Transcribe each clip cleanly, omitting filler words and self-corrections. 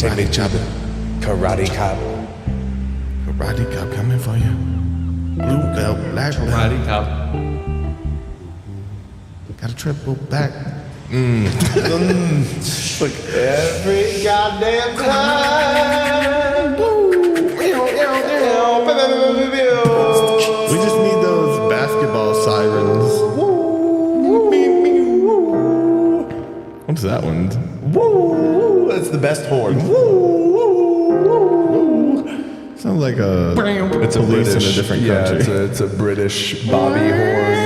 Send me to the karate cop. Karate cop coming for you. Blue belt, black belt. Karate cop. Got a triple back. Look, every goddamn time. We just need those basketball sirens. What's that one? Woo! That's the best horn. Sounds like a It's a police British, in a different country. It's a British bobby horn.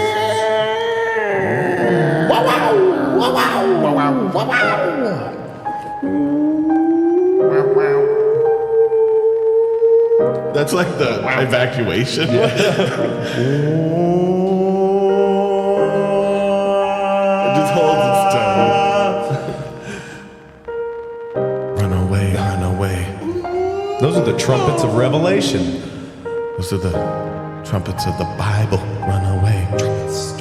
That's like the evacuation. It just holds its tone. Run away, run away. Those are the trumpets of Revelation. Those are the trumpets of the Bible. Run away.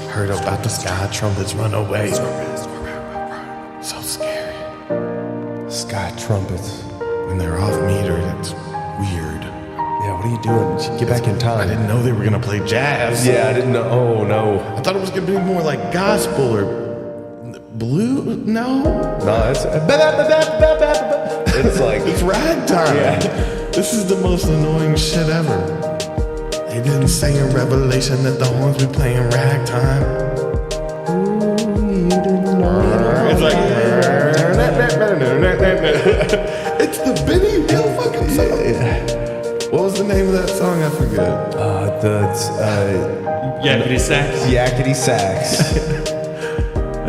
Heard about the sky trumpets. Run away. So scary. Sky trumpets. When they're off meter, it's weird. Yeah, what are you doing? Get back in time. I didn't know they were gonna play jazz. Yeah, I didn't know. Oh no. I thought it was gonna be more like gospel or blue. No, No, it's like it's ragtime. Yeah. This is the most annoying shit ever. They didn't say in Revelation that the horns be playing ragtime. It's like it's the Benny Hill fucking song. yeah. What was the name of that song? I forget. Yakety sax. Yakety sax.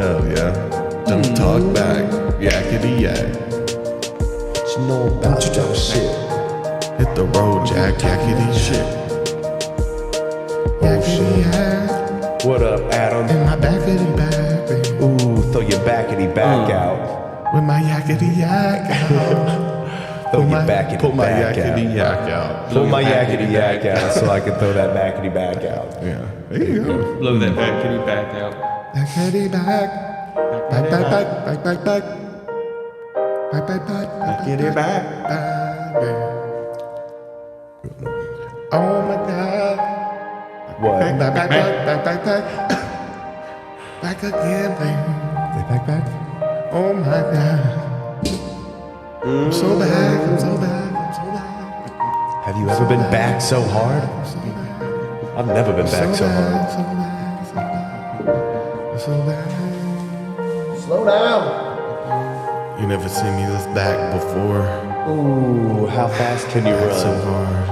Oh yeah. Don't talk back. Yakety yak. What you know about that shit? Hit the road, Jack. Yakety shit. Yakety yak. What up, Adam? In my backity back, baby. Ooh, throw your backity back out. With my yakety yak out. Throw your backity Pull my back yakety out. yak out. Pull my yakety yak out so I can throw that backity back out. Yeah. There you go. Blow that back kitty back out. Yakety back. Back, back, back, back, back, back. Back, back, back, back, Get it back. back, back. Oh my God. What? Back, back, back, back, back, back. Back again, baby. Back, back. Oh my God. I'm so back, I'm so back, I'm so back. Have you ever been back so hard? I'm so back. I've never been back so hard. So back, so back, so back. Slow down. You never seen me this back before. Ooh, how fast can you Back so run? hard.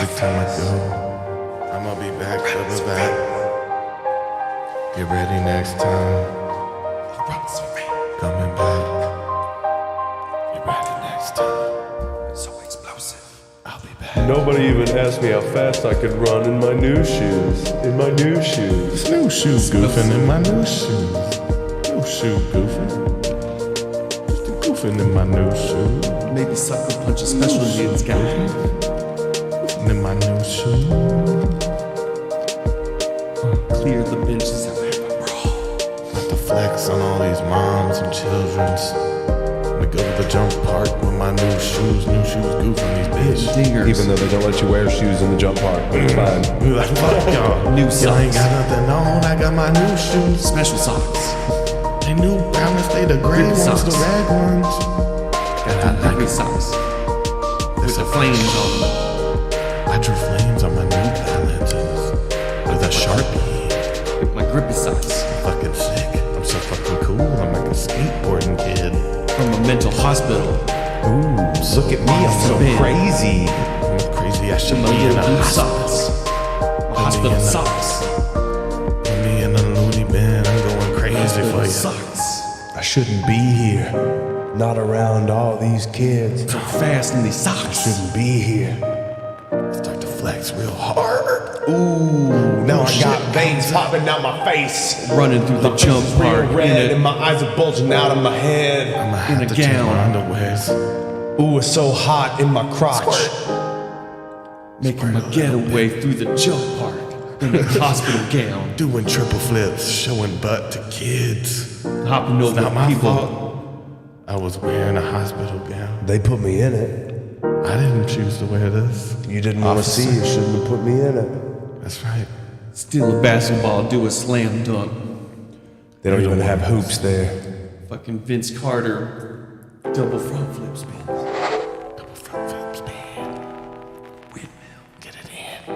Every time I go, I'ma be back, double back. Get ready next time. Coming back. Get ready next time. So explosive. I'll be back. Nobody even asked me how fast I could run in my new shoes. In my new shoes. It's new shoe goofing in my new shoes. New shoe goofing. Just a goofing in my new shoes. Maybe sucker punch a special needs guy. Goofing in my new shoes. Clear the benches out. Not to flex on all these moms and children's. We go to the jump park with my new shoes goofing these bitches. Dingers. Even though they don't let you wear shoes in the jump park, but it's fine. We like, fuck y'all. New Y'all ain't socks. got nothing on, I got my new shoes. Special socks. They new balance, they the gray Good ones, socks. the red ones. Got new socks. With the flames on them. I drew flames on my new balances with a Sharpie. With my grippy socks. Fucking sick. I'm so fucking cool. I'm like a skateboarding kid. From a mental hospital. Ooh, look at me, I'm so crazy. I'm crazy. I should My be in a little blue hospital. socks. My hospital socks. Put me in a loony bin. I'm going crazy for you. Socks. I shouldn't be here. Not around all these kids. So fast in these socks. Shouldn't be here. Start to flex real hard. Ooh, now I shit. got veins popping out my face. Running through the jump Real park red in and my eyes are bulging out of my head. I'ma In have a to change gown. my underwears. Ooh, it's so hot in my crotch. making my getaway through the jump park in a hospital gown. Doing triple flips, showing butt to kids. Hopping over Not my people. fault. I was wearing a hospital gown. They put me in it. I didn't choose to wear this. You didn't want to see. You shouldn't have put me in it. That's right. Steal a basketball, do a slam dunk. They don't even have hoops there. Fucking Vince Carter, double front flip spin. Double front flip spin. Windmill. Get it in.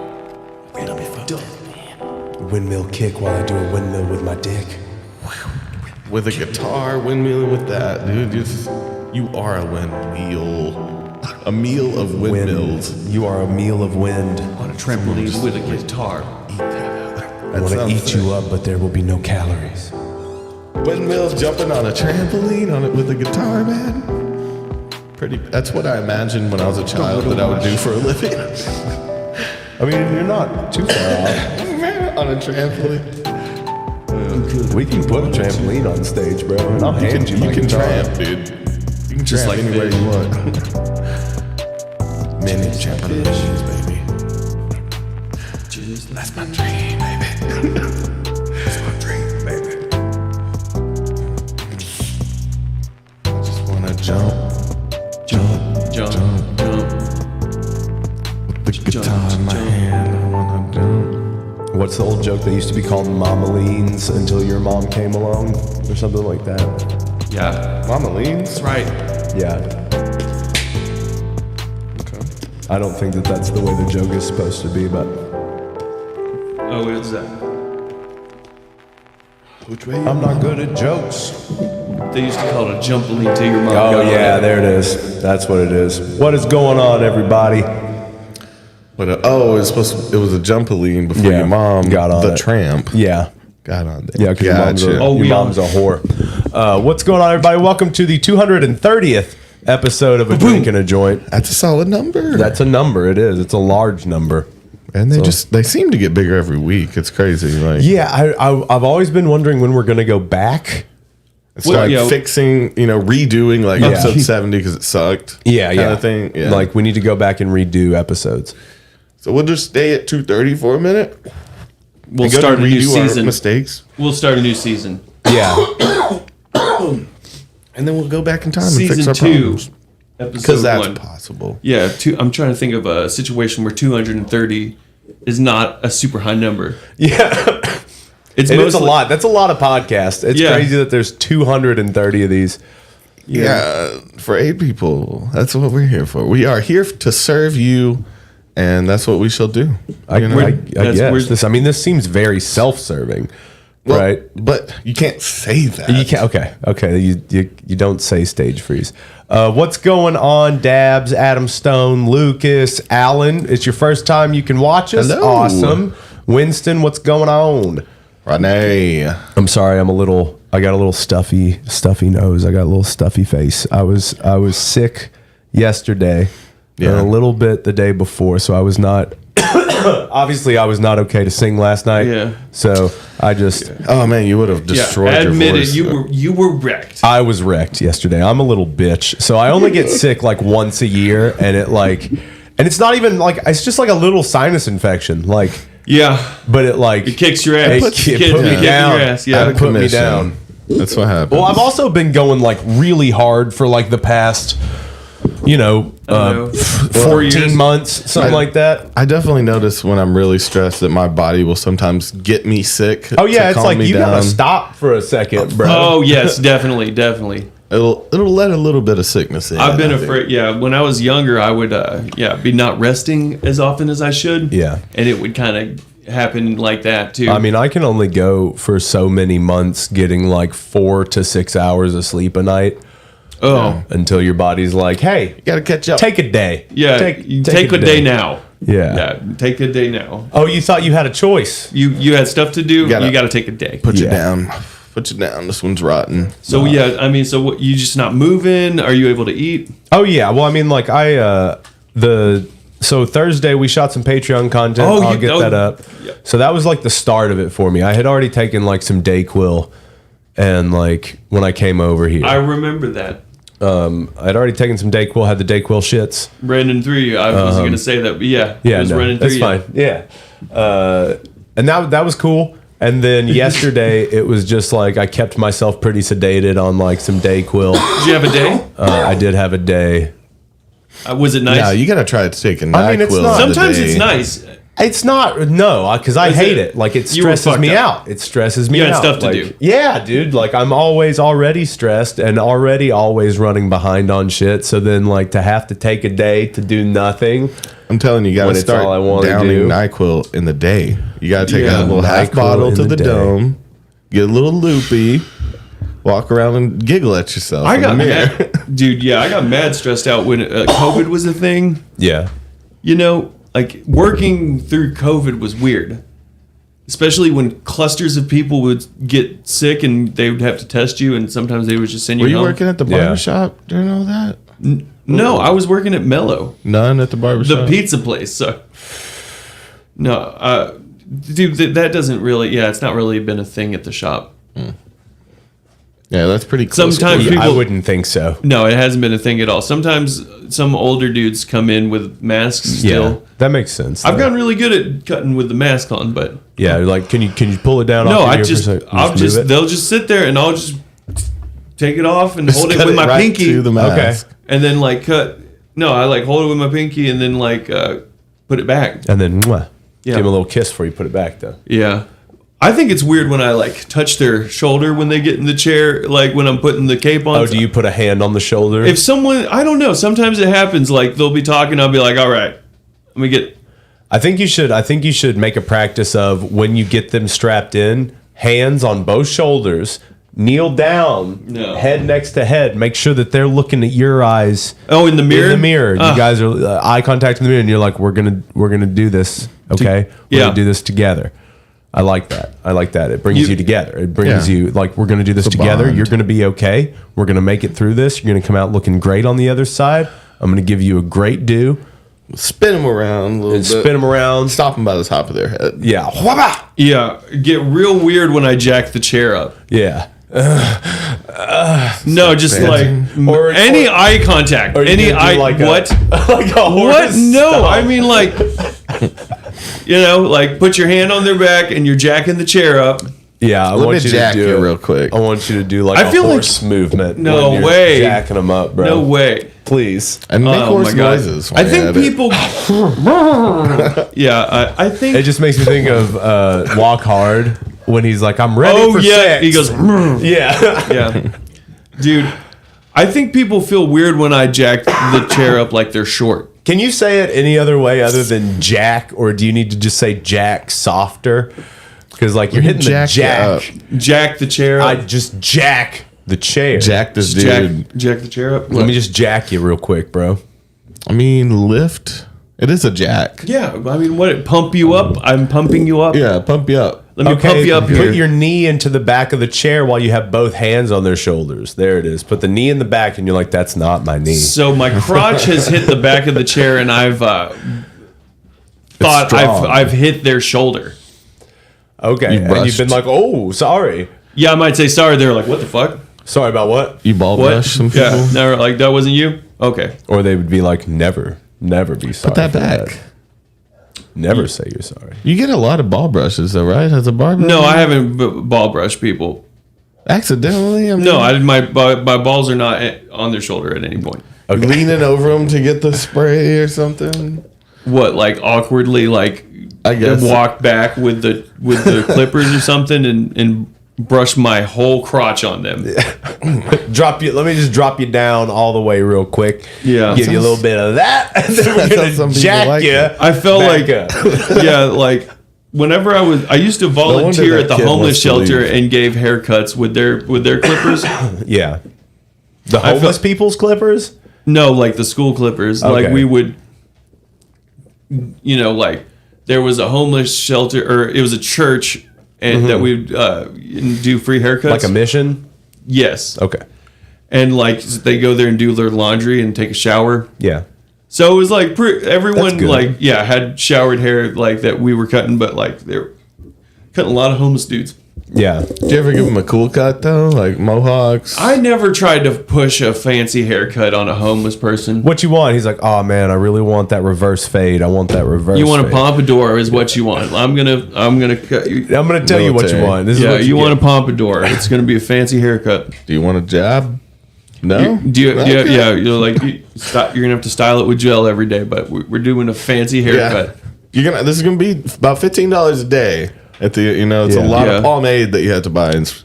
Windmill dunk. Windmill kick while I do a windmill with my dick. With a guitar, windmilling with that, dude. You are a windmill. A meal of windmills. You are a meal of wind. On a trampoline with a guitar. Eat that. I want to eat you up, but there will be no calories. Windmills jumping on a trampoline on it with a guitar, man. That's what I imagined when I was a child that I would do for a living. I mean, you're not too far off. On a trampoline. We can put a trampoline on stage, bro. And I'll hand you You my can guitar. tramp, dude. You can Just tramp like anywhere fish. you want. Mini trampolines, baby. That's my dream, baby. That's my dream, baby. I just wanna jump. With the guitar in my hand, I wanna jump. What's the old joke that used to be called Mama Leans until your mom came along? Or something like that. Yeah, Mama leans. that's right. Yeah. I don't think that that's the way the joke is supposed to be, but Oh, what is that? Which way? I'm not good at jokes. They used to call it a jumpoline till your mom Oh got on yeah, it. there it is. That's what it is. What is going on, everybody? But it was a jumpoline before Yeah, your mom got on the it. tramp Yeah. got on there. Yeah, because Gotcha. your mom's a whore. What's going on, everybody? Welcome to the 230th episode of A Drink and a Joint. That's a solid number. That's a number. It is. It's a large number. And they seem to get bigger every week. It's crazy. Like Yeah, I've always been wondering when we're going to go back. it's like fixing, redoing like Yeah. episode 70 because it sucked. Yeah, kind of thing. Yeah. Like, we need to go back and redo episodes. So we'll just stay at 230 for a minute. We'll and go start to a new redo our season. mistakes, We'll start a new season. Yeah. and then we'll go back in time and fix Season our 2, problems. episode Because that's 1. possible. Yeah, I'm trying to think of a situation where 230 is not a super high number. Yeah. It's And it's a mostly- lot. That's a lot of podcasts. It's Yeah. crazy that there's 230 of these. Yeah, for 8 people, that's what we're here for. We are here to serve you, and that's what we shall do. I That's guess. where- This seems very self-serving, Well, right? But you can't say that. You can't. Okay. You don't say stage freeze. What's going on, Dabs, Adam Stone, Lucas, Alan? It's your first time you can watch us. Hello. Awesome. Winston, what's going on? Renee. I'm sorry. I got a little stuffy nose. I got a little stuffy face. I was sick yesterday. Yeah. And a little bit the day before, so I was not. Obviously, I was not okay to sing last night. Yeah. So I just. Oh man, you would have destroyed your admit voice. it. You were wrecked. I was wrecked yesterday. I'm a little bitch. So I only get sick like once a year, and it's not even like, it's just like a little sinus infection. Like, Yeah, but it kicks your ass. It Put put your me down. ass. Out Yeah, of put me commission. down. That's what happened. Well, I've also been going like really hard for like the past, 4 years. 14 months, something like that. I definitely notice when I'm really stressed that my body will sometimes get me sick. Oh yeah, to it's calm like me you gotta down. stop for a second, bro. Oh yes, definitely. It'll let a little bit of sickness in. I've been I think. afraid. Yeah, when I was younger, I would be not resting as often as I should. Yeah. and it would kind of happen like that too. I mean, I can only go for so many months getting like 4 to 6 hours of sleep a night until your body's like, hey, You gotta catch up. take a day. yeah, take a day now. Yeah. take a day now. Oh, you thought you had a choice. You had stuff to do. You gotta- got to take a day. Put you Yeah. down. Put you down. This one's rotten. So yeah, I mean, so what, you just not moving? Are you able to eat? Oh yeah. Well, I mean, like so Thursday we shot some Patreon content. Oh, I'll get that up. Yeah. So that was like the start of it for me. I had already taken like some Dayquil, and like when I came over here, I remember that. I'd already taken some Dayquil. Had the Dayquil shits. Brandon 3. I was going to say that. But yeah, Yeah, it was no, running that's through. fine. Yeah, and that was cool. And then yesterday, it was just like I kept myself pretty sedated on like some Dayquil. Did you have a day? I did have a day. Was it nice? No, you gotta try to take a NyQuil. I mean, it's not- Sometimes it's nice. It's not, no, because I Is hate it- it. Like, it You were stresses fucked me up. out. It stresses me You had out. stuff to Like, do. Yeah, dude. Like, I'm already stressed and always running behind on shit. So then, like, to have to take a day to do nothing. I'm telling you, you gotta When it's start all I wanna downing do. NyQuil in the day. You gotta take Yeah. a little half NyQuil bottle in to the the day. dome, get a little loopy, walk around and giggle at yourself. I in the got mirror. mad, dude. Yeah, I got mad stressed out when COVID was a thing. Yeah. You know, like working through COVID was weird, especially when clusters of people would get sick and they would have to test you, and sometimes they would just send you Were you home. working at the Yeah. barbershop during all that? No, I was working at Mellow, None at the barbershop. the pizza place. So, no, dude, that doesn't really. Yeah, it's not really been a thing at the shop. Yeah, that's pretty close. Sometimes I people- wouldn't think so. No, it hasn't been a thing at all. Sometimes some older dudes come in with masks still. Yeah. That makes sense. I've though. gotten really good at cutting with the mask on, but Yeah. Like, can you pull it down? no, off I your ear just for a sec? I'll move just it? they'll just sit there and I'll just take it off and Just hold it cut with my right pinky, to the mask. and then like cut. No, I like hold it with my pinky and then like put it back. And then, mwah, Yeah. give him a little kiss before you put it back, though. Yeah. I think it's weird when I like touch their shoulder when they get in the chair, like when I'm putting the cape on. Oh, do you put a hand on the shoulder? If someone, I don't know, sometimes it happens. Like they'll be talking, I'll be like, all right, let me get. I think you should make a practice of when you get them strapped in, hands on both shoulders, kneel down, No. head next to head. Make sure that they're looking at your eyes. Oh, in the mirror. In the mirror, Ah. you guys are eye contact in the mirror, and you're like, "We're gonna do this, okay? We're yeah. gonna do this together." I like that. It brings you together. It brings Yeah. you like, we're gonna do this It's a together. bond. You're gonna be okay. We're gonna make it through this. You're gonna come out looking great on the other side. I'm gonna give you a great do. Spin them around a little And bit. spin them around. Stop them by the top of their head. Yeah. Whaba! Yeah, get real weird when I jack the chair up. Yeah. No, just like Or- any or- eye contact. Or you Any could do eye. like what? like a horse What? No, stomp. I mean like, you know, like put your hand on their back and you're jacking the chair up. Yeah, I Let want me you to jack do you it real quick. I want you to do like I a feel like- horse movement. No when you're way. jacking them up, bro. No way. Please. And make Oh horse my God. noises. I while think you're at it. people. Yeah, I think. It just makes me think of Walk Hard when he's like, "I'm ready Oh for yeah, sex." he goes. "Yeah." Yeah, dude. I think people feel weird when I jack the chair up like they're short. Can you say it any other way other than jack, or do you need to just say jack softer? Because like you're hitting the jack you up. jack. Jack the chair up. I just jack the chair. Jack this jack, dude. jack the chair up. Let me just jack you real quick, bro. I mean, lift. It is a jack. Yeah, I mean, what? Pump you up? I'm pumping you up. Yeah, pump you up. Let me pump you up put here. your knee into the back of the chair while you have both hands on their shoulders. There it is. Put the knee in the back, and you're like, "That's not my knee." So my crotch has hit the back of the chair, and I've thought strong. I've hit their shoulder. Okay, and brushed. you've been like, "Oh, sorry, Yeah, I might say sorry. They're like, what the fuck? sorry about what?" You ball What? brush some people. Yeah, never. Like that wasn't you. Okay. Or they would be like, "Never, never be sorry." Put that for back. Never say you're sorry. You get a lot of ball brushes though, right? As a barber? No, I haven't ball brushed people. Accidentally? I mean, No, I did. My balls are not on their shoulder at any point. leaning over them to get the spray or something. What, like awkwardly, like I guess. walk back with the clippers or something and brush my whole crotch on them. Drop you. Let me just drop you down all the way real quick. Yeah. give you a little bit of that, and then we're That's how gonna some people jack like you. it. I felt back like, up. yeah, like whenever I used to wonder volunteer that at the kid homeless wants to shelter leave. and gave haircuts with their clippers. Yeah, the I homeless felt- people's clippers. No, like the school clippers. Okay. Like we would, you know, like there was a homeless shelter or it was a church and that we'd do free haircuts. Like a mission. Yes. Okay. And like they go there and do their laundry and take a shower. Yeah. So it was like everyone That's good. like had showered hair like that we were cutting, but like they were cutting a lot of homeless dudes. Yeah. Do you ever give them a cool cut though, like mohawks? I never tried to push a fancy haircut on a homeless person. What you want? He's like, oh man, I really want that reverse fade. I want that reverse. You want a fade. pompadour is what you want. I'm gonna cut you. I'm gonna tell you what you Military. want. This is Yeah, what you want a get. pompadour. It's gonna be a fancy haircut. Do you want a jab? No. Do you? Okay. Yeah. You're like you're gonna have to style it with gel every day, but we're doing a fancy haircut. Yeah. This is gonna be about $15 a day. At the it's a Yeah. lot Yeah. of pomade that you have to buy. It's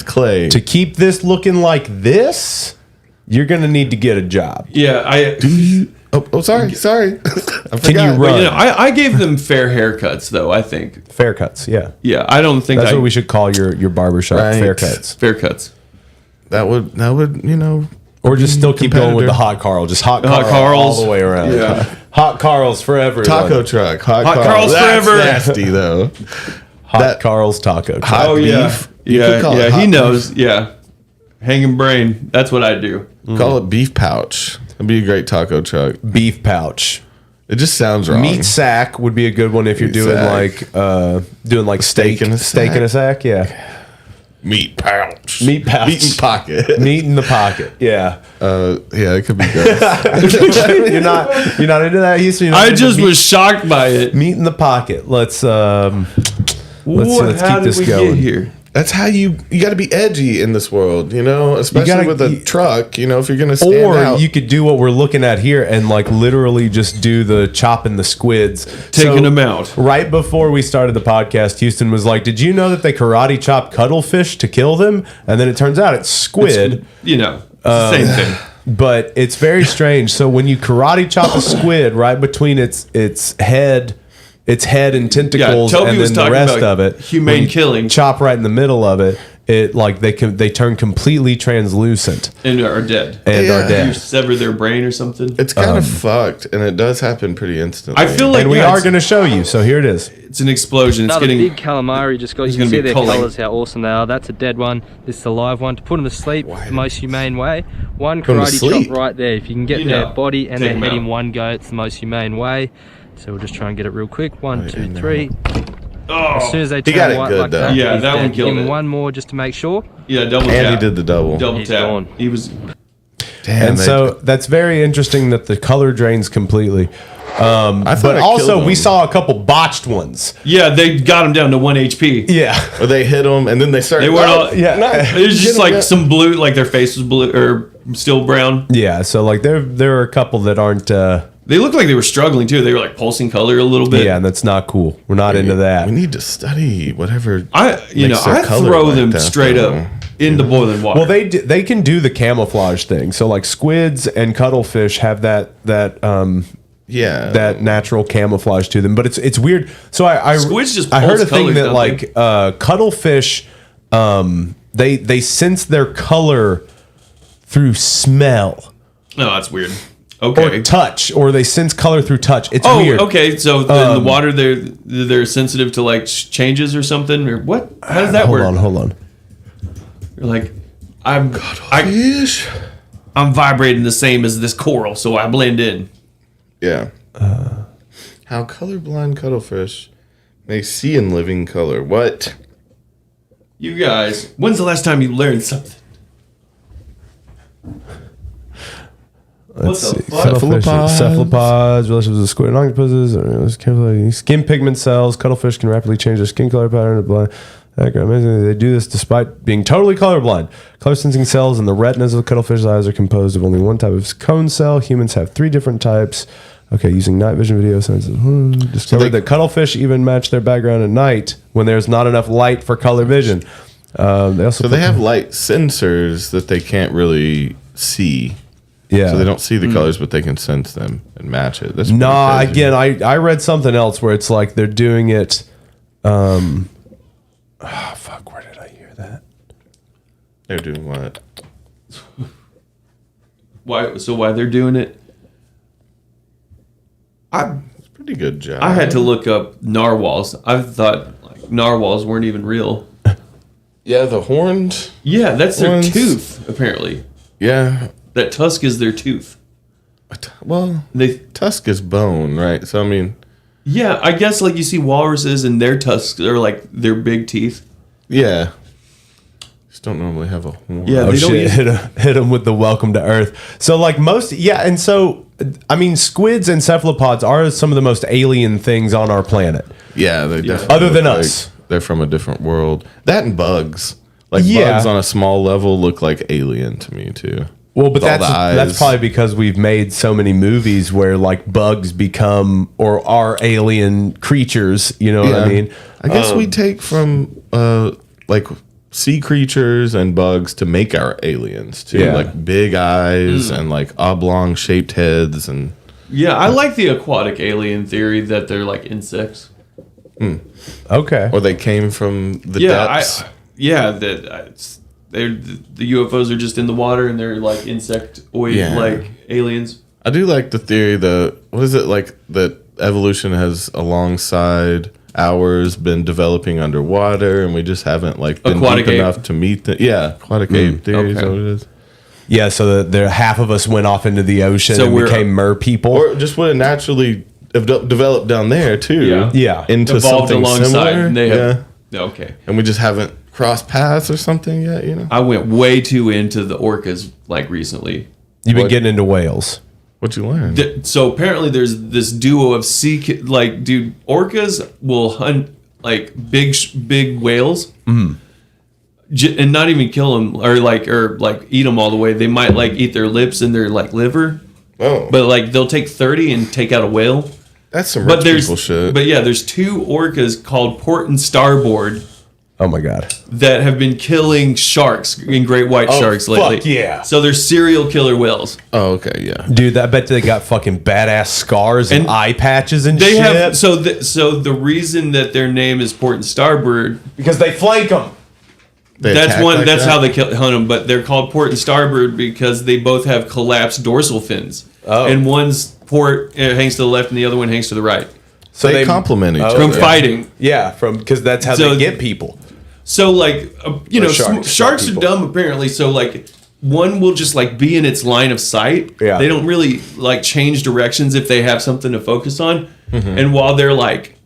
clay. To keep this looking like this, you're gonna need to get a job. Yeah. Sorry. I Can forgot. you run? You know, I gave them fair haircuts though. I think. Fair cuts, yeah. Yeah. I don't think That's what we should call your barbershop, Right. fair cuts. fair cuts. That would Or just still keep going with competitor. the hot Carl. Just hot Hot Carl Carls. all the way around. Yeah. Hot Carls forever. taco truck. Hot Carl's That's forever. nasty though. Hot that- Carl's taco truck. Hot Oh yeah. beef. You could call it Yeah. hot He beef. knows. Yeah. Hanging brain. That's what I do. Call it beef pouch. That'd be a great taco truck. Beef pouch. It just sounds wrong. Meat sack would be a good one if you're Meat doing sack. like steak in a steak sack. in a sack. Yeah. Meat pouch. Meat pouch. Meat in pocket. Meat in the pocket. Yeah. Yeah, it could be good. you're not into that, Houston. You're not I into just meat, was shocked by it. meat in the pocket. Let's How keep did this we going. get here? That's how you got to be edgy in this world, especially gotta- with a truck. If you're gonna stand Or out. you could do what we're looking at here and like literally just do the chopping the squids, Taking them out. Right before we started the podcast, Houston was like, "Did you know that they karate chop cuttlefish to kill them?" And then it turns out it's squid, You know, it's the same thing. but it's very strange. So when you karate chop a squid right between its head and tentacles, Toby and was then the talking rest about of it, humane when you killing. chop right in the middle of it. It like they turn completely translucent And are dead. and are Yeah. You dead. sever their brain or something. it's kind of fucked, and it does happen pretty instantly. I feel like And we yeah, are it's- going to show you. So here it is. It's an explosion. It's Another getting. big calamari just got. You It's can gonna see be their culling. colours, how awesome they are. That's a dead one. This is a live one. To put them to sleep, the most humane way. One Put 'em to karate sleep? chop right there. If you can get You their know, body and take their 'em head out. in one go, it's the most humane way. So we'll just try and get it real quick. One, two, three. As soon as they He got turn it white good, like though. that, Yeah, he's that dead. one killed Give him it. one more just to make sure. Yeah, double and tap. he did the double. Double He's tap. gone. He was. Damn, And so that's very interesting that the color drains completely. I thought But I also, killed we him. saw a couple botched ones. Yeah, they got him down to 1 HP. Yeah. Or they hit him, and then they started. They weren't all. Yeah. It was just like some blue, like their face was blue or still brown. Yeah. So, like, there are a couple that aren't. They looked like they were struggling too. They were like pulsing color a little bit. Yeah, and that's not cool. We're not into that. We need to study whatever. I makes their I color throw like them that, straight though. up into boiling water. Well, they can do the camouflage thing. So, like, squids and cuttlefish have that Yeah. that natural camouflage to them. But it's weird. So I Squids just I heard pulse a thing colors, that don't like cuttlefish they sense their color through smell no, that's weird. or Okay. touch, or they sense color through touch. It's Oh, weird. okay. So in the water, they're sensitive to like changes or something, or what? How does that Hold work? on, hold on. You're like, I'm Fish. I'm vibrating the same as this coral, so I blend in. Yeah. How colorblind cuttlefish may see in living color. What? You guys, when's the last time you learned something? Let's What the see. fuck? Cuttlefish, Cephalopods. cephalopods, relatives with squid and octopuses, skin pigment cells. Cuttlefish can rapidly change their skin color pattern to blind. Amazingly, they do this despite being totally colorblind. Color sensing cells in the retinas of cuttlefish's eyes are composed of only one type of cone cell. Humans have 3 different types. Okay, using night vision video scientists discovered that cuttlefish even match their background at night when there's not enough light for color vision. They also So they have light sensors that they can't really see. yeah. So they don't see the colors, but they can sense them and match it. That's No, pretty crazy. again, I read something else where it's like they're doing it. Fuck, where did I hear that? They're doing what? Why? So why they're doing it? It's a pretty good job. I had to look up narwhals. I thought like narwhals weren't even real. Yeah, the horned. Yeah, that's their Ones- tooth. Apparently, Yeah. that tusk is their tooth. Well, They. tusk is bone, right? So I mean, Yeah, I guess like you see walruses and their tusks are like their big teeth. Yeah. Just don't normally have a horn. Yeah, Oh they don't shit! use- Hit him with the welcome to Earth. So like most, yeah, and so I mean, squids and cephalopods are some of the most alien things on our planet. Yeah, they definitely Other than look us. like they're from a different world. That and bugs. Like Yeah. bugs on a small level look like alien to me too. Well, but With all the that's eyes. probably because we've made so many movies where like bugs become or are alien creatures. You know what I mean? I guess we take from like sea creatures and bugs to make our aliens too. Yeah. Like big eyes and like oblong shaped heads and Yeah, I like the aquatic alien theory that they're like insects. Okay. or they came from the Yeah, depths. they're the UFOs are just in the water and they're like insectoid Yeah. like aliens. I do like the theory that what is it like that evolution has alongside ours been developing underwater and we just haven't like been Aquatic deep ape. enough to meet the aquatic ape theory is okay. what it is. Yeah. So there half of us went off into the ocean So and we're- became mer people. Or just would have naturally have developed down there too. Yeah. Yeah. Into Evolved something alongside. similar. And they yeah. have, okay. And we just haven't crossed paths or something yet, you know? I went way too into the orcas like recently. You've been What? getting into whales. What'd you learn? So apparently there's this duo of dude, orcas will hunt like big whales, and not even kill them or eat them all the way. They might like eat their lips and their like liver, Oh, but like they'll take 30 and take out a whale. that's some But rich there's people shit. but yeah, there's two orcas called port and starboard Oh my god. that have been killing sharks and great white sharks lately. fuck yeah. So they're serial killer whales. Oh, okay, yeah. Dude, I bet they got fucking badass scars and And eye patches and They shit. have so the reason that their name is port and starboard. because they flank them. They That's attack one. like That's that? how they hunt them. But they're called port and starboard because they both have collapsed dorsal fins. Oh. And one's port hangs to the left, and the other one hangs to the right So They complement each other. from yeah. fighting. Yeah, from because that's how So- they get people. So like sharks, sharks not are people. dumb apparently. So like one will just like be in its line of sight. Yeah. They don't really like change directions if they have something to focus on. And while they're like,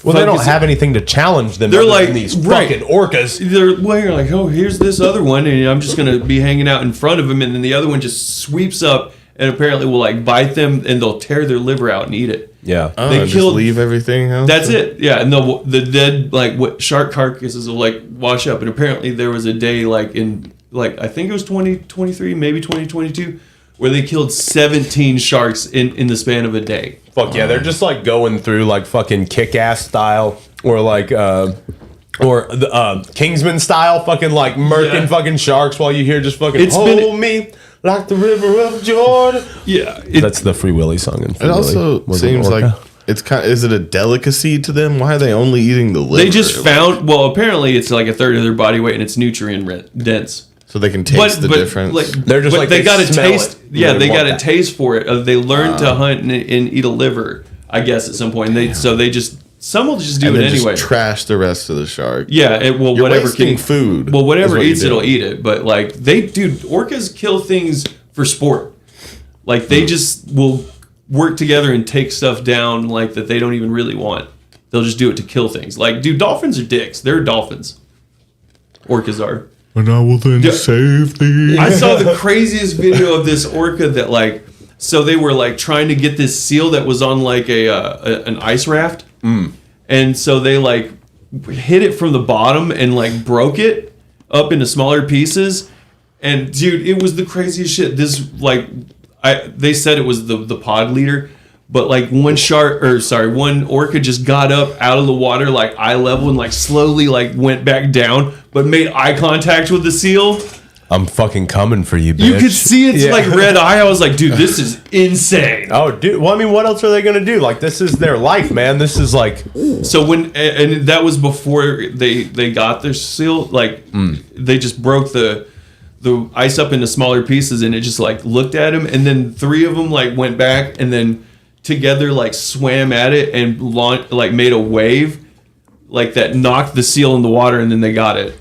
Well, they don't focus- have anything to challenge them. They're other like- than these right. fucking orcas. you're like, oh, here's this other one, and I'm just gonna be hanging out in front of him, and then the other one just sweeps up and apparently will like bite them, and they'll tear their liver out and eat it. Yeah. Oh, They just killed- leave everything else? That's it. Yeah, and the dead shark carcasses will like wash up, and apparently there was a day like in like I think it was 2023, maybe 2022, where they killed 17 sharks in the span of a day. Fuck yeah, they're just like going through like fucking Kick-Ass style or like Kingsman style, fucking like murking Yeah. fucking sharks while you hear just fucking It's hold been- me like the river of Jordan. Yeah, That's the Free Willy song. In Free It also Willy. Was it seems Orca? like it's kind of, is it a delicacy to them? Why are they only eating the liver? they just found. Well, apparently it's like a third of their body weight, and it's nutrient dense. so they can taste the difference. They're just like, they they got a smell taste. it. Yeah, They they want got a that. taste for it. They learned to hunt and eat a liver. I guess at some point. Some will just do and it then anyway. just trash the rest of the shark. Yeah, You're whatever wasting food. Well, is whatever what you're eats, it'll doing. eat it. But like orcas kill things for sport. Like they just will work together and take stuff down like that they don't even really want. They'll just do it to kill things. Like, dude, dolphins are dicks. They're dolphins. Orcas are. And I will then Yeah. save thee. I saw the craziest video of this orca that like, so they were like trying to get this seal that was on like an ice raft, and so they like hit it from the bottom and like broke it up into smaller pieces, and dude, it was the craziest shit. This like, they said it was the pod leader. But like one orca just got up out of the water like eye level and like slowly like went back down, but made eye contact with the seal. I'm fucking coming for you, bitch. You could see its Yeah. like red eye. I was like, dude, this is insane. Oh, dude. Well, I mean, what else are they gonna do? Like, this is their life, man. This is like, So and that was before they got their seal. Like they just broke the ice up into smaller pieces, and it just like looked at him, and then 3 of them like went back, and then together like swam at it and like made a wave like that knocked the seal in the water, and then they got it.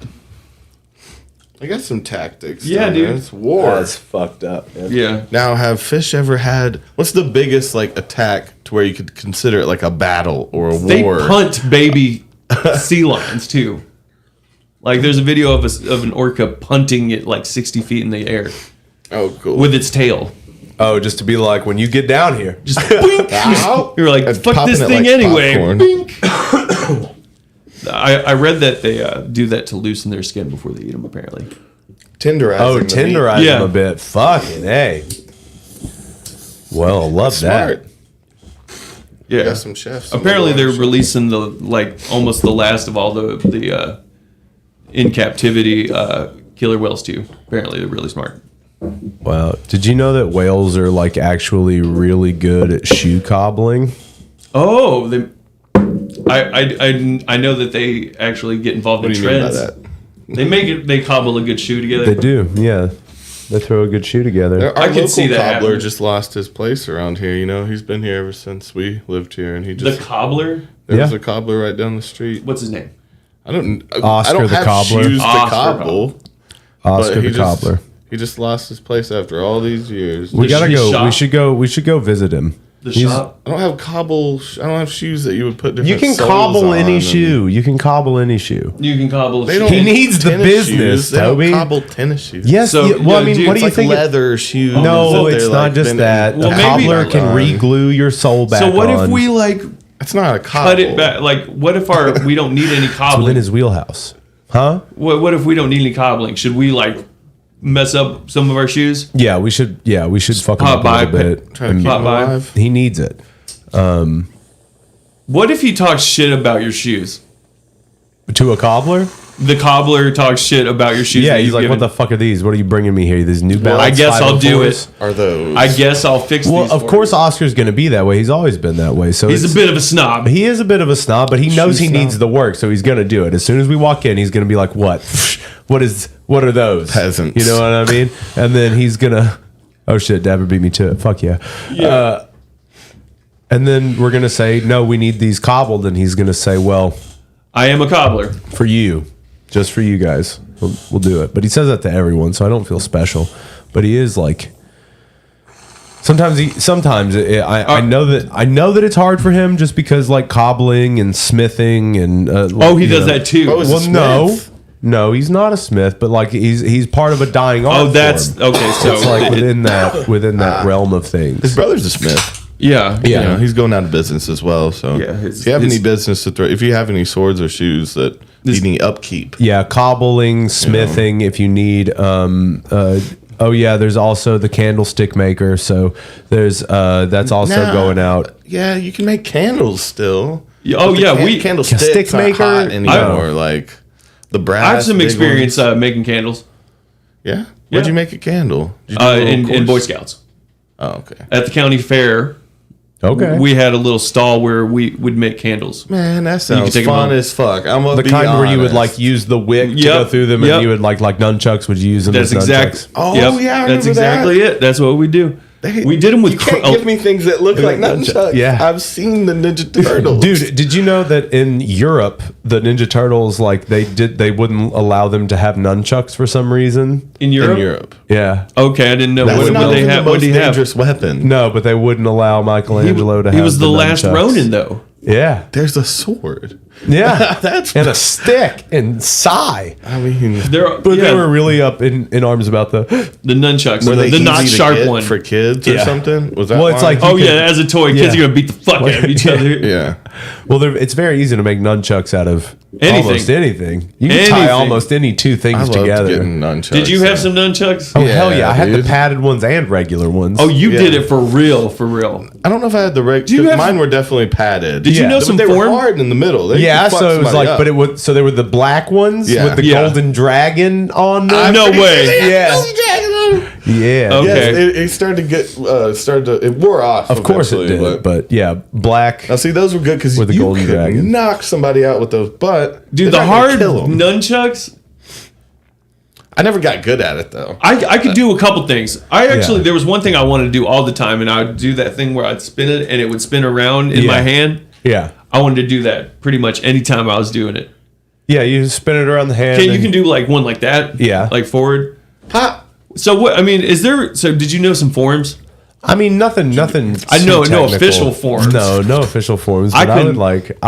I got some tactics. Yeah, down dude. there. It's war. that's fucked up, man. Yeah. Now, have fish ever had? What's the biggest like attack to where you could consider it like a battle or a They war? punt baby sea lions too. Like there's a video of an orca punting it like 60 feet in the air Oh, cool. with its tail. Oh, just to be like, when you get down here. Just bink. You're like, And fuck popping this it thing like anyway. popcorn. Bink. I read that they do that to loosen their skin before they eat them, apparently. Tenderizing. Oh, the meat. tenderize Yeah. them a bit. Fucking A. Well, I love Smart. that. Yeah. Got some chefs. Apparently they're releasing almost the last of all the in captivity killer whales too. Apparently they're really smart. Wow. Did you know that whales are like actually really good at shoe cobbling? Oh, I know that they actually get involved What in do you mean by trends. that? They cobble a good shoe together. They do, yeah. They throw a good shoe together. Our I can local see that cobbler happening. just lost his place around here. You know, he's been here ever since we lived here, and he The just cobbler. there was Yeah. a cobbler right down the street. What's his name? I don't Oscar the have cobbler. shoes to Oscar cobble. Oscar but he the just- cobbler. He just lost his place after all these years. We gotta the go. shop? We should go visit him. The He's- shop. I don't have I don't have shoes that you would put different. You can soles cobble on any and- shoe. You can cobble any shoe. You can cobble. They a don't shoe. He needs the tennis business, shoes. They don't Toby. cobble tennis shoes. Yes. So, well, I mean, dude, what it's do you Like think? leather shoes. No, that it's they're, not like, just been that. in- Well, a maybe- cobbler can on. re-glue your sole back So what on. if we like It's not a cobble. cut it back? Like, what if we don't need any It's cobbling? within his wheelhouse? Huh? What if we don't need any cobbling? Should we like mess up some of our shoes? Yeah, we should. Yeah, we should fuck him Pop up a by, little bit. Try to keep Pop him by. alive. He needs it. What if he talks shit about your shoes? To a cobbler? The cobbler talks shit about your shoes. Yeah, that he's you've like, given. "What the fuck are these? What are you bringing me here? These New Balance?" I guess I'll do 504s?" it. Are those? I guess I'll fix Well, these. of for course, you. Oscar's going to be that way. He's always been that way. So He's it's- a bit of a snob. He is a bit of a snob, but he knows he snob. needs the work, so he's going to do it. As soon as we walk in, he's going to be like, "What? What are those Peasants. You know what I mean?" And then he's gonna, "Oh shit, Dabber beat me to it. Fuck yeah." Yeah. And then we're gonna say, "No, we need these cobbled," and he's gonna say, "Well, I am a cobbler. for you, just for you guys, we'll do it." But he says that to everyone, so I don't feel special. But he is like. I know that it's hard for him just because like cobbling and smithing and Oh, he does that too. Oh, is Well, a no, smith? no, he's not a smith, but like he's part of a dying art. Oh, that's form. okay. So It's like within that realm of His things. brother's a smith. yeah, You know, he's going out of business as well. So Yeah, if you have any it's- business to throw, if you have any swords or shoes that need any upkeep, Yeah, cobbling, smithing. If you need, oh yeah, there's also the candlestick maker. So there's that's also Nah. going out. yeah, you can make candles still. Oh, But yeah, the candlesticks Stick aren't maker? hot anymore. No. Like the brass. I have some big experience ones. making candles Yeah, where'd Yeah. you make a candle? Did you do a little in Boy course? Scouts Oh, okay. at the county fair. Okay, We had a little stall where we would make candles. Man, that can sounds take 'em fun home. as fuck. I'm gonna the be kind where you would honest. like use the wick to Yep, go through them, yep. and you would like nunchucks. Would you use them? That's as exactly. nunchucks? Oh, yeah, I remember that's exactly it. That's what we do. We did them with. You can't give me things that look like nunchucks. Yeah. I've seen the Ninja Turtles. Dude, did you know that in Europe the Ninja Turtles like they wouldn't allow them to have nunchucks for some reason? in Europe. in Europe. Yeah. Okay, I didn't know. That's What not would they even have? the What most did he have? dangerous weapon. No, but they wouldn't allow Michelangelo to have He was the last nunchucks. Ronin, though. Yeah. There's a sword. Yeah. That's and a stick and sai. I mean, But they were really up in arms about the the nunchucks, were they the not easy to sharp get one. for kids or Yeah. something? Was that? Well, it's why? like- Oh you yeah, could- as a toy, kids Yeah. are gonna beat the fuck out of each other. yeah. well, it's very easy to make nunchucks out of Anything. almost anything. You can Anything. tie almost any two I things loved together. getting nunchucks. Did you have some nunchucks? Oh hell yeah! Yeah, I had the dude. padded ones and regular ones. Oh, you Yeah. did it for real, for real. I don't know if I had the right. you have- Mine were definitely padded. Did you Yeah. know But some they were form? hard in the middle. They yeah. could fuck So it was somebody like, up. but it was so there were the black ones Yeah. with the Yeah. golden dragon on them. No way. Yeah. Yeah. Okay. Yes, it started to get it wore off. Of course it eventually, did, but yeah, black. now see, those were good because With the you golden could dragon. knock somebody out with those. But Dude, it's the not gonna hard kill 'em. nunchucks. I never got good at it though. I could do a couple things. There was one thing I wanted to do all the time, and I would do that thing where I'd spin it and it would spin around in Yeah. my hand. Yeah. I wanted to do that pretty much anytime I was doing it. Yeah. You just spin it around the hand. Okay, you and- can do like one like that. Yeah. Like forward. Ha! So what? I mean, is there? So did you know some forms? I mean, nothing. I know too no technical. official forms. No official forms. I But I couldn't-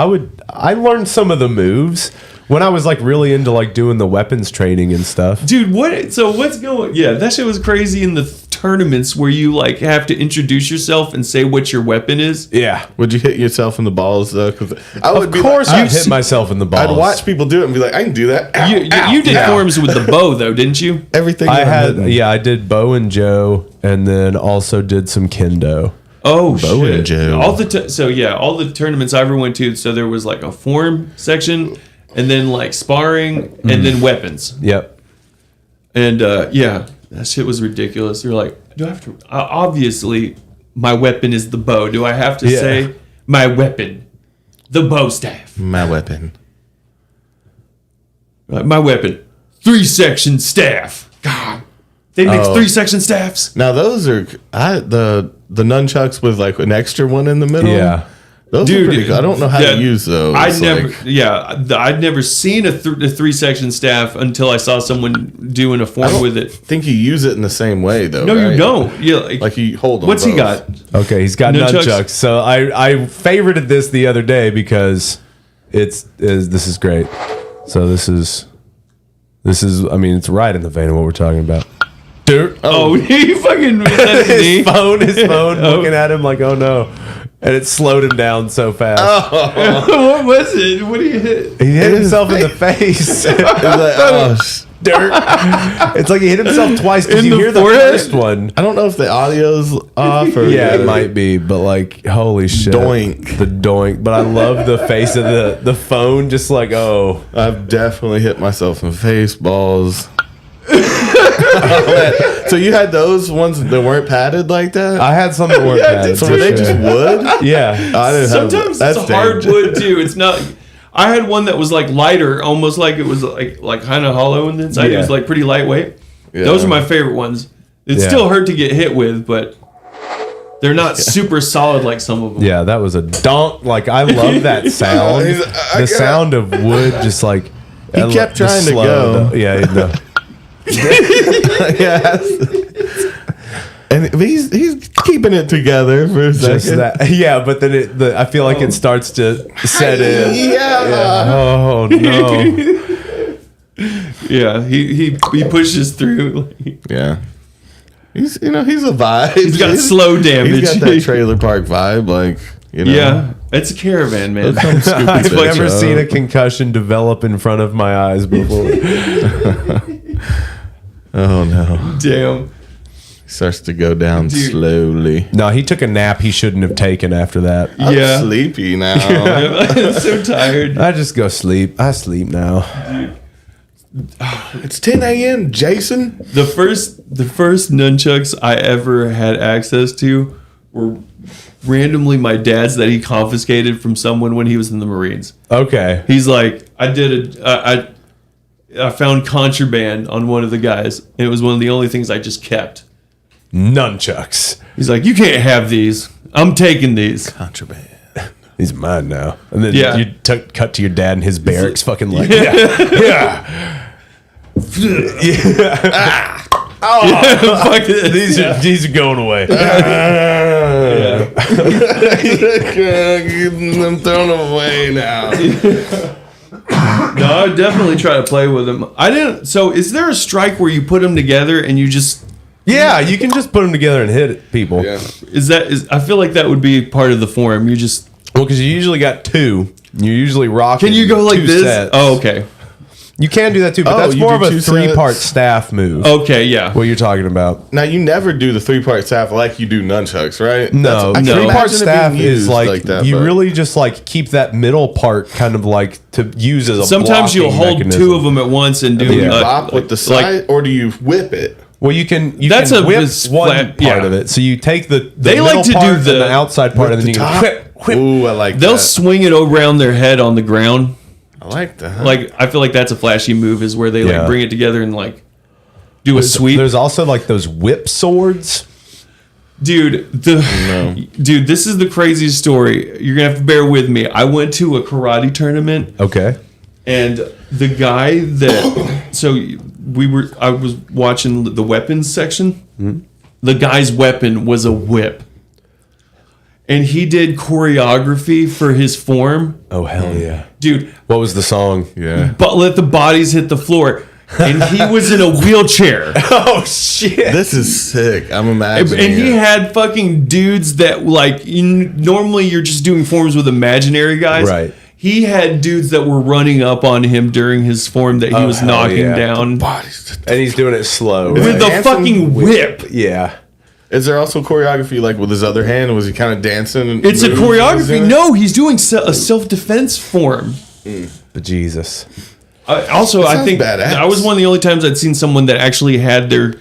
would I learned some of the moves. when I was like really into like doing the weapons training and stuff. Dude, what's going? Yeah, that shit was crazy in the tournaments where you like have to introduce yourself and say what your weapon is. Yeah. Would you hit yourself in the balls though? Because I would Of course, I'd hit myself in the balls. I'd watch people do it and be like, I can do that. Ow, ow. You did forms with the bow though, didn't you? Everything. I did bow and Joe, and then also did some kendo. Oh, Bow and shit. Joe. All the tournaments I ever went to, so there was like a form section, and then like sparring, and then weapons. Yep. And that shit was ridiculous. You're like, do I have to? Obviously, my weapon is the bow. Do I have to say my weapon, the bow staff? My weapon. My weapon, 3-section staff. God, they make 3-section staffs. Now those are the nunchucks with like an extra one in the middle. Yeah. Those Dude, are pretty cool. I don't know how to use those. I'd never seen a 3-section staff until I saw someone doing a form with it. I think you use it in the same way though. No, right? you don't. Yeah, Like you hold them. what's he both. got? Okay, he's got nunchucks. So I favorited this the other day because this is great. So this is I mean it's right in the vein of what we're talking about. Dude, Oh, he fucking his phone looking at him like, oh no. And it slowed him down so fast. What was it? What did he hit? He hit himself in the face. It was like, Dirt. It's like he hit himself twice because In you the hear the forehead? first one. I don't know if the audio's off or Yeah, it might be, but like, holy shit. Doink. The doink. But I love the face of the phone, just like, oh. I've definitely hit myself in face balls. Oh, so you had those ones that weren't padded like that? I had some that weren't bad. So were they just wood? Yeah. I didn't Sometimes have, it's hardwood too. It's not. I had one that was like lighter, almost like it was like kind of hollow on the inside. It was like pretty lightweight. Yeah. Those are my favorite ones. It still hurt to get hit with, but they're not super solid like some of them. Yeah, that was a donk. Like, I love that sound. The sound of wood just like. He kept trying to go. Yeah, no. Yes. And he's keeping it together for a second. Just that, yeah, but then I feel like it starts to set in. Yeah. Oh no. Yeah, he pushes through. Yeah. He's a vibe. He's got slow damage. He's got that trailer park vibe, like, Yeah, it's a caravan, man. I've never seen a concussion develop in front of my eyes before. Oh no. Damn. He starts to go down slowly. No, he took a nap he shouldn't have taken after that. I'm sleepy now. I'm so tired. I just go sleep. I sleep now. It's 10 a.m., Jason. The first nunchucks I ever had access to were randomly my dad's that he confiscated from someone when he was in the Marines. Okay. He's like, I found contraband on one of the guys, and it was one of the only things I just kept. Nunchucks. He's like, you can't have these. I'm taking these. Contraband. He's mine now. And then Yeah. you cut to your dad in his barracks, fucking like, yeah. Fuck it. These are going away. I'm thrown away now. No, I would definitely try to play with them. I didn't. So, is there a strike where you put them together and you just? Yeah, you can just put them together and hit people. Yeah. I feel like that would be part of the form. You just. Well, because you usually got two. You usually rock. Can you go like this? Sets. Oh, okay. You can do that too, but that's you more do of a 2 3-part sets? staff move. Okay, yeah. What you're talking about? Now, you never do the 3-part staff like you do nunchucks, right? No, I can 3-part imagine it staff being is used like that, you but- really just like keep that middle part kind of like to use as a Sometimes you'll blocking hold mechanism. 2 of them at once and do. Do you Yeah. bop with the side, or do you whip it? Well, you can That's can a whip this one flat- part yeah. of it. So you take the They middle like to do part and the- the outside part, and then you the can top? whip. Ooh, I like They'll that. swing it around their head on the ground. I like that. Like, I feel like that's a flashy move, is where they Yeah. like bring it together and like do a sweep. There's also like those whip swords. Dude, dude, this is the craziest story. You're gonna have to bear with me. I went to a karate tournament, Okay. and the guy that I was watching the weapons section. The guy's weapon was a whip, and he did choreography for his form. Oh, hell yeah. Dude, What was the song? Yeah. but let the bodies hit the floor. And he was in a wheelchair. Oh, shit. This is sick. I'm imagining. And he it. had fucking dudes that, like, normally you're just doing forms with imaginary guys. Right. He had dudes that were running up on him during his form that he was hell knocking yeah. down bodies. And he's doing it slow. with the dancing fucking whip. Yeah. Is there also choreography like with his other hand? Was he kind of dancing? And It's a moves choreography. in it? No, he's doing a self-defense form. But Jesus. Also, I sounds think badass. that was one of the only times I'd seen someone that actually had their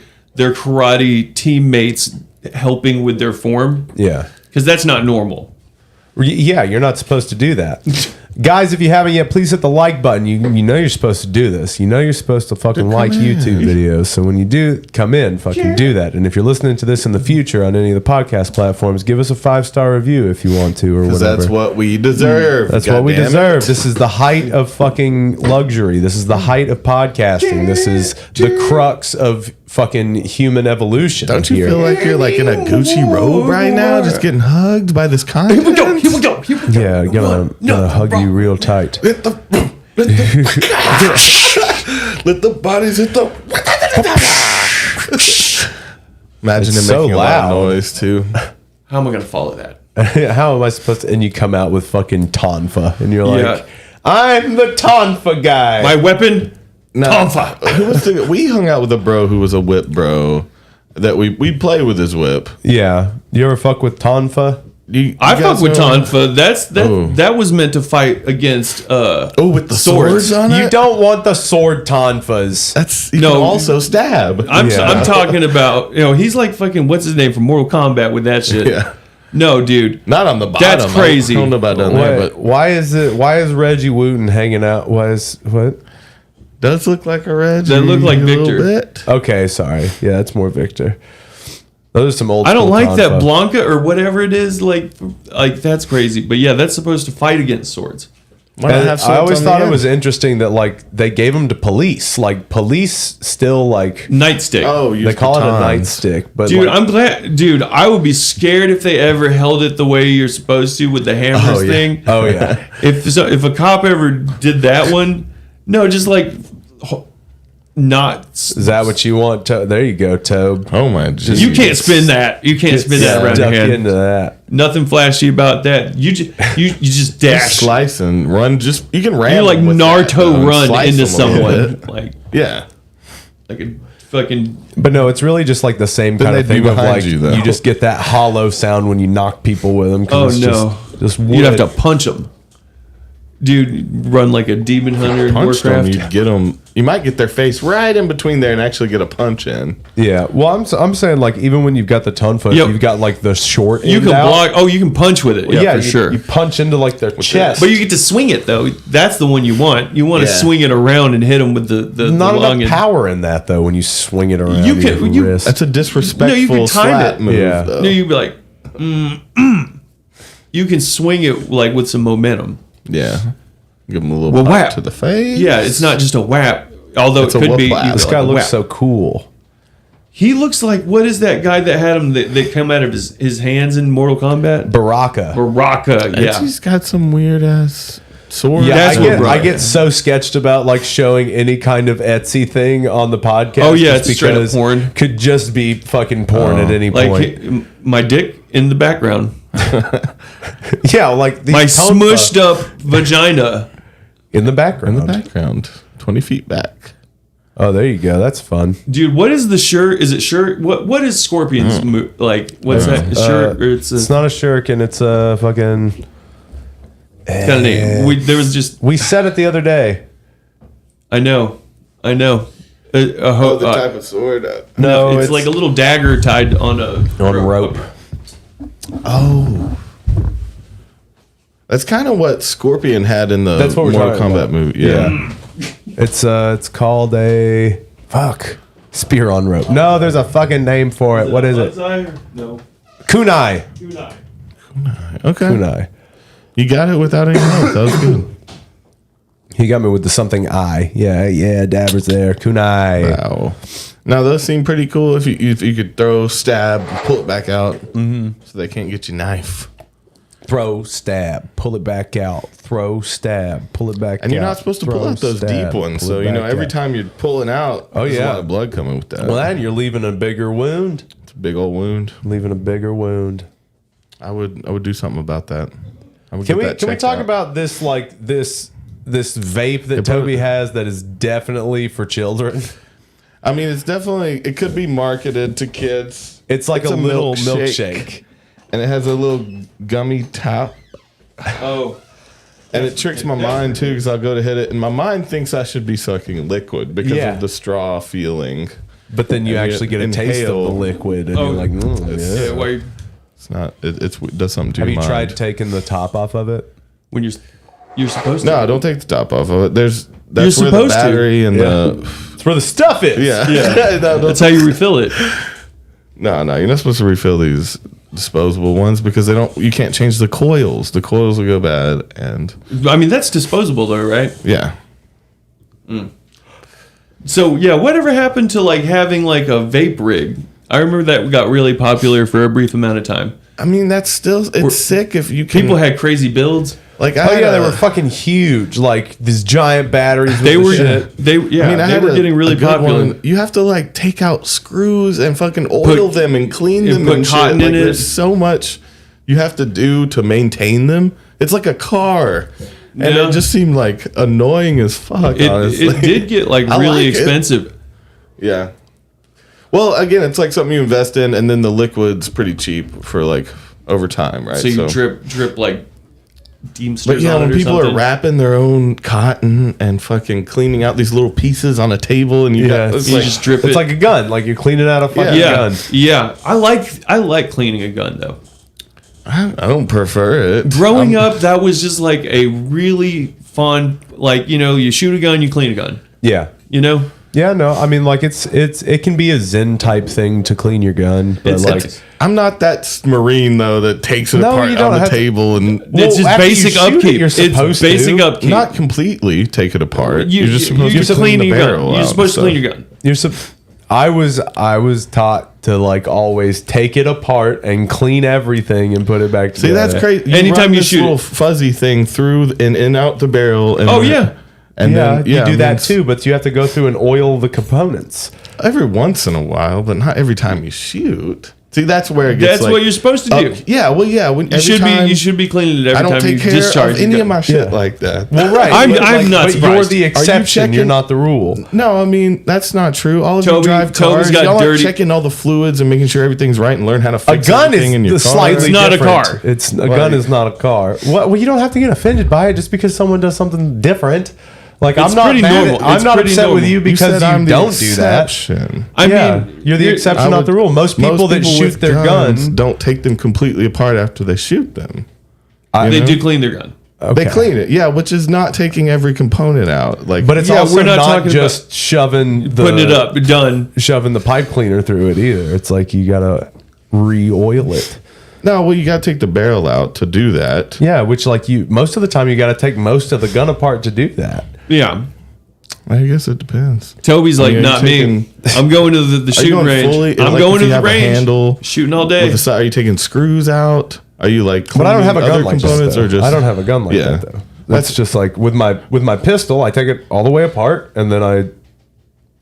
karate teammates helping with their form. Yeah. Because that's not normal. Yeah, you're not supposed to do that. Guys, if you haven't yet, please hit the like button. You know you're supposed to do this. You know you're supposed to fucking like YouTube videos. So when you do come in, fucking do that. And if you're listening to this in the future on any of the podcast platforms, give us a 5-star review if you want to or whatever. That's what we deserve. That's God what we damn it. deserve. This is the height of fucking luxury. This is the height of podcasting. This is the crux of fucking human evolution. Don't you here. feel like you're like in a Gucci robe right now, just getting hugged by this content? Here we go. Here we go. Yeah, gonna hug you real tight. Let the bodies hit the. Imagine It's it so making a lot loud. of noise too. How am I going to follow that? How am I supposed to? And you come out with fucking Tonfa, and you're like, Yeah. I'm the Tonfa guy. My weapon? Tonfa. Who was we hung out with a bro who was a whip bro that we play with his whip. Yeah, you ever fuck with Tonfa? I fuck with Tonfa. Tonfa. That was meant to fight against with the swords on it. You don't want the sword Tonfas. That's you No. can also stab. I'm Yeah. talking about, he's like fucking, what's his name from Mortal Kombat with that shit. Yeah. No, dude. Not on the bottom. That's crazy. I don't know about down there, but Why is Reggie Wooten hanging out? What? does look like a red. That look like Victor. Bit. Okay, sorry. Yeah, it's more Victor. Those are some old. I don't school like that Tonfa. Blanca or whatever it is. Like that's crazy. But yeah, that's supposed to fight against swords. Why not And have I swords always on the thought it end? was interesting that like they gave them to police. Like police still like Nightstick. Oh, they call it a nightstick, but Dude, like, I'm glad. Dude, I would be scared if they ever held it the way you're supposed to with the hammers thing. oh yeah. If a cop ever did that one, no, just like not. Is that what you want? There you go, Tobe. Oh my! Jesus. You can't spin that. You can't spin that around your Duck head. into that. Nothing flashy about that. You just dash. slice and run. Just you can ram. You like them with that, though, Naruto and run slice into them a little someone, bit. like Yeah. a fucking. But no, it's really just like the same kind Then of they'd be thing of behind like you, though. you just get that hollow sound when you knock people with them. Oh no! just You'd have wood. to punch them. Dude, run like a demon hunter in Punch them. Warcraft. You get them. You might get their face right in between there and actually get a punch in. Yeah, well, I'm saying like even when you've got the Tonfa, Yep. you've got like the short. You end can out. block. Oh, you can punch with it. Yeah, for you, sure. You punch into like their chest, But you get to swing it though. That's the one you want. You want to Yeah. swing it around and hit them with the not lung. enough power in that though. When you swing it around, You your can- you- wrist. That's a disrespectful No, you can time slap it. move. Yeah. Though. No, you'd be like, you can swing it like with some momentum. Yeah. Give them a little Well, pop whap. to the face. Yeah, it's not just a whap. Although It's it a could be. whoop-whap. either This like guy a looks whap. so cool. He looks like, what is that guy that had him that come out of his hands in Mortal Kombat? Baraka. Baraka. Yeah. He's got some weird ass sword. Yeah, That's what I brought get so sketched about like showing any kind of Etsy thing on the podcast. Oh, yeah, just it's straight up because porn. Could just be fucking porn at any Like point. my dick in the background. Yeah, like the My Tonfa smushed up vagina. in the background. in the background, 20 feet back. Oh, there you go. That's fun. Dude, what is the shirt? Is it shirt? What is Scorpion's like? What's that? A shirt or it's It's not a shuriken. It's a fucking. kind of name. There was just We said it the other day. I know. of sword. No, it's like a little dagger tied on a rope. Oh. That's kind of what Scorpion had in the That's what we're Mortal talking Kombat about. movie. Yeah. It's called a spear on rope. No, there's a fucking name for it. What is it? No. Kunai. Okay. Kunai. You got it without any help. That was good. He got me with the something I. Yeah, Dabber's there. Kunai. Wow. Now those seem pretty cool if you could throw, stab, pull it back out, so they can't get your knife. throw, stab, pull it back out, throw, stab, pull it back out. And you're not supposed to pull out those deep ones. So, every time you're pulling out, there's a lot of blood coming with that. Well, and you're leaving a bigger wound. It's a big old wound. Leaving a bigger wound. I would do something about that. Can we talk about this, like, this vape that Toby has that is definitely for children? I mean, it could be marketed to kids. It's like a little milkshake. And it has a little gummy top. Oh. And it tricks my mind, too, because I'll go to hit it. And my mind thinks I should be sucking liquid because of the straw feeling. But then you actually get a taste of the liquid. And you're like, it's not. It does something to your mind. Have you tried taking the top off of it? When you're supposed to. No, don't take the top off of it. That's you're where the battery and It's where the stuff is. Yeah. That's how you refill it. No, you're not supposed to refill these disposable ones because you can't change the coils. The coils will go bad, and I mean that's disposable though, right? Yeah. So whatever happened to like having like a vape rig? I remember that got really popular for a brief amount of time. I mean, that's still sick if you can. People had crazy builds. Like they were fucking huge. Like these giant batteries. They were shit. they were getting really popular. One. You have to like take out screws and fucking oil them and clean them put and cotton shit. in it. There's so much you have to do to maintain them. It's like a car. And it just seemed like annoying as fuck, honestly. It did get like really expensive. Yeah. Well, again, it's like something you invest in, and then the liquid's pretty cheap for like over time, right? So you drip like Deemsters. But yeah, when people are wrapping their own cotton and fucking cleaning out these little pieces on a table, and you just drip it. It's like a gun. Like you're cleaning out a fucking gun. Yeah, I like cleaning a gun though. I don't prefer it. Growing up, that was just like a really fun, like, you shoot a gun, you clean a gun. Yeah. Yeah, no, I mean, like it can be a Zen type thing to clean your gun, but I'm not that Marine though that takes it apart on the table and it's just basic upkeep. It's basic upkeep. Not completely take it apart. You're just supposed to clean the barrel. You're supposed to clean your gun. I was taught to like always take it apart and clean everything and put it back together. See, that's crazy. Anytime you shoot little fuzzy thing through and in out the barrel. And And then you do that too, but you have to go through and oil the components every once in a while, but not every time you shoot. See, that's where it gets. That's what you're supposed to do. Yeah, well, yeah. You should be cleaning it every time you discharge. I don't take care of any of my shit like that. Well, right. I'm not surprised. You're the exception. You're not the rule. No, I mean that's not true. All of you drive cars. Y'all are checking all the fluids and making sure everything's right and learn how to fix everything in your car. Slightly not different. A car. It's a gun is not a car. Well, you don't have to get offended by it just because someone does something different. Like it's I'm not normal. I'm not upset with you because you don't do that. I mean, you're the exception, not the rule. Most people that shoot their guns don't take them completely apart after they shoot them. They do clean their gun. Okay. They clean it, which is not taking every component out. Like, but it's also we're not talking just shoving putting it up, done, shoving the pipe cleaner through it either. It's like you gotta re-oil it. No, well, you got to take the barrel out to do that. Yeah, which most of the time you got to take most of the gun apart to do that. Yeah. I guess it depends. Toby's like, not me. I'm going to the shooting range. I'm going to the range. Handle shooting all day. Are you taking screws out? Are you like cleaning but I don't have a gun like components this, or just? I don't have a gun like that though. That's just like with my pistol. I take it all the way apart and then I.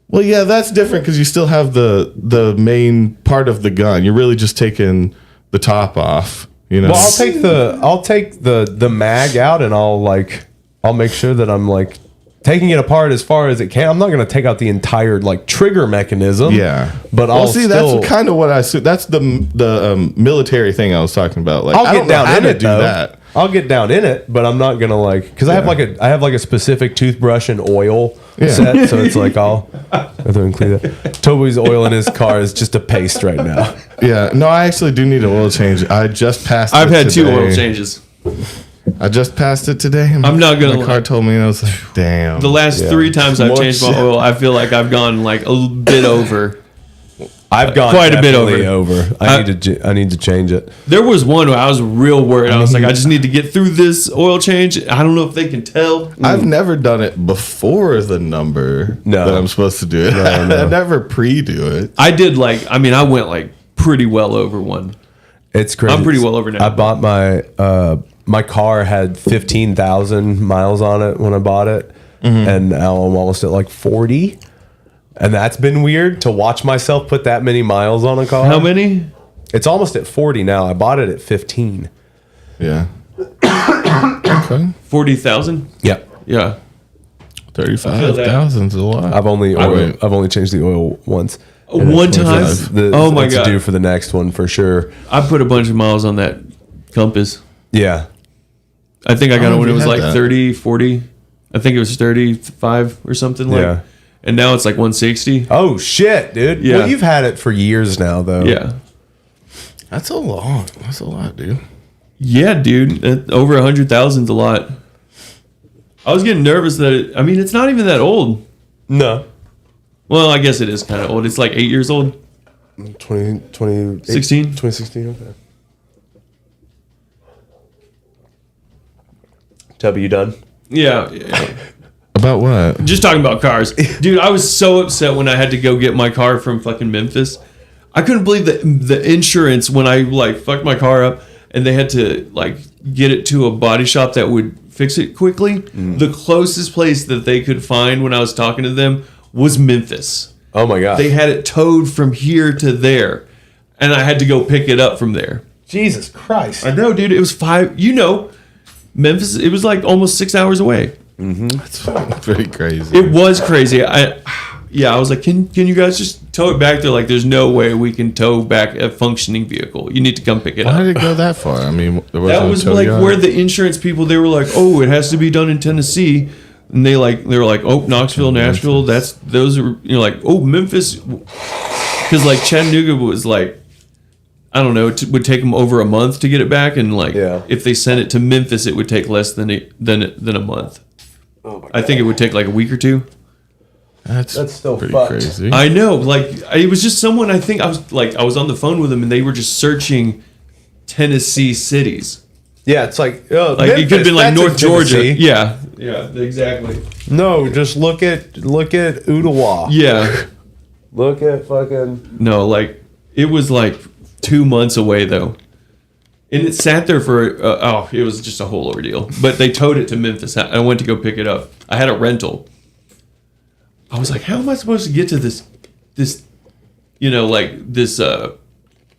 Well, yeah, that's different because you still have the main part of the gun. You're really just taking the top off. Well, I'll take the mag out and I'll make sure that I'm like taking it apart as far as it can. I'm not going to take out the entire like trigger mechanism. Yeah, but that's kind of what I assume. That's the military thing I was talking about. Like I'll get down in it though. I'll get down in it, but I'm not gonna because I have like a specific toothbrush and oil set, so it's like I'll have to include that. Toby's oil in his car is just a paste right now. Yeah, no, I actually do need an oil change. I just passed. I've had 2 oil changes. I just passed it today. I'm not gonna. My car told me, and I was like, "Damn." The last 3 times I've changed my oil, I feel like I've gone like a bit over. I've gone quite a bit over. I need to change it. There was one where I was real worried. I was like, I just need to get through this oil change. I don't know if they can tell. I've never done it before the number that I'm supposed to do it. No. I never pre-do it. I did I went like pretty well over one. It's crazy. I'm pretty well over now. I bought my car had 15,000 miles on it when I bought it, and now I'm almost at like 40. And that's been weird to watch myself put that many miles on a car. How many? It's almost at 40 now. I bought it at 15. Yeah. Okay. 40,000? Yep. Yeah. 35,000 is a lot. I've only changed the oil once. One time? Oh my God. To do for the next one for sure. I put a bunch of miles on that Compass. Yeah. I think I got it when it was like that? 30, 40. I think it was 35 or something like. Yeah. And now it's like 160. Oh shit, dude. Yeah. Well, you've had it for years now, though. Yeah. That's a lot. That's a lot, dude. Yeah, dude. Over 100,000 is a lot. I was getting nervous that it's not even that old. No. Well, I guess it is kind of old. It's like 8 years old. 16? 2016, okay. Tubby, you done? Yeah. About what? Just talking about cars. Dude, I was so upset when I had to go get my car from fucking Memphis. I couldn't believe that the insurance when I like fucked my car up and they had to like get it to a body shop that would fix it quickly. The closest place that they could find when I was talking to them was Memphis. Oh my God. They had it towed from here to there, and I had to go pick it up from there. Jesus Christ. I know, dude. It was Memphis. It was like almost 6 hours away. That's pretty crazy. It was crazy. I was like, can you guys just tow it back? They're like, there's no way we can tow back a functioning vehicle. You need to come pick it Why up. did it go that far? I mean, there That was like where the insurance people, they were like, oh, it has to be done in Tennessee. And they were like, oh, Knoxville, Nashville, those are, like, oh, Memphis. Because like Chattanooga was like, I don't know, it would take them over a month to get it back. And like, if they sent it to Memphis, it would take less than a month. Oh my God. I think it would take like a week or two. That's still pretty fucked. crazy. I know, like it was just someone. I think I was on the phone with them, and they were just searching Tennessee cities. Yeah, it's like Like it could have been like North Georgia. Yeah, exactly. No, just look at Ottawa. Yeah, Look at fucking. no, like it was like 2 months away though, and it sat there for it was just a whole ordeal. But they towed it to Memphis. I went to go pick it up. I had a rental. I was like, how am I supposed to get to this,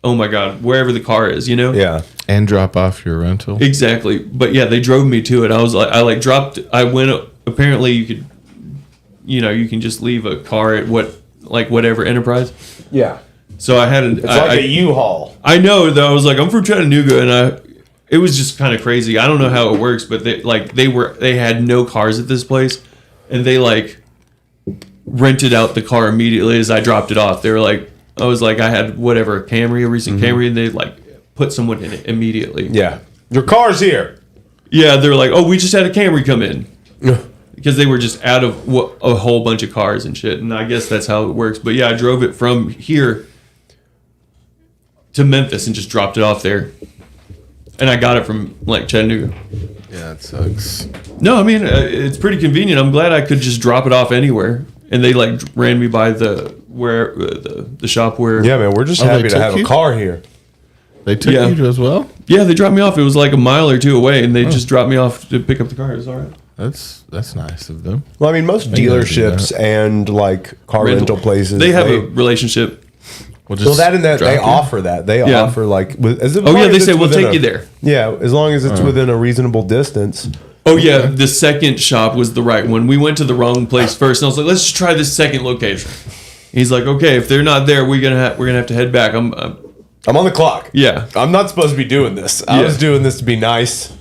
oh my God, wherever the car is, Yeah. And drop off your rental. Exactly. But yeah, they drove me to it. I was like, apparently you could, you can just leave a car at whatever enterprise. Yeah. So I had It's like a U-Haul. I know though. I was like, I'm from Chattanooga, and it was just kind of crazy. I don't know how it works, but they had no cars at this place, and they like rented out the car immediately as I dropped it off. They were like, I was like, I had a Camry, a recent Camry, and they like put someone in it immediately. Yeah. Your car's here. Yeah, they're like, oh, we just had a Camry come in. Because they were just out of a whole bunch of cars and shit. And I guess that's how it works. But yeah, I drove it from here to Memphis and just dropped it off there. And I got it from like Chattanooga. Yeah, it sucks. No, I mean, it's pretty convenient. I'm glad I could just drop it off anywhere. And they like ran me by the shop where. Yeah, man, we're just happy to have a car here. They took you as well? Yeah, they dropped me off. It was like a mile or two away, and they just dropped me off to pick up the car. It was all right. That's nice of them. Well, I mean, most dealerships and like car rental places, they have a relationship. Well, that and that they offer that. They offer like they say we'll take you there. Yeah, as long as it's within a reasonable distance. Oh yeah, the second shop was the right one. We went to the wrong place first, and I was like, let's just try this second location. He's like, okay, if they're not there, we're gonna have to head back. I'm on the clock. Yeah, I'm not supposed to be doing this. I was doing this to be nice.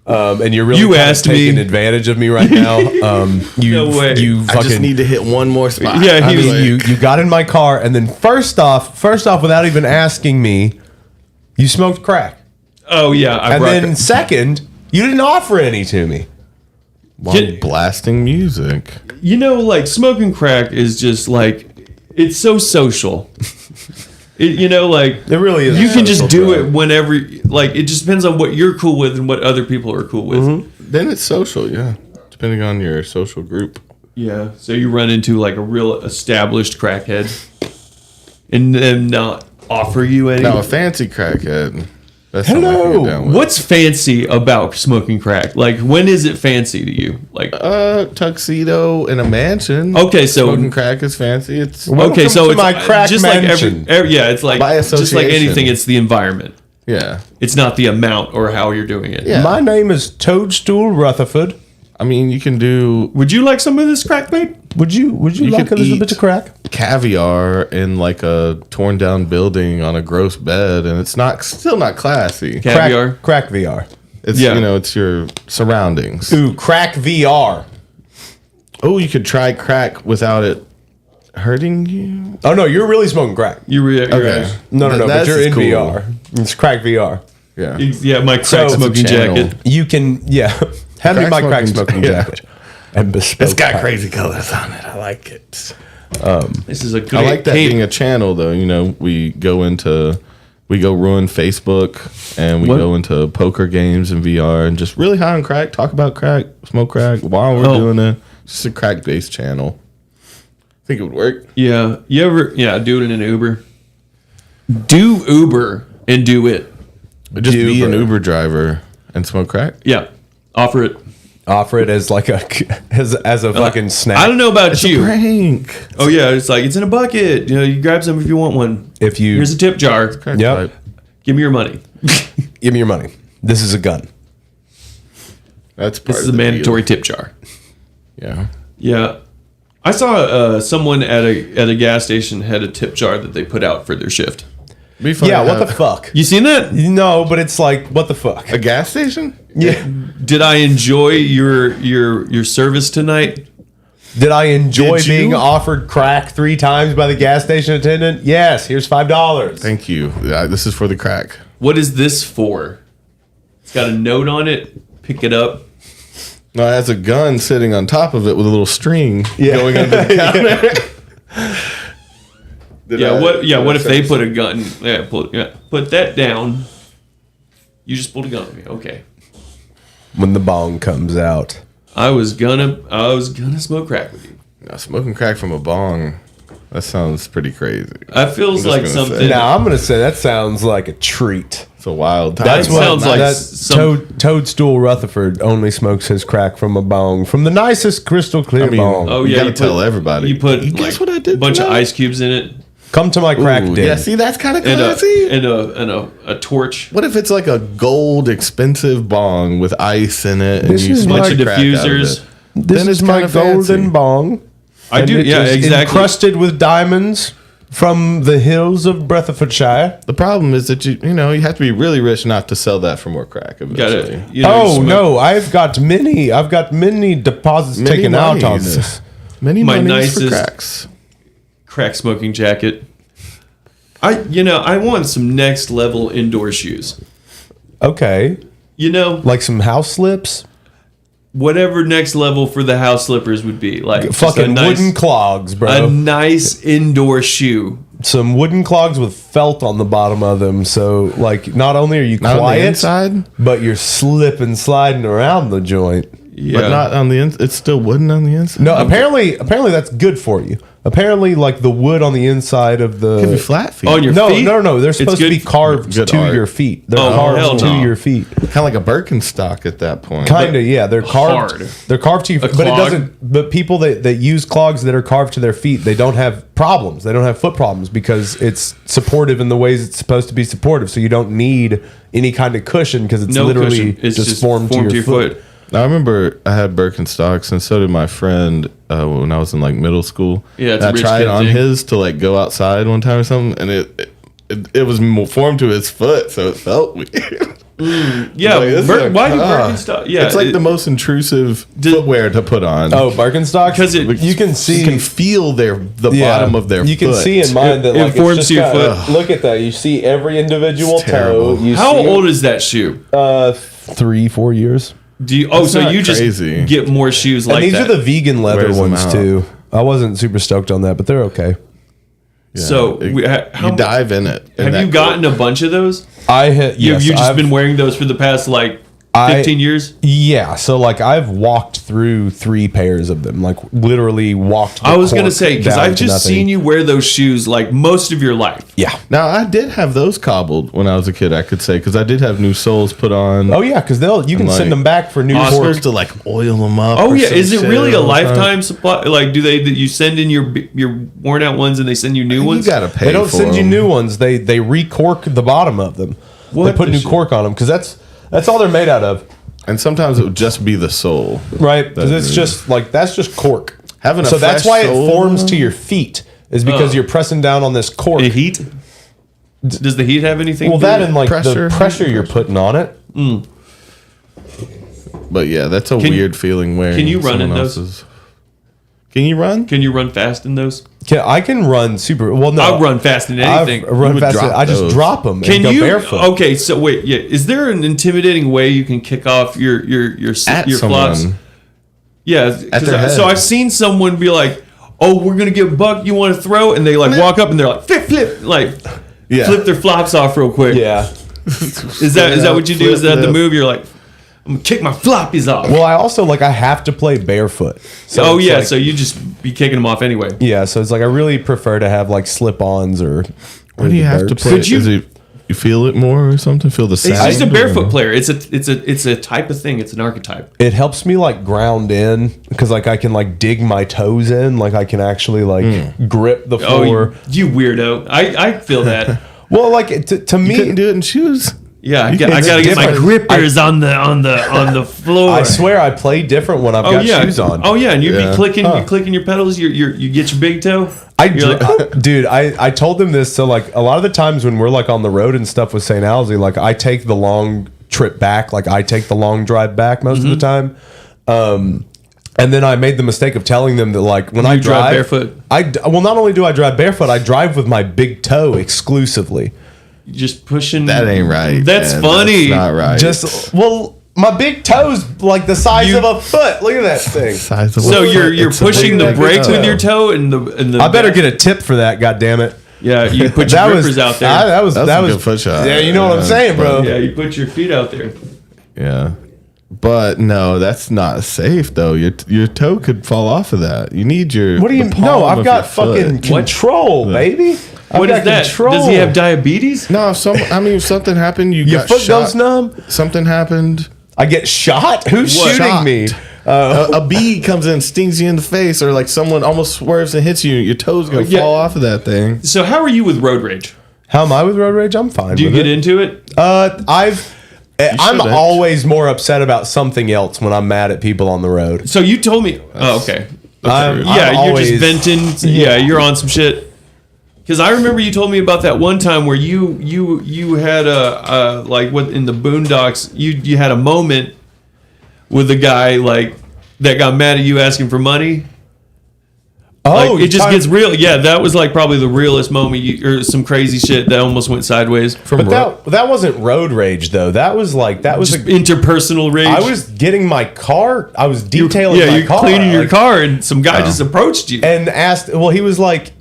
And you're really taking advantage of me right now. No way. I just need to hit one more spot. Yeah, you got in my car, and then first off, without even asking me, you smoked crack. Oh yeah, and then second, you didn't offer any to me. While blasting music. Like smoking crack is just like it's so social. It really is. You can just do it whenever. Like it just depends on what you're cool with and what other people are cool with. Mm-hmm. Then it's social, yeah. Depending on your social group. Yeah. So you run into like a real established crackhead, and them not offer you any. Now a fancy crackhead. That's something I can get down with. What's fancy about smoking crack? Like, when is it fancy to you? Like, tuxedo in a mansion. Okay, so smoking crack is fancy. It's okay, so to it's my crack just mansion. like yeah, it's like By just like association. anything. It's the environment. yeah. It's not the amount or how you're doing it. Yeah. My name is Toadstool Rutherford. I mean, you can do Would you like some of this crack, babe? Would you like a could little eat bit of crack? caviar in like a torn down building on a gross bed, and it's still not classy. Caviar. Crack VR. It's Yeah. it's your surroundings. Ooh, crack VR. Oh, you could try crack without it hurting you. Oh no, you're really smoking crack. You're Okay. right. No, but That's you're in cool. VR. It's crack VR. Yeah. Yeah, my crack So- smoking Channel. jacket. You can, hand me Crack my crack smoking- smoking yeah. jacket. And bespoke. It's got crack. crazy colors on it. I like it. This is a great. I like that Hey, being a channel, though. We go ruin Facebook, and we What? go into poker games and VR, and just really high on crack, talk about crack, smoke crack while we're Oh. doing it. Just a crack based channel. I think it would work. Yeah, you ever? Yeah, do it in an Uber. Do Uber and do it. Just be an Uber. Uber driver and smoke crack. Yeah, offer it. Offer it as like as a fucking snack. I don't know about you. Prank. Oh yeah, it's like it's in a bucket. You grab some if you want one. If you Here's a tip jar. Crack Yep. pipe. Give me your money. give me your money. This is a gun. That's part This is of a the mandatory deal. tip jar. Yeah. Yeah, I saw someone at a gas station had a tip jar that they put out for their shift. Be funny Yeah, what how- the fuck? You seen that? No, but it's like, what the fuck? A gas station? Yeah. Did I enjoy your service tonight? Did I enjoy Did you? being offered crack 3 times by the gas station attendant? Yes. Here's $5. Thank you. This is for the crack. What is this for? It's got a note on it. Pick it up. No, it has a gun sitting on top of it with a little string going under the counter. What if they put a gun? Put that down. You just pulled a gun on me. Okay. When the bong comes out. I was gonna smoke crack with you. Now, smoking crack from a bong, that sounds pretty crazy. That feels I'm like just gonna say. something. Now, I'm going to say that sounds like a treat. It's a wild time. That's what sounds like that some- Toadstool Rutherford only smokes his crack from a bong, from the nicest crystal clear I mean, bong. Oh You yeah, gotta tell everybody. You put Guess what I did a bunch of tonight? ice cubes in it Come to my crack Ooh, den. yeah, see, that's kind of and classy. a torch. What if it's like a gold expensive bong with ice in it and This you is smoke bunch of the crack out of diffusers. it? This Then is it's my kinda golden fancy. bong. I and do, it yeah, is exactly. encrusted with diamonds from the hills of Breathiffordshire. The problem is that you have to be really rich not to sell that for more crack eventually. Got it. You know, Oh smoke- no, I've got many deposits Many taken out on monies. this. Many My monies for nicest- cracks. crack smoking jacket. I want some next level indoor shoes. Okay, like some house slips, Whatever next level for the house slippers would be, like just fucking a nice, wooden clogs, a bro. nice indoor shoe. Some wooden clogs with felt on the bottom of them. So like, not only are you Not on the quiet, inside, but you're slipping, sliding around the joint. Yeah, but not on the inside. It's still wooden on the inside. No, apparently that's good for you. Apparently, like the wood on the inside of the Could be flat feet. on your no, feet. no, they're It's supposed to good be carved good to art. your feet. They're Oh, hell carved to no. your feet. Kind of like a Birkenstock at that point. Kinda, yeah. They're carved. Hard. They're carved to your feet, but it clog? doesn't. But people that use clogs that are carved to their feet, they don't have problems. They don't have foot problems because it's supportive in the ways it's supposed to be supportive. So you don't need any kind of cushion because it's No literally cushion. It's just formed to your foot. Now, I remember I had Birkenstocks, and so did my friend when I was in like middle school. Yeah, it's and a I rich tried kid on thing. his to like go outside one time or something, and it was formed to his foot, so it felt weird. Yeah, Like, this is why do ah. Birkenstock? Yeah, It's like the most intrusive footwear to put on. Oh, Birkenstocks. 'Cause it- you can see you can feel the yeah, bottom of their you foot. can see in mine that It like forms it's to your just got- foot. Look at that. You see every individual It's terrible. toe. You How see old is that shoe? 3-4 years. Do you? Oh, so not you crazy. just get more shoes And like these that? are the vegan leather Wears them ones out. too. I wasn't super stoked on that, but they're okay. Yeah, So, how- you dive in it. in Have that you gotten a bunch of those? I had You've yes, just I've, been wearing those for the past like 15 years? Yeah, so like I've walked through 3 pairs of them, like literally walked. I was gonna say, because I've just seen you wear those shoes like most of your life. Yeah. Now I did have those cobbled when I was a kid. I could say because I did have new soles put on. Oh yeah, because you can send them back for new You're cork. supposed to like oil them up. Oh or yeah, some is it shit really a all the time. lifetime supply? Like, do you send in your worn out ones and they send you new ones? You gotta pay. They don't for send you them. new ones. They recork the bottom of them. What they put the new shit? cork on them because that's all they're made out of, And sometimes it would just be the sole. right? Because it's just like that's just cork. Having a so that's fresh why sole, it forms to your feet is because you're pressing down on this cork. The heat? Does the heat have anything? Well, to that do and with like the pressure you're putting on it. But yeah, that's a Can- weird feeling wearing. can you run in someone those? else's. Can you run? Can you run fast in those? I can run super well. No, I'll run fast in anything. I've run would fast. drop I just those. drop them Can and go you? barefoot. Okay, so wait, yeah. Is there an intimidating way you can kick off your At flops? someone. Yeah, At their head. so I've seen someone be like, "Oh, we're gonna get buck. You want to throw?" And they like walk up and they're like, "Flip, like Yeah. flip their flops off real quick." Yeah. Is that what you do? Is that the Flip. move? You're like, "I'm gonna kick my floppies off." Well, I also I have to play barefoot. So oh it's yeah, like- so you just be kicking them off anyway. yeah. So it's like I really prefer to have like slip-ons or. What do you have to play? Could you- Is it, you feel it more or something? Feel the sound? It's just a or- barefoot player. It's a type of thing. It's an archetype. It helps me like ground in because like I can like dig my toes in, like I can actually like grip the Oh, floor. you weirdo! I feel that. Well, like to me, You couldn't do it in shoes. Yeah, I It's gotta get my different. grippers on the floor. I swear I play different when I've Oh got yeah. shoes on. Oh yeah, and you Yeah. be clicking, you clicking your pedals. You get your big toe. You're like, Dude, I told them this. So like a lot of the times when we're like on the road and stuff with St. Alzy, like I take the long trip back, like I take the long drive back most of the time. And then I made the mistake of telling them that like when I You drive drive barefoot? well, not only do I drive barefoot, I drive with my big toe exclusively. just pushing. That ain't right. That's man. funny. That's not right. Just my big toe's like the size of a foot. Look at that thing. Size of So a you're foot. It's a pushing big the brake toe. with your toe and the. I better get a tip for that. God damn it! Yeah, you put your grippers out there. that was That's a good foot shot. Yeah, you know what I'm saying, bro. yeah, you put your feet out there. Yeah. But no, that's not safe though. Your toe could fall off of that. You need your. What do you? the palm No, I've of got your foot. fucking control, baby. I've What got is that? control. Does he have diabetes? No, if something happened, you Your got foot shot. goes numb. Something happened. I get shot. Who's What? shooting Shot. me? A bee comes in, stings you in the face, or like someone almost swerves and hits you. Your toes gonna Yeah. fall off of that thing. So how are you with road rage? How am I with road rage? I'm fine. Do you with get it. into it? I'm shouldn't. always more upset about something else when I'm mad at people on the road. So you told me. Oh, okay. I'm Yeah, you're always- just venting. Yeah, you're on some shit. Because I remember you told me about that one time where you had a like what in the Boondocks you had a moment with a guy like that got mad at you asking for money. Oh, Like, it just time- gets real. Yeah, that was like probably the realest moment. Or some crazy shit that almost went sideways. But that wasn't road rage though. That was Just interpersonal rage. I was getting my car. I was detailing my you're car. cleaning your like, car, and some guy just approached you. and asked. Well, he was like,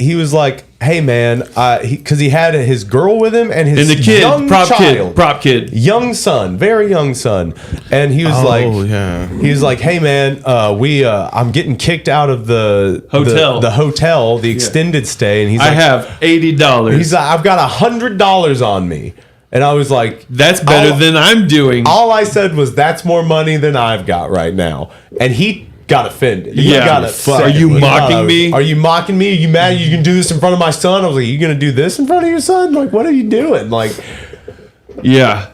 "Hey man," because he had his girl with him and his And the kid, young prop kid. young son, very young son, and he was yeah. he was like, "Hey man, I'm getting kicked out of the Hotel. the hotel, the extended stay," and he's I like, have $80. he's like, "I've got $100 on me," and I was like, That's better I'll- than I'm doing. All I said was, "That's more money than I've got right now," and he got offended. He Yeah. got Fuck. upset. Are you He thought mocking I was- me? Are you mocking me? Are you mad you can do this in front of my son? I was like, "You gonna do this in front of your son? Like, what are you doing? Like, Yeah.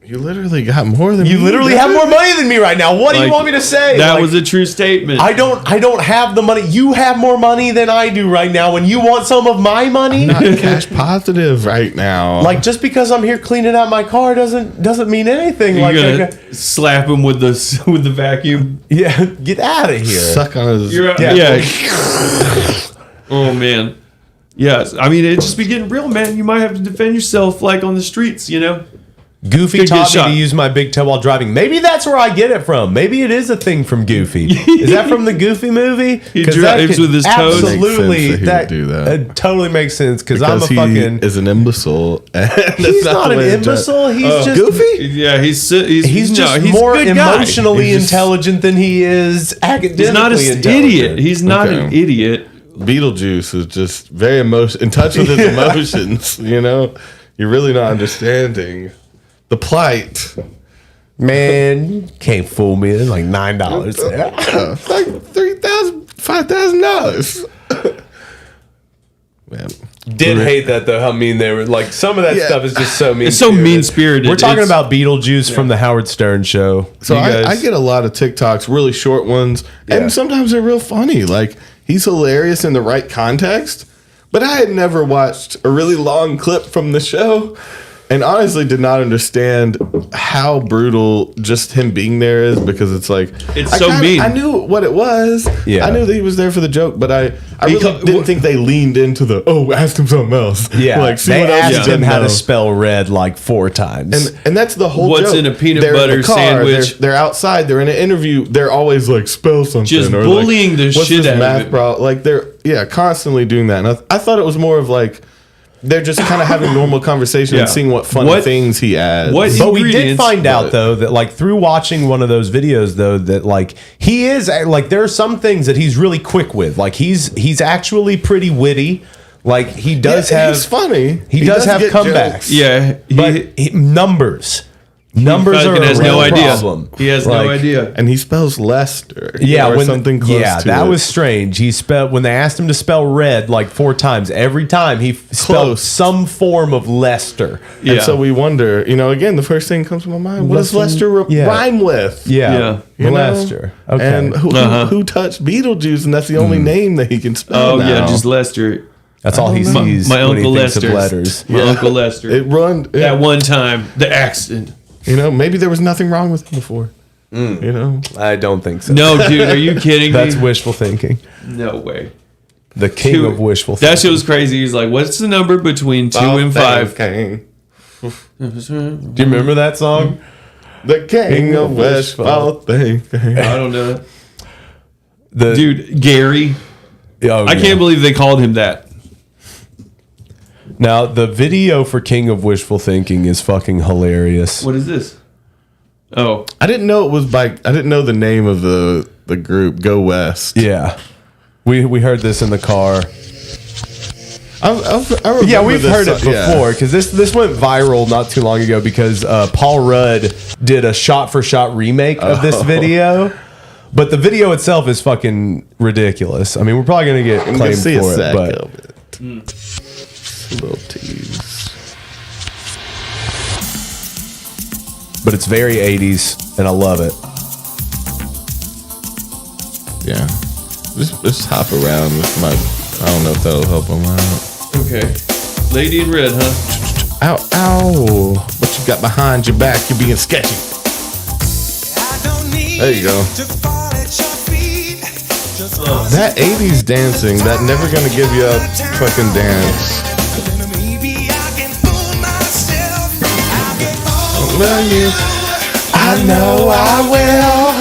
You literally got more than you me, literally dude. have more money than me right now. What do you Like, want me to say?" That Like, was a true statement. I don't have the money. You have more money than I do right now. When you want some of my money, Not cash positive right now. like just because I'm here cleaning out my car doesn't mean anything. You're Like, gonna slap him with the vacuum. yeah, get out of here. suck on his. You're, Yeah. yeah. Oh man. Yes. I mean, it just be getting real, man. You might have to defend yourself, like on the streets, you know. Goofy Could get taught me shot. to use my big toe while driving. Maybe that's where I get it from. Maybe it is a thing from Goofy. Is that from the Goofy movie? He 'Cause that drives could with his toes. Absolutely, Makes sense that he would do that. It totally makes sense because I'm a he fucking. is an imbecile. And He's that's not the an way to imbecile. He's just Goofy. Yeah, he's He's just he's a more good guy. emotionally He's just- intelligent than he is academically He's not an intelligent. idiot. He's not an Okay. idiot. Beetlejuice is just very in touch with his emotions. You know, you're really not understanding the plight. Man, you can't fool me. It's like $9. It's like $3,000, $5,000. Man, Did hate that though. How mean they were. Like some of that Yeah. stuff is just so mean. It's so mean-spirited. We're talking It's- about Beetlejuice from the Howard Stern show. so You I guys- get a lot of TikToks, really short ones, Yeah. and sometimes they're real funny. Like he's hilarious in the right context, but I had never watched a really long clip from the show. And honestly, did not understand how brutal just him being there is, because it's like It's so mean. I knew what it was. Yeah. I knew that he was there for the joke, but I really didn't think they leaned into the ask him something else. Yeah, like see they what else he asked him doesn't how know. to spell red like 4 times. And that's the whole What's joke. in a peanut They're in butter the car, sandwich? They're outside. They're in an interview. They're always like spell something. Just or bullying the like, what's shit this out of math it. problem? Like they're constantly doing that. And I thought it was more of like they're just kind of having normal conversation Yeah. and seeing what funny What- things he adds. what- But we did ingredients, find out but- though that like through watching one of those videos though that like he is like there are some things that he's really quick with. Like he's actually pretty witty. Like he does have he's funny. He does have get comebacks. jokes. Yeah, But numbers are fucking a has real no idea. problem. He has Like, no idea. And he spells Lester. Yeah, or when something close to that it. was strange. He spelled when they asked him to spell red like 4 times. Every time he spelled Close. some form of Lester. Yeah. And so we wonder, again, the first thing that comes to my mind, what does Lester yeah. rhyme with? Yeah, Yeah. You know? Lester. Okay, And who touched Beetlejuice? And that's the only name that he can spell. Oh now. yeah, just Lester. that's all he don't know. sees. My when Uncle he thinks of Lester. letters. My Uncle Lester. It run. That one time, the accident. Maybe there was nothing wrong with him before. I don't think so. No, dude, are you kidding That's me? wishful thinking. No way. The king of wishful thinking. That shit was crazy. He's like, "What's the number between 2 and 5?" King. Do you remember that song? The king of wishful thinking. I don't know, The dude. Gary. oh, I yeah. can't believe they called him that. Now the video for King of Wishful Thinking is fucking hilarious. What is this? Oh, I didn't know it was by. I didn't know the name of the group. Go West. Yeah, we heard this in the car. I remember Yeah, we've this heard it song, yeah. before because this went viral not too long ago because Paul Rudd did a shot-for-shot remake of this video. But the video itself is fucking ridiculous. I mean, we're probably gonna get You can claimed see a for it, sack but of it. A little tease. it's very 80s and I love it. Yeah. Just hop around with my. I don't know if that'll help him out. okay. Lady in red, huh? Ow, ow. What you got behind your back? You're being sketchy. There you go. That 80s dancing, that never gonna give you up fucking dance. Will you? I know I will.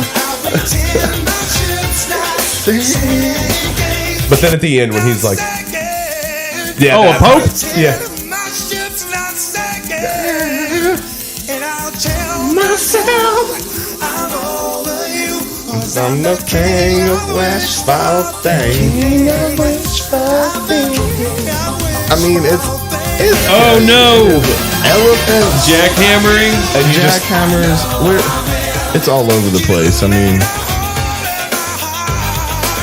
But then at the end when he's like, yeah, Oh, a that pope? part. Yeah. I'm the king of wishful thinking. I mean, it's Oh no! elephants, Jackhammering. jackhammers. It's all over the place. I mean,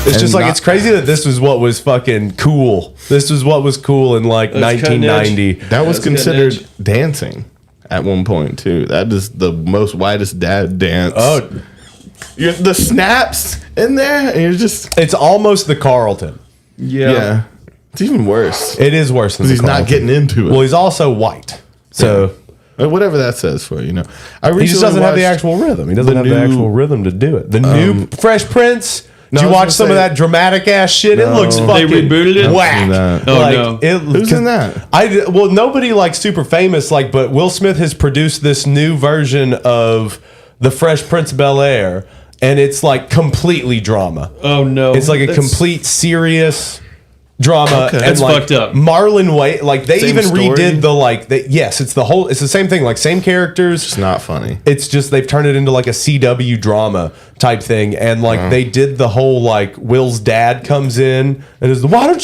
It's And just like not- it's crazy that this was what was fucking cool. This was what was cool in like That's cutting 1990. that was That's considered cutting dancing at one point too. That is the most widest dad dance. Oh, The snaps in there, and you're just it's almost the Carlton. yeah. It's even worse. It is worse than the He's not Carlton. getting into it. Well, he's also white, so Whatever that says for you know. I he just recently doesn't have the watched actual rhythm. He doesn't the have the new- actual rhythm to do it. The new Fresh Prince Did you watch some of that dramatic ass shit? It looks fucking They rebooted it? whack. Oh, no. Who's in that? Well, nobody like super famous, like, but Will Smith has produced this new version of The Fresh Prince of Bel-Air, and it's like completely drama. Oh no. It's like a complete serious drama. Okay. And That's like fucked up. Marlon Wayans, like they Same even story? redid the like. Yes, it's the same thing. Like same characters. It's not funny. It's just they've turned it into like a CW drama type thing, and like they did the whole like Will's dad comes in and is why don't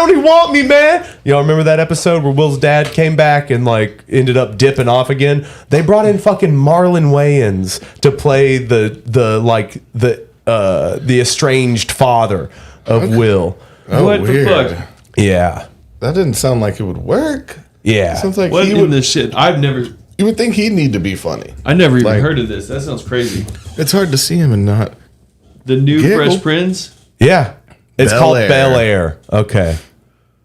he want me, man? Y'all remember that episode where Will's dad came back and like ended up dipping off again? They brought in fucking Marlon Wayans to play the estranged father of Will. Oh, What the weird. fuck? Yeah, That didn't sound like it would work. yeah. Sounds like What he in would. this shit? You would think he'd need to be funny. I never even Like- heard of this. That sounds crazy. It's hard to see him and not. The new Giggle. Fresh Prince. Yeah, it's called Bel-Air. Bel-Air. Okay.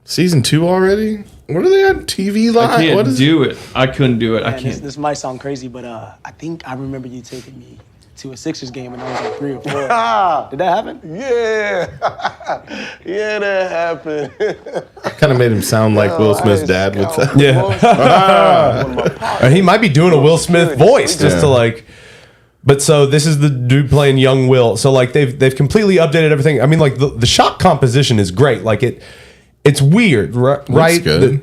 Season 2 already? What are they on TV live? I can't What is do it. I couldn't do it. I Man, can't. this might sound crazy, but I think I remember you taking me to a Sixers game when I was like 3 or 4. Did that happen? Yeah. Yeah, that happened. Kind of made him sound like Will Smith's dad would say. Yeah. Or he might be doing a Will Smith voice just to like. But so this is the dude playing young Will. So like they've completely updated everything. I mean, like the shot composition is great. Like it's weird, right? Looks good.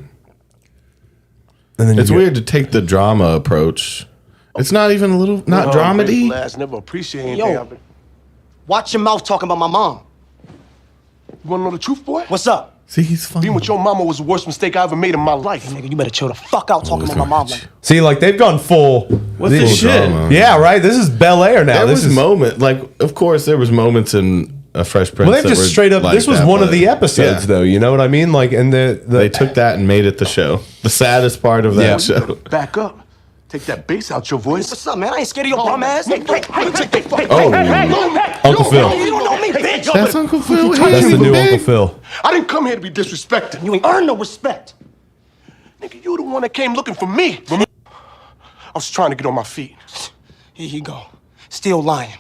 And then It's weird to take the drama approach. It's not even a little, not dramedy. Lads never appreciate anything. Yo, watch your mouth talking about my mom. You wanna know the truth, boy? What's up? See, he's funny. Being with your mama was the worst mistake I ever made in my life. Nigga, you better chill the fuck out talking about my mom. Like, See, like they've gone full. What the shit? drama. Yeah, right. This is Bel-Air now. There This was is moment, like, of course, there was moments in a Fresh Prince. well, they've that just were straight up. like This was that, one of but- the episodes, yeah. though. You know what I mean? Like, and the They took that and made it the show. The saddest part of that Yeah. show. Back up. Take that bass out your voice. what's up, man? I ain't scared of your bum ass. Hey, take that fucking Uncle Phil. You don't know me, bitch. That's Uncle Phil. That's the new Big. Uncle Phil. I didn't come here to be disrespected. You ain't earned no respect. Nigga, you the one that came looking for me. I was trying to get on my feet. Here you go. Still lying.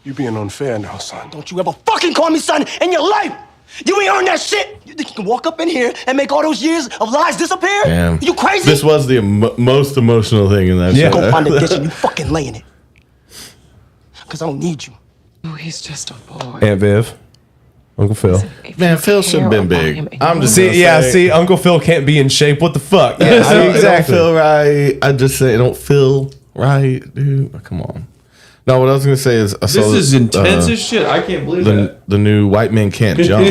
You being unfair now, son. Don't you ever fucking call me son in your life. You ain't earned that shit. You think you can walk up in here and make all those years of lies disappear? Damn. You crazy? This was the most emotional thing in that Yeah. show. Go find a ditch and you fucking lay in it. Cause I don't need you. Oh, he's just a boy. Aunt Viv, Uncle Phil. Man, Phil should have been big. I'm just See, gonna yeah, say, see, Uncle Phil can't be in shape. What the fuck? Yeah, I see, don't, exactly. it don't feel right. I just say it don't feel right, dude. Come on. No, what I was gonna say is I This saw is intense as shit. I can't believe that. the new White Man Can't Jump.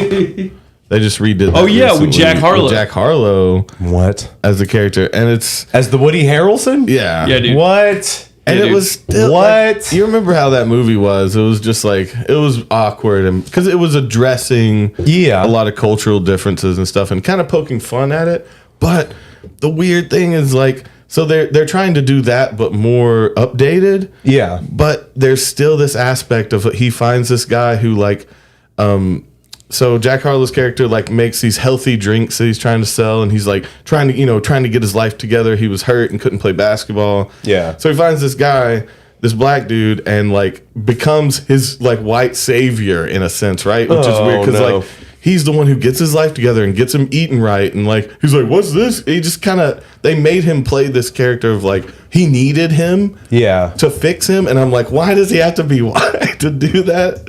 They just redid. Oh, that yeah, with recently Jack Harlow. Jack Harlow What? as the character, and it's As the Woody Harrelson? yeah, Yeah, dude. What? And Yeah, it dude. was still What? like, you remember how that movie was? It was just like it was awkward, and because it was addressing Yeah. a lot of cultural differences and stuff, and kind of poking fun at it. But the weird thing is like, so they're trying to do that, but more updated. Yeah. But there's still this aspect of he finds this guy who like, so Jack Harlow's character like makes these healthy drinks that he's trying to sell, and he's like trying to get his life together. He was hurt and couldn't play basketball. Yeah. So he finds this guy, this black dude, and like becomes his like white savior in a sense, right? Which is Oh, weird because no. like he's the one who gets his life together and gets him eating right, and like he's like, "What's this?" He just kind of they made him play this character of like he needed him Yeah. to fix him, and I'm like, why does he have to be white to do that?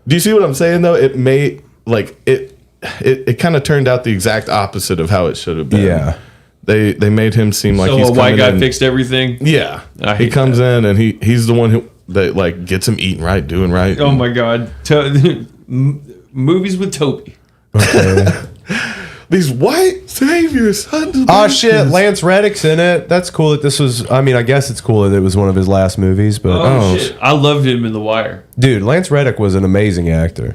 Do you see what I'm saying though? It may like it kind of turned out the exact opposite of how it should have been. Yeah. They made him seem like So he's a white coming guy in- fixed everything. Yeah, I he hate comes in and he's the one who that like gets him eating right, doing right. Oh my god. Movies with Toby. These white saviors. Oh shit, Lance Reddick's in it. That's cool that this was. I mean, I guess it's cool that it was one of his last movies. But Oh, shit. I loved him in The Wire. dude, Lance Reddick was an amazing actor.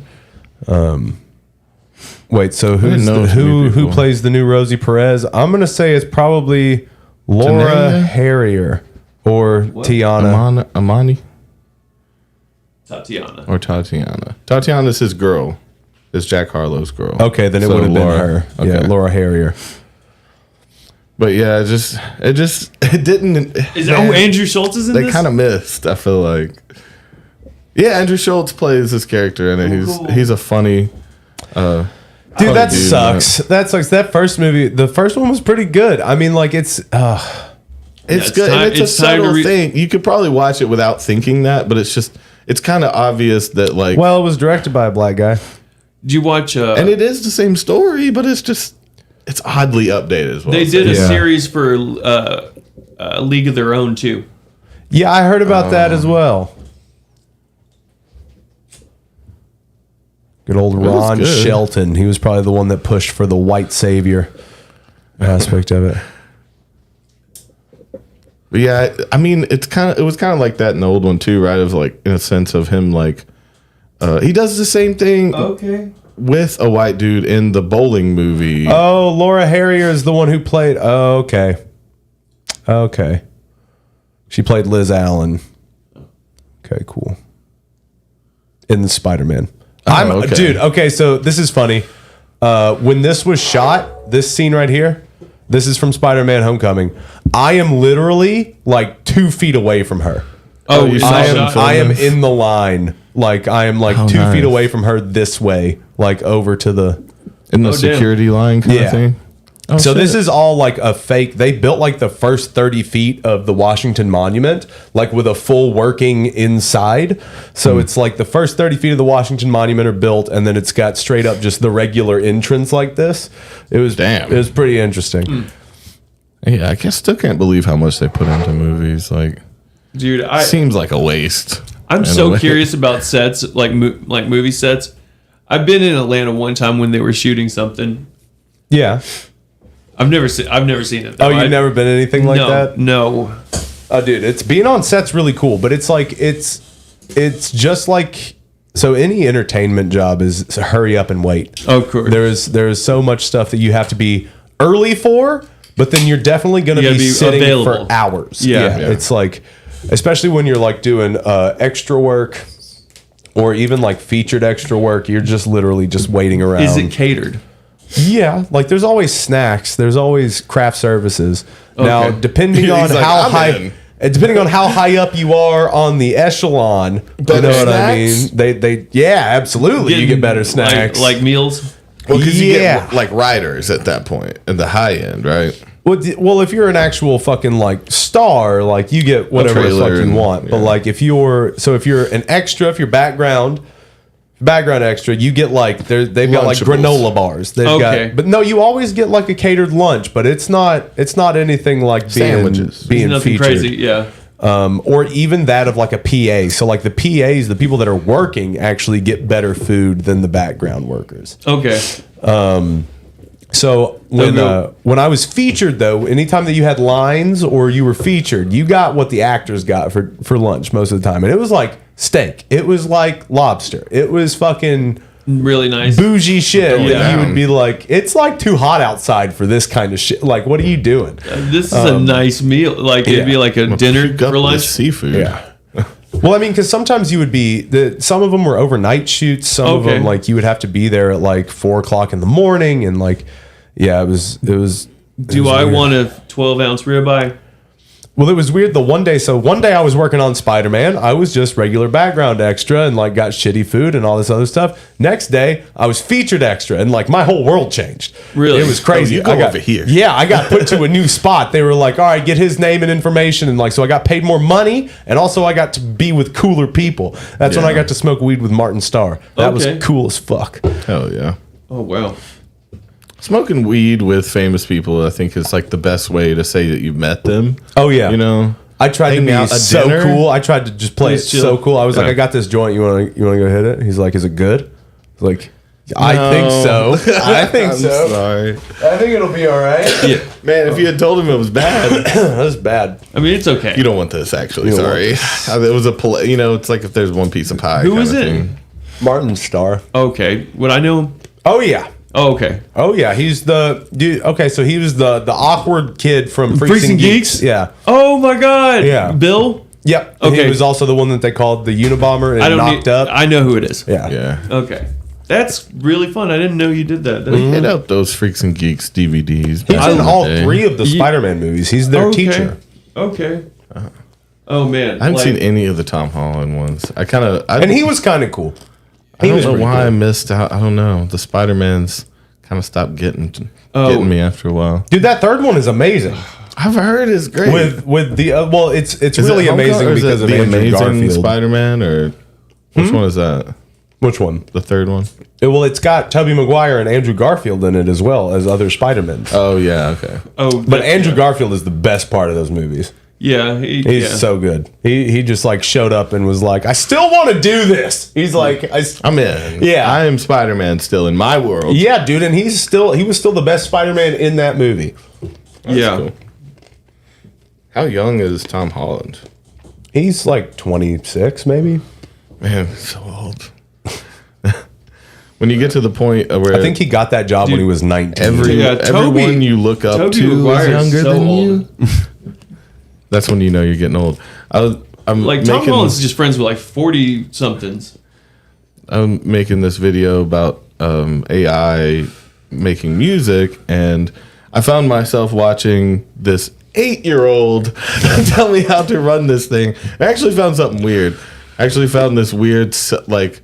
Wait, so didn't know so many who people. plays the new Rosie Perez? I'm gonna say it's probably Laura Janaea? Harrier or Tiana. Amani Tatiana. or Tatiana. Tatiana's his girl. Is Jack Harlow's girl. Okay, then it So would have been Laura. her. Okay. Yeah, Laura Harrier. But yeah, it didn't. Andrew Schultz is in They this? kind of missed. I feel like Yeah, Andrew Schultz plays this character in it. He's a funny. Dude, that sucks. That sucks. That first movie, the first one was pretty good. I mean, like it's good. And it's a subtle thing. You could probably watch it without thinking that, but it's kind of obvious that like. Well, it was directed by a black guy. Did you watch? And it is the same story, but it's oddly updated as well. They did a series for League of Their Own too. Yeah, I heard about that as well. Good old Ron Shelton. He was probably the one that pushed for the white savior aspect of it. But yeah, I mean, it was kind of like that in the old one too, right? It was like in a sense of him like he does the same thing with a white dude in the bowling movie. Oh, Laura Harrier is the one who played. Oh, okay. She played Liz Allen. Okay, cool. In the Spider-Man. Dude, okay, so this is funny. When this was shot, this scene right here, this is from Spider-Man Homecoming. I am literally like 2 feet away from her. Oh, you saw I am in the line. Like I am like 2 feet away from her this way, like over to the security line kind of thing. Oh, so this is all like a fake. They built like the first 30 feet of the Washington Monument, like with a full working inside. So it's like the first 30 feet of the Washington Monument are built, and then it's got straight up just the regular entrance like this. It was pretty interesting. Yeah, I still can't believe how much they put into movies. Like, dude, seems like a waste. I'm so curious about sets, like movie sets. I've been in Atlanta one time when they were shooting something. Yeah. I've never seen it. Though. Oh, you've never been anything like that? No. Oh, dude, it's being on set's really cool, but it's like it's just like so any entertainment job is hurry up and wait. Of course. There's so much stuff that you have to be early for, but then you're definitely going to be sitting available for hours. Yeah. It's like, especially when you're like doing extra work or even like featured extra work, you're just literally just waiting around. Is it catered? Yeah, like there's always snacks. There's always craft services. Okay. Now, depending on how high up you are on the echelon, you know what I mean. They absolutely you get better snacks like meals. Well, because you get like riders at that point at the high end, right? Well, if you're an actual fucking like star, like you get whatever the fuck you want. But like if you're an extra, if you're background extra, you get like they've got like granola bars. But no, you always get like a catered lunch, but it's not anything like sandwiches. being nothing featured. Crazy, yeah. Or even that of like a PA. So like the PAs, the people that are working, actually get better food than the background workers. Okay. So when I was featured though, anytime that you had lines or you were featured, you got what the actors got for lunch most of the time, and it was like steak. It was like lobster. It was fucking really nice bougie shit. You would be like, it's like too hot outside for this kind of shit. Like, what are you doing? This is a nice meal. Like it'd be like a dinner for lunch. Seafood. Yeah. Well, I mean, because sometimes you would be some of them were overnight shoots. Some of them like you would have to be there at like 4 o'clock in the morning, and like, yeah, it was. Do I want a 12-ounce ribeye? Well, it was weird. One day I was working on Spider-Man. I was just regular background extra and like got shitty food and all this other stuff. Next day, I was featured extra and like my whole world changed. Really? It was crazy. You go over here. Yeah, I got put to a new spot. They were like, all right, get his name and information. And like, so I got paid more money and also I got to be with cooler people. That's when I got to smoke weed with Martin Starr. That was cool as fuck. Hell yeah. Oh, wow. Smoking weed with famous people, I think, is like the best way to say that you've met them. Oh, yeah. You know? I tried to be so cool. I tried to just play it so cool. I was like, I got this joint. You want to go hit it? He's like, is it good? I was like, I think so. I think so. Sorry. I think it'll be all right. Yeah. Man, if you had told him it was bad. That was bad. I mean, it's okay. You don't want this, actually. Sorry. It was it's like if there's one piece of pie. Who is it? Martin Starr. Okay. Would I know him? Oh, yeah. Oh, okay. Oh, yeah. He's the dude. Okay, so he was the awkward kid from Freaks and Geeks. Yeah. Oh, my God. Yeah. Bill? Yep. Okay. He was also the one that they called the Unabomber and knocked up. I know who it is. Yeah. Yeah. Okay. That's really fun. I didn't know you did that. Hit out those Freaks and Geeks DVDs. He's in all 3 of the Spider-Man movies. He's their teacher. Okay. Oh man, I haven't seen any of the Tom Holland ones. And he was kind of cool. I don't know why I missed out. I don't know. The Spider-Mans kind of stopped getting me after a while. Dude, that third one is amazing. I've heard it's great. With the well, it's Is really it amazing Homecoming, or is because it of the Andrew Amazing Garfield. Spider-Man, or which one is that? Which one? The third one. Well, it's got Tobey Maguire and Andrew Garfield in it as well as other Spider-Men. Oh yeah, okay. But Andrew Garfield is the best part of those movies. Yeah, he's so good. He just like showed up and was like, I still want to do this. He's like, I'm in. Yeah, I am Spider-Man still in my world. Yeah, dude, and he was still the best Spider-Man in that movie. That's cool. How young is Tom Holland? He's like 26, maybe. Man, so old. When you get to the point where I think he got that job when he was 19. Everyone you look up Toby to is Maguire younger so than old. you. That's when you know you're getting old. I'm like Tom Holland's just friends with like 40 somethings. I'm making this video about AI making music, and I found myself watching this 8-year-old tell me how to run this thing. I actually found something weird. I actually found this weird, like,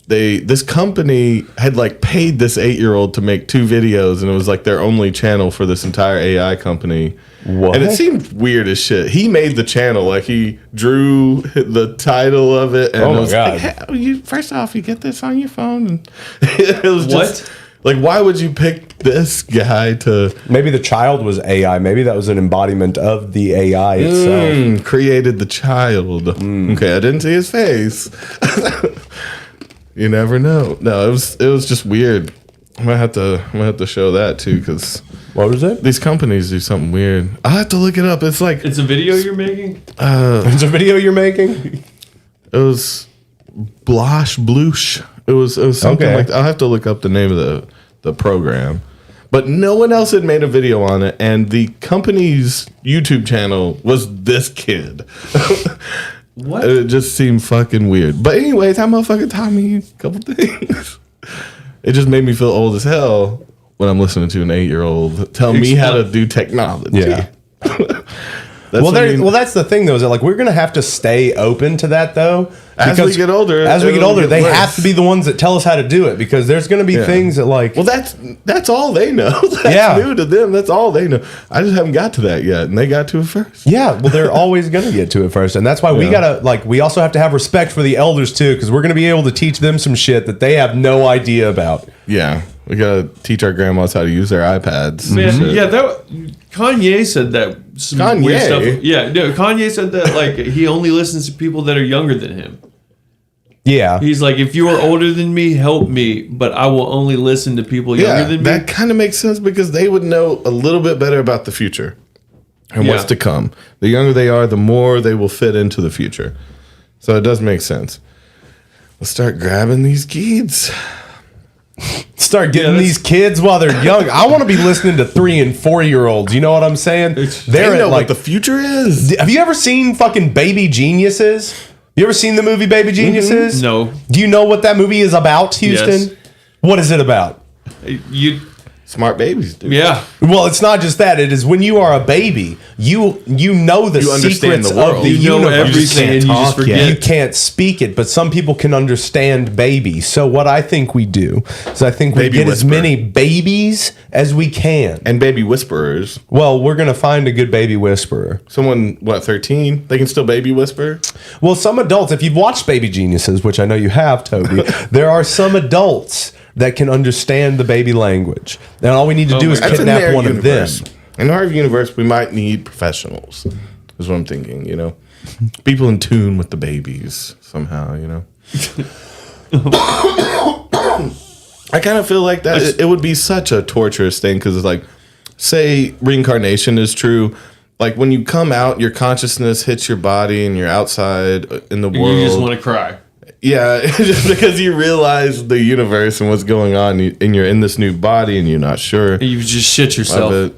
this company had like paid this 8-year-old to make 2 videos, and it was like their only channel for this entire AI company. What? And it seemed weird as shit. He made the channel, like he drew the title of it, and it was like, hey, first off, you get this on your phone. And it was just like, why would you pick this guy to? Maybe the child was AI. Maybe that was an embodiment of the AI itself. Created the child. Okay, I didn't see his face. You never know. No, it was just weird. I'm gonna have to show that too, because what was it? These companies do something weird. I'll have to look it up. It's like it's a video you're making. It's a video you're making. It was Bloosh. It was something like that. I'll have to look up the name of the program. But no one else had made a video on it, and the company's YouTube channel was this kid. What? It just seemed fucking weird. But anyways, that motherfucker taught me a couple things. It just made me feel old as hell when I'm listening to an 8-year-old tell me how to do technology. Yeah. Well, that's the thing, though, is that like we're gonna have to stay open to that, though. As we get older, they have to be the ones that tell us how to do it, because there's gonna be things that like. Well, that's all they know. That's new to them. That's all they know. I just haven't got to that yet, and they got to it first. Yeah, well, they're always gonna get to it first, and that's why we gotta we also have to have respect for the elders too, because we're gonna be able to teach them some shit that they have no idea about. Yeah, we gotta teach our grandmas how to use their iPads. Man, yeah, Kanye said that. Some weird stuff. Yeah, no, Kanye said that like he only listens to people that are younger than him. Yeah, he's like, if you are older than me, help me, but I will only listen to people younger than me. That kind of makes sense, because they would know a little bit better about the future and what's to come. The younger they are, the more they will fit into the future. So it does make sense. Let's start grabbing these kids. Start getting these kids while they're young. I want to be listening to 3 and 4-year-olds. You know what I'm saying? They know what the future is. Have you ever seen fucking Baby Geniuses? You ever seen the movie Baby Geniuses? No. Do you know what that movie is about, Houston? Yes. What is it about? Smart babies, dude. Yeah. Well, it's not just that. It is when you are a baby, you know the secrets of the universe. You know everything, and you just forget. You can't speak it, but some people can understand baby. So what I think we do is I think we get as many babies as we can. And baby whisperers. Well, we're going to find a good baby whisperer. Someone, 13? They can still baby whisper? Well, some adults, if you've watched Baby Geniuses, which I know you have, Toby, there are some adults that can understand the baby language. And all we need to do is kidnap one of them. In our universe, we might need professionals, is what I'm thinking, you know? People in tune with the babies somehow, you know? I kind of feel like that it would be such a torturous thing, because it's like, say reincarnation is true. Like when you come out, your consciousness hits your body and you're outside in the world. You just want to cry. Yeah, just because you realize the universe and what's going on, and you're in this new body and you're not sure. And you just shit yourself.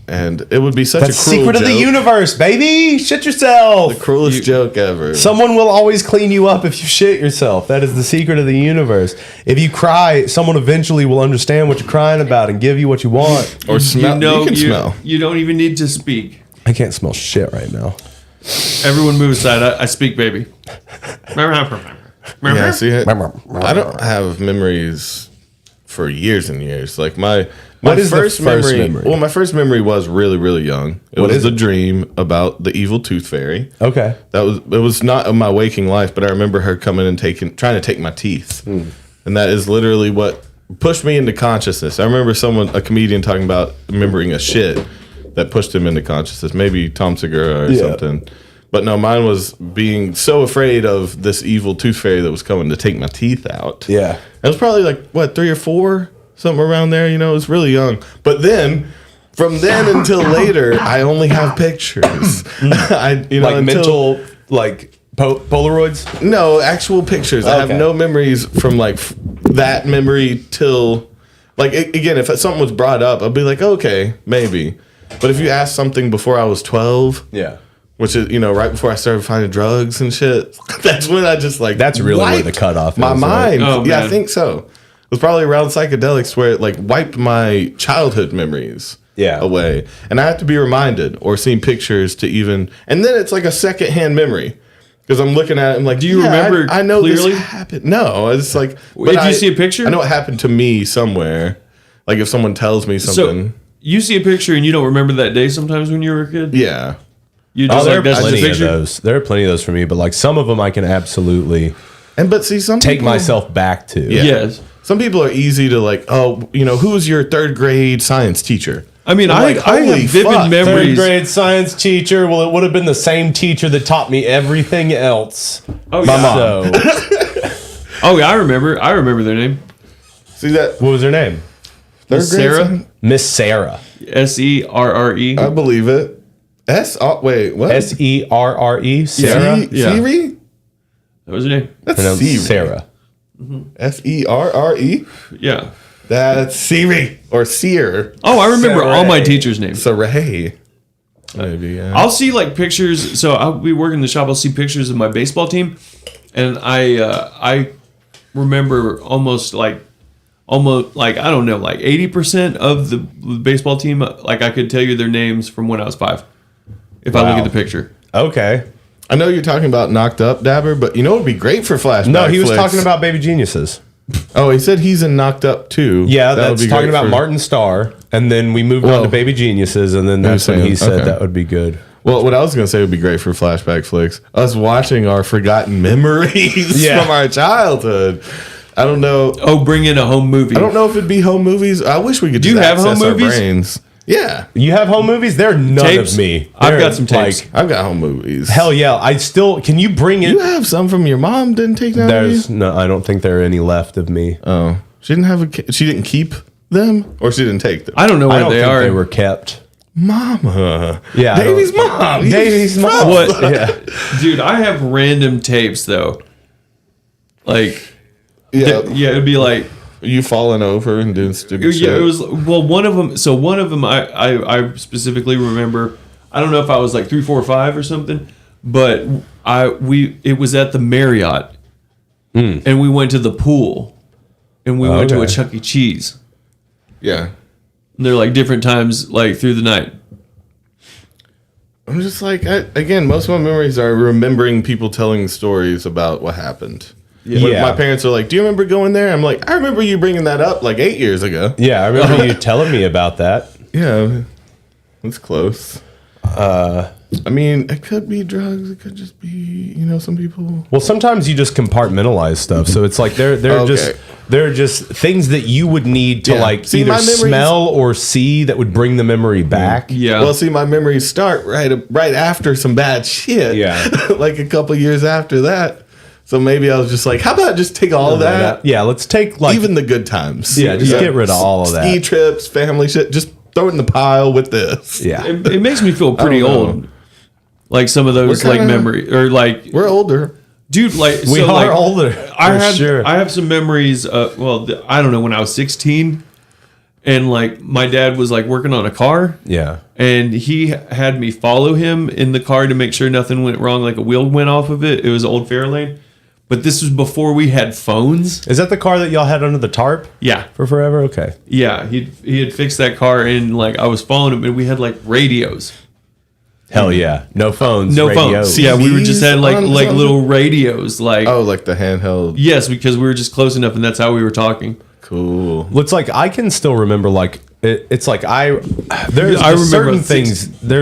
And it would be such a cruel secret joke. of the universe, baby. Shit yourself. The cruelest joke ever. Someone will always clean you up if you shit yourself. That is the secret of the universe. If you cry, someone eventually will understand what you're crying about and give you what you want. Or smell. You can smell. You don't even need to speak. I can't smell shit right now. Everyone move aside. I speak, baby. Yeah, see, I don't have memories for years and years. Like my What is the first memory? Well, my first memory was really, really young. It What was is the it? dream about the evil tooth fairy. Okay. It was not in my waking life, but I remember her coming and trying to take my teeth, and that is literally what pushed me into consciousness. I remember a comedian talking about remembering a shit that pushed him into consciousness. Maybe Tom Segura or something. But no, mine was being so afraid of this evil tooth fairy that was coming to take my teeth out. Yeah. I was probably like, 3 or 4, something around there. You know, it was really young. But then, from then until later, I only have pictures. Mental, Polaroids? No, actual pictures. I have no memories from that memory till again, if something was brought up, I'd be like, okay, maybe. But if you ask something before I was 12, Yeah. which is right before I started finding drugs and shit, that's when I just That's really where the wiped cutoff my is, mind. right? Oh, Yeah, I man. think so. It was probably around psychedelics where it wiped my childhood memories away, and I have to be reminded or seen pictures to even, and then it's like a secondhand memory. Because I'm looking at it, I'm like, Do you remember I know clearly? this happened. No, it's like, Did you see a picture? I know it happened to me somewhere. Like if someone tells me something. So you see a picture and you don't remember that day sometimes when you were a kid? Yeah. You Oh, just there are that's just a plenty of picture? those. There are plenty of those for me, but some of them I can absolutely But see, some take people, myself back to. Yeah. Yes. Some people are easy to who's your 3rd grade science teacher? I mean, I'm I like, have holy vivid fuck. memories. 3rd grade science teacher. Well, it would have been the same teacher that taught me everything else. Oh, My yeah. mom. Oh, yeah, I remember their name. See that? What was her name? 3rd grade Sarah? science? Miss Sarah. Serre. I believe it. Wait, what? Serre. Sarah. Yeah. Siri? That was her name. That's Her name's Siri. Sarah. Serre? Yeah. That's Siri or Seer. Oh, I remember Sarre. all my teachers' names. Saray. Maybe, yeah. I'll see pictures. So I'll be working in the shop. I'll see pictures of my baseball team, and I remember almost I don't know 80% of the baseball team. I could tell you their names from when I was 5 if I look Wow. at the picture. Okay. I know you're talking about Knocked Up, Dabber, but it would be great for flashback No, he was flicks. talking about Baby Geniuses. Oh, he said he's in Knocked Up too. Yeah, That would that's be talking great about for- Martin Starr, and then we moved on Well, to Baby Geniuses, and then that's when he said okay. that would be good. Well, what I was going to say would be great for flashback flicks. Us watching our forgotten memories Yeah. from our childhood. I don't know. Oh, bring in a home movie. I don't know if it'd be home movies. I wish we could Do you just have home access our movies? brains. Yeah, You have home movies? They're none Tapes? of me. I've They're got some tapes. I've got home movies. Hell yeah! Can you bring You it? have some from your mom. Didn't take that. There's no. I don't think there are any left of me. Oh, she didn't have she didn't keep them, or she didn't take them. I don't know I where don't they think are. they were kept. Mama. Yeah, I Davey's don't- mom. Davey's mom. What? Yeah. Dude, I have random tapes though. Yeah. It'd be like You falling over and doing stupid shit. yeah, it was one of them. So one of them I specifically remember. I don't know if I was 3, 4, 5 or something, but it was at the Marriott, and we went to the pool, and we went to a Okay. Chuck E. Cheese. Yeah. And they're different times through the night. I'm just again, most of my memories are remembering people telling stories about what happened. When Yeah. my parents are like, "Do you remember going there?" I'm like, "I remember you bringing that up 8 years ago." Yeah, I remember you telling me about that. Yeah, that's close. I mean, it could be drugs. It could just be, some people. Well, sometimes you just compartmentalize stuff, so it's they're just things that you would need to Yeah. See, either my memories- smell or see that would bring the memory back. Yeah. Well, see, my memories start right after some bad shit. Yeah. A couple years after that. So maybe I was just like, how about just take all of that? Yeah, let's take Even the good times. Yeah, just get rid of all of that. Ski trips, family shit. Just throw it in the pile with this. yeah. It makes me feel pretty I don't old. Some of those We're kinda- memory or We're older. dude We are older. I for have sure. I have some memories. I don't know when I was 16, and my dad was working on a car, Yeah. and he had me follow him in the car to make sure nothing went wrong, a wheel went off of it. It was old Fairlane, but this was before we had phones. Is that the car that y'all had under the tarp Yeah, for forever? Okay. yeah. He had fixed that car, and I was following him, and we had radios. Hell yeah. No phones. No radio. phones. Yeah, we were just had like on like something? little radios. Like like the handheld. yes, because we were just close enough, and that's how we were talking. Cool. Well, it's like I can still remember like it's like there's I remember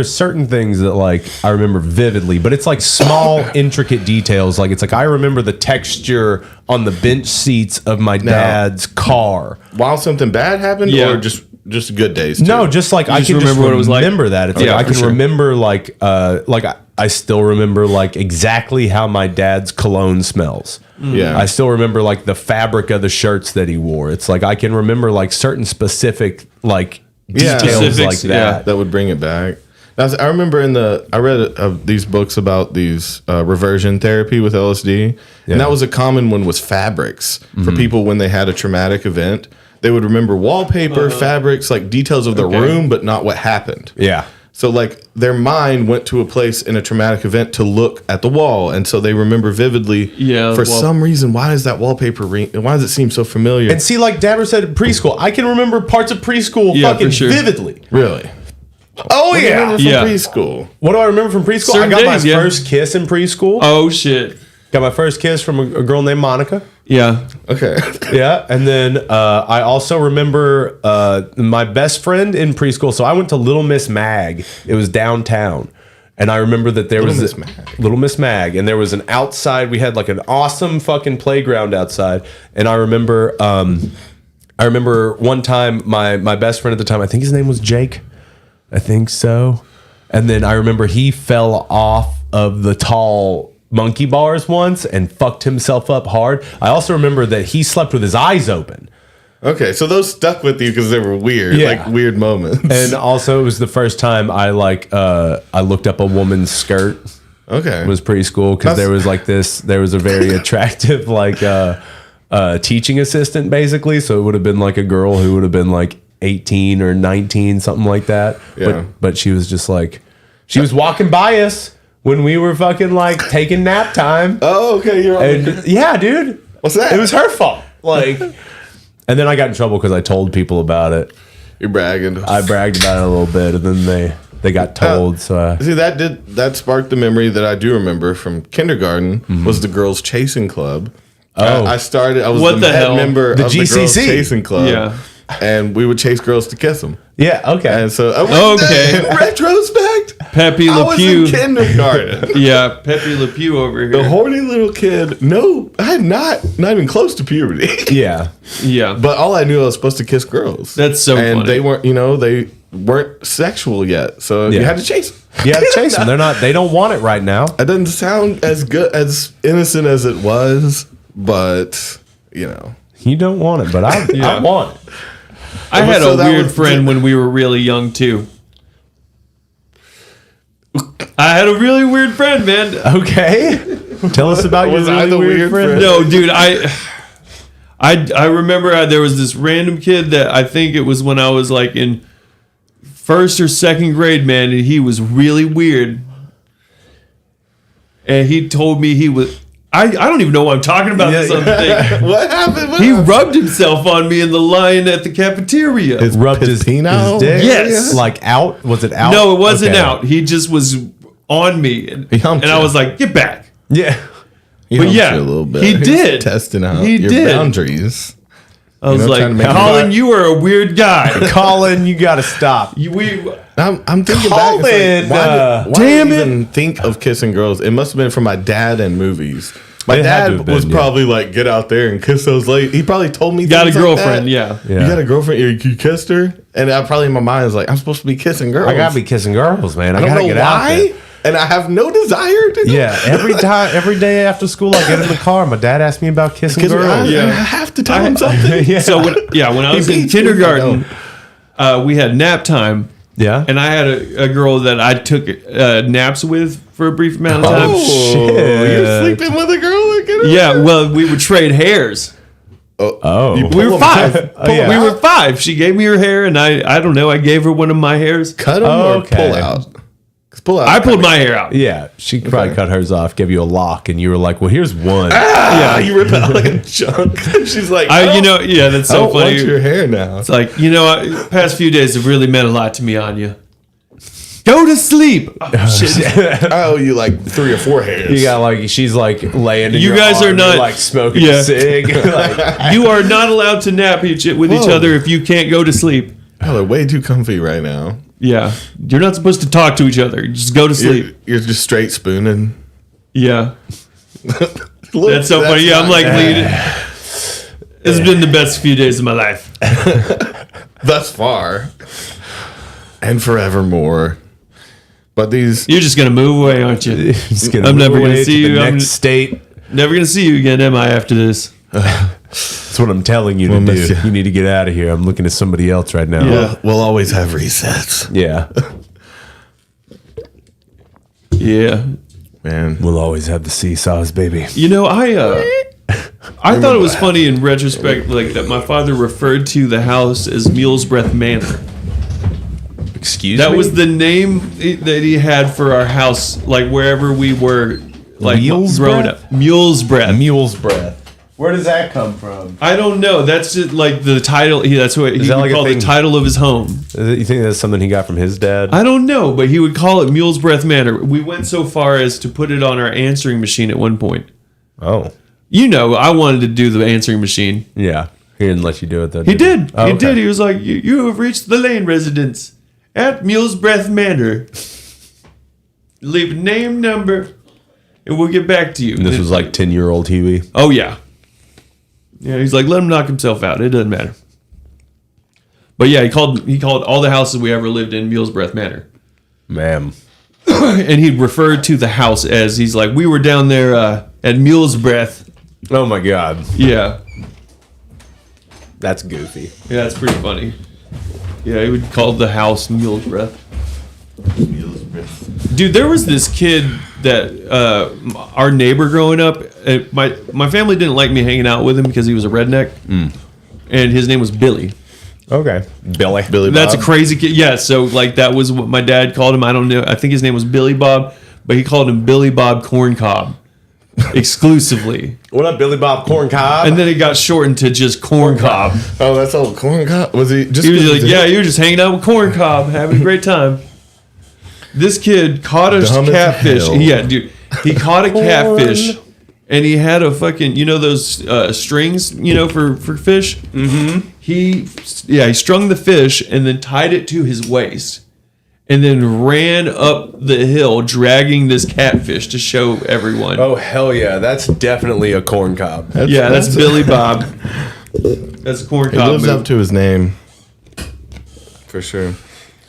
certain at things that like I remember vividly, but it's like small intricate details. Like it's like I remember the texture on the bench seats of my dad's car. While something bad happened, Yeah. or just good days. Too? No, just like I just can just remember what it was like? remember that. It's Yeah, like I for can sure. remember like I still remember like exactly how my dad's cologne smells. Yeah. I still remember like the fabric of the shirts that he wore. It's like I can remember like certain specific like Yeah. details like Specifics, that. that would bring it back. I remember I read these books about these reversion therapy with LSD, and that was a common one was fabrics for people when they had a traumatic event. They would remember wallpaper, fabrics, like details of the room, but not what happened. Yeah. So like their mind went to a place in a traumatic event to look at the wall, and so they remember vividly. Yeah, For well- some reason, why does that wallpaper ring? Why does it seem so familiar? And see, like Dabber said in preschool, I can remember parts of preschool Yeah, fucking for sure. vividly. Really? Oh What do you remember from Yeah. preschool? What do I remember from preschool? Certain I got days, my yeah. first kiss in preschool. Oh shit! Got my first kiss from a girl named Monica. Yeah, Okay. Yeah, and then I also remember my best friend in preschool. So I went to Little Miss Mag. It was downtown, and I remember that there was Miss Mag. Little Miss Mag, and there was an outside. We had like an awesome fucking playground outside, and I remember one time my best friend at the time. I think his name was Jake. I think so. And then I remember he fell off of the tall monkey bars once and fucked himself up hard. I also remember that he slept with his eyes open. Okay, so those stuck with you because they were weird, Yeah. like weird moments. And also it was the first time I looked up a woman's skirt. okay, It was preschool because there was a very attractive teaching assistant basically. So it would have been like a girl who would have been like 18 or 19, something like that. Yeah. But she was just like, she was walking by us when we were fucking like taking nap time. Oh, okay, you're on. And, yeah, dude. What's that? It was her fault. Like, and then I got in trouble because I told people about it. You're bragging. I bragged about it a little bit, and then they got told. See, that sparked the memory that I do remember from kindergarten was the girls chasing club. Oh. I was What the the head hell? member The of the girls GCC. chasing club. Yeah. And we would chase girls to kiss them. yeah, okay. And so, Okay. in retrospect, Pepe I was in Le Pew. kindergarten. Yeah, Pepe Le Pew over The here. horny little kid. No, I had not even close to puberty. Yeah. Yeah, But all I knew I was supposed to kiss girls. That's so and funny. they weren't sexual yet, so you Yeah. had to chase them. You have to chase them. They don't want it right now. It doesn't sound as good as innocent as it was, but You don't want it, but I want it. I had So a that weird was- friend when we were really young too. I had a really weird friend, man. Okay. Tell us about your Was I really the weird weird friend. friend? No, dude, I remember there was this random kid that I think it was when I was like in first or second grade, man, and he was really weird. And he told me he was. I don't even know why I'm talking about this other thing. What happened? He rubbed himself on me in the line at the cafeteria. Rubbed his penile? dick? Yes. Like out? Was it out? No, it wasn't Okay. out. He just was on me, and He humped I you. was like, "Get back!" Yeah. He But humped yeah, you a little bit. he was did. testing out He your did. boundaries. I was know, trying to like, make "Colin, you are a weird guy." Colin, you got to stop. I'm thinking back. Colin, It's like, why damn did I it. even think of kissing girls? It must have been from my dad and movies. My It had to dad have been, was yeah. probably like, "Get out there and kiss those ladies." He probably told me, Got a things like girlfriend, that. yeah. Yeah. You got a girlfriend? You kissed her, and I probably in my mind was like, "I'm supposed to be kissing girls." I got to be kissing girls, man. I I got don't to know get out there. why, and I have no desire to. Yeah, every day after school, I get in the car. My dad asks me about kissing Because girls. I have to tell him something. Yeah. So when I was in beats me, kindergarten, we had nap time, Yeah. and I had a girl that I took naps with for a brief amount of time. You're sleeping with a girl again? Yeah, well, we would trade hairs. Oh. You We pull were them five. out? yeah. We were five. She gave me her hair, and I don't know. I gave her one of my hairs. Cut them Oh, or okay. pull out? 'Cause pull out. I pulled my hair out. Yeah, she probably cut hers off, gave you a lock, and you were like, "Well, here's one." Yeah, you rip it out like a chunk. She's like, That's I so don't want funny. your hair now. It's like, past few days have really meant a lot to me, Anya. Go to sleep. Oh, shit. I owe you like 3 or 4 hairs. You got like she's like laying. In You your guys arm, are not- you're, like smoking Yeah. a cig. Like, You are not allowed to nap with each Whoa. other if you can't go to sleep. Y'all are way too comfy right now. Yeah. You're not supposed to talk to each other. Just go to sleep. You're just straight spooning. Yeah. Look, That's so funny. Yeah, I'm not like bad. leading. It's been the best few days of my life. Thus far. And forevermore. But these... You're just gonna move away, aren't you? just gonna I'm move never gonna away see to the you. I'm next state. never gonna see you again, am I? After this. That's what I'm telling you to We'll do. miss you. You need to get out of here. I'm looking at somebody else right now. Yeah. We'll always have resets. Yeah. Yeah. Man. We'll always have the seesaws, baby. You know, I thought it was funny in retrospect, like that my father referred to the house as Mule's Breath Manor. Excuse That me? was the name that he had for our house, like wherever we were, like Mule's growing Breath? up. Mule's Breath. Mule's breath. Where does that come from? I don't know. That's just like the title. That's what he that would like a call the thing? title of his home. You think that's something he got from his dad? I don't know, but he would call it Mule's Breath Manor. We went so far as to put it on our answering machine at one point. Oh. You know, I wanted to do the answering machine. Yeah. He didn't let you do it though. He did. Oh, He okay. did. He was like, you have reached the Lane residence at Mule's Breath Manor. Leave name, number, and we'll get back to you. And this was like 10-year-old Huey. Oh, yeah. Yeah, he's like, let him knock himself out. It doesn't matter. But yeah, he called all the houses we ever lived in Mule's Breath Manor. Ma'am. And he'd refer to the house as, he's like, we were down there at Mule's Breath. Oh my God. Yeah. That's goofy. Yeah, that's pretty funny. Yeah, he would call the house Mule's Breath. Dude, there was this kid that our neighbor growing up. My family didn't like me hanging out with him because he was a redneck, and his name was Billy. Okay. Billy. That's a Bob. crazy kid. Yeah, so like that was what my dad called him. I don't know. I think his name was Billy Bob, but he called him Billy Bob Corncob exclusively, What up, Billy Bob Corn Cob? and then it got shortened to just Corncob. Oh, that's all corn cob? Was he just... He was like, yeah, you're just hanging out with Corncob, having a great time. This kid caught a Dumb as catfish. hell. Yeah, dude. He caught a catfish, and he had a fucking, those strings, for fish? Mm-hmm. He strung the fish and then tied it to his waist, and then ran up the hill dragging this catfish to show everyone. Oh, hell yeah. That's definitely a corn cob. That's Billy Bob. That's a He Corncob. lives move. up to his name. For sure.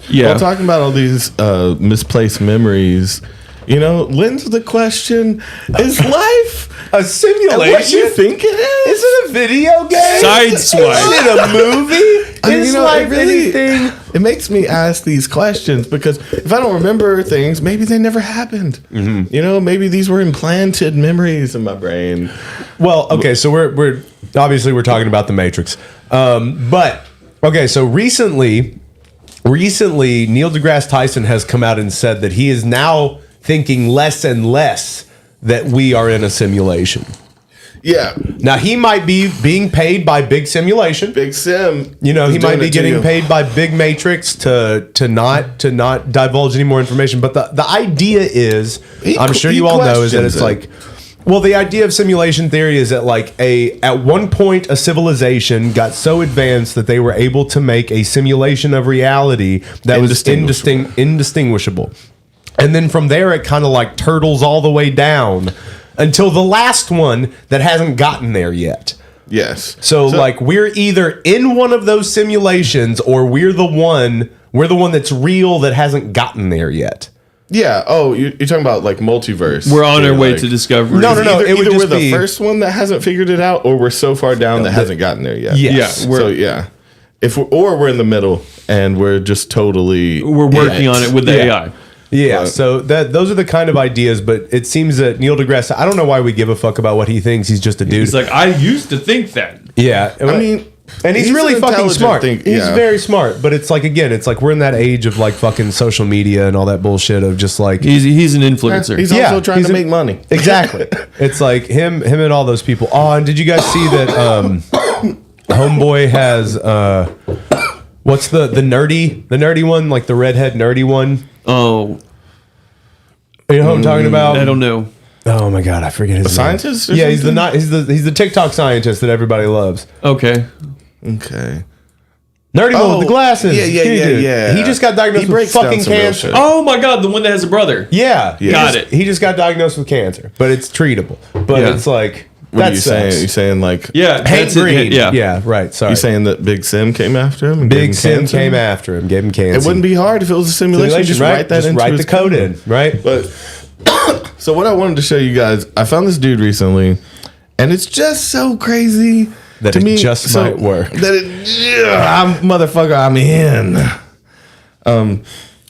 Yeah. Well, talking about all these misplaced memories, lends the question, is life A simulation? what you think it is? Is it a video game? Sideswipe. Is it a movie? I mean, Is it life really- anything? It makes me ask these questions because if I don't remember things, maybe they never happened. Mm-hmm. Maybe these were implanted memories in my brain. Well, okay, so we're obviously we're talking about the Matrix, but okay, so recently Neil deGrasse Tyson has come out and said that he is now thinking less and less that we are in a simulation. Yeah, Now he might be being paid by Big Simulation. Big Sim. He is might doing be it to getting you. paid by Big Matrix to not divulge any more information. But the idea is, I'm sure you all know, is that it's questions like, well, the idea of simulation theory is that like at one point a civilization got so advanced that they were able to make a simulation of reality that was indistinguishable. And then from there it kind of like turtles all the way down until the last one that hasn't gotten there yet. Yes. So like we're either in one of those simulations or we're the one that's real that hasn't gotten there yet. Yeah. Oh, you're talking about like multiverse. We're on our way Like- to discovery. No. Either, It would either just we're be- the first one that hasn't figured it out, or we're so far down that hasn't gotten there yet. Yes. Yeah, So yeah, we're in the middle and we're just totally We're working on it with the AI. Yeah, But- so those are the kind of ideas, but it seems that Neil deGrasse, I don't know why we give a fuck about what he thinks. He's just a dude. He's like, I used to think that. Yeah. I mean, and he's he's really an fucking intelligent smart. think- He's yeah. very smart, but it's like, again, it's like we're in that age of like fucking social media and all that bullshit of just like He's an influencer. He's Yeah, also trying he's to a- make money. Exactly. It's like him and all those people. Oh, and did you guys see that Homeboy has what's the nerdy one, like the redhead nerdy one? Oh, You know who I'm talking about? I don't know. Oh my god, I forget his name. Scientist? Or Yeah, something? he's the TikTok scientist that everybody loves. Okay. Okay. Nerdy one with the glasses. Yeah. He just got diagnosed with breaks down fucking some real cancer. shit. Oh my God, the one that has a brother. Yeah, Got it. He just got diagnosed with cancer, but it's treatable. But Yeah. it's like What are you saying? You saying like Yeah, Hank that's it. Green. Yeah. Right. Sorry. you saying that Big Sim came after him? And gave Big him Sim cancer? came after him, gave him cancer. It wouldn't be hard if it was a simulation. Just right? write that Just into write his the code in, right? But so what I wanted to show you guys, I found this dude recently, and it's just so crazy That to it me. just so- might work. That I'm in.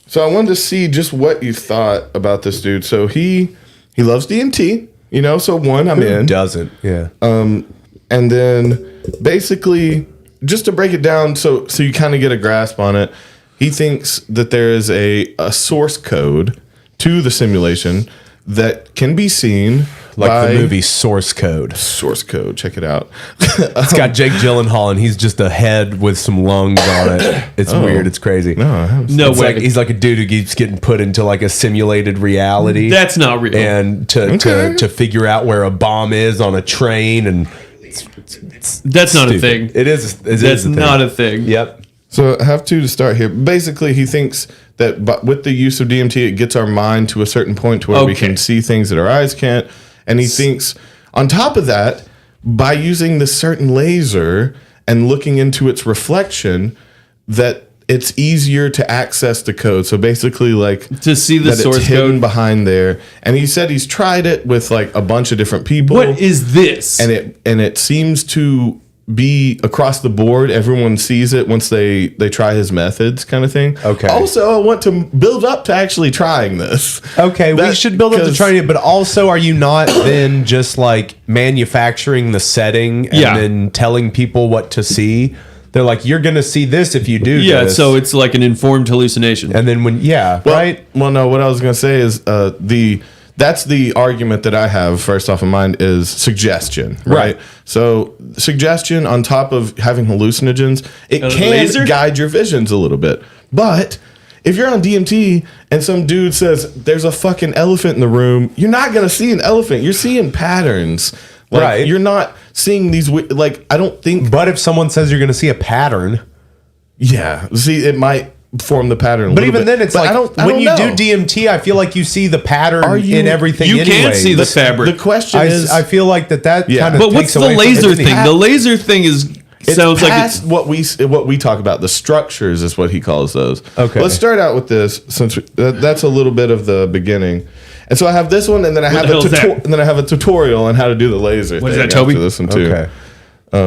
So I wanted to see just what you thought about this dude. So he loves DMT, you know. So one, I'm in. Doesn't. Yeah. And then basically, just to break it down, so you kind of get a grasp on it, he thinks that there is a source code to the simulation that can be seen Like by the movie Source Code. Source Code. Check it out. It's got Jake Gyllenhaal, and he's just a head with some lungs on it. It's weird. It's crazy. No, I haven't seen No It's way. like he's like a dude who keeps getting put into like a simulated reality. That's not real. And to figure out where a bomb is on a train, and That's not a stupid. thing. It is. That's not a thing. Yep. So I have to start here. Basically, he thinks that with the use of DMT, it gets our mind to a certain point to where we Okay. can see things that our eyes can't. And he thinks, on top of that, by using this certain laser and looking into its reflection, that it's easier to access the code. So basically, like To see the that source it's hidden code. behind there. And he said he's tried it with like a bunch of different people. What is this? And it seems to be across the board. Everyone sees it once they try his methods, kind of thing. Okay. Also, I want to build up to actually trying this. Okay, we That- should build up to 'cause- trying it, but also, are you not then just like manufacturing the setting and Yeah. then telling people what to see? They're like, you're going to see this if you do yeah, this. so it's like an informed hallucination. And then right? Well, no. What I was going to say is that's the argument that I have first off in mind is suggestion, right? So suggestion on top of having hallucinogens, it can laser? guide your visions a little bit. But if you're on DMT and some dude says there's a fucking elephant in the room, you're not going to see an elephant. You're seeing patterns. Like, Right. You're not seeing these, like, I don't think. But if someone says you're going to see a pattern, Yeah. See, it might form the pattern a but little even bit. then it's But like I don't when you know. do DMT, I feel like you see the pattern Are you- in everything you anyway. can see the fabric. The question is, I feel like that Yeah. kind of But what's takes the away from laser everything. thing? The laser thing is it's sounds like past it's what we talk about. The structures is what he calls those. Okay. Let's start out with this since that's a little bit of the beginning. And so I have this one, and then I have the hell is that? and then I have a tutorial on how to do the laser. What is thing that, Toby? after This one too. Okay.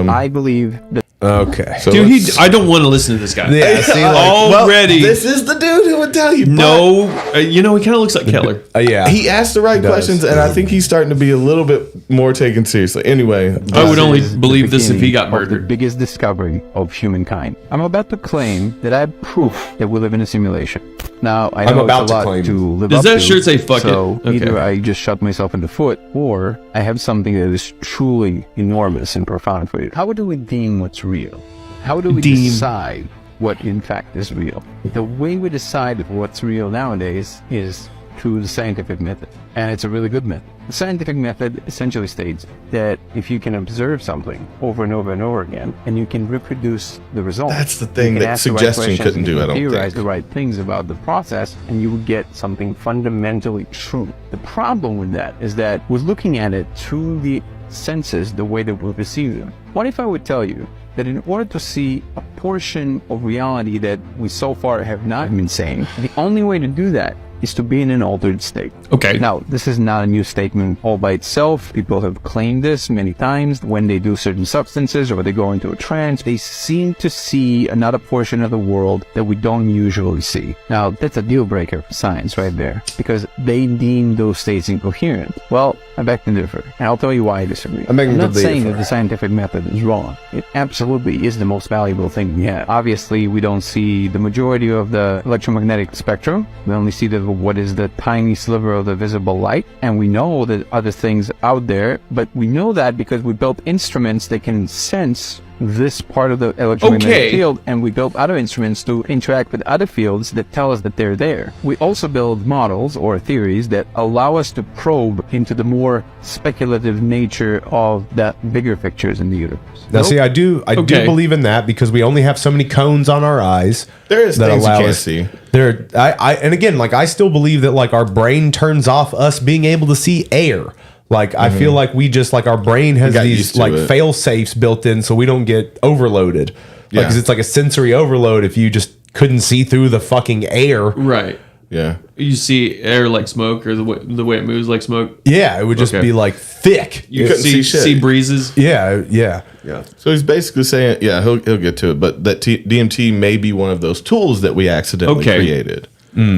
I believe that Okay. So dude. let's- I don't want to listen to this guy. Yeah, see, like, Already. Well, this is the dude who would tell you. but No, you know he kind of looks like Keller. yeah. he asked the right does. questions, and I think he's starting to be a little bit more taken seriously. Anyway, I would only is the believe this if he beginning got of the murdered. biggest discovery of humankind. I'm about to claim that I have proof that we live in a simulation. Now, I know I'm about it's a to lot claim. to live Does up that to, shirt say fuck so it? Okay. either I just shot myself in the foot, or I have something that is truly enormous and profound for you. How do we deem what's real? How do we decide what in fact is real? The way we decide what's real nowadays is through the scientific method. And it's a really good method. The scientific method essentially states that if you can observe something over and over and over again, and you can reproduce the result, That's the thing you can that ask the right suggestion questions couldn't and you do, I can don't theorize think. the right things about the process, and you would get something fundamentally true. The problem with that is that we're looking at it through the senses the way that we perceive them. What if I would tell you that in order to see a portion of reality that we so far have not been saying, the only way to do that is to be in an altered state. Okay. Now, this is not a new statement all by itself. People have claimed this many times. When they do certain substances or they go into a trance, they seem to see another portion of the world that we don't usually see. Now, that's a deal breaker for science right there, because they deem those states incoherent. Well, I beg to differ, and I'll tell you why I disagree. I beg I'm to not saying differ. that the scientific method is wrong. It absolutely is the most valuable thing we have. Obviously, we don't see the majority of the electromagnetic spectrum. We only see what is the tiny sliver of the visible light, and we know that other things out there, but we know that because we built instruments that can sense this part of the electromagnetic Okay. field, and we build other instruments to interact with other fields that tell us that they're there. We also build models or theories that allow us to probe into the more speculative nature of the bigger pictures in the universe. Now, see, I do believe in that because we only have so many cones on our eyes. There is that things you allow can't us. see. And again, like I still believe that like our brain turns off us being able to see air. Like I feel like we just like our brain has got these used to like it. fail safes built in, so we don't get overloaded. Yeah. Because it's like a sensory overload if you just couldn't see through the fucking air. Right. Yeah. You see air like smoke, or the way it moves like smoke. Yeah, it would just Okay. be like thick. You couldn't see shit. see breezes. Yeah, yeah. Yeah. So he's basically saying, yeah, he'll get to it, but that DMT may be one of those tools that we accidentally Okay. created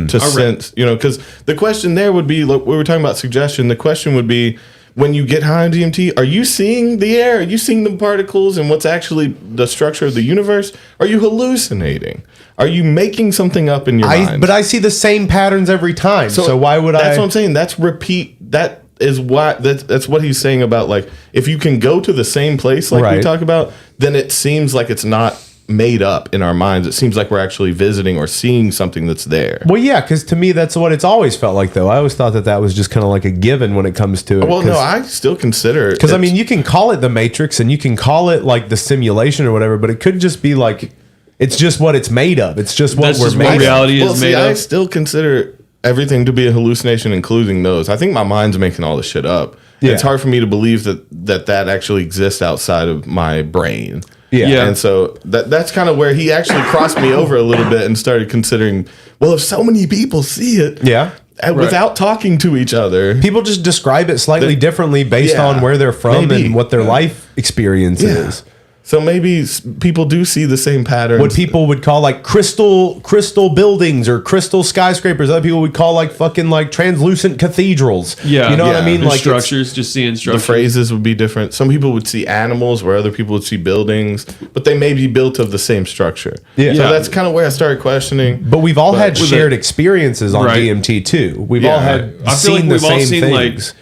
to sense, because the question there would be, like we were talking about suggestion, the question would be, when you get high on DMT, are you seeing the air? Are you seeing the particles and what's actually the structure of the universe? Are you hallucinating? Are you making something up in your mind? But I see the same patterns every time. So why would That's I? what I'm saying. That's repeat. That is why. That's what he's saying about, like, if you can go to the same place, like we Right. talk about, then it seems like it's not made up in our minds. It seems like we're actually visiting or seeing something that's there. Well, yeah, because to me that's what it's always felt like. Though I always thought that was just kind of like a given when it comes to it. Well, no, I still consider it. Because I mean, you can call it the Matrix and you can call it like the simulation or whatever, but it could just be like it's just what it's made of. It's just what That's we're just made what of. reality well, is see, made I of. still consider everything to be a hallucination, including those. I think my mind's making all this shit up. Yeah. It's hard for me to believe that actually exists outside of my brain. Yeah. And so that's kind of where he actually crossed me over a little bit and started considering, well, if so many people see it, Yeah. without talking to each other, People just describe it slightly differently based Yeah, on where they're from maybe. and what their life experience is. So maybe people do see the same patterns. What people would call like crystal buildings or crystal skyscrapers, other people would call like fucking like translucent cathedrals. Yeah. You know what I Yeah. mean? And Like it's- structures, just seeing the structures. phrases would be different. Some people would see animals where other people would see buildings, but they may be built of the same structure. Yeah. So Yeah. that's kind of where I started questioning. But we've all had with shared experiences on Right. DMT too. We've Yeah. all had I feel like seen the we've all same seen things.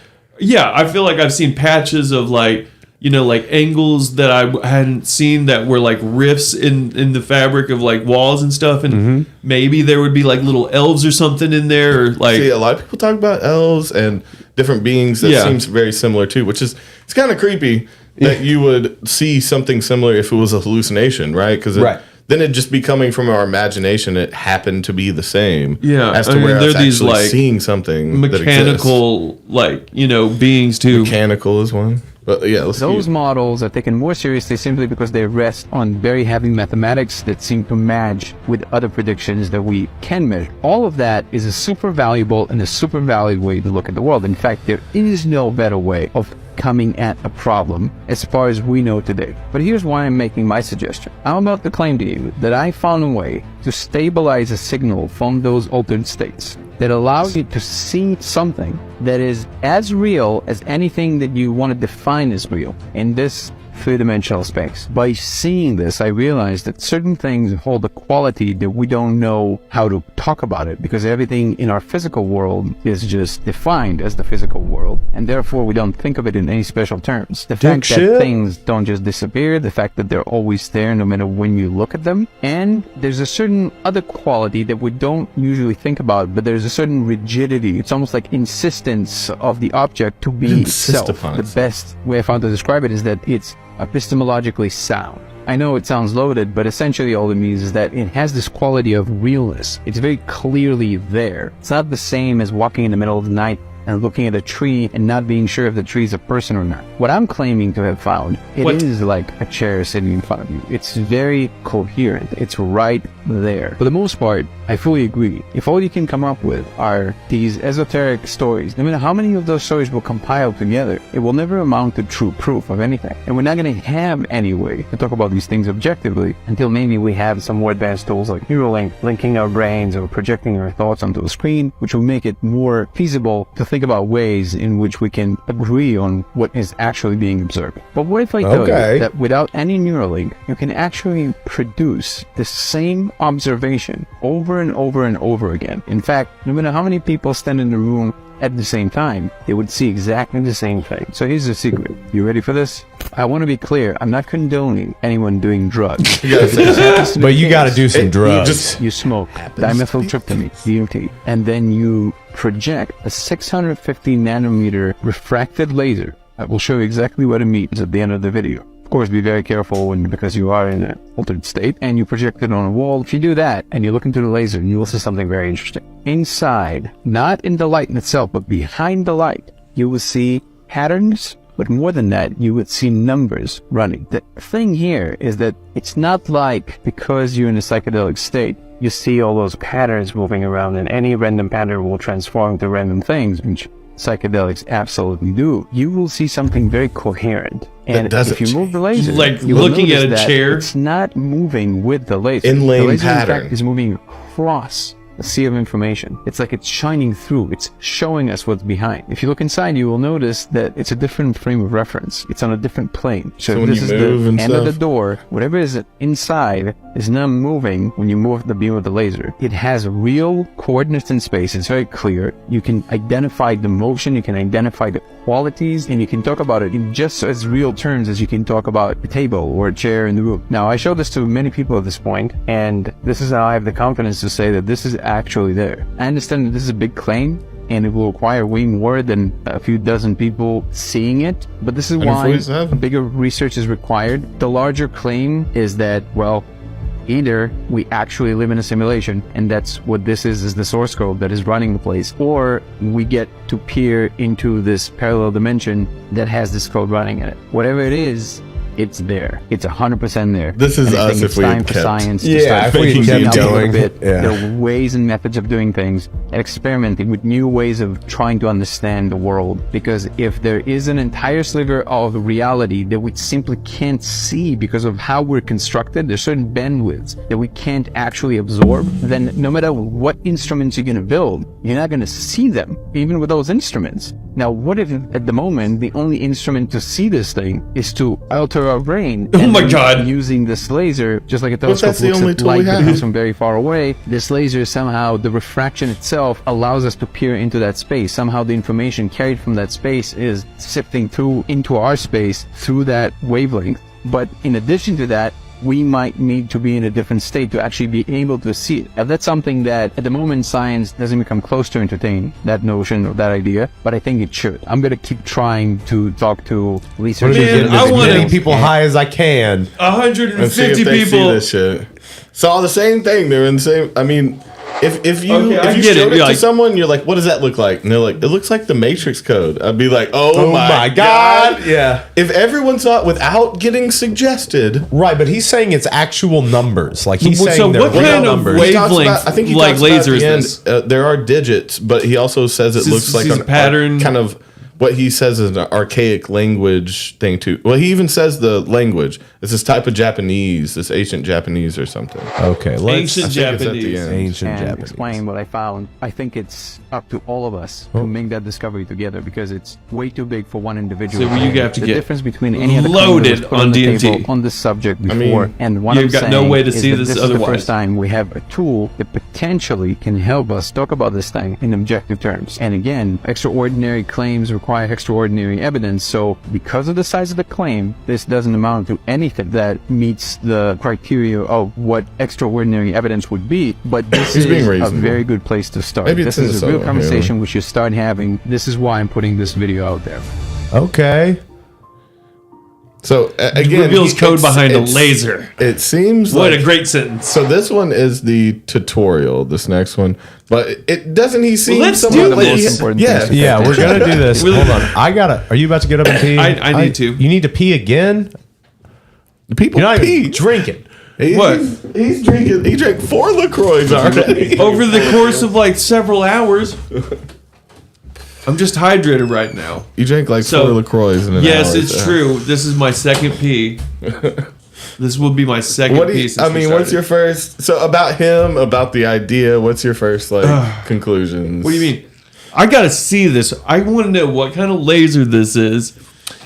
I feel like I've seen patches of like, like angles that I hadn't seen that were like rifts in the fabric of like walls and stuff. And maybe there would be like little elves or something in there, or like, See, a lot of people talk about elves and different beings that Yeah. seems very similar too, which is, it's kind of creepy that you would see something similar if it was a hallucination, right? Because Right. then it'd just be coming from our imagination. It happened to be the same. Yeah, As to I mean, where they're it's these, actually like, seeing something mechanical, like, beings too. Mechanical is one. But yeah, let's Those see. models are taken more seriously simply because they rest on very heavy mathematics that seem to match with other predictions that we can measure. All of that is a super valuable and a super valid way to look at the world. In fact, there is no better way of coming at a problem as far as we know today. But here's why I'm making my suggestion. I'm about to claim to you that I found a way to stabilize a signal from those altered states that allows you to see something that is as real as anything that you want to define as real in this three-dimensional space. By seeing this, I realized that certain things hold a quality that we don't know how to talk about it, because everything in our physical world is just defined as the physical world, and therefore we don't think of it in any special terms. The fact shit. that things don't just disappear, the fact that they're always there no matter when you look at them, and there's a certain other quality that we don't usually think about, but there's a certain rigidity. It's almost like insistence of the object to be Insist itself. upon The itself. best way I found to describe it is that it's epistemologically sound. I know it sounds loaded, but essentially all it means is that it has this quality of realness. It's very clearly there. It's not the same as walking in the middle of the night and looking at a tree and not being sure if the tree is a person or not. What I'm claiming to have found, it is like a chair sitting in front of you. It's very coherent. It's right there. For the most part, I fully agree. If all you can come up with are these esoteric stories, no matter how many of those stories will compile together, it will never amount to true proof of anything. And we're not going to have any way to talk about these things objectively until maybe we have some more advanced tools like Neuralink, linking our brains or projecting our thoughts onto a screen, which will make it more feasible to think about ways in which we can agree on what is actually being observed. But what if I tell you that without any Neuralink, you can actually produce the same observation over and over and over again? In fact, no matter how many people stand in the room at the same time, they would see exactly the same thing. So here's the secret. You ready for this? I want to be clear. I'm not condoning anyone doing drugs. But you got to do some drugs. You smoke dimethyltryptamine, DMT, and then you project a 650 nanometer refracted laser. I will show you exactly what it means at the end of the video. Of course, be very careful because you are in an altered state and you project it on a wall. If you do that and you look into the laser, you will see something very interesting. Inside, not in the light in itself, but behind the light, you will see patterns. But more than that, you would see numbers running. The thing here is that it's not like because you're in a psychedelic state, you see all those patterns moving around and any random pattern will transform to random things, which psychedelics absolutely do. You will see something very coherent. And if you move the laser, like you will looking at a notice that chair, it's not moving with the laser. Inlane the laser, pattern. in fact, is moving across a sea of information. It's like it's shining through. It's showing us what's behind. If you look inside, you will notice that it's a different frame of reference. It's on a different plane. So when this you is move the and end of the stuff. door. Whatever is inside is not moving when you move the beam of the laser. It has real coordinates in space. It's very clear. You can identify the motion. You can identify the qualities, and you can talk about it in just as real terms as you can talk about a table or a chair in the room. Now, I showed this to many people at this point, and this is how I have the confidence to say that this is actually there. I understand that this is a big claim, and it will require way more than a few dozen people seeing it, but this is why 147. bigger research is required. The larger claim is that, well, either we actually live in a simulation, and that's what this is the source code that is running the place, or we get to peer into this parallel dimension that has this code running in it. Whatever it is, it's there. It's 100% there. This is And I us think if it's we had time for kept- science to Yeah, start if we thinking kept out a little going, bit. yeah. There are ways and methods of doing things and experimenting with new ways of trying to understand the world. Because if there is an entire sliver of reality that we simply can't see because of how we're constructed, there's certain bandwidths that we can't actually absorb, then no matter what instruments you're going to build, you're not going to see them, even with those instruments. Now, what if at the moment the only instrument to see this thing is to alter our brain? Oh my God. Using this laser, just like a that's telescope the looks only at tool light we that have. comes from very far away, this laser somehow, the refraction itself allows us to peer into that space. Somehow the information carried from that space is sifting through into our space through that wavelength. But in addition to that, we might need to be in a different state to actually be able to see it. Now, that's something that at the moment science doesn't become close to entertain, that notion or that idea, but I think it should. I'm going to keep trying to talk to researchers. Man, Get I as wanna- many people high as I can. And see 150 if they see people. this shit. Saw the same thing. They're in the same. I mean, if you Okay, I if you get it. showed it, You're to like- someone, you're like, "What does that look like?" And they're like, "It looks like the Matrix code." I'd be like, "Oh, Oh my God. Yeah. If everyone saw it without getting suggested, Right, but he's saying it's actual numbers. Like he's So saying they're what real kind of numbers. wave- he talks Wavelength, about, I think he like talks about laser at is the end, this? there are digits, but he also says it This looks is- like this is an pattern. kind of what he says is an archaic language thing too. Well, he even says the language. It's this type of Japanese, this ancient Japanese or something. Okay, let's Ancient I think it's at the Japanese. end. ancient and Japanese. explain what I found. I think it's up to all of us to make that discovery together because it's way too big for one individual. So you have to the get difference between any other loaded claim that was put on the DMT. table on this subject before mean, and what you've I'm got no saying way to is see that this this is the otherwise. first time we have a tool that potentially can help us talk about this thing in objective terms. And again, extraordinary claims require extraordinary evidence. So because of the size of the claim, this doesn't amount to anything that meets the criteria of what extraordinary evidence would be. But this He's being is a reasonable. very good place to start. Maybe This it's is in a real the conversation we should start having. This is why I'm putting this video out there. Okay. So again, Reveals code behind a it's- laser. It seems What like a great sentence. So this one is the tutorial. This next one, but it doesn't. He seem let's somewhat do like this. he- Important yeah, things to Yeah, we're gonna do this. Hold on. I gotta. Are you about to get up and pee? I need to. You need to pee again. The people You're not pee. even drinking. What? He's drinking. He drank 4 LaCroix already. Over the course of like several hours. I'm just hydrated right now. You drank like So, 4 LaCroix in an Yes, hour, it's so. true. This is my second pee. This will be my second What do pee. you, since I we mean, what's started. your first? So about him, about the idea. What's your first like conclusions? What do you mean? I gotta see this. I want to know what kind of laser this is.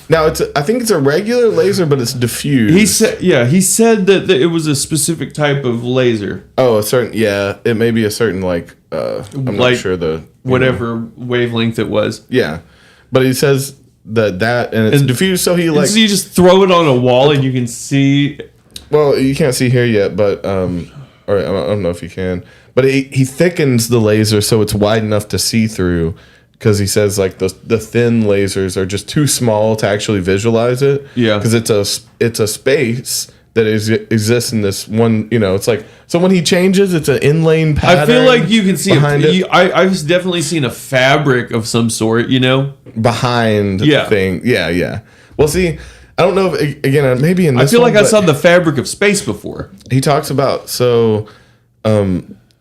Now I think it's a regular laser, but it's diffused. He said, yeah, he said that it was a specific type of laser, Oh, a certain. Yeah, it may be a certain like. I'm Like, not sure the whatever wavelength it was. Yeah, but he says that and it's diffused, so he like so you just throw it on a wall and you can see. Well, you can't see here yet, but or I don't know if you can, but he thickens the laser so it's wide enough to see through, because he says like the thin lasers are just too small to actually visualize it. Yeah, because it's a space that exists in this one. It's like, so when he changes, it's an inlane pattern. I feel like you can see I've definitely seen a fabric of some sort. Behind the thing. Yeah. Well, see. I don't know if, again, maybe in this I feel like I saw the fabric of space before. He talks about,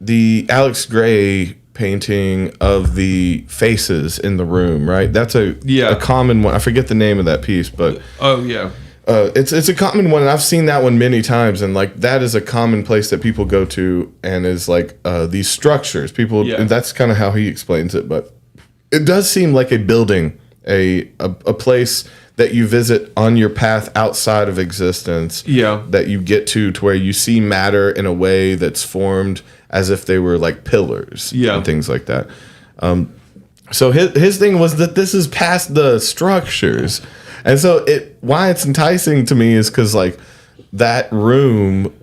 the Alex Gray painting of the faces in the room, right? That's a common one. I forget the name of that piece, but... Oh, yeah. It's a common one, and I've seen that one many times, and like that is a common place that people go to, and is like these structures. And that's kind of how he explains it, but it does seem like a building, a place that you visit on your path outside of existence. Yeah. That you get to where you see matter in a way that's formed as if they were like pillars. Yeah. And things like that. So his thing was that this is past the structures. And so why it's enticing to me is because like that room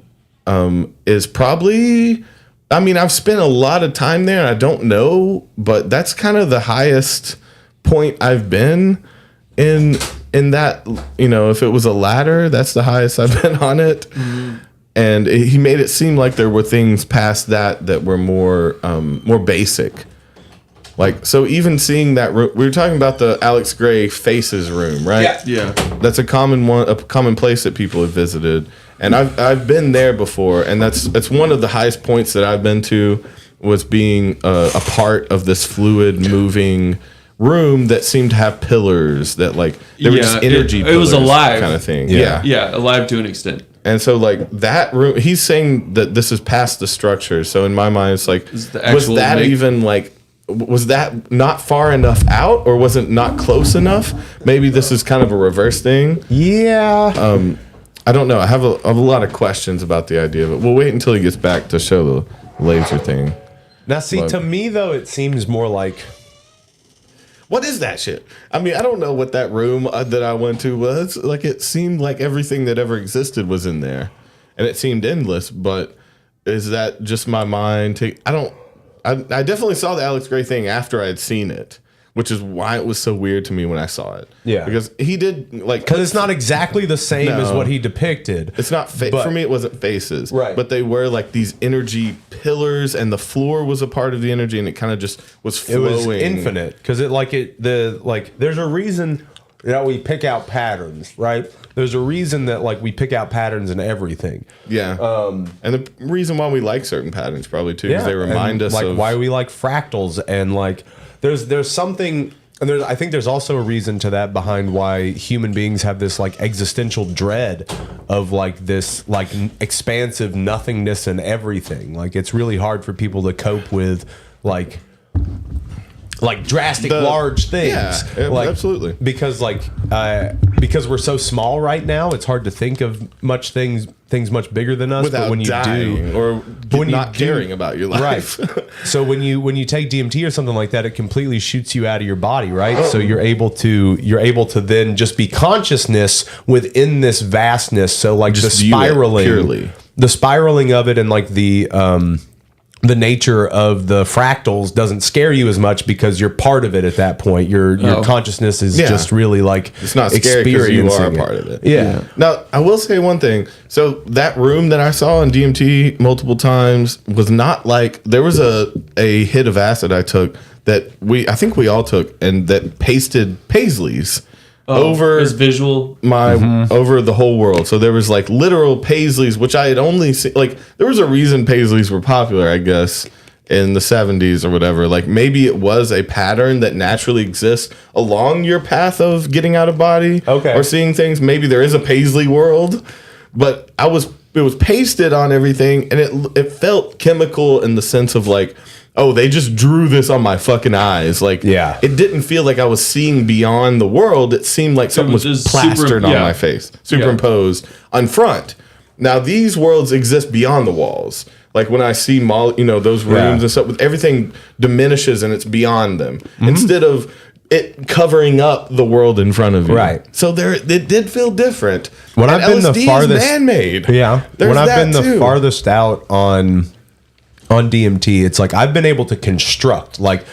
is probably, I mean, I've spent a lot of time there and I don't know, but that's kind of the highest point I've been in that, if it was a ladder, that's the highest I've been on it. Mm-hmm. And he made it seem like there were things past that were more basic. Like, so even seeing that room, we were talking about the Alex Gray Faces room, right? Yeah. That's a common place that people have visited. And I've been there before, and that's one of the highest points that I've been to, was being a part of this fluid moving room that seemed to have pillars that like there were just energy it was alive kind of thing. Yeah, alive to an extent. And so like that room, he's saying that this is past the structure. So in my mind it's like, was that even like, was that not far enough out, or was it not close enough? Maybe this is kind of a reverse thing. Yeah. I don't know. I have a lot of questions about the idea of it. We'll wait until he gets back to show the laser thing. Now see, to me though, it seems more like, what is that shit? I mean, I don't know what that room that I went to was. Like, it seemed like everything that ever existed was in there. And it seemed endless, but is that just my mind? I definitely saw the Alex Gray thing after I had seen it, which is why it was so weird to me when I saw it. Yeah. Because he did, like... Because it's not exactly the same as what he depicted. It's not... for me, it wasn't faces. Right. But they were, like, these energy pillars, and the floor was a part of the energy, and it kind of just was flowing. It was infinite. Because there's a reason that we pick out patterns, right? There's a reason that, like, we pick out patterns in everything. Yeah. And the reason why we like certain patterns, probably, too, because they remind us of... why we like fractals, and, like... There's something, and I think there's also a reason to that behind why human beings have this like existential dread of like this like expansive nothingness and everything. Like it's really hard for people to cope with like drastic large things. Yeah, like, absolutely. Because because we're so small right now, it's hard to think of things much bigger than us. Without but when you dying do, or when not caring about your life, right? So when you take DMT or something like that, it completely shoots you out of your body, right? So you're able to then just be consciousness within this vastness. So like just the spiraling of it, and like the nature of the fractals doesn't scare you as much because you're part of it at that point. Your consciousness is just really like, it's not scary because you are a part of it. Yeah. Now, I will say one thing. So that room that I saw in DMT multiple times was not like, there was a hit of acid I took that I think we all took, and that pasted Paisleys over his visual over the whole world. So there was like literal Paisleys, which I had only seen, like there was a reason Paisleys were popular, I guess, in the 70s or whatever. Like maybe it was a pattern that naturally exists along your path of getting out of body or seeing things. Maybe there is a Paisley world, but it was pasted on everything, and it felt chemical in the sense of like, oh, they just drew this on my fucking eyes. Like, it didn't feel like I was seeing beyond the world. It seemed like something was plastered on my face, superimposed on front. Now, these worlds exist beyond the walls. Like when I see those rooms and stuff, everything diminishes and it's beyond them. Mm-hmm. Instead of it covering up the world in front of you. Right. So it did feel different. When And I've been the LSD is farthest man-made. Yeah. There's when I've that been the too. farthest out on DMT, it's like I've been able to construct like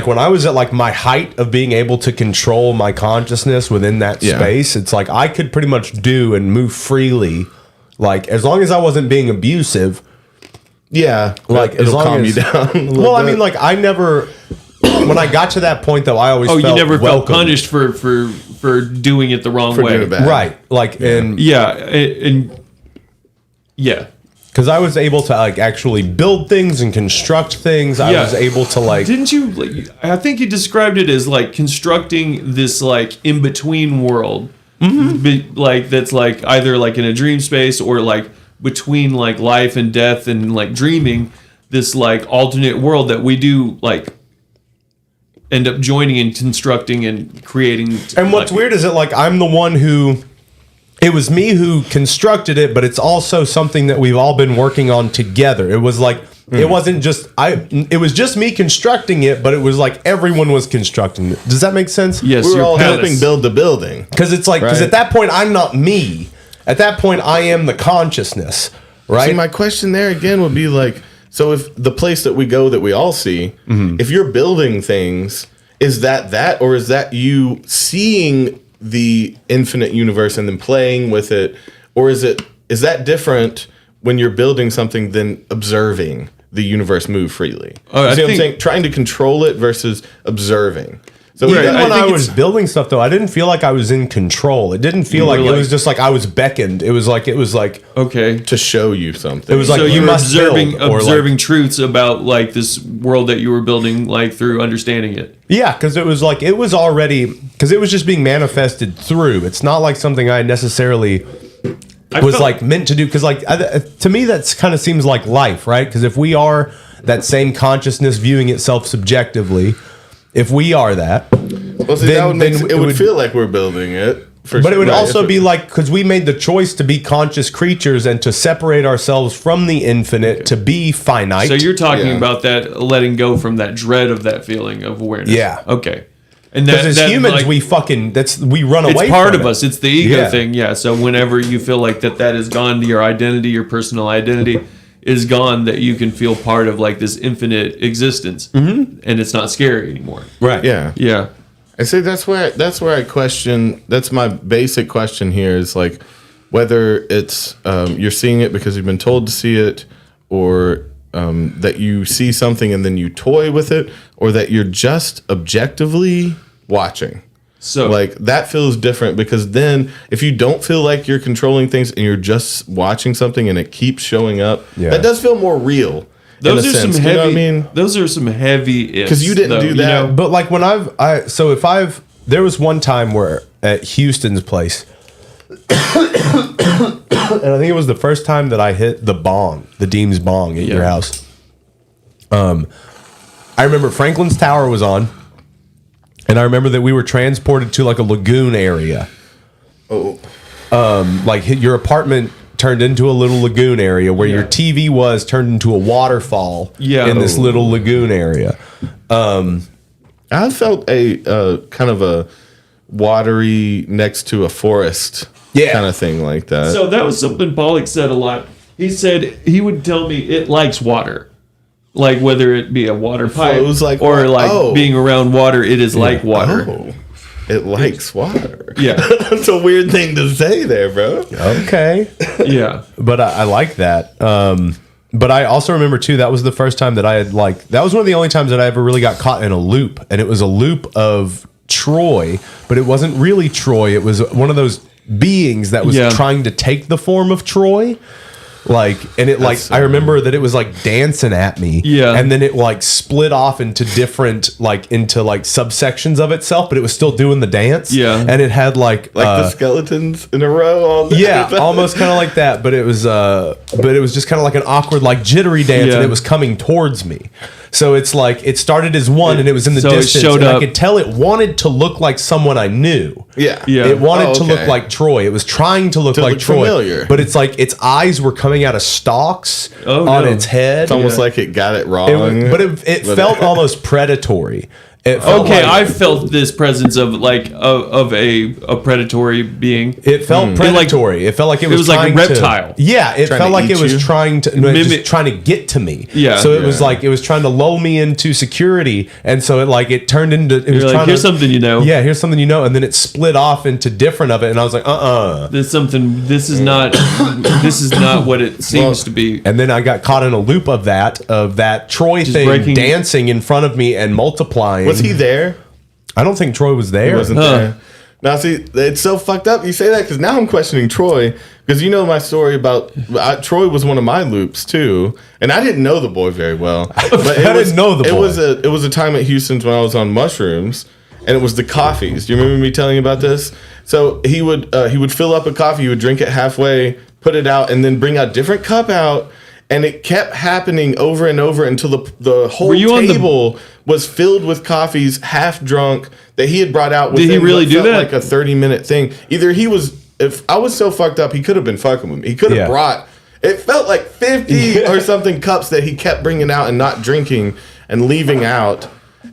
when I was at like my height of being able to control my consciousness within that space, it's like I could pretty much do and move freely, like as long as I wasn't being abusive. Yeah, like as it'll long calm as, you down. Well, I mean, like I never. When I got to that point, though, I always Oh, felt you never felt welcome. punished for doing it the wrong way, doing it bad. Right? Like, and yeah. Because I was able to like actually build things and construct things. I was able to like. Didn't you? Like, I think you described it as like constructing this like in between world, like that's like either like in a dream space or like between like life and death and like dreaming. This like alternate world that we do like end up joining and constructing and creating. And what's weird is that like I'm the one who. It was me who constructed it, but it's also something that we've all been working on together. It was like it wasn't just it was just me constructing it, but it was like everyone was constructing it. Does that make sense? Yes, We were you're all palace. helping build the building. Because it's like because at that point I'm not me. At that point I am the consciousness, right? See, my question there again would be like, so if the place that we go that we all see, if you're building things, is that or is that you seeing the infinite universe and then playing with it, or is that different when you're building something than observing the universe move freely? Oh, You I see what I'm think- saying? Trying to control it versus observing. So Even I when I think was it's- building stuff, though, I didn't feel like I was in control. It didn't feel like were it like- was just like I was beckoned. It was like Okay. to show you something. It was like So you you were must observing build, or observing truths about like this world that you were building like through understanding it. yeah, because it was like it was already because it was just being manifested through. It's not like something I necessarily was felt- like meant to do. Because like to me, that's kind of seems like life, right? Because if we are that same consciousness viewing itself subjectively, if we are that. well, see, then- that would make then it it would would- feel like we're building it. But it would also be like, because we made the choice to be conscious creatures and to separate ourselves from the infinite to be finite. So you're talking Yeah. about that letting go from that dread of that feeling of awareness. Yeah. Okay. And because as humans, like, we run away. it's part from of it. us. It's the ego Yeah. thing. Yeah. So whenever you feel like that is gone, your identity, your personal identity is gone, that you can feel part of like this infinite existence, and it's not scary anymore. Right. yeah. Yeah. I say that's where I question. That's my basic question here is like whether it's you're seeing it because you've been told to see it, or that you see something and then you toy with it, or that you're just objectively watching. So Like that feels different because then if you don't feel like you're controlling things and you're just watching something and it keeps showing up, Yeah. that does feel more real. those in are a sense. some You heavy. know what I mean? Those are some heavy. Because you didn't do that. But like when there was one time where at Houston's place, and I think it was the first time that I hit the Deems bong at your house. I remember Franklin's Tower was on, and I remember that we were transported to like a lagoon area. Oh, Like your apartment turned into a little lagoon area where your TV was turned into a waterfall in this little lagoon area. I felt a kind of a watery next to a forest kind of thing like that. So that was something Pollock said a lot. He said he would tell me it likes water, like whether it be a water pipe flows like or water. like Oh. being around water. It is like water. Oh, it likes water. Yeah. That's a weird thing to say there, bro. Okay. Yeah. But I like that. But I also remember too, that was the first time that I had that was one of the only times that I ever really got caught in a loop. And it was a loop of Troy, but it wasn't really Troy. It was one of those beings that was trying to take the form of Troy. I remember that it was like dancing at me. Yeah. And then it like split off into different, into subsections of itself, but it was still doing the dance. Yeah. And it had the skeletons in a row all day. yeah, almost kind of like that, but it was just kind of like an awkward, jittery dance, and it was coming towards me. So it's like it started as one, and it was in the So it distance, showed and I up. could tell it wanted to look like someone I knew. Yeah. Yeah. It wanted Oh, to look okay. like Troy. It was trying to look like look Troy, familiar. but it's like its eyes were coming out of stalks Oh, on no. its head. It's almost like it got it wrong. It felt almost predatory. It felt Okay, like- I felt this presence of like of a predatory being. It felt predatory. It felt like it was like a trying reptile. Yeah, it Trying felt to like it eat was you? trying to just trying to get to me. Yeah. So it was like it was trying to lull me into security, and so it turned into it was You're like, trying here's to, something you know. Yeah, here's something you know, and then it split off into different of it, and I was like, There's something. This is not what it seems to be. And then I got caught in a loop of that Troy Just thing breaking- dancing in front of me and multiplying. Was he there? I don't think Troy was there. He wasn't there. Now, see, it's so fucked up you say that because now I'm questioning Troy because you know my story about Troy was one of my loops too, and I didn't know the boy very well. But didn't know the boy. It was a time at Houston's when I was on mushrooms, and it was the coffees. Do you remember me telling you about this? So he would fill up a coffee, he would drink it halfway, put it out, and then bring a different cup out. And it kept happening over and over until the whole table was filled with coffees, half drunk, that he had brought out. Did he really do that? Like a 30-minute thing. Either he was, if I was so fucked up, he could have been fucking with me. He could have brought, it felt like 50 or something cups that he kept bringing out and not drinking and leaving out.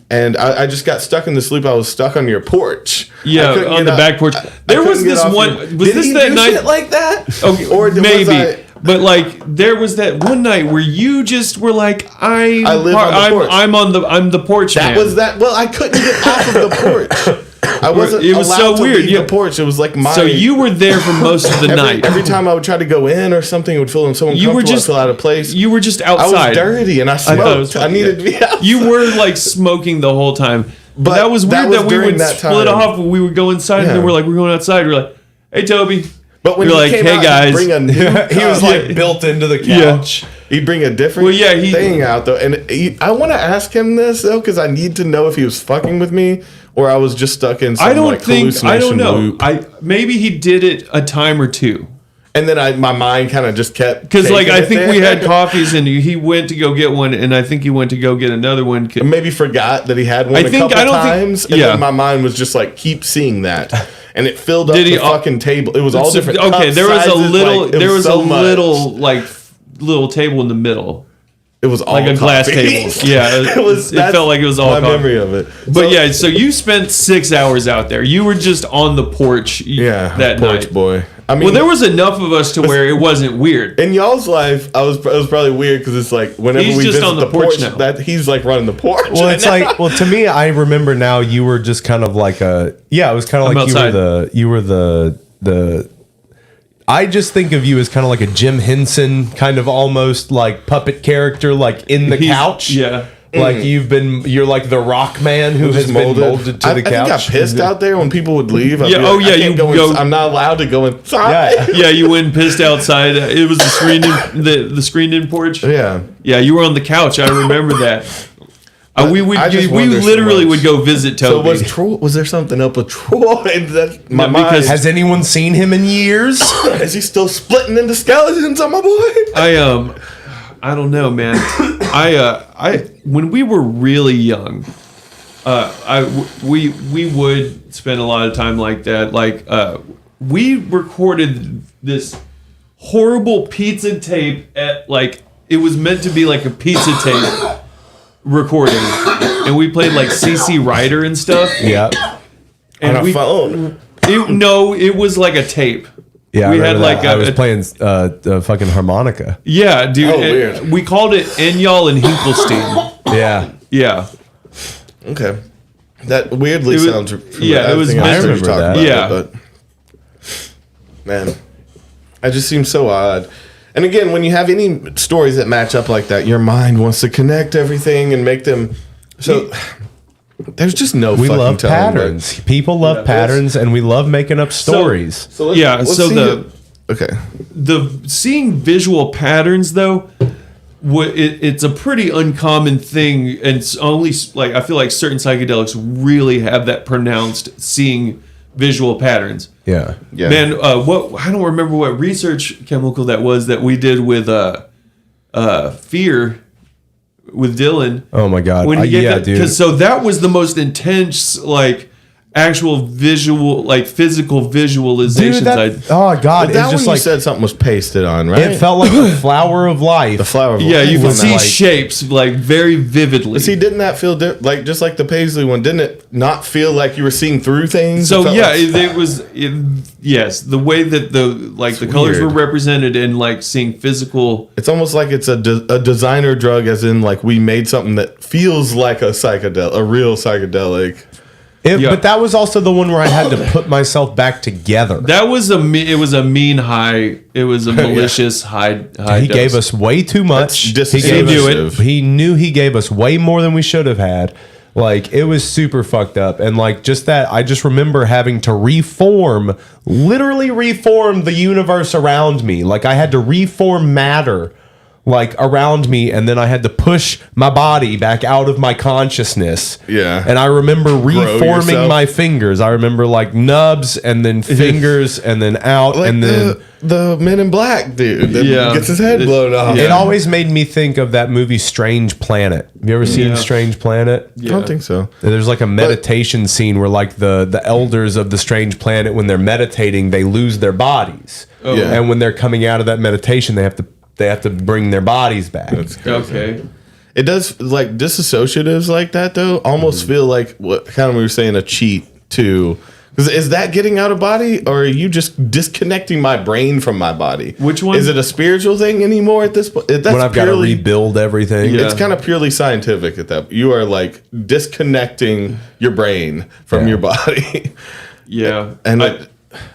And I just got stuck in this loop. I was stuck on your porch. Yeah, on the back porch. There was this one. Was this that night? Shit like that? Okay, or maybe. But like, there was that one night where you just were like, I'm the porch man. That was that. Well, I couldn't get off of the porch. I wasn't. It was allowed so to weird. leave the porch. It was like my. So you were there for most of the night. Every time I would try to go in or something, it would feel so uncomfortable. I'd feel out of place. You were just outside. I was dirty and I smoked. I needed to be outside. You were like smoking the whole time. But that was weird that we would split off. We would go inside and then we're going outside. We're like, hey, Toby. But when you're he like, came hey out, guys, he'd bring a new he was like built into the couch. Yeah. He'd bring a different thing out though, and I want to ask him this though because I need to know if he was fucking with me or I was just stuck in some hallucination I don't know. loop. Maybe he did it a time or two. And then my mind kind of just kept because like I think we had coffees and he went to go get one and I think he went to go get another one. And maybe forgot that he had one a couple times. And then my mind was just like keep seeing that. And it filled up the fucking table. It was all different. Okay, there was sizes, a little. like, there was so a little little table in the middle. It was all like a glass table. Yeah, it felt like it was all my coffee. memory of it. But yeah, so you spent 6 hours out there. You were just on the porch. That porch night. boy. I mean, well, there was enough of us to where it wasn't weird. In y'all's life, it was probably weird because it's like whenever he's we just visit on the porch now. that he's like running the porch. Well, it's like, to me, I remember now you were just kind of like it was kind of like you were the. I just think of you as kind of like a Jim Henson kind of almost like puppet character, like in the couch. Yeah. Like you're like the rock man who has been molded to the couch. I got pissed out there when people would leave. Yeah, I'm not allowed to go inside. Yeah, you went and pissed outside. It was the screened-in porch. Yeah, yeah, you were on the couch. I remember that. We literally would go visit Toby. So was there something up with Troy? My mind. Because has anyone seen him in years? Is he still splitting into skeletons on my boy? I don't know, man. When we were really young, we would spend a lot of time like that. Like we recorded this horrible pizza tape at like it was meant to be like a pizza tape recording, and we played like CC Rider and stuff. Yeah, and on a phone. It was like a tape. Yeah, we had like I was playing fucking harmonica. Yeah, dude. Oh, weird. We called it Enyal and Hinkelstein. Yeah. Okay. That weirdly sounds. Yeah, it was. I remember that. Yeah, but man, it just seems so odd. And again, when you have any stories that match up like that, your mind wants to connect everything and make them so. There's just no. We love patterns. People love patterns, and we love making up stories. So the seeing visual patterns though, it's a pretty uncommon thing, and it's only like I feel like certain psychedelics really have that pronounced seeing visual patterns. Yeah. Man, what I don't remember what research chemical that was that we did with fear. With Dylan. Oh my god. Dude. Because so that was the most intense, like actual visual, like physical visualizations. Oh God, But that it's just one like you said something was pasted on, right? it felt like the flower of life. the flower. Of yeah, life. you can On see that. shapes like very vividly. See, didn't that feel like just like the Paisley one? Didn't it not feel like you were seeing through things? So It felt yeah, like- yes, the way that the colors were weird. represented and like seeing physical. it's almost like it's a designer drug, as in like we made something that feels like a psychedelic, a real psychedelic. Yeah. But that was also the one where I had to put myself back together. That was it was a mean high. It was a malicious high. He dose. gave us way too much. That's He gave disassociative. us, he knew he gave us way more than we should have had. Like, it was super fucked up. And like, just that, I just remember having to literally reform the universe around me. Like, I had to reform matter like around me, and then I had to push my body back out of my consciousness. Yeah. And I remember reforming yourself. my fingers. I remember like nubs and then fingers and then out Like and then the Men in Black dude that Yeah. gets his head blown off. it always made me think of that movie Strange Planet. Have you ever seen Yeah. Strange Planet? I don't think so. There's like a meditation scene where like the elders of the strange planet, when they're meditating, they lose their bodies. Oh. Yeah. And when they're coming out of that meditation, they have to bring their bodies back. That's crazy. Okay. It does, like, disassociatives like that though almost feel like what kind of we were saying, a cheat too. Is that getting out of body, or are you just disconnecting my brain from my body? Which one? Is it a spiritual thing anymore at this point? That's When I've got to rebuild everything. Yeah. It's kind of purely scientific at that. You are like disconnecting your brain from your body. Yeah. And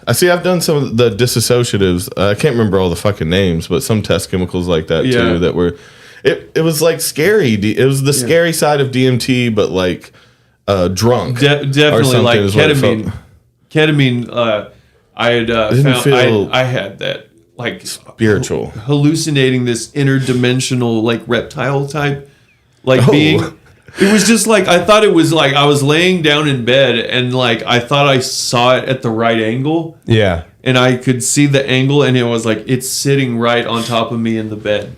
I see I've done some of the disassociatives. I can't remember all the fucking names, but some test chemicals like that Yeah. too that were it was like scary. It was the scary side of DMT, but like drunk. or Definitely something like is what it felt. ketamine. Ketamine. I had Didn't found feel- I had that like Spiritual. hallucinating this interdimensional like reptile type like Oh. being. It was just like I thought it was like I was laying down in bed and like I thought I saw it at the right angle. Yeah. And I could see the angle, and it was like it's sitting right on top of me in the bed.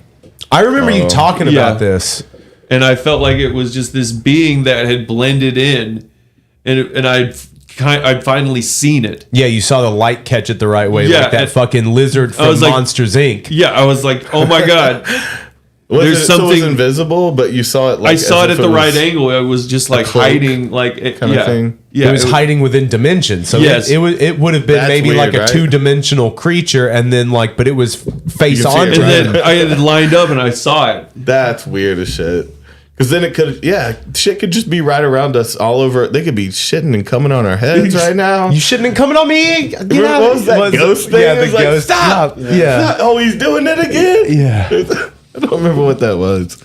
I remember you talking Yeah. about this. And I felt like it was just this being that had blended in, and I'd finally seen it. Yeah, you saw the light catch it the right way, Yeah, like that and- fucking lizard I from was like- Monsters Inc. Yeah, I was like, oh my god. There's There's so it was something- invisible, but you saw it. Like, I saw as it if at the was- right angle. It was just like cloak hiding, like it, kind of yeah, thing? Yeah, It was hiding within dimensions, so Yes. it would have been That's maybe weird, like a right? 2-dimensional creature, and then like, but it was face You can see on. it, And right? then I had it lined up, and I saw it. That's weird as shit. Because then it could, shit could just be right around us all over. They could be shitting and coming on our heads right now. You shouldn't have coming on me. Get Remember out. what was that Was- ghost thing? Yeah, It the was like, ghost. stop. Yeah. Oh, he's doing it again. Yeah. I don't remember what that was.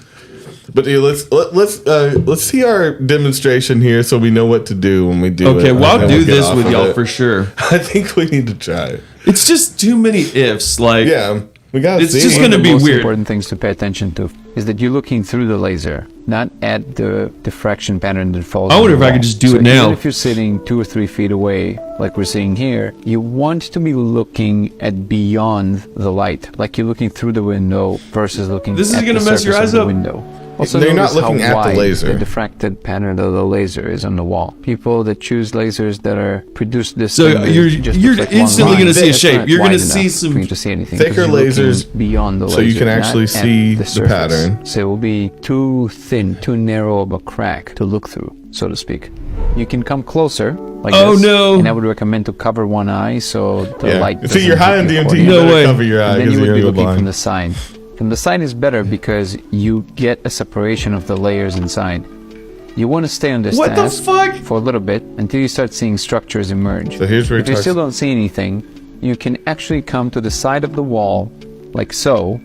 But yeah, let's see our demonstration here, so we know what to do when we do it. Okay, well, and I'll then do get this off with of y'all it. for sure. I think we need to try it. It's just too many ifs. Like, Yeah, we got. It's see. just One of gonna the be most weird. important things to pay attention to is that you're looking through the laser, not at the diffraction pattern that falls. I on wonder the if I wall. could just do So it now. Even if you're sitting 2 or 3 feet away, like we're seeing here, you want to be looking at beyond the light, like you're looking through the window versus looking. This is at gonna the mess your surface eyes of the up. window. Also, They're not notice looking how at the wide laser. The diffracted pattern of the laser is on the wall. People that choose lasers that are produce this. So thing that you're just you're looks like one instantly line. going to see a It's shape. not You're going to wide see enough some. for you to see anything. Thicker 'cause you're looking lasers beyond the so laser, you can not actually at see the surface. pattern. So it will be too thin, too narrow of a crack to look through, so to speak. You can come closer, like Oh, this, no. and I would recommend to cover one eye so the light. See, you're doesn't high hit on your DMT. cornea. You No better way. cover your eye And then because you would you're be gonna go looking from blind. the side. From the side is better because you get a separation of the layers inside. You want to stay on this What the task fuck? for a little bit until you start seeing structures emerge. So here's where If it you talks- still don't see anything, you can actually come to the side of the wall, like so,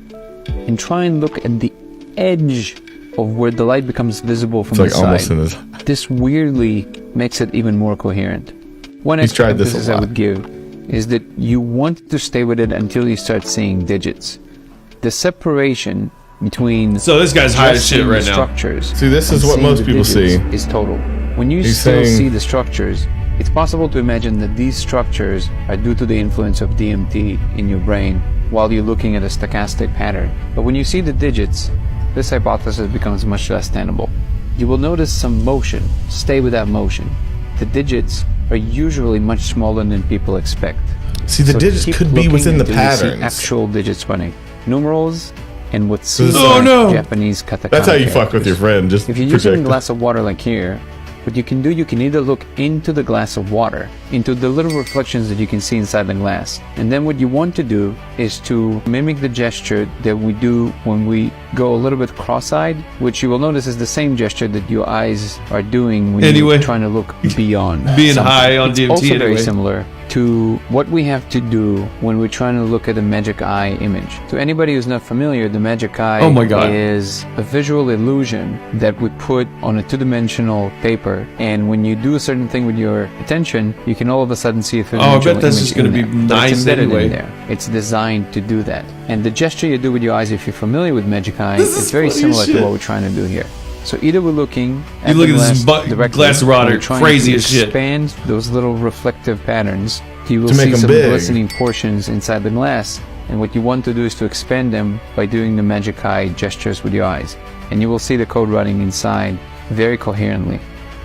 and try and look at the edge of where the light becomes visible from It's like the almost side. in his. This weirdly makes it even more coherent. One He's extra tried this a emphasis I lot. would give is that you want to stay with it until you start seeing digits. The separation between So this guy's high as just shit seeing right the now. structures See, this and is what seeing most the people digits see. is total. When you He's still saying- see the structures, it's possible to imagine that these structures are due to the influence of DMT in your brain while you're looking at a stochastic pattern. But when you see the digits, this hypothesis becomes much less tenable. You will notice some motion. Stay with that motion. The digits are usually much smaller than people expect. See, the digits keep could be looking within the until you see patterns. actual digits running. Numerals and what So seems this- like Oh, no. Japanese katakana. That's how you fuck with characters. your friend. Just If you're using a project glass of water like here, what you can do, you can either look into the glass of water, into the little reflections that you can see inside the glass. And then what you want to do is to mimic the gesture that we do when we go a little bit cross-eyed, which you will notice is the same gesture that your eyes are doing when Anyway. you're trying to look beyond. Being something. high on It's DMT also very anyway. similar to what we have to do when we're trying to look at a magic eye image. To anybody who's not familiar, the magic eye Oh my God. is a visual illusion that we put on a two-dimensional paper, and when you do a certain thing with your attention, you can all of a sudden see a I three-dimensional bet that's image just gonna in be there. But nice it's embedded anyway. in there. It's designed to do that. And the gesture you do with your eyes, if you're familiar with magic eye, This is is very funny as similar to shit. what we're trying to do here. So either we're looking at You look the at this glass directly, glass of water, or we're trying crazy to as shit. expand those little reflective patterns. You will To make see them some big. glistening portions inside the glass, and what you want to do is to expand them by doing the magic eye gestures with your eyes, and you will see the code running inside very coherently.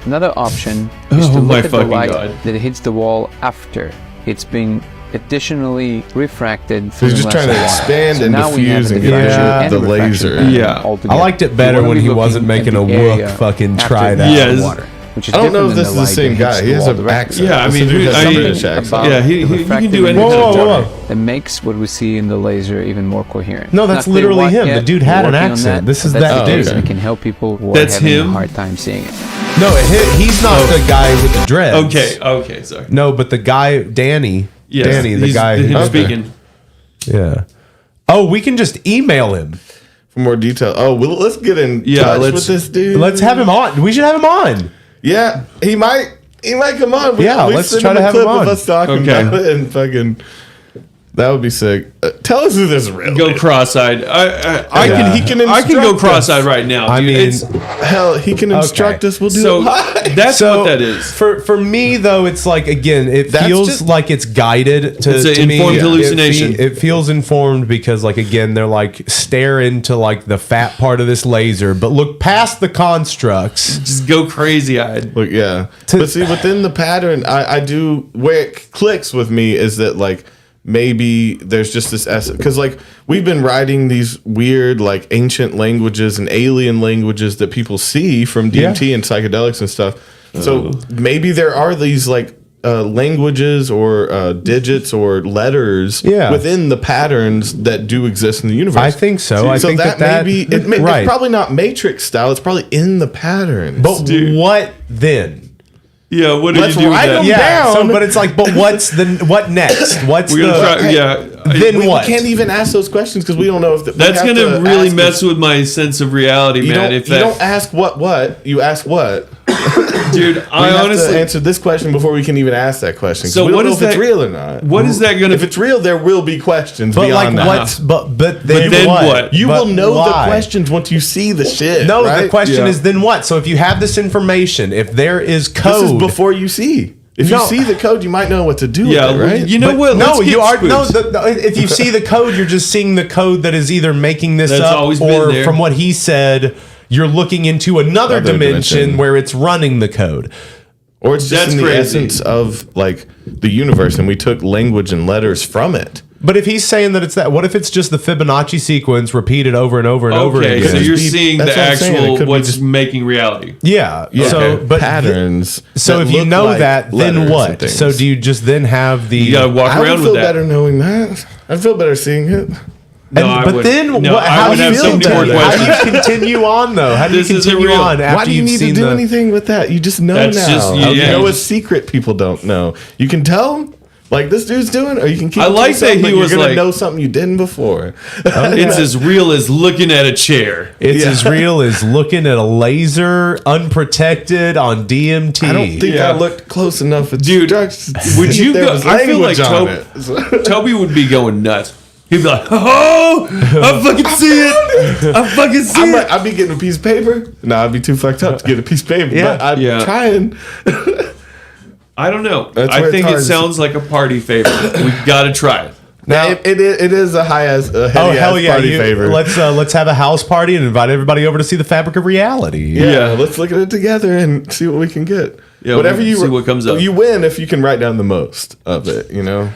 Another option is Oh to my look at the fucking light God. that hits the wall after it's been additionally refracted So through he's the just glass trying to of water. expand and now we have diffuse a and diffraction capture and the refraction laser. pattern Yeah. altogether. I liked it You better wanna when be he looking wasn't at making the a area wook fucking after try it that. hits Yes. the water, which is I don't know different if than this the is the light same that hits guy. the He has wall an directly. accent. Yeah, I This mean, dude has I some mean- British accent. About Yeah, the you can refractive do anything. images Whoa, whoa, whoa. that makes what we see in the laser even more coherent. No, that's Not clear literally what him. yet. The dude We're had an working on accent. This is but that's that the dude. case, and it can help people who That's are having him? a hard time seeing it. No, he's not the guy with the dreads. Okay, sorry. No, but the guy, Danny. Yes, Danny, the he's guy. him who- speaking. Yeah. Oh, we can just email him. For more detail. Oh, well, let's get in Yeah, touch let's- with this dude. Let's have him on. We should have him on. Yeah, he might come on. Yeah, let's send try to a have clip him on. of us talking Okay. about it and fucking. That would be sick. Tell us who this real. Go is. cross-eyed. I Yeah. can. He can I can go instruct cross-eyed us. right now. I dude. mean, It's- Hell, he can instruct us. We'll do so it live. that's So what that is. For me though, it's like again, it That's feels just- like it's guided to, It's an to me. informed It hallucination. It feels informed because like again, they're like stare into like the fat part of this laser, but look past the constructs. Just go crazy-eyed. Look, yeah. But see, within the pattern, I do where it clicks with me is that like maybe there's just this essence because like we've been writing these weird like ancient languages and alien languages that people see from DMT and psychedelics and stuff. So maybe there are these like languages or digits or letters within the patterns that do exist in the universe. I think so. I think that maybe right. it's probably not Matrix style. It's probably in the patterns. But what then? Yeah, what do Let's you do with write that? them Yeah, down. so, but it's like, but what's what next? What's We're the gonna try. Yeah, then we what? can't even ask those questions because we don't know if we that's have gonna to really ask mess with my sense of reality, You man. don't, If you that, don't ask what you ask what. dude, We I have honestly. to answer this question before we can even ask that question. 'cause So we don't what know is if it's that- real or not. What is that gonna? If it's real, there will be questions But like beyond that. what's but then, then what? what? You But will know why? the questions once you see the shit. No, right? the question Yeah. is then what? So if you have this information, if there is code, This is before you see. If No. you see the code, you might know what to do Yeah, with it, right? you know But what? no, Let's get you are no. spooked. If you see the code, you're just seeing the code that is either making this That's up, always been or there. from what he said, you're looking into another dimension where it's running the code. Or it's just That's in the crazy. essence of like the universe, and we took language and letters from it. But if he's saying that it's that, what if it's just the Fibonacci sequence repeated over and over and over Okay, again? so you're Be- seeing that's the what I'm saying, it actual could be what's just- making reality. yeah. Yeah, So, but patterns. So that if you look know like that, then letters and what? things. So do you just then have the? You gotta walk I would around feel with that. better knowing that. I'd feel better seeing it. No, I but would- then no, what, I how would do you have so feel many more better? How do questions. you continue on though? How do This you isn't continue real. on after Why do you you've need to seen do the? anything with that? You just know That's now. just- you yeah. know a secret people don't know. You can tell them, like this dude's doing, or you can keep. I it to like that yourself, he but was you're gonna like- know something you didn't before. It's as real as looking at a chair. It's as real as looking at a laser unprotected on DMT. I don't think Yeah. I looked close enough at Dude, instructions. would you There go- was I feel like language on it. Toby would be going nuts. He'd be like, "Oh, I fucking see it! I fucking see it!" I'd be getting a piece of paper. No, I'd be too fucked up to get a piece of paper. Yeah. But I'm Yeah. trying. I don't know. That's I where think it's it hard. sounds like a party favor. We've got to try it. Now it is a high ass, a Oh heady hell ass yeah! party favor. Let's have a house party and invite everybody over to see the Fabric of Reality. yeah, let's look at it together and see what we can get. Yeah, whatever we'll see what comes up. You win if you can write down the most of it. You know.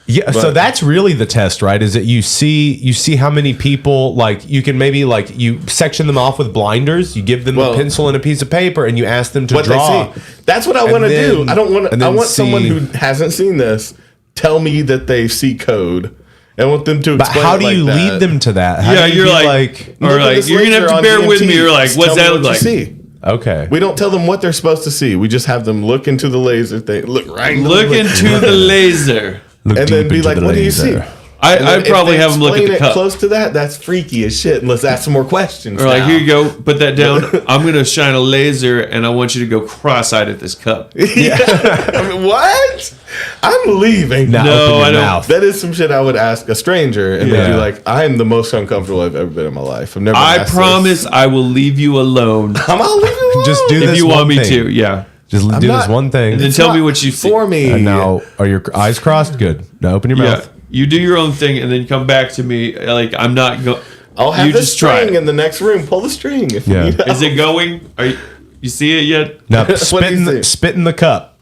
Yeah, so that's really the test, right? Is that you see how many people, like, you can maybe, like, you section them off with blinders, you give them a pencil and a piece of paper, and you ask them to draw. They see. That's what I want to do. I don't want. I want someone who hasn't seen this tell me that they see code. I want them to explain. But how do you lead them to that? How do you you're be like, or like, you're gonna have to bear with me. You're like, what's that look like? See. Okay. We don't tell them what they're supposed to see. We just have them look into the laser thing. Look into the laser. Look and then be like, what do you see? I'd probably have them look at the cup. Close to that, that's freaky as shit. And let's ask some more questions. Or like, here you go, put that down. I'm going to shine a laser and I want you to go cross-eyed at this cup. Yeah. I mean, what? I'm leaving. Now no, I don't. Mouth. That is some shit I would ask a stranger. And they'd be like, I'm the most uncomfortable I've ever been in my life. I've never I promise I will leave you alone. I'll leave you alone. Just do this if you want me thing. to, yeah. Just do this one thing. And then tell me what you see. For me. And now, are your eyes crossed? Good. Now open your mouth. You do your own thing and then come back to me. Like, I'm not going. I'll have you the just try string in the next room. Pull the string. If you need help. Is it going? Are you see it yet? Now, What do you see? spit in the cup.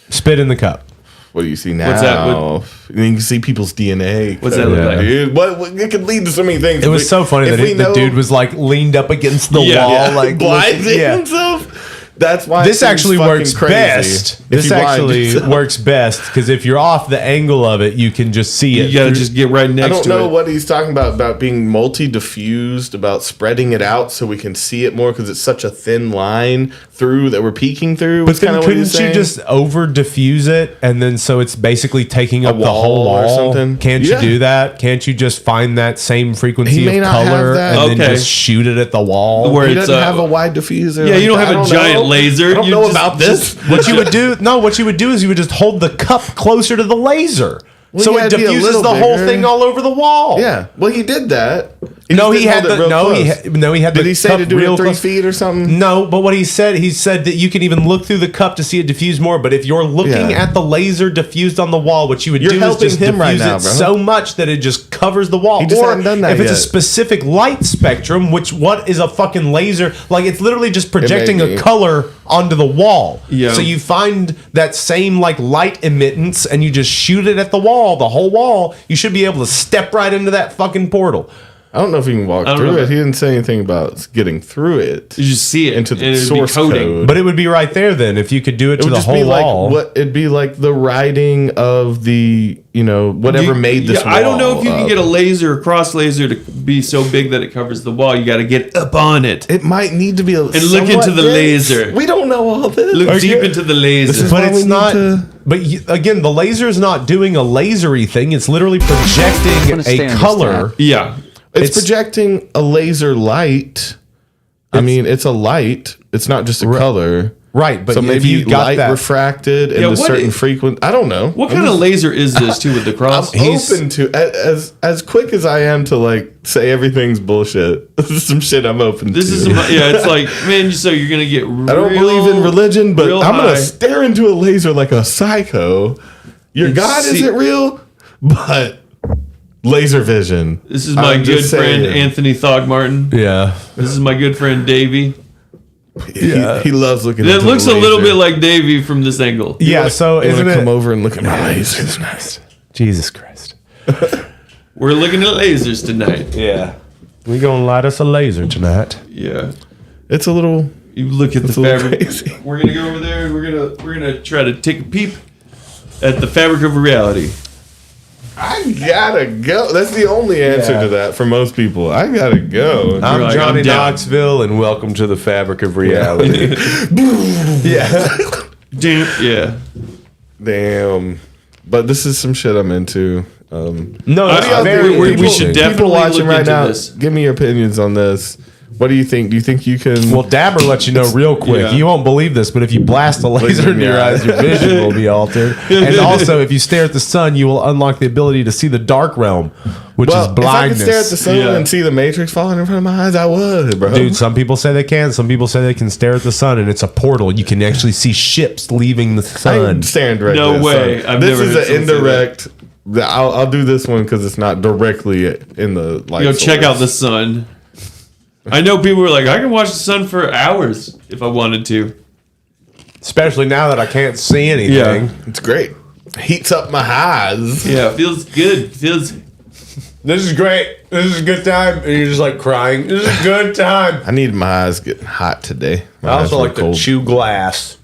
Spit in the cup. What do you see now? What's that? You can see people's DNA. What's that look like? Dude, what it could lead to so many things. It was so funny that the dude was like leaned up against the wall, like blinding himself. That's why this actually works crazy. best. This actually works best because if you're off the angle of it, you can just see it. You gotta just get right next to it. I don't know what he's talking about being multi-diffused, about spreading it out so we can see it more because it's such a thin line through that we're peeking through. But then couldn't you just over diffuse it and then so it's basically taking up the whole wall? Or something? Can't you do that? Can't you just find that same frequency of color and then just shoot it at the wall? Where he doesn't have a wide diffuser. Yeah, you don't have a giant laser. I don't know about this. What you would do is you would just hold the cup closer to the laser. Well, so yeah, it it'd be a diffuses little the whole bigger. thing all over the wall. Yeah. Well, he did that. He had the Did he say cup to do real it 3 close. feet or something? No, but what he said that you can even look through the cup to see it diffuse more. But if you're looking at the laser diffused on the wall, what you would do is helping just him diffuse right now, it bro. so much that it just covers the wall. He just or hadn't done that if it's a yet. specific light spectrum, what is a fucking laser? Like it's literally just projecting a color onto the wall. Yeah. So you find that same like light emittance and you just shoot it at the wall, the whole wall. You should be able to step right into that fucking portal. I don't know if he can walk through it. He didn't say anything about getting through it. You just see it into the and it'd source be coding. code. But it would be right there then if you could do it to the just whole be wall. like it'd be like the writing of the whatever made this. I don't know wall if you can up. get a laser, a cross laser, to be so big that it covers the wall. You got to get up on it. It might need to be and look into the laser. We don't know all this. Look deep into the laser. But it's not. But again, the laser is not doing a lasery thing. It's literally projecting a color. Yeah. It's projecting a laser light. I mean, it's a light. It's not just a color. Right, but so if maybe you got light that refracted into certain frequency. I don't know. What kind of laser is this too with the cross? I'm open to as quick as I am to like say everything's bullshit. This is some shit I'm open to. This is it's like, man, so you're gonna get real, I don't believe in religion, but I'm high. gonna stare into a laser like a psycho. Your God isn't real, but laser vision. This is my good friend Anthony Thogmartin. Yeah. This is my good friend Davey. Yeah, he loves looking. It looks a little bit like Davey from this angle. Yeah, so isn't it? Come over and look at my lasers. Nice. Jesus Christ. We're looking at lasers tonight. Yeah. We gonna light us a laser tonight. Yeah. It's a little. You look at the a little fabric. crazy. We're gonna go over there. And we're gonna try to take a peep at the fabric of reality. I gotta go. That's the only answer to that for most people. I gotta go. I'm like, Johnny I'm down. Knoxville, and welcome to the fabric of reality. Yeah. Yeah. Damn. But this is some shit I'm into. No, we should definitely people watching look right into now. this. Give me your opinions on this. What do you think? Do you think you can? Well, Dabber lets you know real quick. Yeah. You won't believe this, but if you blast a laser into your eyes, your vision will be altered. And also, if you stare at the sun, you will unlock the ability to see the dark realm, which is blindness. If I could stare at the sun and see the Matrix falling in front of my eyes, I would, bro. Dude, some people say they can. Some people say they can stare at the sun, and it's a portal. You can actually see ships leaving the sun. I'm staring directly. No at the way. sun. I've this never is heard an someone say indirect. I'll do this one because it's not directly in the light. Go check source. out the sun. I know people were like, I can watch the sun for hours if I wanted to. Especially now that I can't see anything. Yeah. It's great. Heats up my eyes. Yeah, feels good. Feels. This is great. This is a good time. And you're just like crying. This is a good time. I need my eyes getting hot today. My I eyes also were like to chew glass.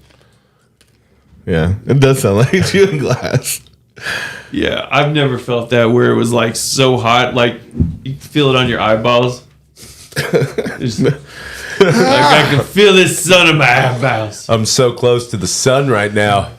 Yeah, it does sound like chewing glass. Yeah, I've never felt that where it was like so hot, like you feel it on your eyeballs. Like I can feel this sun in my eyeballs. I'm so close to the sun right now.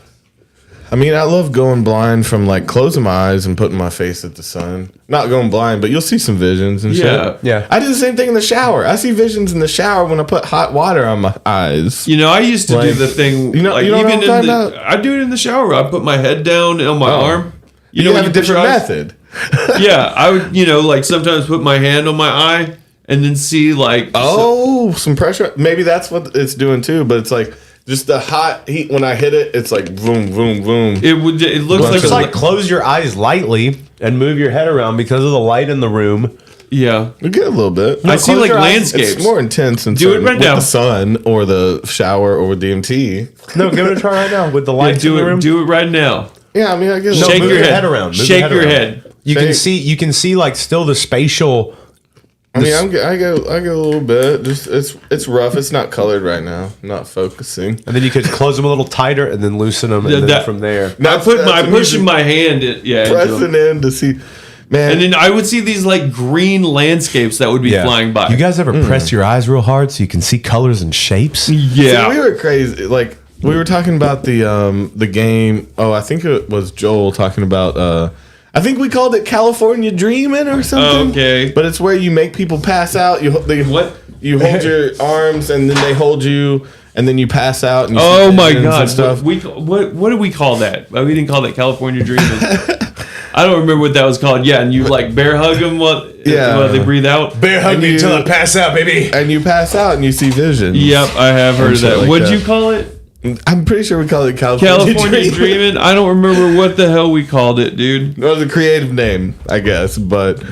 I mean, I love going blind from like closing my eyes and putting my face at the sun. Not going blind, but you'll see some visions and shit. Yeah. I do the same thing in the shower. I see visions in the shower when I put hot water on my eyes. You know, I used to do the thing. You know what I'm talking about? I do it in the shower. I put my head down on my arm. You have when a put your different eyes- method. Yeah, I would. Like sometimes put my hand on my eye and then see like. Some pressure. Maybe that's what it's doing too. But it's like just the hot heat when I hit it. It's like boom, boom, boom. It would. It looks like Just like close your eyes lightly and move your head around because of the light in the room. Yeah, We get a little bit. I see close like your eyes. landscapes. It's more intense and Do it right with now. the sun or the shower or with DMT. No, give it a try right now with the light in the room. Do it right now. Yeah, I mean, I guess No, Shake move your your head. head around. Move your Shake head your around. head. You can see like still the spatial. I mean, I get a little bit. Just it's rough. It's not colored right now. I'm not focusing. And then you could close them a little tighter and then loosen them, and then from there. I pushing my hand. Into pressing in to see, man. and then I would see these like green landscapes that would be flying by. You guys ever press your eyes real hard so you can see colors and shapes? Yeah. See, we were crazy. Like we were talking about the game. Oh, I think it was Joel talking about. I think we called it California Dreaming or something. Okay. But it's where you make people pass out. You hold your arms and then they hold you and then you pass out. And you Oh see my visions god! and stuff. What do we call that? We didn't call that California Dreaming. I don't remember what that was called. Yeah, and you like bear hug them while they breathe out. Bear hug And me you- until I pass out, baby. And you pass out and you see visions. Yep, I have heard of shit that. like What'd that. you call it? I'm pretty sure we called it California California Dreaming? I don't remember what the hell we called it, dude. It was a creative name, I guess, but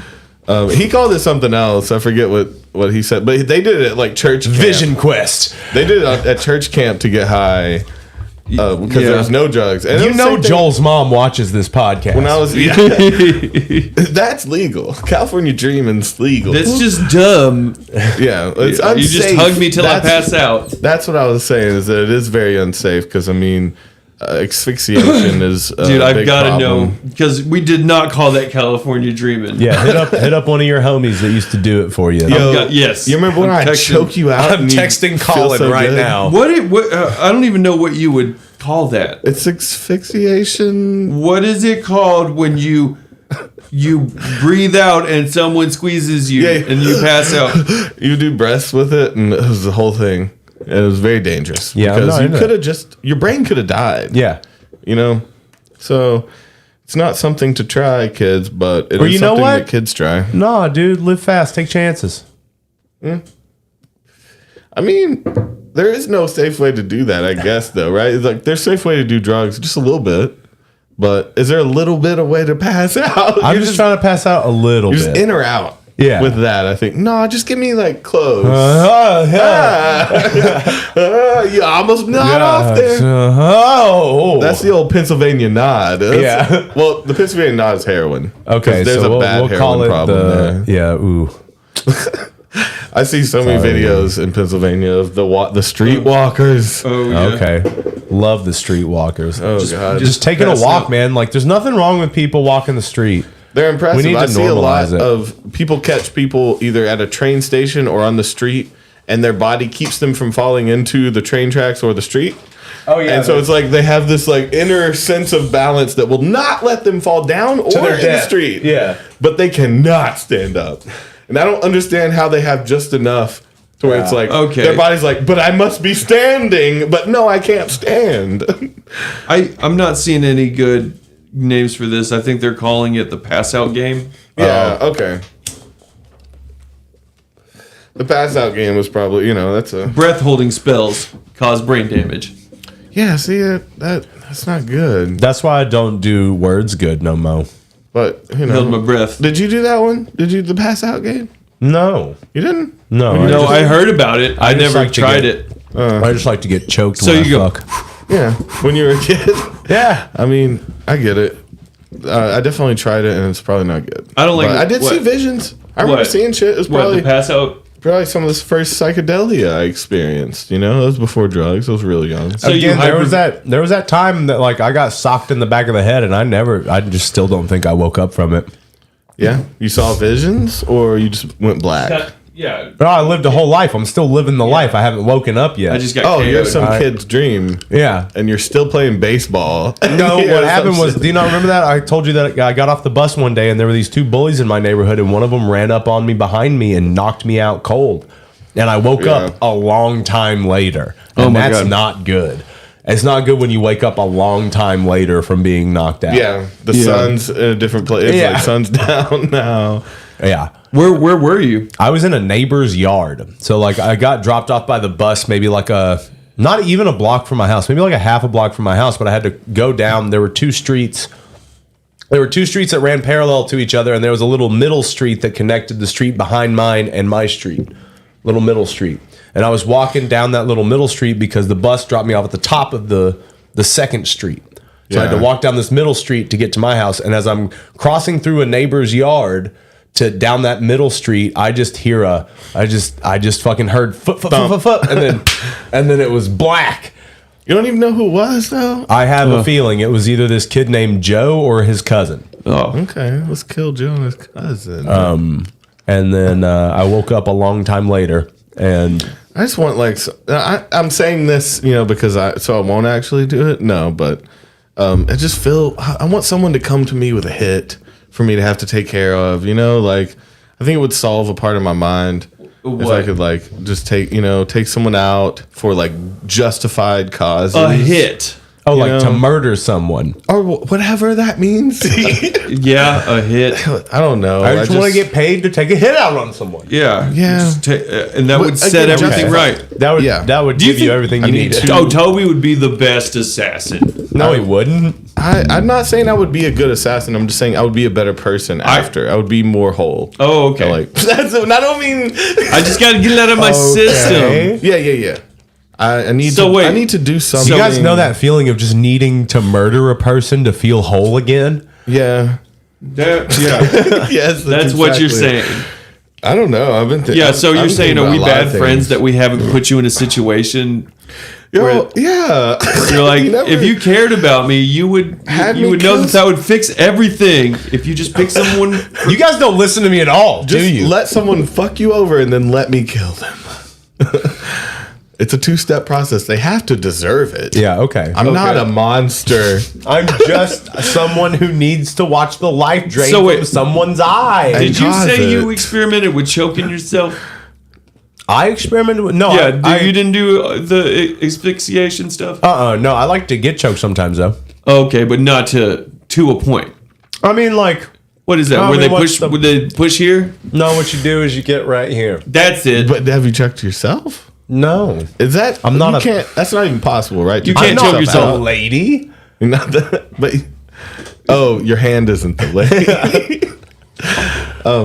he called it something else. I forget what he said, but they did it at like church camp. Vision Quest. They did it at church camp to get high because there was no drugs. And it You was the know same thing Joel's mom watches this podcast. when I was that's legal. California Dreaming's legal. That's just dumb. Yeah, it's unsafe. You just hug me till I pass out. That's what I was saying. Is that it is very unsafe because I mean, asphyxiation is Dude, a I've big got to problem. know because we did not call that California Dreaming. Yeah, hit up one of your homies that used to do it for you. Yo, yes. You remember when I'm I texting- choke you out? I'm and you texting feel Colin so right good? now. What I don't even know what you would call that. It's asphyxiation. What is it called when you breathe out and someone squeezes you and you pass out? You do breaths with it, and it was the whole thing. And it was very dangerous. Yeah, because I'm you not could have your brain could have died. Yeah. You know, so it's not something to try, kids, but it Or is you know something what? that kids try. No, dude, live fast, take chances. I mean, there is no safe way to do that, I guess, though, right? It's like there's a safe way to do drugs, just a little bit. But is there a little bit of way to pass out? I'm just trying to pass out a little You're bit. just in or out. Yeah. With that, I think no, just give me like clothes. You almost nod off there. That's the old Pennsylvania nod. Yeah. Well, the Pennsylvania nod is heroin. Okay, 'Cause there's so a bad we'll call heroin it problem there. Yeah, ooh. I see so many videos in Pennsylvania of the streetwalkers. Oh yeah. Okay. Love the streetwalkers. Oh god, Just taking a pass walk, out. man. Like, there's nothing wrong with people walking the street. they're impressive. We need I to see a lot normalize it. of people catch people either at a train station or on the street, and their body keeps them from falling into the train tracks or the street. Oh, yeah. And so it's like they have this like inner sense of balance that will not let them fall down or their in the death. street. Yeah. But they cannot stand up. And I don't understand how they have just enough to where it's like Okay. their body's like, but I must be standing, but no, I can't stand. I'm not seeing any good names for this. I think they're calling it the pass out game. Yeah, okay. The pass out game was probably, that's a Breath holding spells cause brain damage. yeah. See that's not good. That's why I don't do words good no mo. But Held my breath. did you do that one? Did you the pass out game? No. You didn't? No. No, I heard about it. I just never like to tried get- it. I just like to get choked So when you I go. fuck. Yeah, when you were a kid. Yeah. I mean, I get it. I definitely tried it, and it's probably not good. I don't like But it. I did see What? visions. I remember What? seeing shit. It was What, probably the pass out? probably some of the first psychedelia I experienced. You know, that was before drugs. I was really young. So Again, you there was that time that like I got socked in the back of the head, and I just still don't think I woke up from it. Yeah, you saw visions, or you just went black. Yeah. But I lived a whole life. I'm still living the life. I haven't woken up yet. I just got Oh, you're KO'd. some kid's dream. yeah. And you're still playing baseball. No, Yeah, what happened some was, shit. do you not remember that? I told you that I got off the bus one day and there were these two bullies in my neighborhood and one of them ran up on me behind me and knocked me out cold. And I woke up a long time later. And Oh my that's God. not good. It's not good when you wake up a long time later from being knocked out. Yeah, the sun's in a different place. It's Yeah. like sun's down now. Yeah. Where were you? I was in a neighbor's yard. So like I got dropped off by the bus maybe like not even a block from my house, maybe like a half a block from my house, but I had to go down. There were two streets. There were two streets that ran parallel to each other, and there was a little middle street that connected the street behind mine and my street. Little middle street. And I was walking down that little middle street because the bus dropped me off at the top of the second street. So I had to walk down this middle street to get to my house. And as I'm crossing through a neighbor's yard to down that middle street, I just hear I just fucking heard foot, and then it was black. You don't even know who it was, though? I have a feeling it was either this kid named Joe or his cousin. Oh. Okay, let's kill Joe and his cousin. And then I woke up a long time later, and I just want, like, I'm saying this, you know, because I won't actually do it. No, but I just feel, I want someone to come to me with a hit for me to have to take care of, you know, like, I think it would solve a part of my mind if I could, like, just take someone out for, like, justified causes. A hit. oh, You like know? to murder someone. Or whatever that means. Yeah, a hit. I don't know. I just want to get paid to take a hit out on someone. Yeah. Yeah. Just and that would set again, everything okay. right. That would Do you give you think- everything I you need need. to- Oh, Toby would be the best assassin. No, he wouldn't. I'm not saying I would be a good assassin. I'm just saying I would be a better person after. I would be more whole. Oh, okay. Like that's. I don't mean. I just got to get it out of my system. Yeah. I need. So to, wait. I need to do something. You guys know that feeling of just needing to murder a person to feel whole again? Yeah. Yeah. Yes. That's what you're exactly- saying. I don't know. I've been. Yeah, so you're saying, are we bad friends that we? we haven't put you in a situation where Yeah. you're like, You never- if you cared about me, you would Had you me would know kill that that would fix everything if you just pick someone. You guys don't listen to me at all, just do you? let someone fuck you over and then let me kill them. It's a 2-step process. They have to deserve it. Yeah, okay. I'm not a monster. I'm just someone who needs to watch the life drain So wait. from someone's eye. Did you cause say you it. experimented with choking yourself? I experimented with no. Yeah, you didn't do the asphyxiation stuff. No, I like to get choked sometimes though. Okay, but not to a point. I mean, like, What is that? I Where mean, they what's push? the- Where they push here? no. What you do is you get right here. That's it. But have you checked yourself? No, Is that I'm not you a- can't? That's not even possible, right? You To can't check choke yourself yourself. out. lady. Not that, but your hand isn't the lady.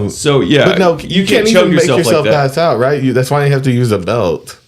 So yeah, But no, you can't can't even choke make yourself yourself like that. pass out, right? That's why you have to use a belt.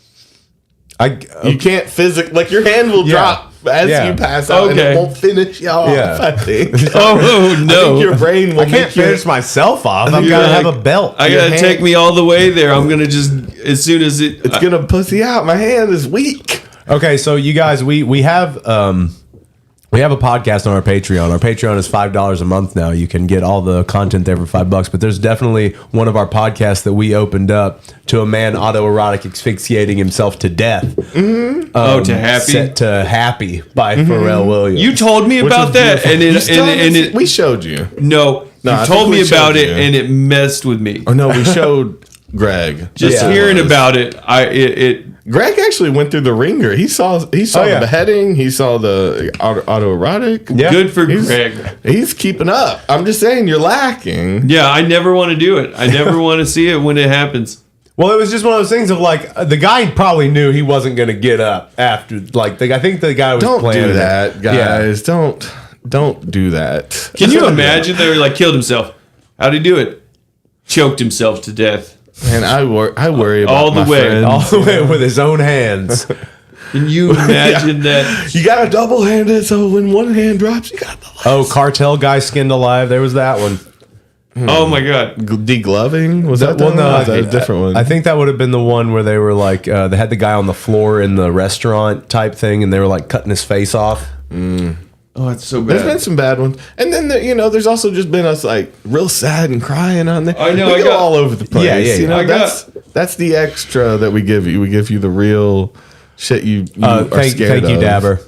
You can't physically, like your hand will drop as Yeah. you pass out, and Okay. it won't finish you off. Yeah. I think. Oh I no! think your brain will I can't make you. finish myself off. I've You're got to like- have a belt. I your gotta hand- take me all the way there. I'm gonna just as soon as it. It's gonna pussy out. My hand is weak. Okay, so you guys, we have a podcast on our Patreon. Our Patreon is $5 a month now. You can get all the content there for $5. But there's definitely one of our podcasts that we opened up to a man autoerotic asphyxiating himself to death. to Happy. Set to Happy by Pharrell Williams. You told me about is that, and You it still and haven't it we showed you. no. No, I You think told we me about showed it, you. and it messed with me. Oh no, we showed Greg. Just Yeah. hearing about it, it Greg actually went through the ringer. He saw the yeah. beheading. He saw the autoerotic. Yeah. good for He's- Greg. He's keeping up. I'm just saying you're lacking. Yeah, I never want to do it. I never want to see it when it happens. Well, it was just one of those things of like the guy probably knew he wasn't going to get up after. Like I think the guy was Don't planning do it. that, Yeah. guys. Don't do that. Can you imagine they were like killed himself? How'd he do it? Choked himself to death. And I worry about All the my way. friends. All the way with his own hands. Can you imagine that? You got to double hand it, so when one hand drops, you got the last. Oh, cartel guy skinned alive. There was that one. Oh my god. Degloving? Was that one? one? Was that a different one? I think that would have been the one where they were like, they had the guy on the floor in the restaurant type thing, and they were like cutting his face off. Oh, it's so bad. There's been some bad ones, and then there's also just been us like real sad and crying on there. I know. We go all over the place. Yeah. You know, I got- that's the extra that we give you. We give you the real shit you are Thank scared you, of. Dabber.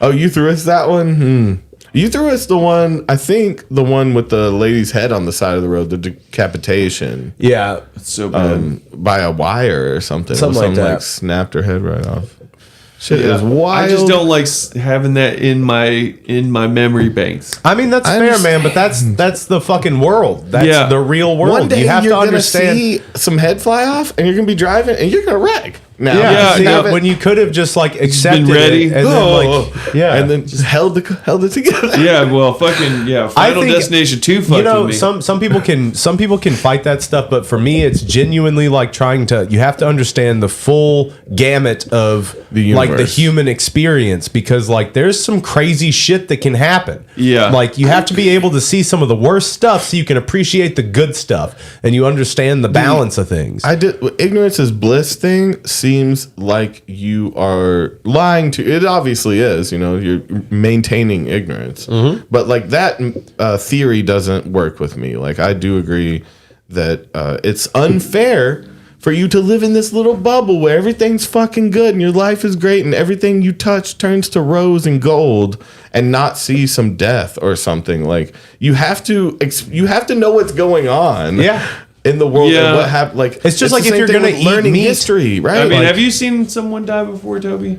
Oh, you threw us that one? You threw us the one, I think the one with the lady's head on the side of the road, the decapitation. Yeah. It's so bad. By a wire or something. Something like that. Snapped her head right off. Shit is wild. I just don't like having that in my memory banks. I mean, that's fair, man, but that's the fucking world. That's the real world. One day you have you're to understand. gonna see some head fly off, and you're gonna be driving, and you're gonna wreck. Now, Yeah, Yeah, see, when you could have just like accepted ready. it and and then just held it together. Yeah, well, fucking yeah. Final think, Destination 2 fucked you know, with me. some people can fight that stuff, but for me, it's genuinely like trying to. You have to understand the full gamut of The like the universe. human experience, because like there's some crazy shit that can happen. Yeah. like you have to be able to see some of the worst stuff so you can appreciate the good stuff and you understand the balance of things. Ignorance is bliss thing seems like you are lying to. It obviously is. You know, you're maintaining ignorance, but like that theory doesn't work with me. Like I do agree that it's unfair for you to live in this little bubble where everything's fucking good and your life is great and everything you touch turns to rose and gold, and not see some death or something. Like you have to know what's going on. Yeah. In the world, Yeah. and what happened? Like It's just the like if same you're thing gonna with eat learning meat. history, right? I mean, Like, have you seen someone die before, Toby?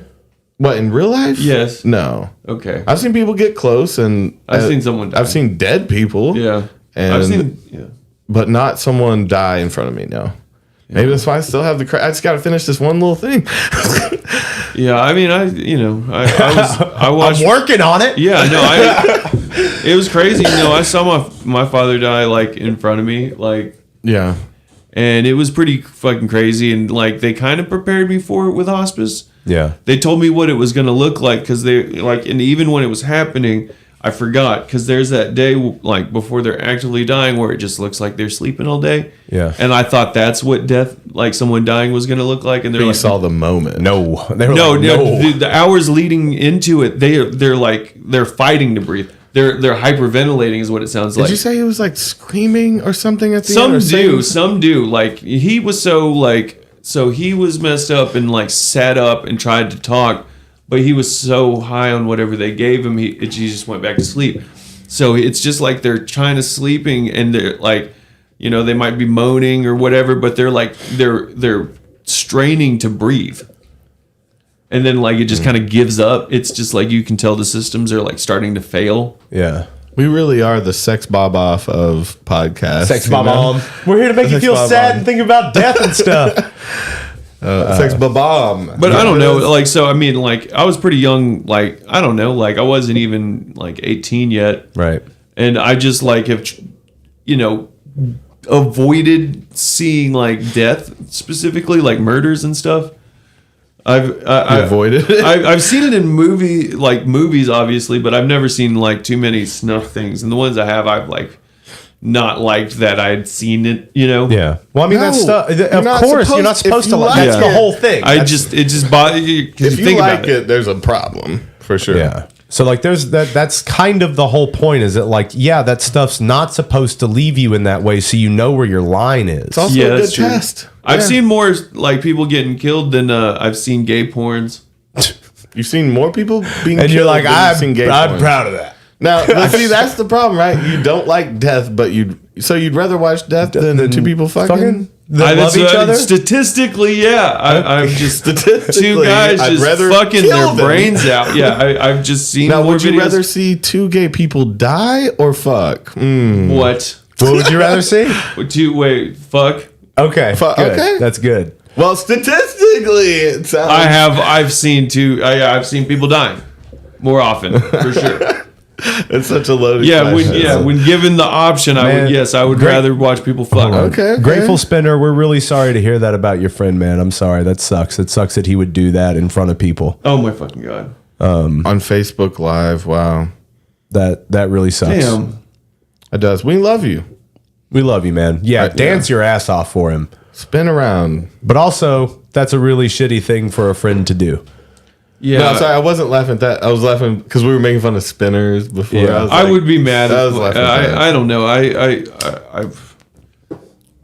what, in real life? Yes. No. Okay. I've seen people get close, and I've seen someone die. I've seen dead people. Yeah. And I've seen. Yeah. but not someone die in front of me. No. Maybe that's why I still have I just got to finish this one little thing. Yeah. I mean, I watched. I'm working on it. Yeah. No. It was crazy. You know, I saw my father die like in front of me, like. Yeah. And it was pretty fucking crazy, and like they kind of prepared me for it with hospice. Yeah. They told me what it was going to look like, because they like, and even when it was happening, I forgot, because there's that day like before they're actively dying where it just looks like they're sleeping all day. Yeah. And I thought that's what death, like someone dying, was going to look like, and they're You like, saw the moment. No. They were no, like, no, the hours leading into it, they're like they're fighting to breathe. They're hyperventilating is what it sounds like. Did you say he was like screaming or something at the Some end? Or some do. Like he was so he was messed up and like sat up and tried to talk, but he was so high on whatever they gave him, he just went back to sleep. So it's just like they're trying to sleeping, and they're like, you know, they might be moaning or whatever, but they're like they're straining to breathe. And then like it just kind of gives up. It's just like you can tell the systems are like starting to fail. Yeah. We really are the sex bob off of podcasts. Sex you bomb know? on. We're here to make you Sex feel bomb sad on. and think about death and stuff. Sex bomb. But I don't know, like, so I mean, like, I was pretty young, like, I don't know, like, I wasn't even like 18 yet, Right. and I just like have, you know, avoided seeing like death, specifically like murders and stuff. I avoided it? I've seen it in movies, obviously, but I've never seen like too many snuff things, and the ones I have, I've like not liked that I'd seen it, you know. Yeah. Well, I mean, that's No, stuff. you're Of not course, you're supposed- not supposed if to you like. like That's it- the whole thing. It just bothers you because If you you think like about it. there's a problem for sure. Yeah. So like there's that's kind of the whole point, is that like, yeah, that stuff's not supposed to leave you in that way, so you know where your line is. It's also Yeah, a good that's true. test. I've Yeah. seen more like people getting killed than I've seen gay porns. You've seen more people being And killed you're like, than you've seen gay I'm porn. proud of that. Now, but see, that's the problem, right? You don't like death, but you'd rather watch death than two people fucking? They love each other. Statistically, yeah. I'm just Statistically, two guys I'd just rather fucking kill their them. brains out. Yeah, I've just seen. Now, more would you videos. rather see two gay people die or fuck? What? What would you rather see? Wait, fuck. Okay. Good. okay. That's good. Well, statistically, it sounds. I've seen people dying more often for sure. It's such a loaded question. When given the option, I would rather watch people fuck. Okay. Grateful Spinner, we're really sorry to hear that about your friend, man. I'm sorry. That sucks. It sucks that he would do that in front of people. Oh my fucking God. On Facebook Live. Wow. That really sucks. Damn. It does. We love you. We love you, man. Yeah, dance your ass off for him. Spin around. But also, that's a really shitty thing for a friend to do. Yeah. No, sorry, I wasn't laughing at that. I was laughing because we were making fun of spinners before. Yeah. I would be mad. I don't know.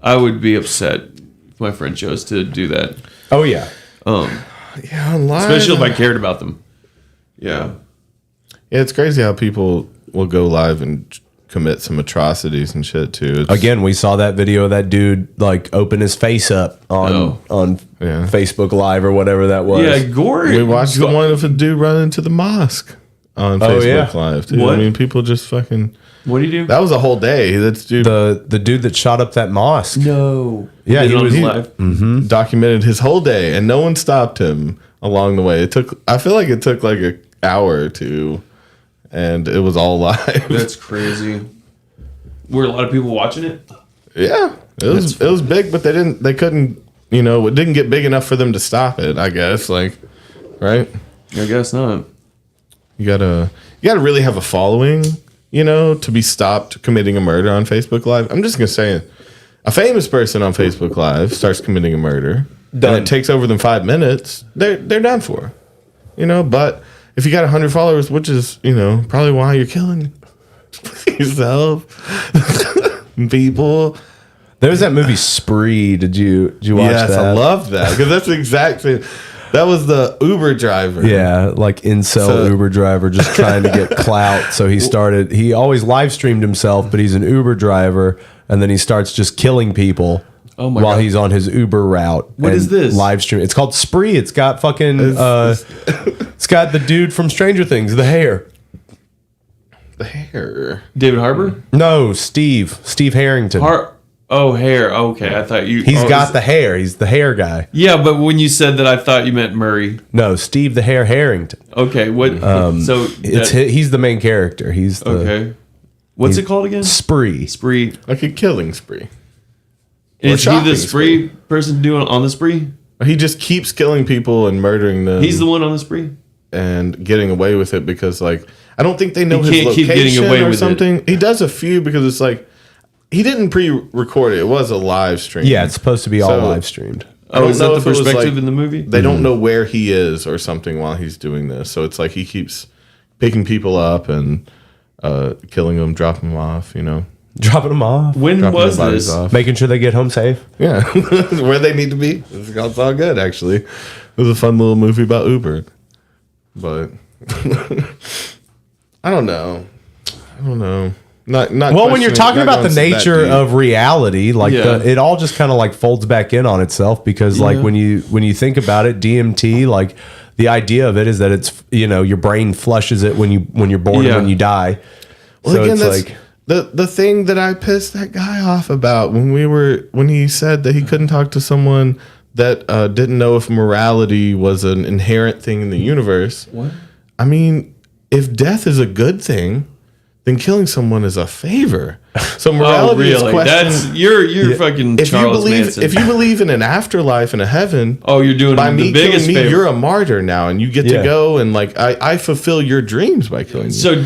I would be upset if my friend chose to do that. Oh, yeah. Yeah, online. Especially if I cared about them. Yeah. Yeah, it's crazy how people will go live and commit some atrocities and shit too. Again, we saw that video of that dude like open his face up on Facebook Live or whatever that was. Yeah, Gory. We watched the one of a dude run into the mosque on Facebook Live too. What? I mean, people just fucking. What do you do? That was a whole day. That's dude. The dude that shot up that mosque. No. Yeah, he was live. Documented his whole day, and no one stopped him along the way. I feel like it took like an hour or two. And it was all live. That's crazy. Were a lot of people watching it? Yeah, it was big, but they couldn't, it didn't get big enough for them to stop it. I guess, right? I guess not. You gotta really have a following, to be stopped committing a murder on Facebook Live. I'm just gonna say, a famous person on Facebook Live starts committing a murder, and it takes over them 5 minutes. They're done for, but. If you got 100 followers, which is, probably why you're killing yourself, people. There was that movie Spree. Did you watch that? Yes, I loved that because that's the exact same. That was the Uber driver. Yeah, like incel Uber driver just trying to get clout. So he always live streamed himself, but he's an Uber driver, and then he starts just killing people. Oh my while God. he's on his Uber route. What is this? Live stream. It's called Spree. It's got fucking. It's got the dude from Stranger Things, the hair. The hair. David Harbour? No, Steve Harrington. Hair. Okay, I thought you. He's got the hair. He's the hair guy. Yeah, but when you said that, I thought you meant Murray. No, Steve the Hair Harrington. Okay, what? So he's the main character. He's the, okay. What's it called again? Spree. Spree. Like a killing spree. Is he the spree person doing on the spree? He just keeps killing people and murdering them. He's the one on the spree and getting away with it because, like, I don't think they know he his can't location keep getting away or with something. It. He does a few because it's like he didn't pre-record it. It was a live stream. Yeah, it's supposed to be all live streamed. Oh, is that the perspective in the movie? They don't know where he is or something while he's doing this. So it's like he keeps picking people up and killing them, dropping them off, Dropping them off. When was this? Off. Making sure they get home safe. Yeah, where they need to be. It's all good, actually. It was a fun little movie about Uber. But I don't know. Not well, when you're talking about the nature of reality, like it all just kind of like folds back in on itself because like when you think about it, DMT, like the idea of it is that it's your brain flushes it when you're born and when you die. Well, so again, it's that's like the thing that I pissed that guy off about when he said that he couldn't talk to someone that didn't know if morality was an inherent thing in the universe. What? I mean, if death is a good thing, then killing someone is a favor. So morality is questioned. That's you're fucking Charles Manson. If you believe in an afterlife and a heaven, you're doing by me the biggest killing me, favor. you're a martyr now, and you get to go and like I fulfill your dreams by killing you. So I'm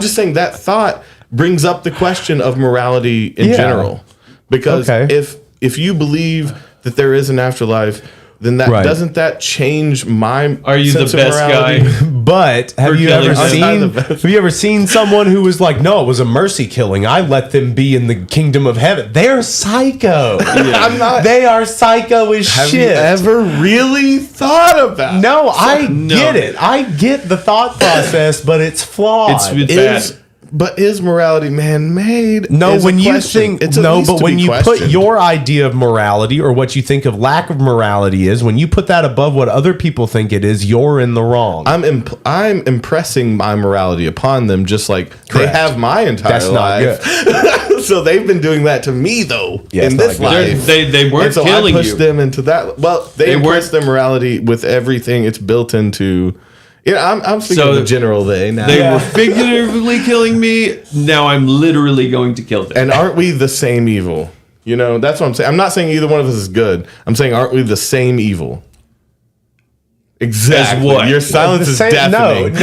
just saying that thought brings up the question of morality in general, because if you believe that there is an afterlife, then that doesn't that change my Are you sense the of best morality? guy? But have you ever seen someone who was like, no, it was a mercy killing. I let them be in the kingdom of heaven. They're psycho. I'm not. They are psycho as Have shit. you ever really thought about? No, I get it. I get the thought process, but it's flawed. It's bad. But is morality man-made? No, is when a you question. think It's at least but to when be you put questioned. your idea of morality or what you think of lack of morality is, when you put that above what other people think it is, you're in the wrong. I'm impressing my morality upon them, just like they have my entire life. Good. So they've been doing that to me though in this life. They weren't and so killing I pushed you. them into that. Well, they impress their morality with everything. It's built into Yeah, I'm speaking So of the general they now. They were figuratively killing me. Now I'm literally going to kill them. And aren't we the same evil? You know, that's what I'm saying. I'm not saying either one of us is good. I'm saying, aren't we the same evil? Exactly. As what? Your silence is deafening.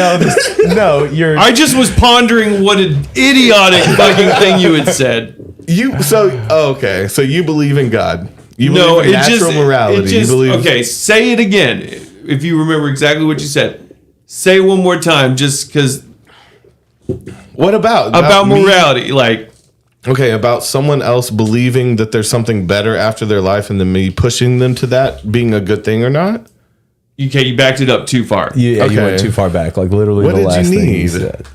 No, you're. I just was pondering what an idiotic fucking thing you had said. Okay. So you believe in God. You believe in natural morality. You believe. Okay, say it again. If you remember exactly what you said. Say it one more time, just because. What about morality? About someone else believing that there's something better after their life, and then me pushing them to that being a good thing or not. Okay, you backed it up too far. You went too far back. Like literally, What the did last you thing you need? said.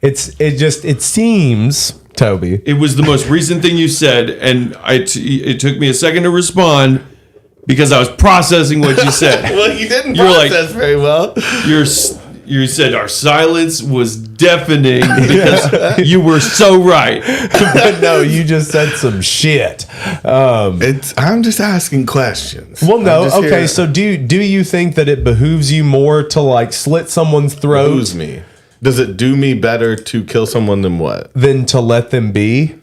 It seems, Toby. It was the most recent thing you said, and it took me a second to respond because I was processing what you said. Well, you didn't process very well. You said our silence was deafening because you were so right. But no, you just said some shit. I'm just asking questions. Well, no, okay. So do you think that it behooves you more to like slit someone's throat? Behooves me. Does it do me better to kill someone than what? Than to let them be?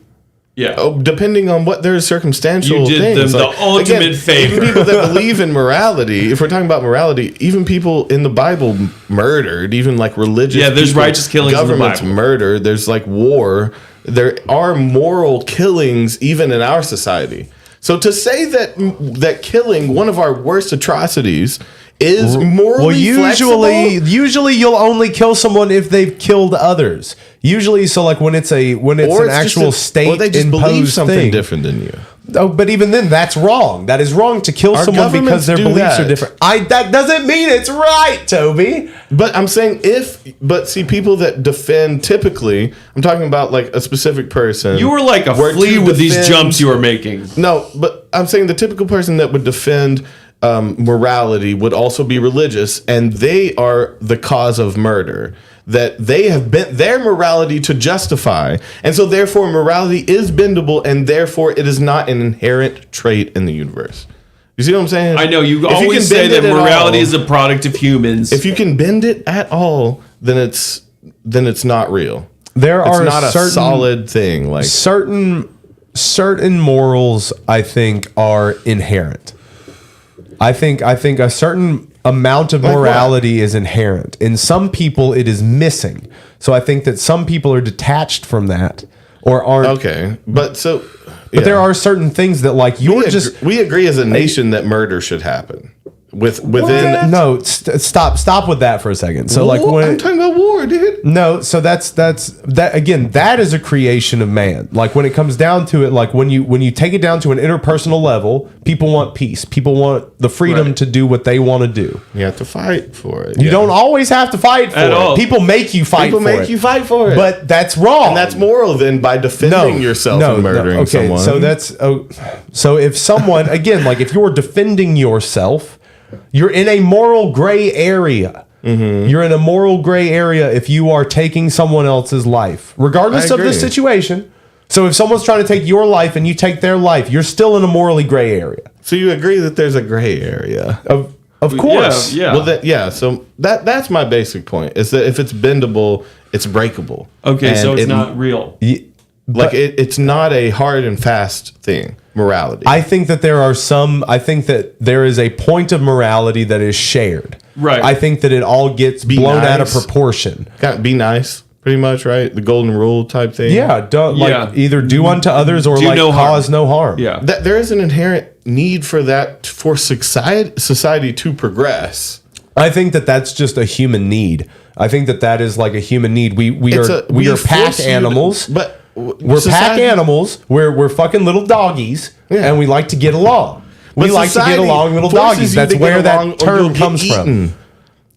Yeah. Oh, depending on what their circumstantial You did things. them the ultimate favor. Even people that believe in morality, if we're talking about morality, even people in the Bible murdered, even like religious there's people, righteous killings in the governments Bible. murder, there's like war. There are moral killings even in our society. So to say that killing one of our worst atrocities is morally flexible? Usually you'll only kill someone if they've killed others. Usually, so like when it's an actual state or they just believe imposed something thing. different than you. Oh, but even then, that's wrong. That is wrong to kill someone because their beliefs are different. That doesn't mean it's right, Toby. But I'm saying see, people that defend typically, I'm talking about like a specific person. You were like a flea with these jumps you were making. No, but I'm saying the typical person that would defend morality would also be religious, and they are the cause of murder. That they have bent their morality to justify, and so therefore morality is bendable, and therefore it is not an inherent trait in the universe. You see what I'm saying? I know you always say that morality is a product of humans. If you can bend it at all, then it's not real. It's not a solid thing. Like certain morals, I think, are inherent. I think a certain amount of morality is inherent. In some people, it is missing. So I think that some people are detached from that or aren't. Okay, but there are certain things that like we agree as a nation that murder should happen. Stop with that for a second. So like I'm talking about war, dude. No, so that's that again, that is a creation of man. Like when it comes down to it, like when you take it down to an interpersonal level, people want peace. People want the freedom to do what they want to do. You have to fight for it. You don't always have to fight for it. People make you fight for it. But that's wrong. And that's moral then by defending yourself and murdering someone. So that's so if someone again, like if you're defending yourself, you're in a moral gray area. Mm-hmm. You're in a moral gray area if you are taking someone else's life, regardless of the situation. So if someone's trying to take your life and you take their life, you're still in a morally gray area. So you agree that there's a gray area? Of course. Yeah. Well, so that's my basic point, is that if it's bendable, it's breakable. Okay, and so it's not real. It's not a hard and fast thing. Morality. I think that there is a point of morality that is shared. Right. I think that it all gets blown out of proportion. Be nice, pretty much, right? The golden rule type thing. Yeah. Either do unto others or cause no harm. Yeah. There is an inherent need for that for society to progress. I think that that's just a human need. I think that is like a human need. We are pack animals. We're pack animals. We're fucking little doggies, and we like to get along. We like to get along, little doggies. That's where that term comes from.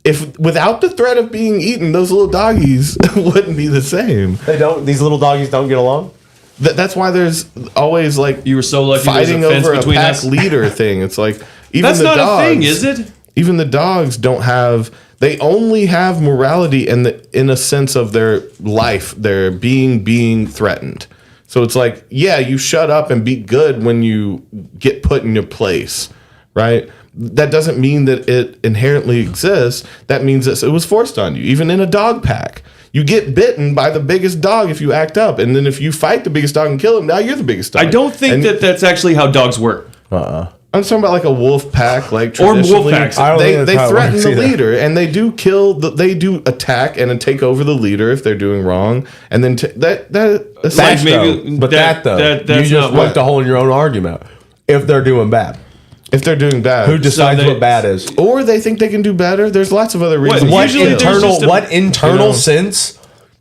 If without the threat of being eaten, those little doggies wouldn't be the same. They don't. These little doggies don't get along. That's why there's always like you were so lucky fighting over a pack leader thing. It's like that's not a thing, is it? Even the dogs don't have. They only have morality in a sense of their life, their being threatened. So it's like, yeah, you shut up and be good when you get put in your place, right? that doesn't mean that it inherently exists. That means that it was forced on you. Even in a dog pack, you get bitten by the biggest dog if you act up, and then if you fight the biggest dog and kill him, now you're the biggest dog. I don't think that that's actually how dogs work. I'm talking about like a wolf pack, like Or wolf traditionally, packs. they threaten the leader, and they do they do attack and take over the leader if they're doing wrong, and then that's maybe you just went a hole in your own argument. If they're doing bad, who decides what bad is? Or they think they can do better. There's lots of other reasons. What internal sense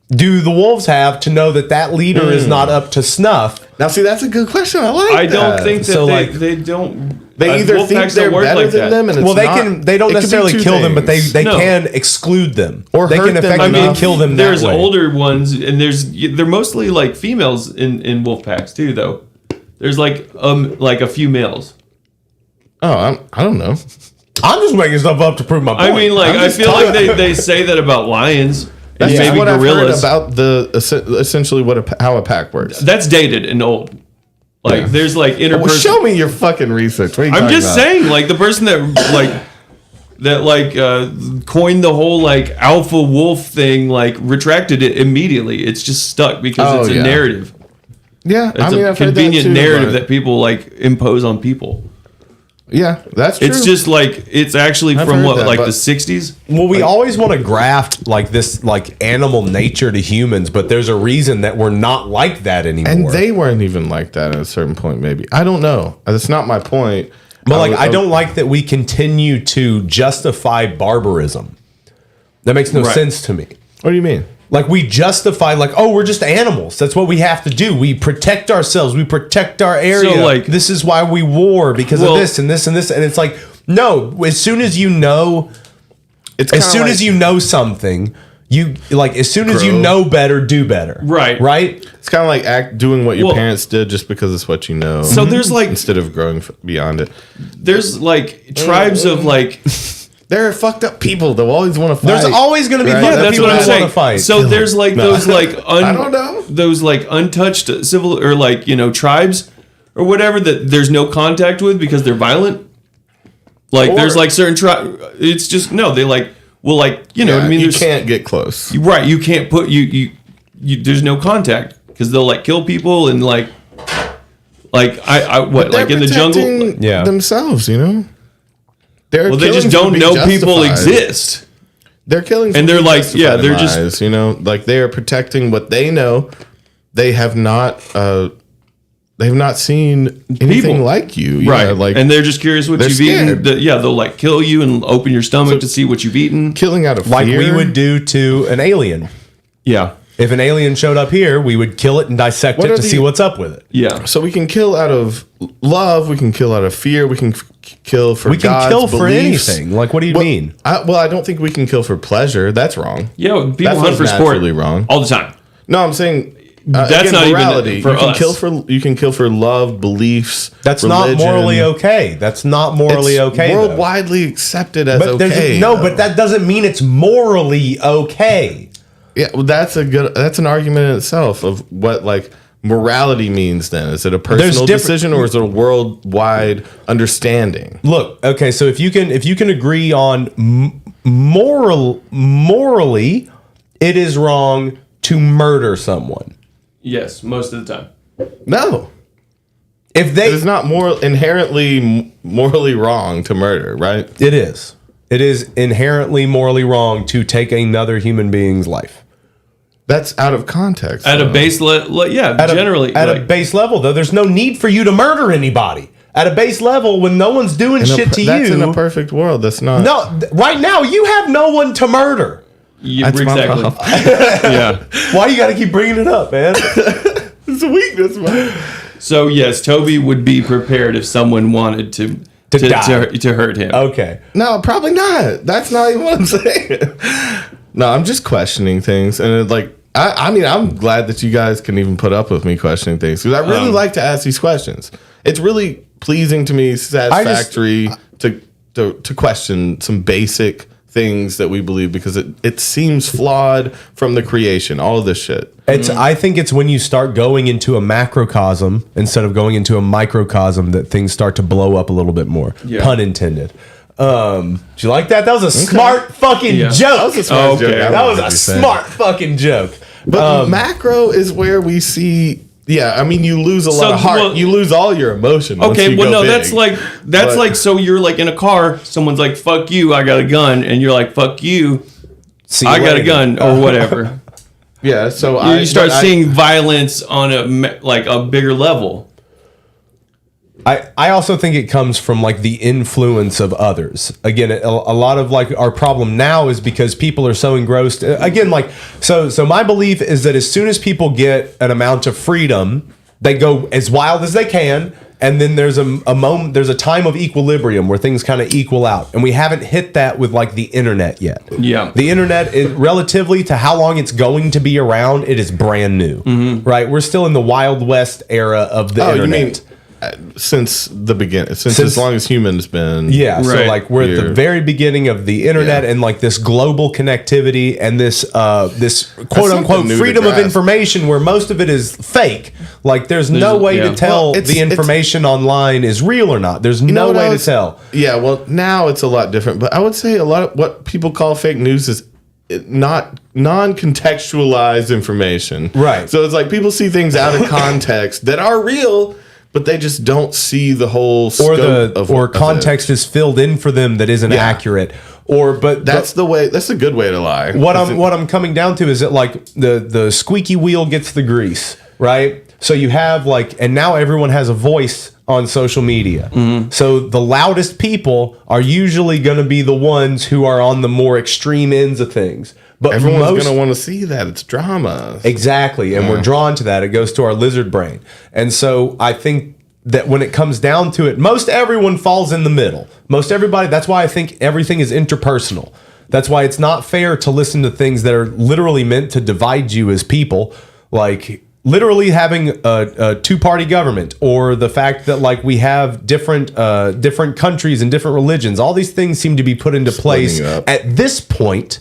do the wolves have to know that leader is not up to snuff? Now, see, that's a good question. I don't think that they don't. They either think they're better than them, and they don't necessarily kill them, but they can exclude them, or they can effectively kill them. There's older ones, and they're mostly like females in wolf packs too. Though there's like a few males. Oh, I don't know. I'm just making stuff up to prove my point. I mean, like I feel like they say that about lions. That's maybe what gorillas. I've heard about essentially how a pack works. That's dated and old. Like there's like interpersonal. Well, show me your fucking research. What are you I'm just about? saying, like the person that coined the whole like alpha wolf thing, like retracted it immediately. It's just stuck because it's a narrative. Yeah, It's a convenient narrative that people like impose on people. Yeah, that's true. It's just like it's actually from the 60s. Well, we always want to graft like this, like animal nature to humans, but there's a reason that we're not like that anymore. And they weren't even like that at a certain point. Maybe I don't know. That's not my point. But I don't like that we continue to justify barbarism. That makes no sense to me. What do you mean? Like we justify, like, oh, we're just animals. That's what we have to do. We protect ourselves. We protect our area. So, like, this is why we war because of this and this and this. And it's like, no. As soon as you know, as you know something, as soon as you know better, do better. Right. Right. It's kind of like doing what your parents did just because it's what you know. So there's like instead of growing beyond it. There's like tribes of like. There are fucked up people that always want to fight. There's always going to be fucked up people that want to fight. So there's like those like I don't know. Those like untouched civil or like tribes or whatever that there's no contact with because they're violent. Like there's like certain tribes. It's just they like well like what I mean. You can't get close. Right. You can't put you. There's no contact because they'll like kill people and like I what like in the jungle. Yeah. Themselves, Well, they just don't know people exist. They're killing, and they're like, they're just, like they are protecting what they know. They have not seen anything like you, right? Like, and they're just curious what you've eaten. They'll like kill you and open your stomach to see what you've eaten. Killing out of fear, like we would do to an alien. Yeah. If an alien showed up here, we would kill it and dissect it to see what's up with it. Yeah. So we can kill out of love. We can kill out of fear. We can kill for. We can God's kill for beliefs. anything. Like, what do you mean? I don't think we can kill for pleasure. That's wrong. Yeah, people hunt for sport wrong all the time. No, I'm saying that's again, not morality. even for you can us. You can kill for love, beliefs. That's religion. not morally okay. That's not morally okay. World widely accepted as but okay. But that doesn't mean it's morally okay. Yeah, well, that's an argument in itself of what like morality means. Then is it a personal decision or is it a worldwide understanding? Look, okay, so if you can agree on morally, it is wrong to murder someone. Yes, most of the time. No, if they, it is not inherently morally wrong to murder, right? It is. It is inherently morally wrong to take another human being's life. That's out of context. At a base level, generally. At a base level, though, there's no need for you to murder anybody. At a base level, when no one's doing shit to you. That's in a perfect world. That's not. No, right now, you have no one to murder. Yeah, exactly. Yeah. Why you got to keep bringing it up, man? It's a weakness, man. So, yes, Toby would be prepared if someone wanted to hurt him. Okay. No, probably not. That's not even what I'm saying. No, I'm just questioning things, and I mean, I'm glad that you guys can even put up with me questioning things because I really like to ask these questions. It's really pleasing to me, satisfactory to question some basic things that we believe because it seems flawed from the creation, all of this shit. I think it's when you start going into a macrocosm instead of going into a microcosm that things start to blow up a little bit more. Yeah. Pun intended. Do you like that? That was a smart fucking joke. That was a smart joke. That was a smart fucking joke. But macro is where we see. Yeah, I mean, you lose a lot of heart. You lose all your emotion. Okay, well, no, big. that's like so you're like in a car. Someone's like, "Fuck you, I got a gun," and you're like, "Fuck you, I got a gun," or whatever. Yeah, so you start seeing violence on a bigger level. I also think it comes from like the influence of others. Again, a lot of like our problem now is because people are so engrossed. Again, like so my belief is that as soon as people get an amount of freedom, they go as wild as they can, and then there's a moment, there's a time of equilibrium where things kind of equal out, and we haven't hit that with like the internet yet. Yeah, the internet is relatively to how long it's going to be around. It is brand new, right? We're still in the Wild West era of the internet. You mean since the beginning, since as long as humans been. Yeah, right. So like we're at the very beginning of the internet and like this global connectivity and this quote unquote freedom of information where most of it is fake. Like there's no way to tell the information online is real or not. There's no way to tell. Yeah, well now it's a lot different, but I would say a lot of what people call fake news is not non-contextualized information. Right. So it's like people see things out of context that are real, but they just don't see the whole scope or context is filled in for them that isn't accurate. But that's a good way to lie. What I'm coming down to is that like the squeaky wheel gets the grease, right? So you have like, and now everyone has a voice on social media. So the loudest people are usually going to be the ones who are on the more extreme ends of things. But everyone's going to want to see that. It's drama. Exactly. And we're drawn to that. It goes to our lizard brain. And so I think that when it comes down to it, most everyone falls in the middle. Most everybody, that's why I think everything is interpersonal. That's why it's not fair to listen to things that are literally meant to divide you as people. Like literally having a two-party government, or the fact that like we have different countries and different religions. All these things seem to be put into place at this point.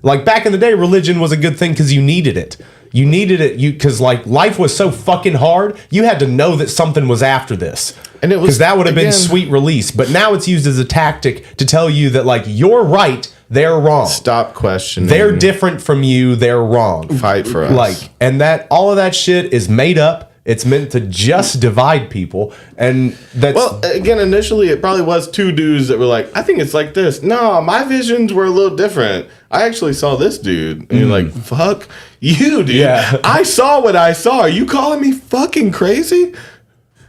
Like back in the day, religion was a good thing because you needed it. You needed it because like life was so fucking hard. You had to know that something was after this, and it was because that would have been sweet release. But now it's used as a tactic to tell you that like you're right, they're wrong. Stop questioning. They're different from you. They're wrong. Fight for us. Like, and that all of that shit is made up. It's meant to just divide people, and that's again. Initially, it probably was two dudes that were like, "I think it's like this." No, my visions were a little different. I actually saw this dude, and you're like, "Fuck you, dude! Yeah. I saw what I saw. Are you calling me fucking crazy?"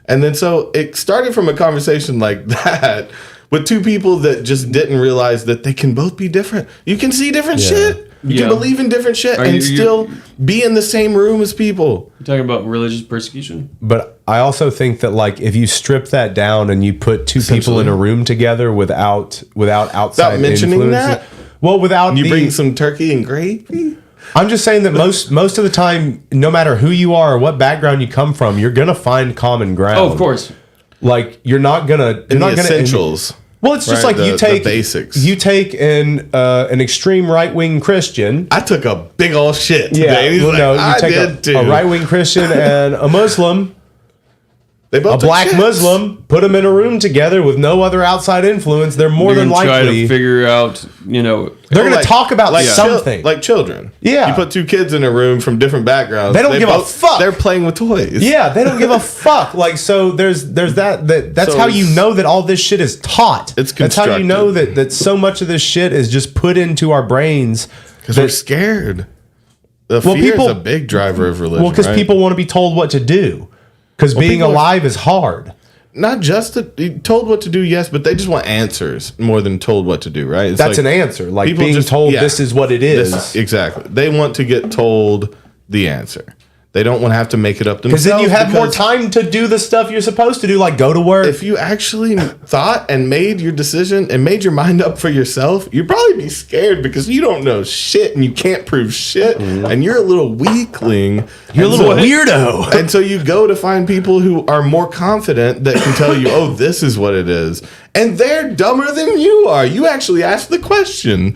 And then so it started from a conversation like that with two people that just didn't realize that they can both be different. You can see different shit. You can believe in different shit and still be in the same room as people. You're talking about religious persecution? But I also think that like if you strip that down and you put two people in a room together without outside without mentioning influence, that, without you bring some turkey and gravy. I'm just saying that most of the time, no matter who you are or what background you come from, you're gonna find common ground. Oh, of course. Like you're not gonna essentials. Well, it's just like you take the basics. You take an extreme right wing Christian. I took a big old shit. Yeah, today. You take a right wing Christian and a Muslim. They both a black Muslim, put them in a room together with no other outside influence. They're more than likely try to figure out. They're going to talk about something like children. Yeah, you put two kids in a room from different backgrounds. They don't give a fuck. They're playing with toys. Yeah, they don't give a fuck. Like so, there's that's how you know that all this shit is taught. That's how you know that so much of this shit is just put into our brains because we're scared. The fear is a big driver of religion. Well, because people want to be told what to do. Because being alive is hard. Not just told what to do, yes, but they just want answers more than told what to do, right? It's That's like, an answer. Like being told this is what it is. Exactly. They want to get told the answer. They don't want to have to make it up Because themselves. then you have more time to do the stuff you're supposed to do, like go to work. If you actually thought and made your decision and made your mind up for yourself, you'd probably be scared because you don't know shit and you can't prove shit and you're a little weakling. You're a little weirdo. And so you go to find people who are more confident that can tell you, oh, this is what it is. And they're dumber than you are. You actually asked the question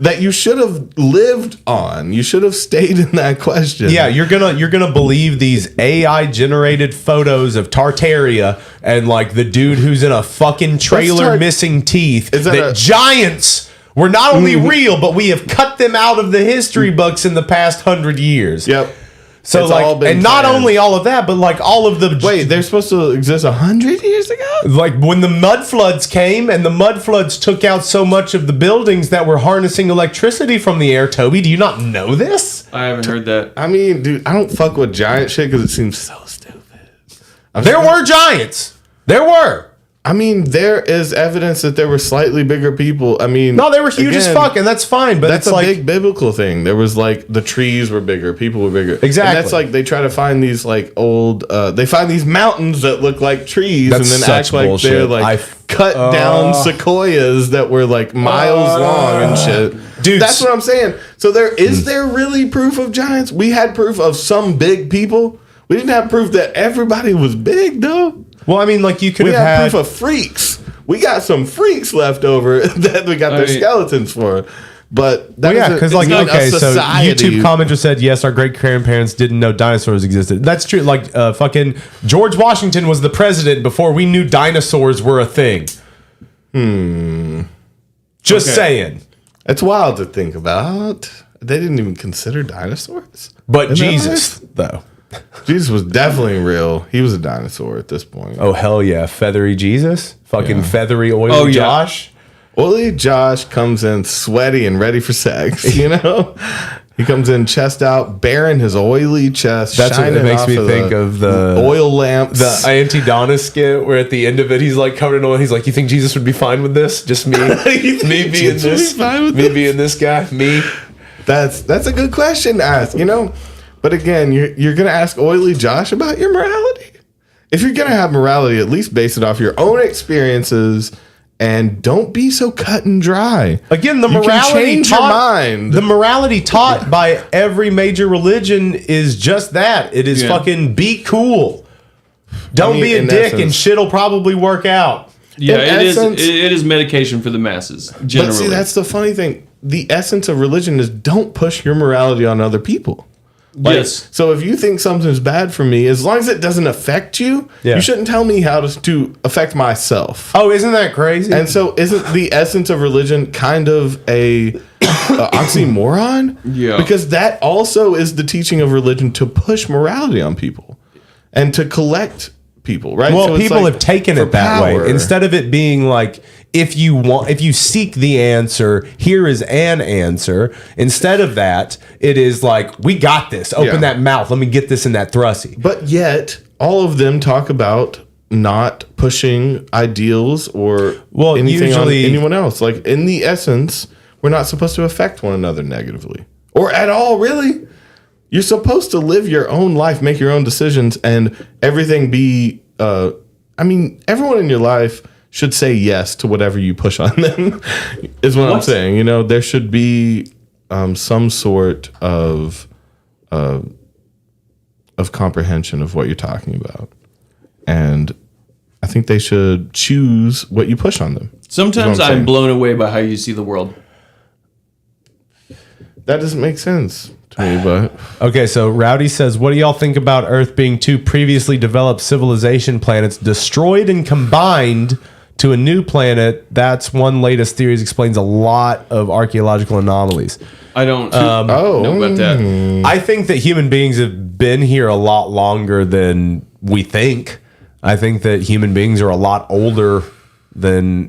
that you should have lived on. You should have stayed in that question. Yeah, you're gonna believe these AI generated photos of Tartaria and like the dude who's in a fucking trailer missing teeth. That giants were not only real, but we have cut them out of the history books in the past 100 years. Yep. So it's like, and not only all of that, but like all of the they're supposed to exist 100 years ago. Like when the mud floods came, and the mud floods took out so much of the buildings that were harnessing electricity from the air. Toby, do you not know this? I haven't heard that. I mean, dude, I don't fuck with giant shit because it seems so stupid. There were giants. There were. I mean, there is evidence that there were slightly bigger people. I mean, no, they were huge as fuck, and that's fine. But that's it's a like big biblical thing. There was like the trees were bigger, people were bigger. Exactly. And that's like they try to find these like old. They find these mountains that look like trees, That's and then such act like bullshit. they're like cut down sequoias that were like miles long and shit. Dude, that's what I'm saying. So is there really proof of giants? We had proof of some big people. We didn't have proof that everybody was big, though. Well, I mean, like you could we have had proof of freaks. We got some freaks left over that we got their skeletons for. But that because like okay, so YouTube commenter said yes, our great grandparents didn't know dinosaurs existed. That's true. Like fucking George Washington was the president before we knew dinosaurs were a thing. Just saying. It's wild to think about. They didn't even consider dinosaurs. But Jesus, though. Jesus was definitely real. He was a dinosaur at this point. Oh, hell yeah. Feathery Jesus? Fucking feathery oily Josh? Oily Josh comes in sweaty and ready for sex, you know? He comes in chest out, bearing his oily chest. That's what it makes me think of the oil lamps. The Auntie Donna skit where at the end of it, he's like covered in oil. He's like, you think Jesus would be fine with this? Just me? me being this? Me being this guy? Me? That's a good question to ask, you know? But again, you're going to ask Oily Josh about your morality? If you're going to have morality, at least base it off your own experiences and don't be so cut and dry. Again, the morality the morality taught by every major religion is just that. It is fucking be cool. Don't be a dick and shit'll probably work out. Yeah, it is medication for the masses, generally. But see, that's the funny thing. The essence of religion is don't push your morality on other people. Like, yes. So if you think something's bad for me, as long as it doesn't affect you, you shouldn't tell me how to affect myself. Oh, isn't that crazy? And so isn't the essence of religion kind of a oxymoron? Yeah. Because that also is the teaching of religion to push morality on people and to collect people, right? Well, so it's people like have taken it that way. Instead of it being like, if you seek the answer, here is an answer. Instead of that, it is like, we got this. Open that mouth. Let me get this in that thrusty. But yet, all of them talk about not pushing ideals or anything on anyone else. Like, in the essence, we're not supposed to affect one another negatively. Or at all, really. You're supposed to live your own life, make your own decisions, and everything be... everyone in your life should say yes to whatever you push on them, is what I'm saying. You know, there should be some sort of comprehension of what you're talking about. And I think they should choose what you push on them. Sometimes I'm blown away by how you see the world. That doesn't make sense to me, but... Okay, so Rowdy says, what do y'all think about Earth being two previously developed civilization planets destroyed and combined to a new planet? That's one latest theory explains a lot of archaeological anomalies. I don't know about that. I think that human beings have been here a lot longer than we think. I think that human beings are a lot older than,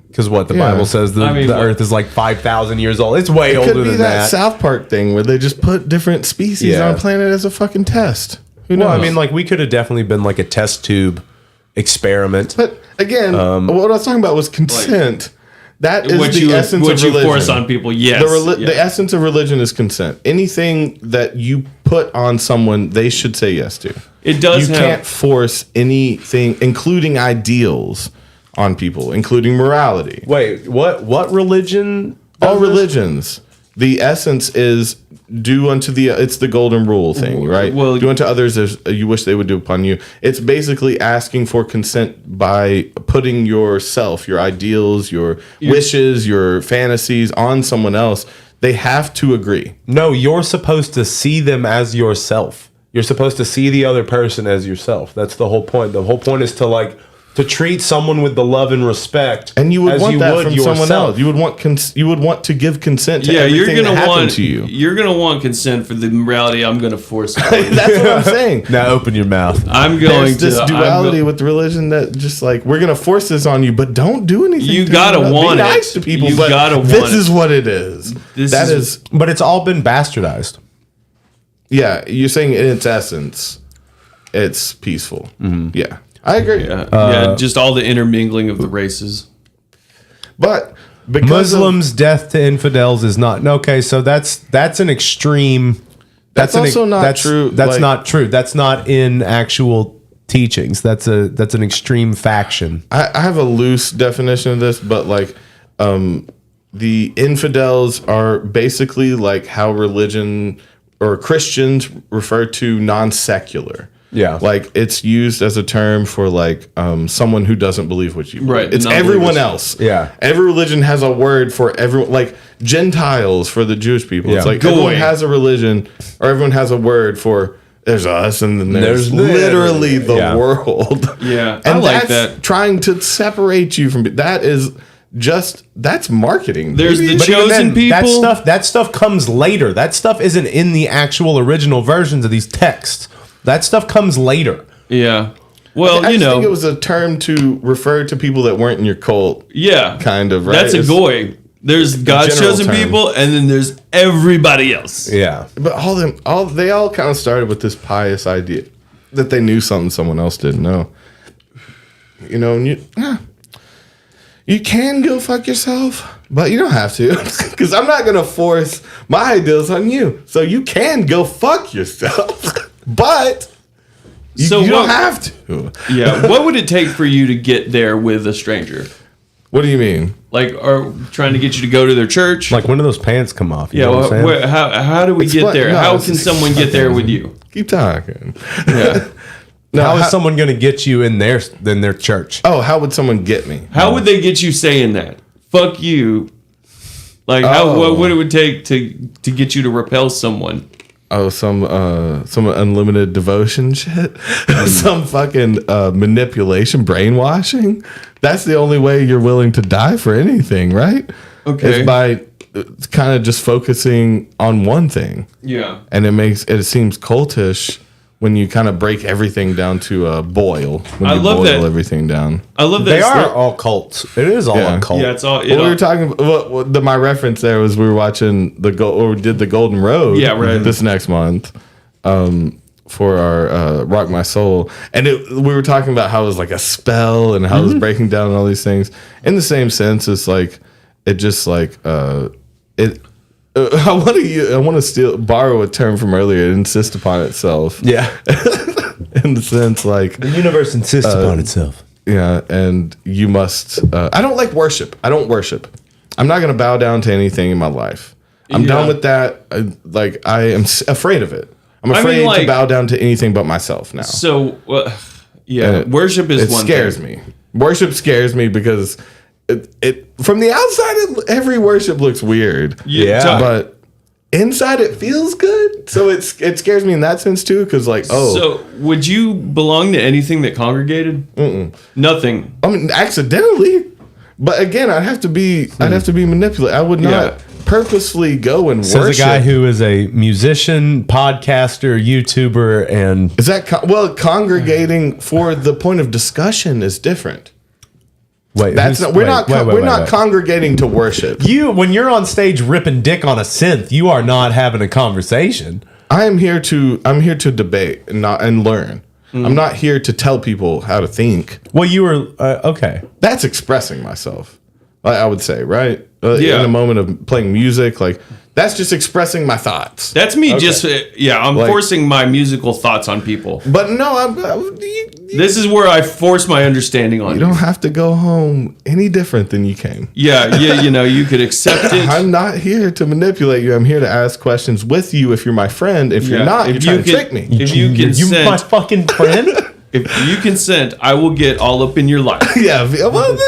because what the Bible says, the Earth is like 5,000 years old. It's way older than that. It could be that South Park thing where they just put different species on a planet as a fucking test. Who knows? Well, I mean, like, we could have definitely been like a test tube experiment. But again, what I was talking about was consent. That is what the you essence what of you religion. force on people. Yes, The essence of religion is consent. Anything that you put on someone, they should say yes to. It does. You can't force anything, including ideals, on people, including morality. Wait, what religion? All religions. The essence is do unto it's the golden rule thing, right? Well, do unto others as you wish they would do upon you. It's basically asking for consent by putting yourself, your ideals, your wishes, your fantasies on someone else. They have to agree. No, you're supposed to see them as yourself. You're supposed to see the other person as yourself. That's the whole point. The whole point is to treat someone with the love and respect, and you would as want you that would from yourself. someone else. You would want to give consent to you're everything gonna that happened want to you. You're gonna want consent for the morality I'm gonna force. That's what I'm saying. Now open your mouth. I'm going There's this duality with religion that just like we're gonna force this on you, but don't do anything. You to gotta them. want Be it. nice to people. You but gotta want this it. is what it is. That is But it's all been bastardized. yeah. You're saying in its essence, it's peaceful. Yeah, I agree. Yeah, just all the intermingling of the races. But because Muslims' death to infidels is not okay. So that's an extreme. That's also not true. That's Like- not true. That's not in actual teachings. That's an extreme faction. I have a loose definition of this, but like the infidels are basically like how religion or Christians refer to non-secular. Yeah. Like it's used as a term for like someone who doesn't believe what you believe. Right, It's non-believers. everyone else. Yeah. Every religion has a word for everyone, like Gentiles for the Jewish people. It's Yeah. like everyone Goy. has a religion or everyone has a word for there's us and then there's There's literally the yeah. world. Yeah, I And like that's that. trying to separate you from that is just that's marketing. There's baby. the But even chosen then, people. That stuff comes later. That stuff isn't in the actual original versions of these texts. That stuff comes later. Yeah. Well, I you just think it know. was a term to refer to people that weren't in your cult. Yeah. kind of, right? That's a It's- goy. There's God's general chosen term. people, and then there's everybody else. Yeah. But they all kind of started with this pious idea that they knew something someone else didn't know. You know, and you can go fuck yourself, but you don't have to, because I'm not gonna force my ideals on you. So you can go fuck yourself, but you don't have to. Yeah. What would it take for you to get there with a stranger? What do you mean? Like, are trying to get you to go to their church? Like, when do those pants come off? You yeah. know what I'm saying? How do we get Explain- there? no, How it's can just someone get there with you? Keep talking. Yeah. No, How is someone going to get you in their church? Oh, how would someone get me? How would they get you saying that? Fuck you. Like, what would it would take to get you to repel someone? Oh, some unlimited devotion shit, some fucking manipulation, brainwashing. That's the only way you're willing to die for anything, right? Okay. Is by kind of just focusing on one thing, Yeah. and it seems cultish when you kind of break everything down to a boil. When I you love boil that. everything down. I love that. They it's are like- all cults. It is all Yeah. a cult. Yeah, it's all. Well, we were talking. My reference there was we were watching did the Golden Road. Yeah, right. This next month, for our Rock My Soul, and we were talking about how it was like a spell and how it was breaking down all these things. In the same sense, it's like it just like it. I want to borrow a term from earlier. It insists upon itself. Yeah. In the sense like The universe insists upon itself. yeah, and you must. I don't like worship. I don't worship. I'm not going to bow down to anything in my life. I'm Yeah. done with that. I am afraid of it. I'm afraid like- to bow down to anything but myself now. So, yeah, And worship is it one scares thing. me. Worship scares me because it from the outside every worship looks weird. Yeah. But inside it feels good. So it scares me in that sense too, because like So, would you belong to anything that congregated? Nothing. I mean, accidentally. But again, I'd have to be manipulated. I would not Yeah. purposefully go and Says worship. a guy who is a musician, podcaster, YouTuber, and is that congregating for the point of discussion is different. wait. That's not, we're not congregating to worship. When you're on stage ripping dick on a synth, you are not having a conversation. I'm here to debate and learn. I'm not here to tell people how to think. Well, you were okay. That's expressing myself. I would say, right? Yeah. In a moment of playing music, like that's just expressing my thoughts. That's me I'm Like- forcing my musical thoughts on people. But no, This is where I force my understanding on you don't have to go home any different than you came. Yeah, you could accept it. I'm not here to manipulate you. I'm here to ask questions with you if you're my friend. If you're not, you're trying to trick me. If you consent, You my fucking friend? if you consent, I will get all up in your life. Yeah, well,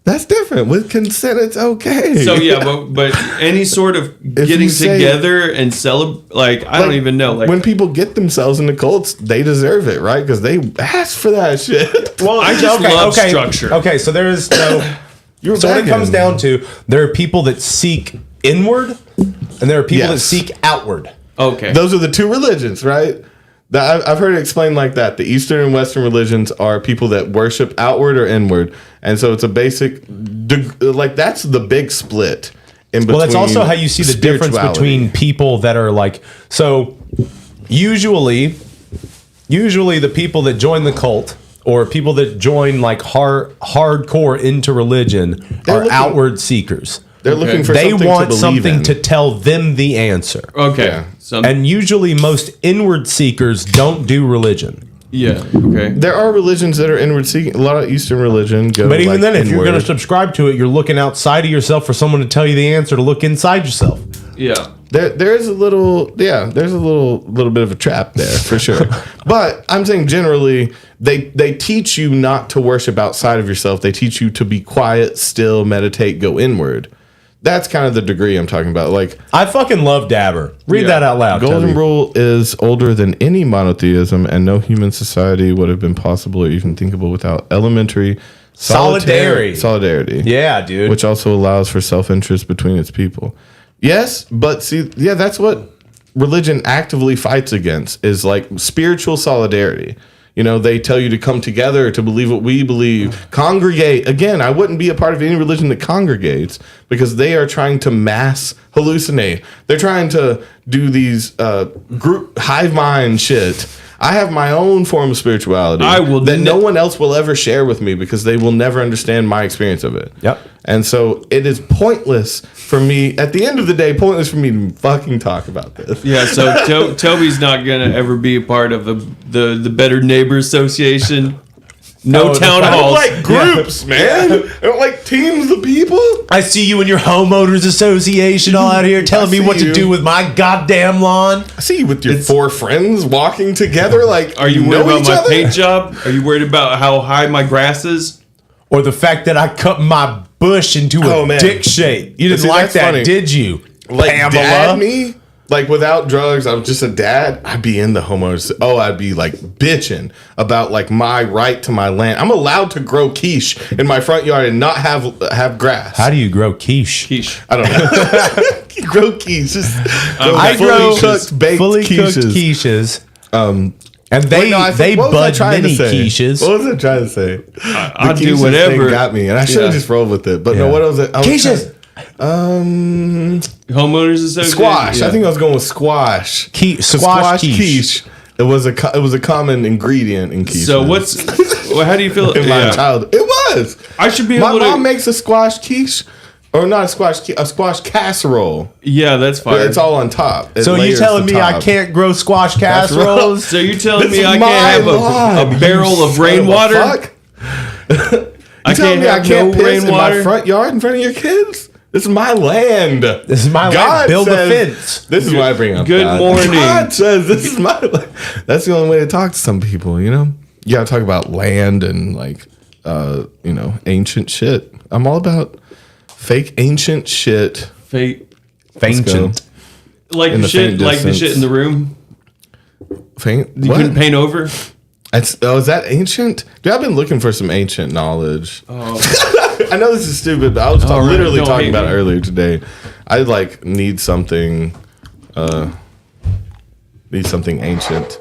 that's different. With consent, it's okay. So yeah, but any sort of If getting you say- together and celebrate, like I don't even know, like when people get themselves into cults, they deserve it, right? Because they asked for that shit. Well, I just love structure. Okay, so there is no. You're So when it begging. comes down to, there are people that seek inward, and there are people that Yes. seek outward. Okay, Those are the two religions, right? I've heard it explained like that. The Eastern and Western religions are people that worship outward or inward. And so it's a basic, like that's the big split in between. Well, that's also how you see the difference spirituality. between people that are like, so usually the people that join the cult or people that join like hardcore into religion They're are looking- outward seekers. They're looking for They something want to believe something in. to tell them the answer. okay, Yeah. And usually most inward seekers don't do religion. okay. There are religions that are inward seeking. A lot of Eastern religion go. But even like, then, if you're going to inward. subscribe to it, you're looking outside of yourself for someone to tell you the answer to look inside yourself. Yeah. There's a little bit of a trap there for sure. But I'm saying generally they teach you not to worship outside of yourself. They teach you to be quiet, still, meditate, go inward. That's kind of the degree I'm talking about. Like I fucking love Dabber. Read that out loud. Golden Toby. Rule is older than any monotheism, and no human society would have been possible or even thinkable without elementary solidarity. Yeah, dude. Which also allows for self-interest between its people. Yes, but see, yeah, that's what religion actively fights against is like spiritual solidarity. You know, they tell you to come together to believe what we believe, congregate. Again, I wouldn't be a part of any religion that congregates because they are trying to mass hallucinate. They're trying to do these group hive mind shit. I have my own form of spirituality that no one else will ever share with me because they will never understand my experience of it. Yep. And so it is pointless for me, at the end of the day, pointless for me to fucking talk about this. Yeah, so Toby's not gonna ever be a part of the Better Neighbor Association. No town I don't halls. like groups, man. I don't like teams of people. I see you and your homeowners association all out here telling me what to do with my goddamn lawn. I see you with your four friends walking together. Like, Are you worried know about each my other? paint job? Are you worried about how high my grass is? Or the fact that I cut my bush into a Oh, man. dick shape. You didn't See, like that's that, funny. did you? Like Pamela? dad me? Like without drugs, I was just a dad. I'd be in the homeowners. Oh, I'd be like bitching about like my right to my land. I'm allowed to grow quiche in my front yard and not have grass. How do you grow quiche? Quiche. I don't know. You grow quiche. Just I grow fully cooked quiches. quiches. And they Wait, no, they what was I bud trying to mini say? quiches. What was I trying to say? I'll The do quiches whatever. thing got me, and I should have Yeah. just rolled with it. But Yeah. no, what was it? I was Quiches. Homeowners Association. Squash. Yeah. I think I was going with squash. Squash quiche. It was a common ingredient in quiche. So how do you feel? in my childhood? It was. I should be My able to. mom makes a squash quiche, or not a squash casserole. Yeah, that's fine. But it's all on top. It So you layers telling the me I top. can't grow squash Casserole. casseroles? So you're telling This me is I my can't have lawn, a barrel you of son rainwater? a fuck? I You telling can't me I have can't no piss in my rainwater. front yard in front of your kids? This is my land. This is my land. Build a fence. This is why I bring up Good God. morning. God says this is my land. That's the only way to talk to some people, you know? You gotta talk about land and like ancient shit. I'm all about fake ancient shit. Fake, Ancient. like In the the shit, faint like the distance. shit in the room. Faint. You couldn't paint over. Is that ancient? Dude, I've been looking for some ancient knowledge. I know this is stupid, but I was right, literally don't talking hate about it me. earlier today. I like need something ancient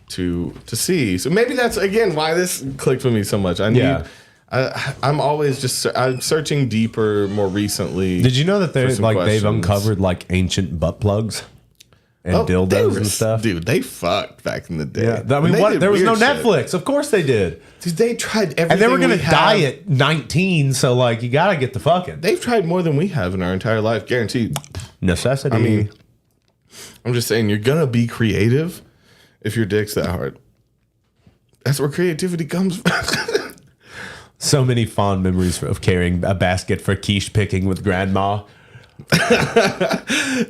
to see. So maybe that's again why this clicked with me so much. I'm always just I'm searching deeper more recently. Did you know that for they've some they've questions. uncovered like ancient butt plugs? and dildos and stuff. Dude, they fucked back in the day. Yeah, I And mean, they what? did There was no weird shit. Netflix. Of course they did. Dude, they tried everything. And they were gonna we have. die at 19, so like you gotta get the fucking They've tried more than we have in our entire life, guaranteed. necessity. I mean, I'm just saying, you're gonna be creative if your dick's that hard. That's where creativity comes from. so many fond memories of carrying a basket for quiche picking with grandma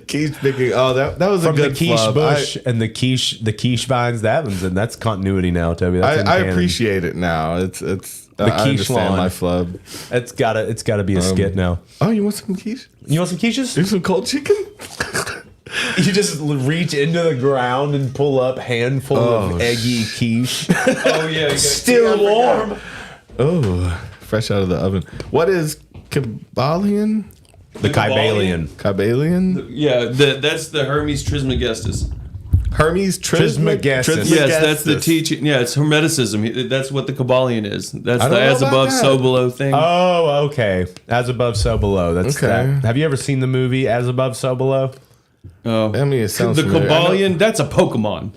Quiche picking. Oh, that was from a good the quiche flub. bush and the quiche vines. That's continuity now, Toby. That's in I canon. appreciate it now. It's The I quiche understand lawn. my flub. It's gotta be a skit now. Oh, you want some quiche? You want some quiches? Do some cold chicken? You just reach into the ground and pull up handful of eggy quiche. Oh yeah, you got Still warm. Oh, fresh out of the oven. What is Kabbalion? The Kybalion. Kabbalion? yeah. That's the Hermes Trismegistus. Hermes Trismegistus. Yes, that's the teaching. Yeah, it's Hermeticism. That's what the Kabbalion is. That's I the don't know as about above, that. so below thing. Oh, okay. As above, so below. That's Okay. that. Have you ever seen the movie As Above, So Below? Oh. I mean, it sounds The familiar. Kabbalion, that's a Pokemon.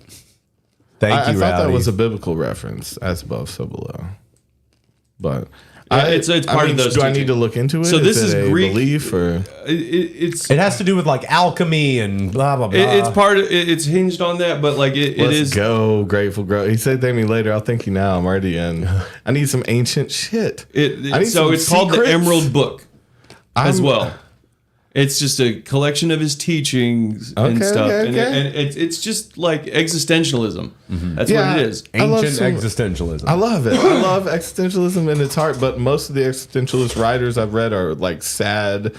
Thank I you, thought Rowdy. that was a biblical reference, as above, so below. But Yeah, it's part of those Do I teachings. need to look into it? So this is it a Greek- belief or It's It has to do with like alchemy and blah blah blah. it's part of it's hinged on that, but like it let's is. go, Grateful Grow. He said, "Thank me later." I'll thank you now. I'm already in. I need some ancient shit. I need So some it's called the secrets. Emerald Book as I'm- well. It's just a collection of his teachings and Okay, stuff, okay, and okay. it's just like existentialism. That's Yeah. what it is. I love Ancient some- existentialism. I love it. I love existentialism in its heart, but most of the existentialist writers I've read are like sad,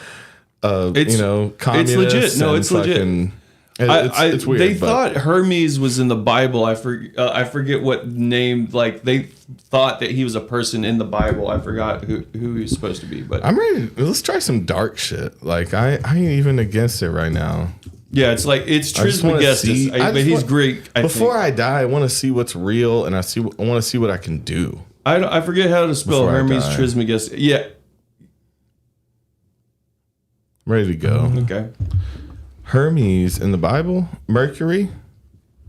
communists. legit. No, and it's legit. fucking- It's weird. They but thought Hermes was in the Bible. I forget what name. Like they thought that he was a person in the Bible. I forgot who he was supposed to be. But I'm ready. Let's try some dark shit. Like I ain't even against it right now. yeah, it's like it's I just wanna see- Trismegistus, I but just he's want- Greek. Before I die, I want to see what's real, and I want to see what I can do. I forget how to spell Before I Hermes die. Trismegistus. Yeah. I'm ready to go. Okay. Hermes in the Bible, Mercury.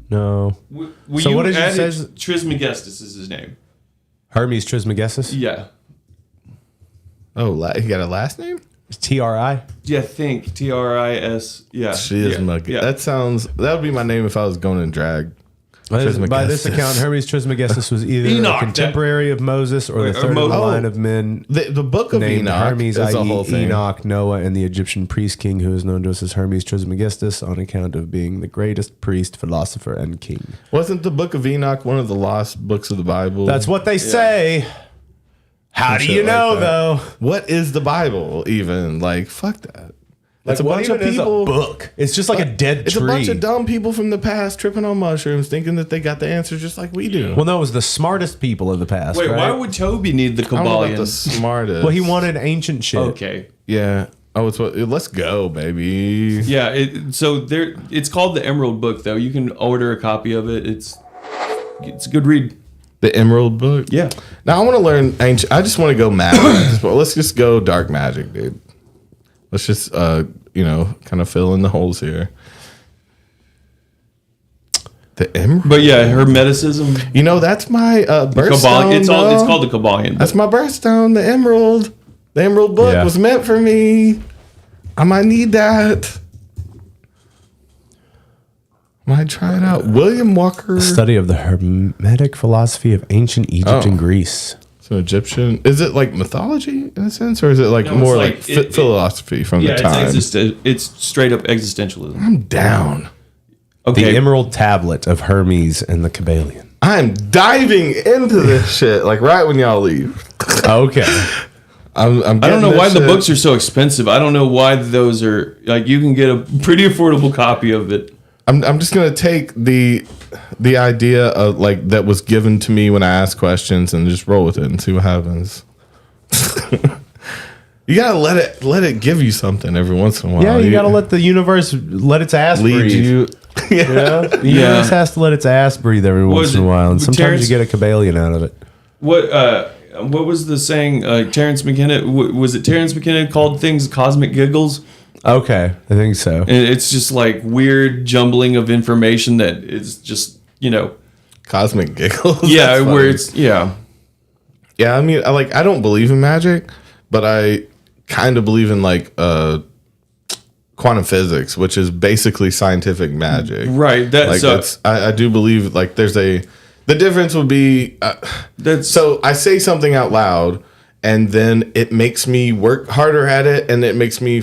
No. Will So you what did you add say? it? Trismegistus is his name. Hermes Trismegistus. Yeah. Oh, he got a last name? TRI. Yeah, think Tris. Yeah. Yeah. That would be my name if I was going in drag. By this Trismegistus. account, Hermes Trismegistus was either Enoch, a contemporary of Moses or the third of the line of men The book of named Enoch Hermes, is a i.e. whole thing. Enoch, Noah, and the Egyptian priest king who is known to us as Hermes Trismegistus on account of being the greatest priest, philosopher, and king. Wasn't the book of Enoch one of the lost books of the Bible? That's what they say. How Some do you shit like know, that. though? What is the Bible even? Like, fuck that. It's a what bunch of even is a people. book. It's just like a dead It's tree. a bunch of dumb people from the past tripping on mushrooms, thinking that they got the answers just like we do. Well, no, it was the smartest people of the past. Wait, right? why would Toby need the I don't know about the Kabbalion? smartest. Well, he wanted ancient shit. Okay. Yeah. Oh, it's what? Let's go, baby. Yeah, it's called the Emerald Book though. You can order a copy of it. It's a good read. The Emerald Book. Yeah. Now I want to learn ancient. I just want to go magic. Well, let's just go dark magic, dude. Let's just kind of fill in the holes here. The Emerald. But yeah, Hermeticism. That's my birthstone. It's bro. called the Kabbalion. That's my birthstone. The Emerald. The Emerald Book Yeah. was meant for me. I might need that. Might try it out. William Walker. Study of the Hermetic philosophy of ancient Egypt and Greece. So Egyptian. Is it like mythology in a sense, or is it like No, more it's like philosophy from the time? It's straight up existentialism. I'm down. Okay. The Emerald Tablet of Hermes and the Kabbalion. I'm diving into this shit like right when y'all leave. Okay. I'm I don't know why the books are so expensive. I don't know why those are like you can get a pretty affordable copy of it. I'm just gonna take the idea of like that was given to me when I asked questions and just roll with it and see what happens. You gotta let it give you something every once in a while. Yeah, you gotta let the universe let its ass lead breathe. you. Yeah. The universe has to let its ass breathe every once in a while, and sometimes Terrence- you get a Kabbalion out of it. What was the saying? Terrence McKenna was it? Terrence McKenna called things cosmic giggles. Okay, I think so. And it's just like weird jumbling of information that is just, Cosmic giggles. yeah, That's where funny. it's, yeah. Yeah, I mean, I don't believe in magic, but I kind of believe in like quantum physics, which is basically scientific magic. Right. I do believe like the difference would be so I say something out loud and then it makes me work harder at it and it makes me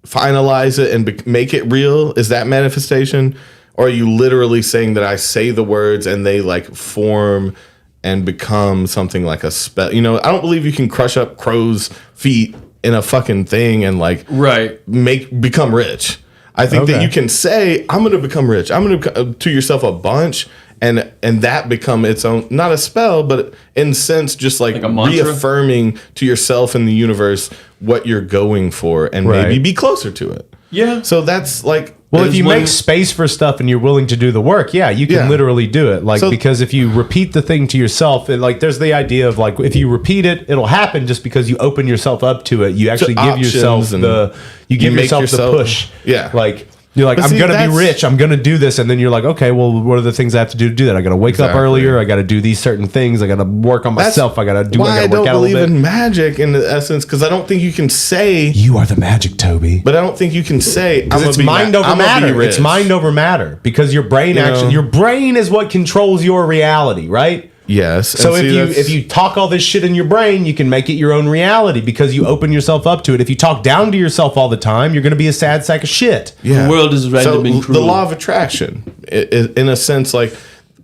finalize it and make it real. Is that manifestation? Or are you literally saying that I say the words and they like form and become something like a spell? I don't believe you can crush up crows' feet in a fucking thing and like become rich. I think that you can say, I'm going to become rich. I'm going to to yourself a bunch and that become its own, not a spell, but in a sense, just like a mantra? reaffirming to yourself and the universe what you're going for and maybe be closer to it. Yeah. So that's like, well, if you make space for stuff and you're willing to do the work, you can literally do it. Like, because if you repeat the thing to yourself, there's the idea of like, if you repeat it, it'll happen just because you open yourself up to it. You actually give yourself the push. Yeah. Like, you're like, I'm going to be rich. I'm going to do this. And then you're like, okay, well, what are the things I have to do that? I got to wake up earlier. I got to do these certain things. I got to work on myself. I got to do, I got to work out a little bit. I don't believe in magic in the essence because I don't think you can say. You are the magic, Toby. But I don't think you can say. It's mind over matter. It's mind over matter because your brain your brain is what controls your reality, right? Yes. So if you talk all this shit in your brain, you can make it your own reality because you open yourself up to it. If you talk down to yourself all the time, you're going to be a sad sack of shit. Yeah. The world is random and cruel. The law of attraction, in a sense, like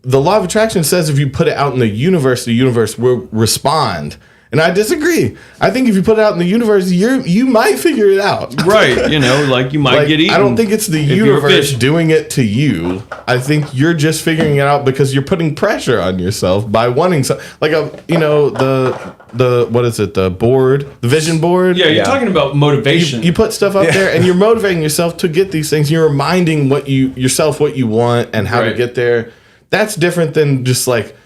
the law of attraction says if you put it out in the universe will respond. And I disagree. I think if you put it out in the universe, you might figure it out. Right. Like you might get eaten. I don't think it's the universe doing it to you. I think you're just figuring it out because you're putting pressure on yourself by wanting something. Like the what is it? The vision board. Yeah, you're talking about motivation. You put stuff up there and you're motivating yourself to get these things. You're reminding yourself what you want and how to get there. That's different than just like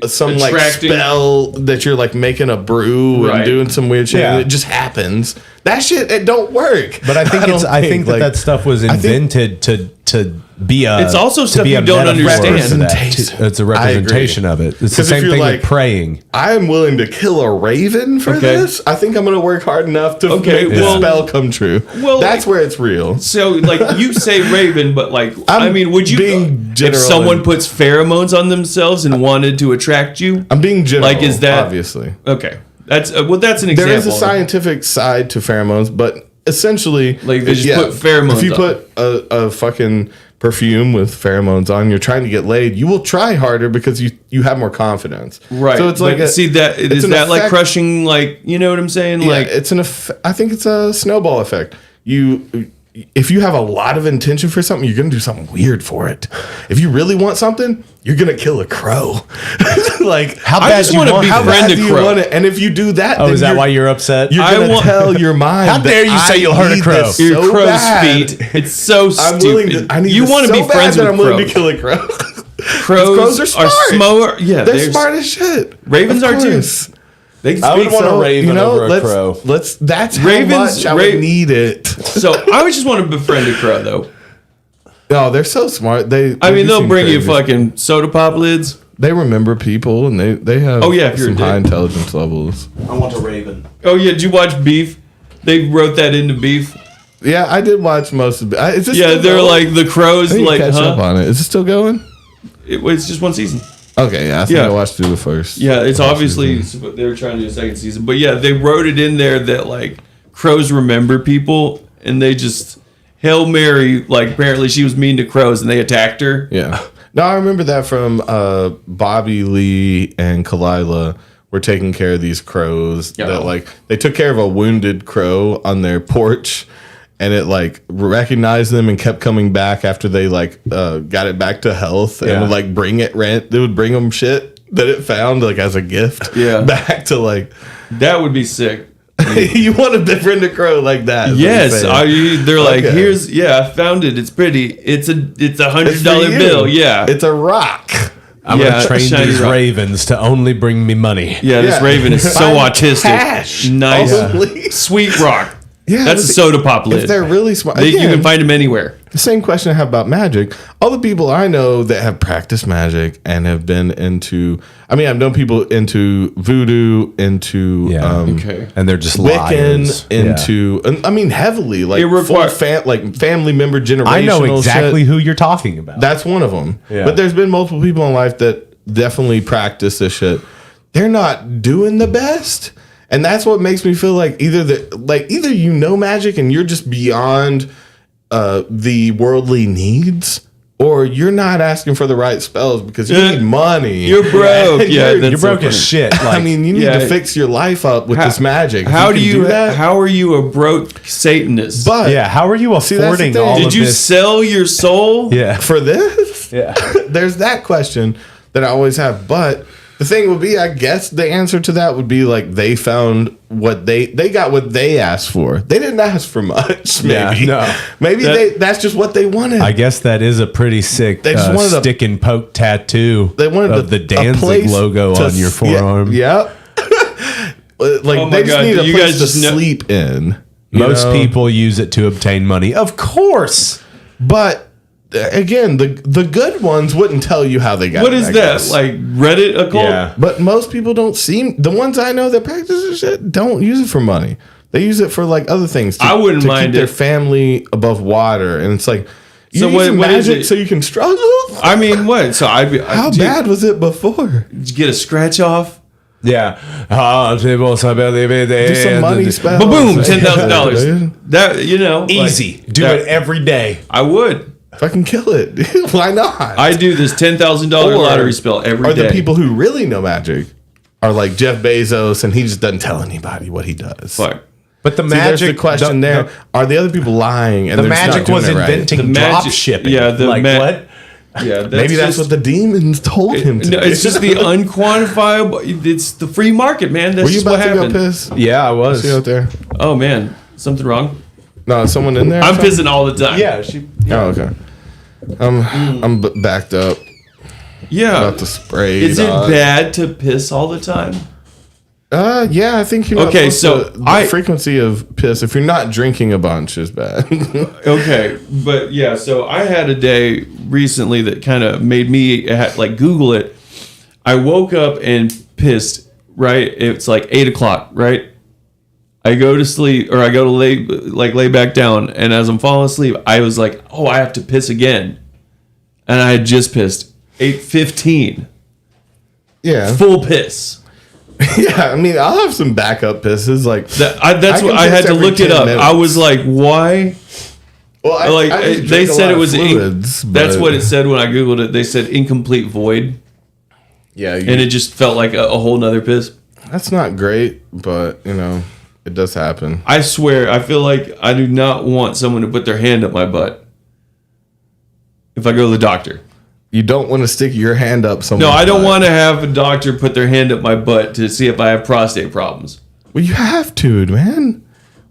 some like spell that you're like making a brew and doing some weird shit and it just happens. That shit, it don't work. But I think that stuff was invented to be a. It's also stuff you don't understand. It's a representation of it. It's the same thing with praying. I'm willing to kill a raven for this. I think I'm going to work hard enough to make this spell come true. Well, that's where it's real. So, like you say raven, but like would you? If someone puts pheromones on themselves and wanted to attract you, I'm being general. Like, is that obviously okay? That's an example. There is a scientific side to pheromones, but essentially, like they just put pheromones. If you put a fucking perfume with pheromones on, you're trying to get laid. You will try harder because you have more confidence. Right. So it's like like crushing, like, you know what I'm saying? Yeah, like it's I think it's a snowball effect. If you have a lot of intention for something, you're going to do something weird for it. If you really want something, you're going to kill a crow. Like, how bad do you want to befriend a crow? And if you do that, is that why you're upset? You're going to tell your mind. How dare you say you'll hurt a crow? Your crow's feet. It's so stupid. You want to be friends with crows. I'm willing to kill a crow. Crows are smart. Yeah, they're smart as shit. Ravens are too. I would want a raven over a crow. That's how much I would need it. So I would just want to befriend a crow, though. No, they're so smart. They'll bring you fucking soda pop lids. They remember people, and they have some high intelligence levels. I want a raven. Oh yeah, did you watch Beef? They wrote that into Beef. Yeah, I did watch most of it. They're like the crows. I like, catch up on it. Is it still going? It's just one season. Okay, yeah, I think I watched through the first. Yeah, it's obviously they were trying to do a second season, but yeah, they wrote it in there that like crows remember people, and they just Hail Mary. Like apparently she was mean to crows, and they attacked her. Yeah, no, I remember that from Bobby Lee and Kalila were taking care of these crows. That like they took care of a wounded crow on their porch. And it like recognized them and kept coming back after they like got it back to health and would like bring it rent. They would bring them shit that it found like as a gift. Back to like that would be sick. You want to befriend a crow like that? Yes, they're like here's I found it. It's pretty. It's a $100 bill. Yeah, it's a rock. I'm gonna train these ravens to only bring me money. Yeah, this raven is so autistic. Cash. Nice, sweet rock. That's a soda pop lid. If they're really smart, you again, can find them anywhere. the same question I have about magic. All the people I know that have practiced magic and have been into, I mean, I've known people into voodoo, into Okay. And they're just Wiccan, liars. into, I mean, heavily, like, like family member generational I know exactly shit. who you're talking about. That's one of them. Yeah. But there's been multiple people in life that definitely practice this shit. They're not doing the best. And that's what makes me feel like either you know magic and you're just beyond the worldly needs, or you're not asking for the right spells because you need money. You're broke. you're broke as shit. Like, I mean, you need to fix your life up with this magic. How If do can you? that? How are you a broke Satanist? But yeah, how are you that's the affording thing. all Did of you this? sell your soul? Yeah. for this, there's that question that I always have. But the thing would be, I guess the answer to that would be like they found what they got what they asked for. They didn't ask for much. Maybe, maybe that's just what they wanted. I guess that is a pretty sick They just wanted stick and poke tattoo. They wanted of the Danzig logo on your forearm. Yep. Like they just need a place to sleep in. Most people use it to obtain money, of course. But again, the good ones wouldn't tell you how they got. What it, is I that? guess. Like Reddit occult? Yeah. But most people don't seem, the ones I know that practice this shit don't use it for money. They use it for like other things. I wouldn't to mind keep their it. family above water, and it's like you So use what is magic it? so you can struggle. I mean, what? So How bad was it before? Did you get a scratch off? Yeah. Do some money spells. Boom, $10,000. That Easy. like, Do that- it every day. I would. Fucking kill it. Why not? I do this $10,000 lottery spell every day. Or the people who really know magic are like Jeff Bezos, and he just doesn't tell anybody what he does. Fuck. But the See, there's magic the question there. Are the other people lying? And the they're just magic not was doing it right? inventing The drop magic- shipping. yeah, the like what? Yeah, Maybe that's what the demons told him to No, do. it's just the unquantifiable. It's the free market, man. That's Were you just about what to happened. go piss? Yeah, I was. See out there? Oh man, something wrong? No, is someone in there? I'm pissing all the time. Yeah, she. Oh, okay. I'm backed up. Yeah. About to spray. Is it dog. bad to piss all the time? Yeah, I think you're not Okay, supposed so to- the frequency of piss, if you're not drinking a bunch, is bad. Okay, but yeah, so I had a day recently that kind of made me like Google it. I woke up and pissed, right? It's like 8 o'clock, right? I go to sleep, or I go to lay back down, and as I'm falling asleep, I was like, oh, I have to piss again. And I had just pissed. 8:15. Yeah. Full piss. Yeah, I mean, I'll have some backup pisses. Like That's can what I piss had to every look it 10 up. minutes. I was like, why? Well, Like I just they drink a said lot it of was fluids. that's but- what it said when I googled it. They said incomplete void, Yeah, and it just felt like a whole nother piss. that's not great, but it does happen. I swear, I feel like I do not want someone to put their hand up my butt if I go to the doctor. You don't want to stick your hand up somewhere. No, I don't want to have a doctor put their hand up my butt to see if I have prostate problems. Well, you have to, man.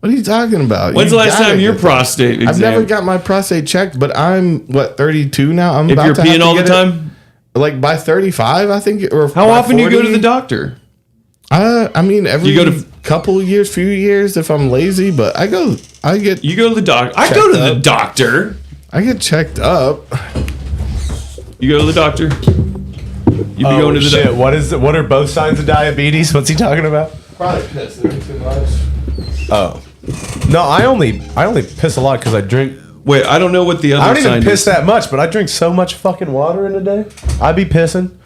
What are you talking about? When's You the last gotta time your get that. prostate exam? I've never got my prostate checked, but I'm 32 now. I'm If about you're to have peeing to all the get it, time, like by 35, I think. Or how by often do you go to 40. the doctor? I mean, every You go to- couple years, few years, if I'm lazy. But I go to the doctor. I go to the doctor. I get checked up. You go to the doctor. You be going to the shit. doctor. What are both signs of diabetes? What's he talking about? Probably pissing too much. Oh. No, I only piss a lot because I drink. Wait, I don't know what the other I don't even sign piss is. that much, but I drink so much fucking water in a day. I be pissing.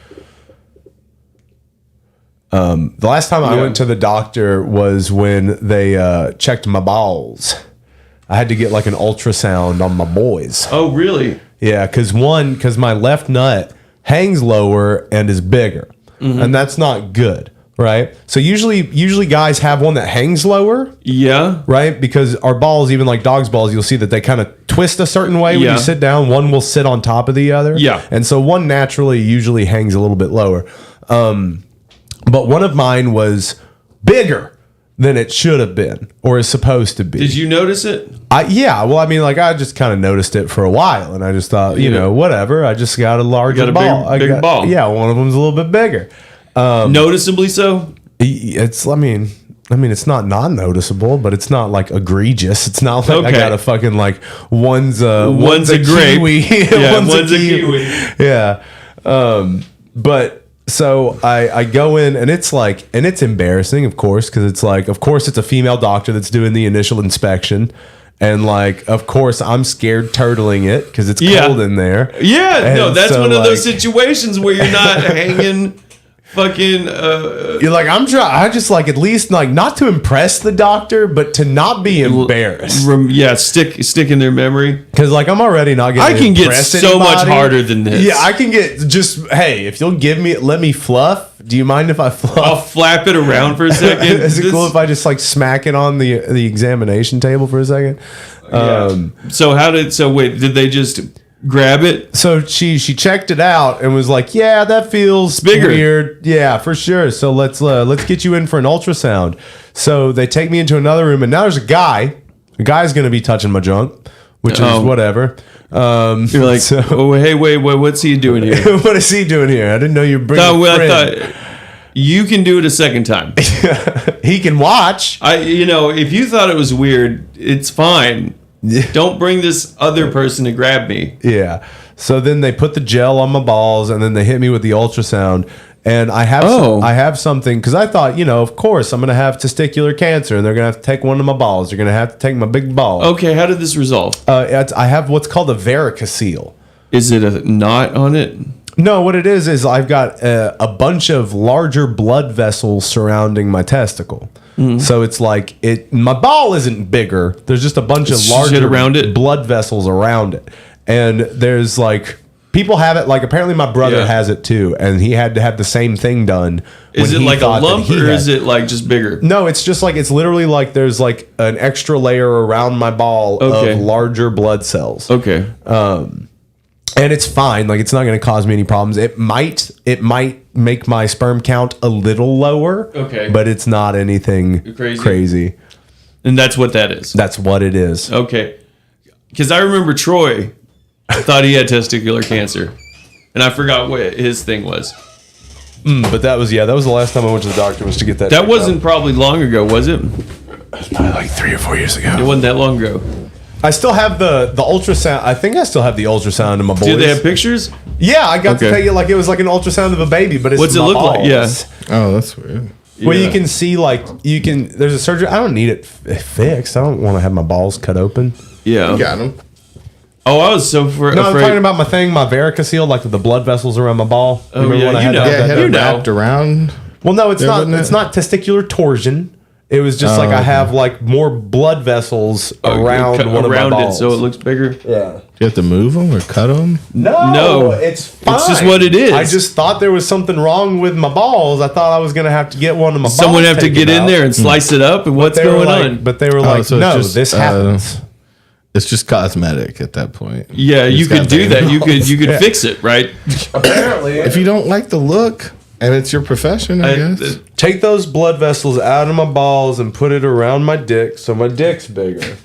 The last time I Yeah. went to the doctor was when they checked my balls. I had to get like an ultrasound on my boys. Oh, really? Yeah, because my left nut hangs lower and is bigger, and that's not good, right? So usually guys have one that hangs lower, Yeah. right? Because our balls, even like dogs' balls, you'll see that they kind of twist a certain way when Yeah. you sit down. One will sit on top of the other, Yeah. and so one naturally usually hangs a little bit lower. But one of mine was bigger than it should have been or is supposed to be. Did you notice it? Yeah, well, I mean, like I just kind of noticed it for a while, and I just thought, Yeah. whatever. I just got a larger got a ball. bigger ball. Yeah, one of them's a little bit bigger. Noticeably so. It's, I mean, I mean, it's not non-noticeable, but it's not like egregious. It's not like I got a fucking like one's a grape. kiwi. Yeah, one's a kiwi. Yeah. But so I go in and it's like, and it's embarrassing, of course, because it's like, of course, it's a female doctor that's doing the initial inspection. And like, of course, I'm scared turtling it because it's cold in there. Yeah, and no, that's so, one of those situations where you're not hanging fucking. You're like, I just like at least like not to impress the doctor, but to not be embarrassed. Stick in their memory. Because like I'm already not getting. I can get so much harder than this. Yeah, I can get just hey, if you'll let me fluff. Do you mind if I fluff? I'll flap it around for a second. Is it cool if I just like smack it on the examination table for a second? So wait, did they just grab it? So she checked it out and was like, yeah, that feels bigger. Weird. Yeah, for sure. So let's get you in for an ultrasound. So they take me into another room and now there's a guy. The guy's gonna be touching my junk, which is whatever. You're like, hey, wait, what's he doing here? What is he doing here? I didn't know you were bringing a friend. I thought you can do it a second time. He can watch. If you thought it was weird, it's fine. Don't bring this other person to grab me. Yeah. So then they put the gel on my balls and then they hit me with the ultrasound. And I have something because I thought, of course, I'm going to have testicular cancer and they're going to have to take one of my balls. They're going to have to take my big ball. Okay, how did this resolve? I have what's called a varicocele. Is it a knot on it? No, what it is I've got a bunch of larger blood vessels surrounding my testicle. Mm-hmm. So it's like my ball isn't bigger. There's just a bunch of larger around it? blood vessels around it. And there's like... People have it, like apparently my brother has it too, and he had to have the same thing done. Is it like a lump or is it like just bigger? No, it's just like, it's literally like there's like an extra layer around my ball of larger blood cells. Okay. And it's fine. Like it's not going to cause me any problems. It might make my sperm count a little lower. Okay. But it's not anything crazy. And that's what that is. That's what it is. Okay. Because I remember Troy thought he had testicular cancer, and I forgot what his thing was. But that was the last time I went to the doctor was to get that. That wasn't probably long ago, was it? It was probably like 3 or 4 years ago. It wasn't that long ago. I still have the ultrasound. I think I still have the ultrasound in my boys. Do they have pictures? Yeah, I got to tell you like it was like an ultrasound of a baby, but it's what's it look like? Yeah. Oh, that's weird. Well, you can see there's a surgery. I don't need it fixed. I don't want to have my balls cut open. Yeah. You got them. Oh, I was so afraid. No, I'm talking about my thing, my varicocele, like the blood vessels around my ball. Oh, yeah, had it wrapped around. Well, no, it's not. It's not testicular torsion. It was just like I have like more blood vessels around one of my balls, so it looks bigger. Yeah. Do you have to move them or cut them? No, it's fine. It's just what it is. I just thought there was something wrong with my balls. I thought I was gonna have to get one of my balls. Someone have to get in there and slice it up, and what's going on? But they were like, no, this happens. It's just cosmetic at that point. Yeah, you could do that. You could fix it, right? Apparently, if you don't like the look and it's your profession, I guess. Take those blood vessels out of my balls and put it around my dick so my dick's bigger.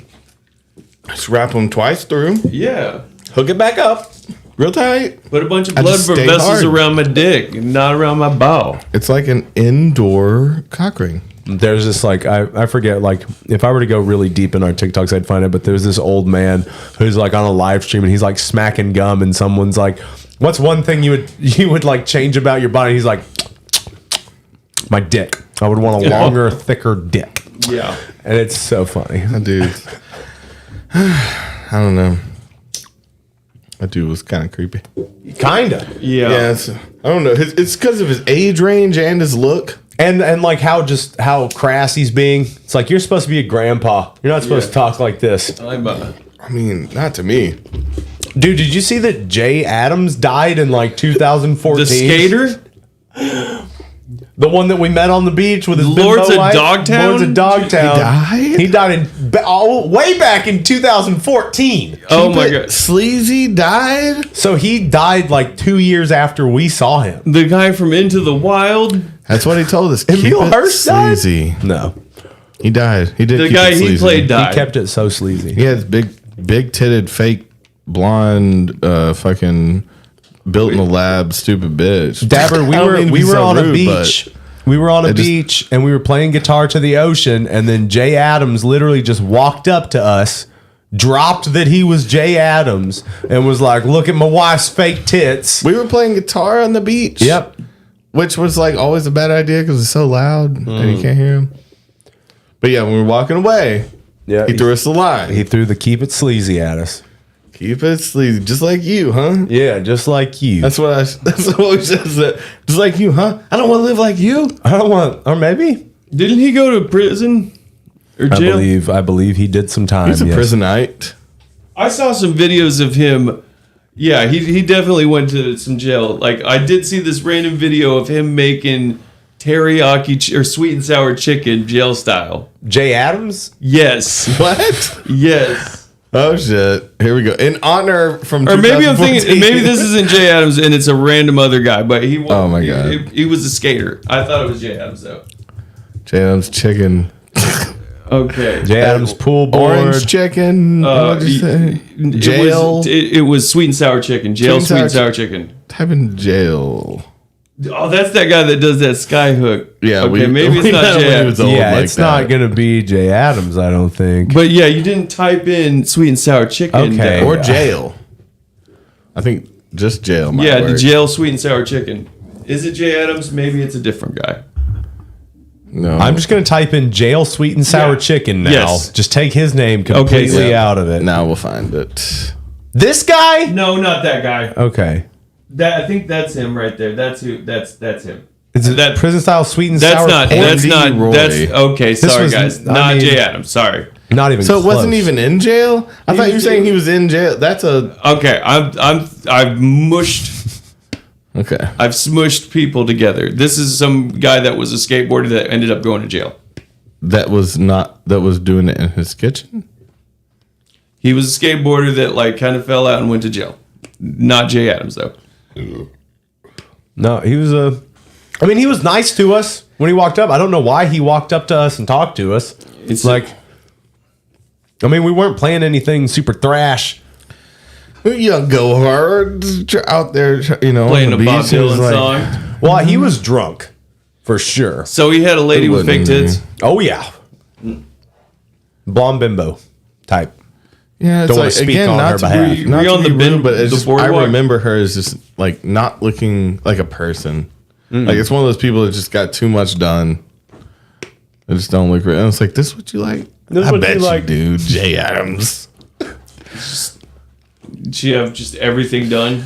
Just wrap them twice through. Yeah. Hook it back up real tight. Put a bunch of blood vessels around my dick, not around my ball. It's like an indoor cock ring. There's this like I forget, like if I were to go really deep in our TikToks I'd find it, but there's this old man who's like on a live stream and he's like smacking gum and someone's like, what's one thing you would like change about your body? He's like, my dick. I would want a longer, thicker dick. Yeah. And it's so funny. That dude, I don't know. That dude was kind of creepy. Kinda. Yeah. I don't know. It's because of his age range and his look. And like how crass he's being. It's like, you're supposed to be a grandpa. You're not supposed to talk like this. I mean, not to me. Dude, did you see that Jay Adams died in like 2014? The skater? The one that we met on the beach with his Lords bimbo of wife? Dogtown? Lords of Dogtown. He died? He died way back in 2014. Oh my God. Sleazy died? So he died like 2 years after we saw him. The guy from Into the Wild? That's what he told us. Emil Hirsch died? Sleazy. No. He died. He did. The keep guy it he sleazy. played died. He kept it so sleazy. He had big titted, fake, blonde, fucking built in the lab, stupid bitch. Dabber, we were on a beach. We were on a beach and we were playing guitar to the ocean, and then Jay Adams literally just walked up to us, dropped that he was Jay Adams, and was like, "Look at my wife's fake tits." We were playing guitar on the beach. Yep. Which was like always a bad idea because it's so loud and you can't hear him. But yeah, when we were walking away, he threw us the line. He threw the "keep it sleazy" at us. Keep it sleazy, just like you, huh? Yeah, just like you. That's what we said. Just like you, huh? I don't want to live like you. I don't want, or maybe Didn't he go to prison or jail? I believe he did some time. He's a prisonite. I saw some videos of him. Yeah, he definitely went to some jail. Like, I did see this random video of him making teriyaki or sweet and sour chicken jail style. Jay Adams? Yes. What? Yes. Oh shit! Here we go. In honor from. Or maybe I'm thinking maybe this isn't Jay Adams and it's a random other guy, but he. Oh my god! He was a skater. I thought it was Jay Adams though. Jay Adams chicken. Okay. Jay Adams pool board. Orange chicken. What did you say? Jail. It was sweet and sour chicken. Jail sweet and sour chicken. Type in jail. Oh, that's that guy that does that sky hook. Yeah. Okay, maybe it's not Jay Adams. Yeah, it's not gonna be Jay Adams, I don't think. But yeah, you didn't type in sweet and sour chicken. Okay. Or jail. I think just jail. Yeah, the jail sweet and sour chicken. Is it Jay Adams? Maybe it's a different guy. No. I'm just gonna type in jail sweet and sour chicken now. Yes. Just take his name completely out of it. Now we'll find it. This guy? No, not that guy. Okay. I think that's him right there. That's who. That's him. Is it that prison style sweet and That's sour? not. That's not. Roy. That's okay. Sorry, was- guys. I Not mean- Jay Adams. Sorry. Not even. So it close. wasn't even in jail. I thought you were saying he was in jail. That's a Okay. I've mushed. okay. I've smushed people together. This is some guy that was a skateboarder that ended up going to jail. That was doing it in his kitchen. He was a skateboarder that like kind of fell out and went to jail. Not Jay Adams though. No, he was I mean, he was nice to us when he walked up. I don't know why he walked up to us and talked to us. It's like, I mean, we weren't playing anything super thrash. You go hard out there, Playing on a the Bob beach. It was Dylan like- song. Well, he was drunk for sure. So he had a lady with fake tits. Oh yeah, blonde bimbo type. Yeah, it's Don't wanna like, speak again, on her not to behalf. be, not Were you to on be the bin- rude, but it's the just, I boardwalk? remember her as just like not looking like a person. Like it's one of those people that just got too much done. They just don't look real. And it's like, this is what you like? This is I what bet you you like. do, Jay Adams. She have just everything done.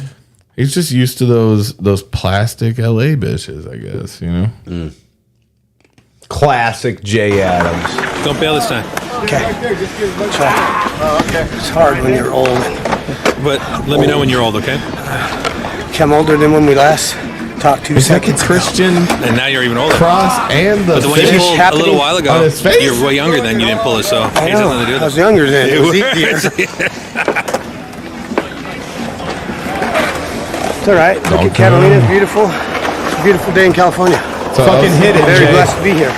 He's just used to those plastic LA bitches, I guess, Classic Jay Adams. Don't bail this time. Okay. It's hard when you're old. But let me know when you're old, okay? Okay, I'm older than when we last talked 2 It's like a seconds ago. Christian And now you're even older. cross and the But the one you fish. pulled a happening little while on ago, his face? you're way younger then. You didn't pull it, so I here's know. nothing to do I with was it. younger then. It was easier. It's all right. Look at Catalina. It's beautiful. It's a beautiful day in California. So Fucking hit it, Very Jay. blessed to be here.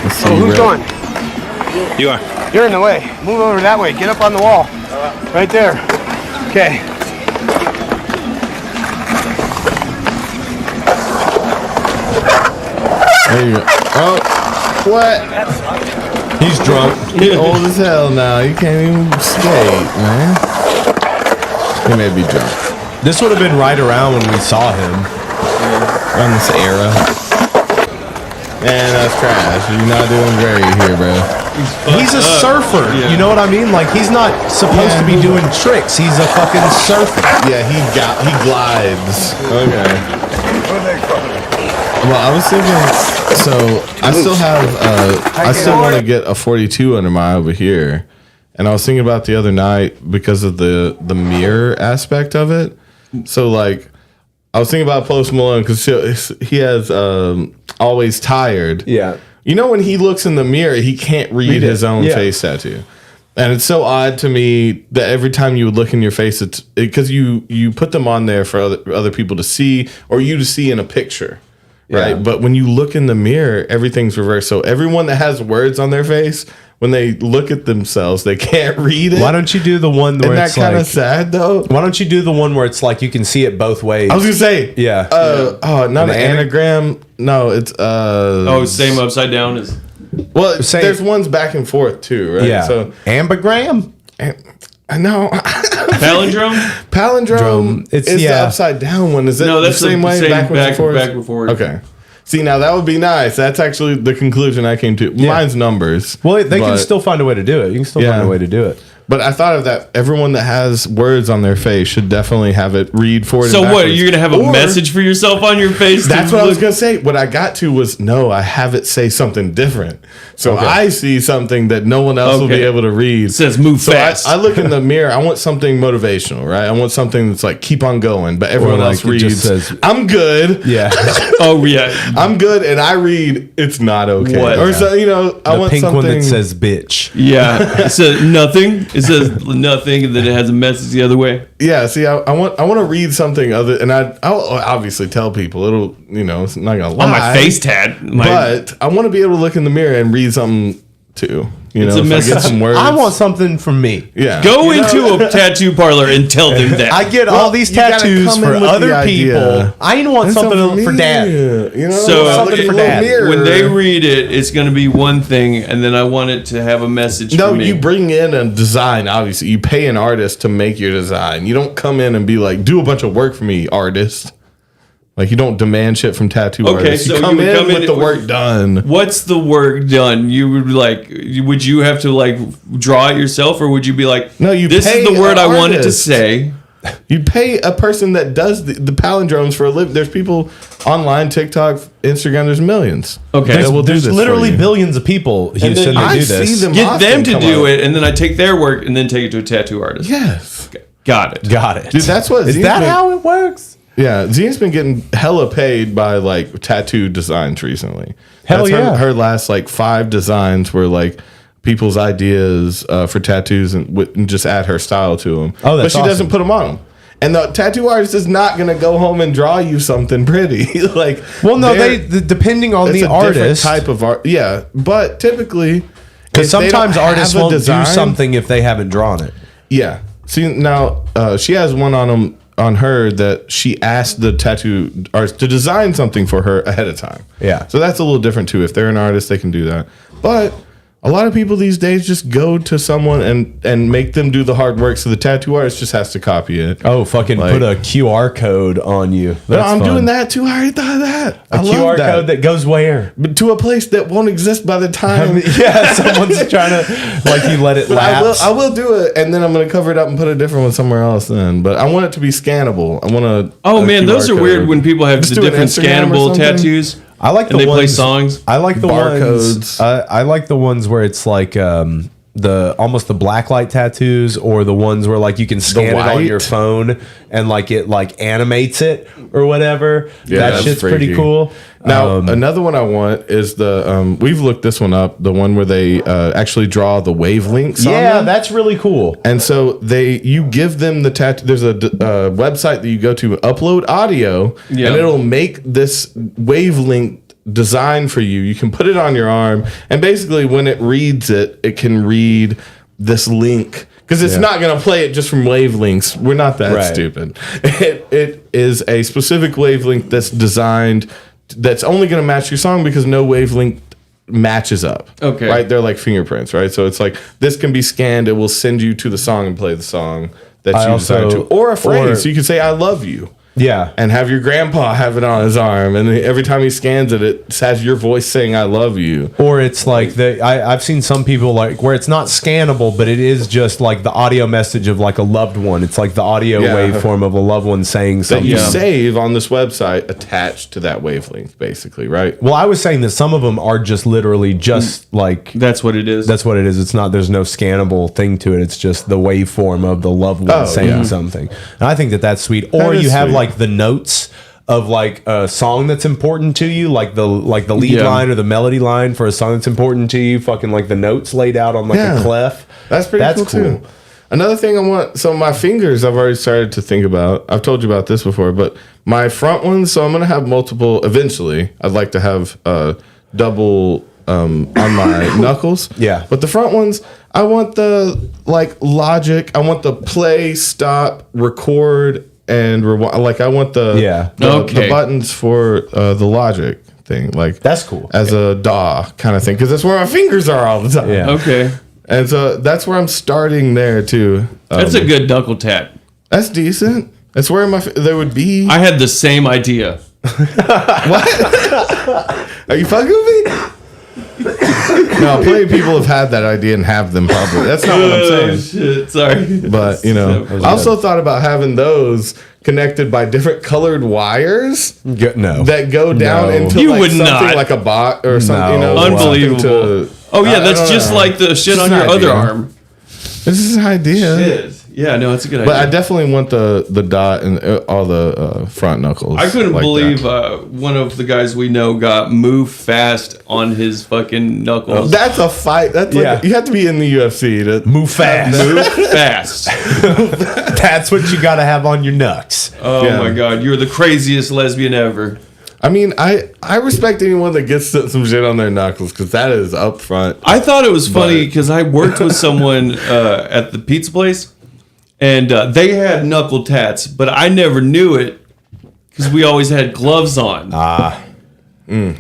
Let's see, Oh, who's Red. going? You are. You're in the way. Move over that way. Get up on the wall. Right there. Okay. There you go. Oh, what? He's drunk. He's old as hell now. You can't even skate, man. He may be drunk. This would have been right around when we saw him. Around this era. Man, that's trash. You're not doing great here, bro. He's a surfer. Yeah. You know what I mean? Like, he's not supposed to be doing tricks. He's a fucking surfer. Yeah, he glides. Okay. Well, I was thinking, so I still have, I still want to get a 42 under my over here. And I was thinking about the other night because of the mirror aspect of it. So, like, I was thinking about Post Malone because he has Always Tired. Yeah. You know, when he looks in the mirror, he can't read his own face tattoo. And it's so odd to me that every time you would look in your face, it's because you put them on there for other people to see or you to see in a picture. Right. Yeah. But when you look in the mirror, everything's reversed. So everyone that has words on their face when they look at themselves, they can't read it. Why don't you do the one where Isn't that it's kind like of sad though? Why don't you do the one where it's like you can see it both ways? I was gonna say, yeah. Not an anagram. No, it's same upside down as. Well, there's ones back and forth too, right? Yeah. So ambigram. No. Palindrome. Palindrome. It's the upside down one. Is it No, that's the same way? back and forwards? forward. Okay. See, now that would be nice. That's actually the conclusion I came to. Yeah. Mine's numbers. Well, they can still find a way to do it. You can still find a way to do it. But I thought of that. Everyone that has words on their face should definitely have it read forward. So and what? backwards. You're gonna have a message for yourself on your face? That's what I was gonna say. What I got to was no. I have it say something different. So I see something that no one else will be able to read. It says move fast. I look in the mirror. I want something motivational, right? I want something that's like keep on going. But everyone else it just reads, says, "I'm good." Yeah. Oh yeah. I'm good, and I read, "It's not okay." What? Or so I The want pink something one that says "bitch." Yeah. It says nothing. It says nothing, and then it has a message the other way. Yeah, see, I want to read something other, and I'll obviously tell people it'll, it's not gonna lie On my face tat. but I want to be able to look in the mirror and read something too. It's a if I message. get some words. I want something from me. Yeah, Go into a tattoo parlor and tell them that. I get Well, all these you gotta tattoos come for in with the other idea. people. I want something for me, dad. So something for dad. when they read it, it's going to be one thing, and then I want it to have a message No, for me. you bring in a design. Obviously, you pay an artist to make your design. You don't come in and be like, "Do a bunch of work for me, artist." Like you don't demand shit from tattoo artists. so You come you would in come with in the with- work done. What's the work done? You would would you have to draw it yourself, or would you be like, No, you this pay is the word an I want it to artist. say. You pay a person that does the palindromes for a living. There's people online, TikTok, Instagram. There's millions. Okay. that will do There's this literally for you. billions of people, Houston, that I do see this. them Get often them to come do up. it, and then I take their work and then take it to a tattoo artist. Yes. Got it. Got it. Dude, that's what Is Z's that been- how it works? Yeah, Zia's been getting hella paid by tattoo designs recently. Hell That's yeah. Her last 5 designs were people's ideas for tattoos and just add her style to them. Oh, that's But she doesn't awesome. put them on them. And the tattoo artist is not going to go home and draw you something pretty. Well, no, depending on it's the a different artist, type of art. Yeah, but typically, because if they don't sometimes artists have a won't design- do something if they haven't drawn it. Yeah. See, now she has one on her that she asked the tattoo artist to design something for her ahead of time. Yeah. So that's a little different too. If they're an artist, they can do that. But a lot of people these days just go to someone and make them do the hard work. So the tattoo artist just has to copy it. Oh, fucking put a QR code on you. No, That's I'm fun. doing that too. I already thought of that. A I love QR code that goes where? but to a place that won't exist by the time. Yeah, someone's trying to you let it But lapse. I will do it, and then I'm going to cover it up and put a different one somewhere else. Then, but I want it to be scannable. I want to. Oh man, those are weird when people have Just the do an different Instagram or scannable something. tattoos. I like the and they ones, play songs. I like the Barcodes. ones. I like the ones where it's the almost the blacklight tattoos, or the ones where you can scan it on white? your phone and it animates it or whatever. Yeah, that that's shit's freaky. pretty cool. Now, another one I want is the we've looked this one up, the one where they actually draw the wavelengths. on Yeah, them. that's really cool. And so you give them the tattoo. There's a website that you go to, upload audio, and it'll make this wavelength design for you. You can put it on your arm, and basically when it reads it, it can read this link. Because it's not going to play it just from wavelengths. We're not that stupid. It is a specific wavelength that's designed, that's only going to match your song because no wavelength matches up. Okay. Right? They're like fingerprints, right? So it's this can be scanned. It will send you to the song and play the song that you designed to. Or a phrase. So you can say, I love you. Yeah. And have your grandpa have it on his arm. And every time he scans it, it has your voice saying, I love you. Or it's I've seen some people where it's not scannable, but it is just the audio message of a loved one. It's the audio waveform of a loved one saying That something. you save on this website attached to that wavelength, basically, right? Well, I was saying that some of them are just literally just That's what it is. that's what it is. It's not, there's no scannable thing to it. It's just the waveform of the loved one saying something. And I think that that's sweet. Or is you have sweet. the notes of a song that's important to you, the lead line or the melody line for a song that's important to you, fucking the notes laid out on a clef. That's pretty cool too. Another thing I want, so my fingers I've already started to think about. I've told you about this before, but my front ones, so I'm going to have multiple, eventually, I'd like to have double on my knuckles. Yeah. But the front ones, I want the like logic. I want the play, stop, record, and rewind. Like I want the the buttons for the logic thing. Like that's cool. As a DAW kind of thing, because that's where my fingers are all the time. Yeah. Okay. And so that's where I'm starting there too. That's a good knuckle tat. That's decent. That's where there would be. I had the same idea. What? Are you fucking with me? No, plenty of people have had that idea and have them public. That's not what I'm saying. Shit, sorry. But, you know, I also thought about having those connected by different colored wires that go down into You like would something not. like a bot or something. You know, Unbelievable. something Oh, yeah, I that's don't just know. like the shit Just on an your other idea. arm. This is an idea. Shit. Yeah, no, it's a good idea. But I definitely want the dot and all the front knuckles. I couldn't like believe that. one of the guys we know got move fast on his fucking knuckles. That's a fight. That's like you have to be in the UFC to move fast. Move fast. That's what you got to have on your knucks. Oh my god, you're the craziest lesbian ever. I mean, I respect anyone that gets some shit on their knuckles because that is up front. I thought it was funny because I worked with someone at the pizza place, and they had knuckle tats, but I never knew it because we always had gloves on. And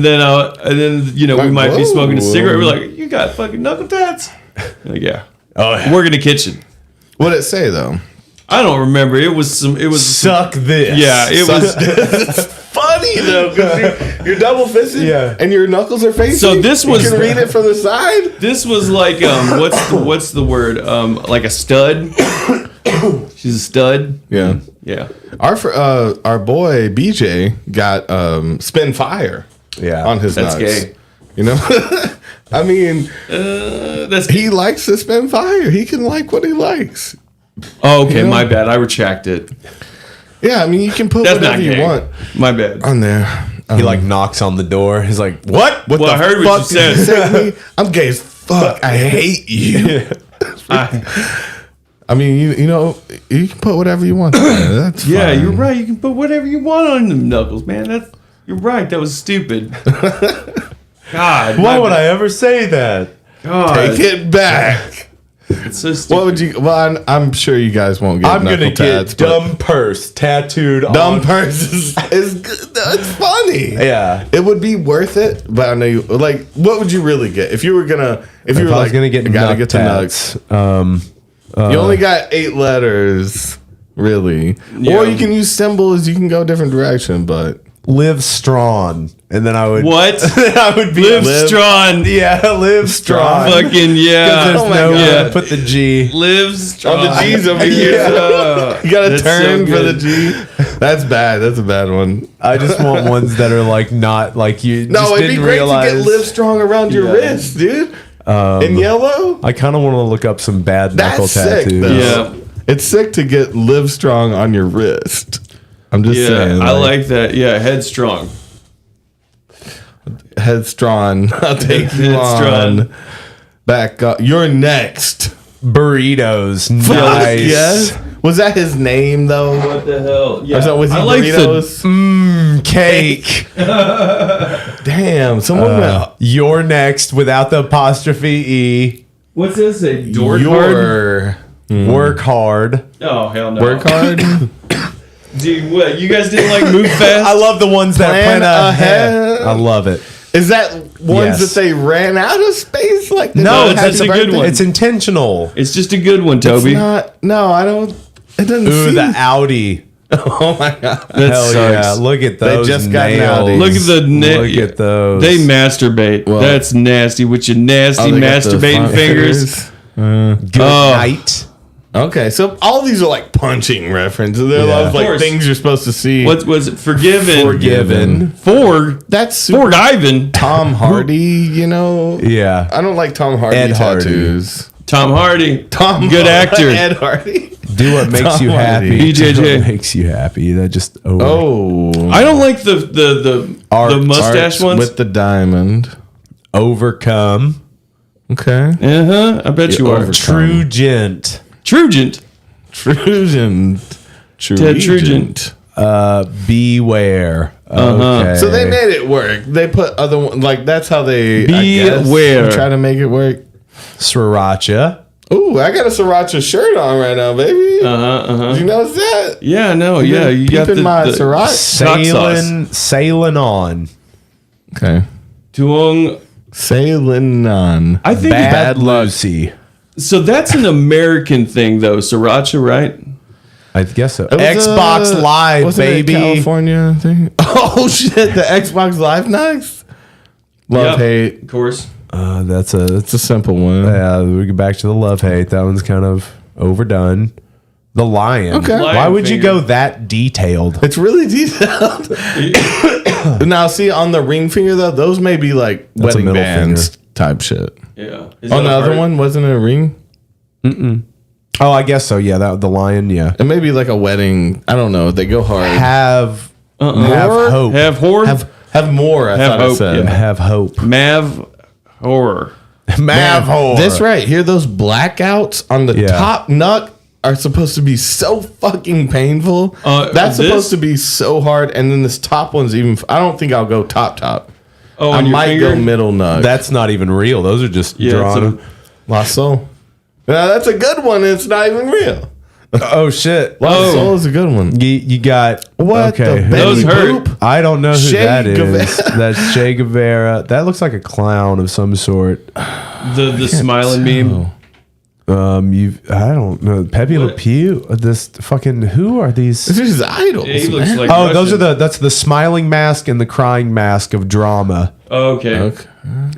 then you know we might be smoking a cigarette. We're like, you got fucking knuckle tats? Like, yeah. Oh, yeah. Work in the kitchen. What'd it say though? I don't remember. It was some. It was suck this. Yeah, it was. It's funny though because you're double fisted. Yeah. And your knuckles are facing. So this was. You can read it from the side. This was like what's the word? Like a stud. She's a stud. Yeah. Yeah. Our boy BJ got spin fire. Yeah. On his That's nuts. gay. You know. I mean, he likes to spin fire. He can like what he likes. Oh, okay, You know? my bad. I retract it. Yeah, I mean, you can put That's whatever not you gay. want My bad. on there. He like knocks on the door. He's like, "What? What Well, the I heard fuck what you did said. say to me? I'm gay as fuck. I hate you. I mean, you know, you can put whatever you want there. That's Yeah, fine. you're right. You can put whatever you want on them knuckles, man. You're right. That was stupid. God, Why would I ever say that? God, Take it back. it's so stupid. What would you? Well, I'm sure you guys won't get. I'm gonna knuckle tats, get but dumb purse tattooed. dumb on. purse is good. That's funny. Yeah. It would be worth it, but I know you like. What would you really get if you were gonna? If you If were I was like, gonna get I gotta nut get the nuts. tats, You only got 8 letters, really. Yeah. Or you can use symbols. You can go a different direction, but live strong, and then I would What? I would be Live strong. Yeah, live strong. Fucking yeah. There's Oh my no God. put the G. Live strong. on the G's over here. You got to That's turn so for the good. G. That's bad. That's a bad one. I just want ones that are like not like you. No, just it'd be didn't great realize. to get Live Strong around your wrist, dude. In yellow. I kind of want to look up some bad knuckle That's sick, tattoos. though. Yeah. It's sick to get Live Strong on your wrist. I'm just Yeah, saying. I like that. Yeah, headstrong. Headstrong. I'll take you Headstrong. on. Back up. You're next. Burritos, Fuck nice. yes. Was that his name though? What the hell? Yeah. Or so was he I like burritos? Cake. Damn, someone went. You're next without the apostrophe e. What's this say? Door card? Your Work hard. Oh hell no. work hard. Dude, what? You guys didn't like move fast? I love the ones that Plan plan ahead. ahead. I love it. Is that ones Yes. that they ran out of space? Like they No, don't have that's the a good birthday? one. It's intentional. It's just a good one, It's Toby. not. No, I don't. It doesn't. Ooh, seem, the Audi. oh my god. That Hell sucks. yeah! Look at those. just got an nails. Audi. Look at the Look at those. They masturbate. Well- That's nasty with your nasty Oh, they got the masturbating front fingers. Good Oh. night. Okay, so all these are like punching references. They're Yeah. like course. things you're supposed to see. What was it? Forgiven. Forgiven. Forg. That's super Forgiven. Tom Hardy, you know. Yeah. I don't like Tom Hardy Ed Hardy. tattoos. Tom Hardy. Tom Good actor. Ed Hardy. Do what makes Tom you Hardy. happy. BJJ. Do what makes you happy. That just Oh, I don't like the mustache Arts ones. with the diamond. overcome. Okay. I bet you are. overcome. True gent. Trugent. Trugent. Ted Trugent. Beware. Okay. So they made it work. They put other one like that's how they Beware. try to make it work. Sriracha. Ooh, I got a sriracha shirt on right now, baby. Did you notice that? Yeah, no, yeah. You got my the sriracha. Sailing on. Okay. Tuong. Sailing on. I think Bad Lucy. so. That's an American thing, though. Sriracha, right? I guess so. It was Xbox Live, wasn't it a baby. California thing. Oh shit! The Xbox Live next. Love Yep, hate. of course. That's It's a simple one. yeah. We get back to the love hate. That one's kind of overdone. The lion. Okay. Why Lion would you finger. go that detailed? It's really detailed. Now, see on the ring finger though, those may be like That's a wedding middle bands type shit. Yeah. Is On that the a other heart? one, wasn't it a ring? Oh, I guess so. Yeah, that the lion. Yeah. It may be like a wedding. I don't know. They go hard. Have More? hope. Have horror. Have more. I Have thought hope, it said. yeah. Have hope. Mav horror. Mav horror. This right here, those blackouts on the Yeah. top nut are supposed to be so fucking painful. That's this- supposed to be so hard, and then this top one's even. I don't think I'll go top. Oh, I on your might finger? go middle nut. That's not even real. Those are just Yeah, drawn. Lasso. Now that's a good one. It's not even real. Oh shit. Lasso is a good one. You got What Okay. the Those Betty hurt. Boop? I don't know who Che that is. Guevara. That's Che Guevara. That looks like a clown of some sort. The smiling meme. I don't know. Pepe Le Pew. This fucking. Who are these? This is idols. Yeah, he looks man. like Oh, those Russian. are that's the smiling mask and the crying mask of drama. Oh, okay.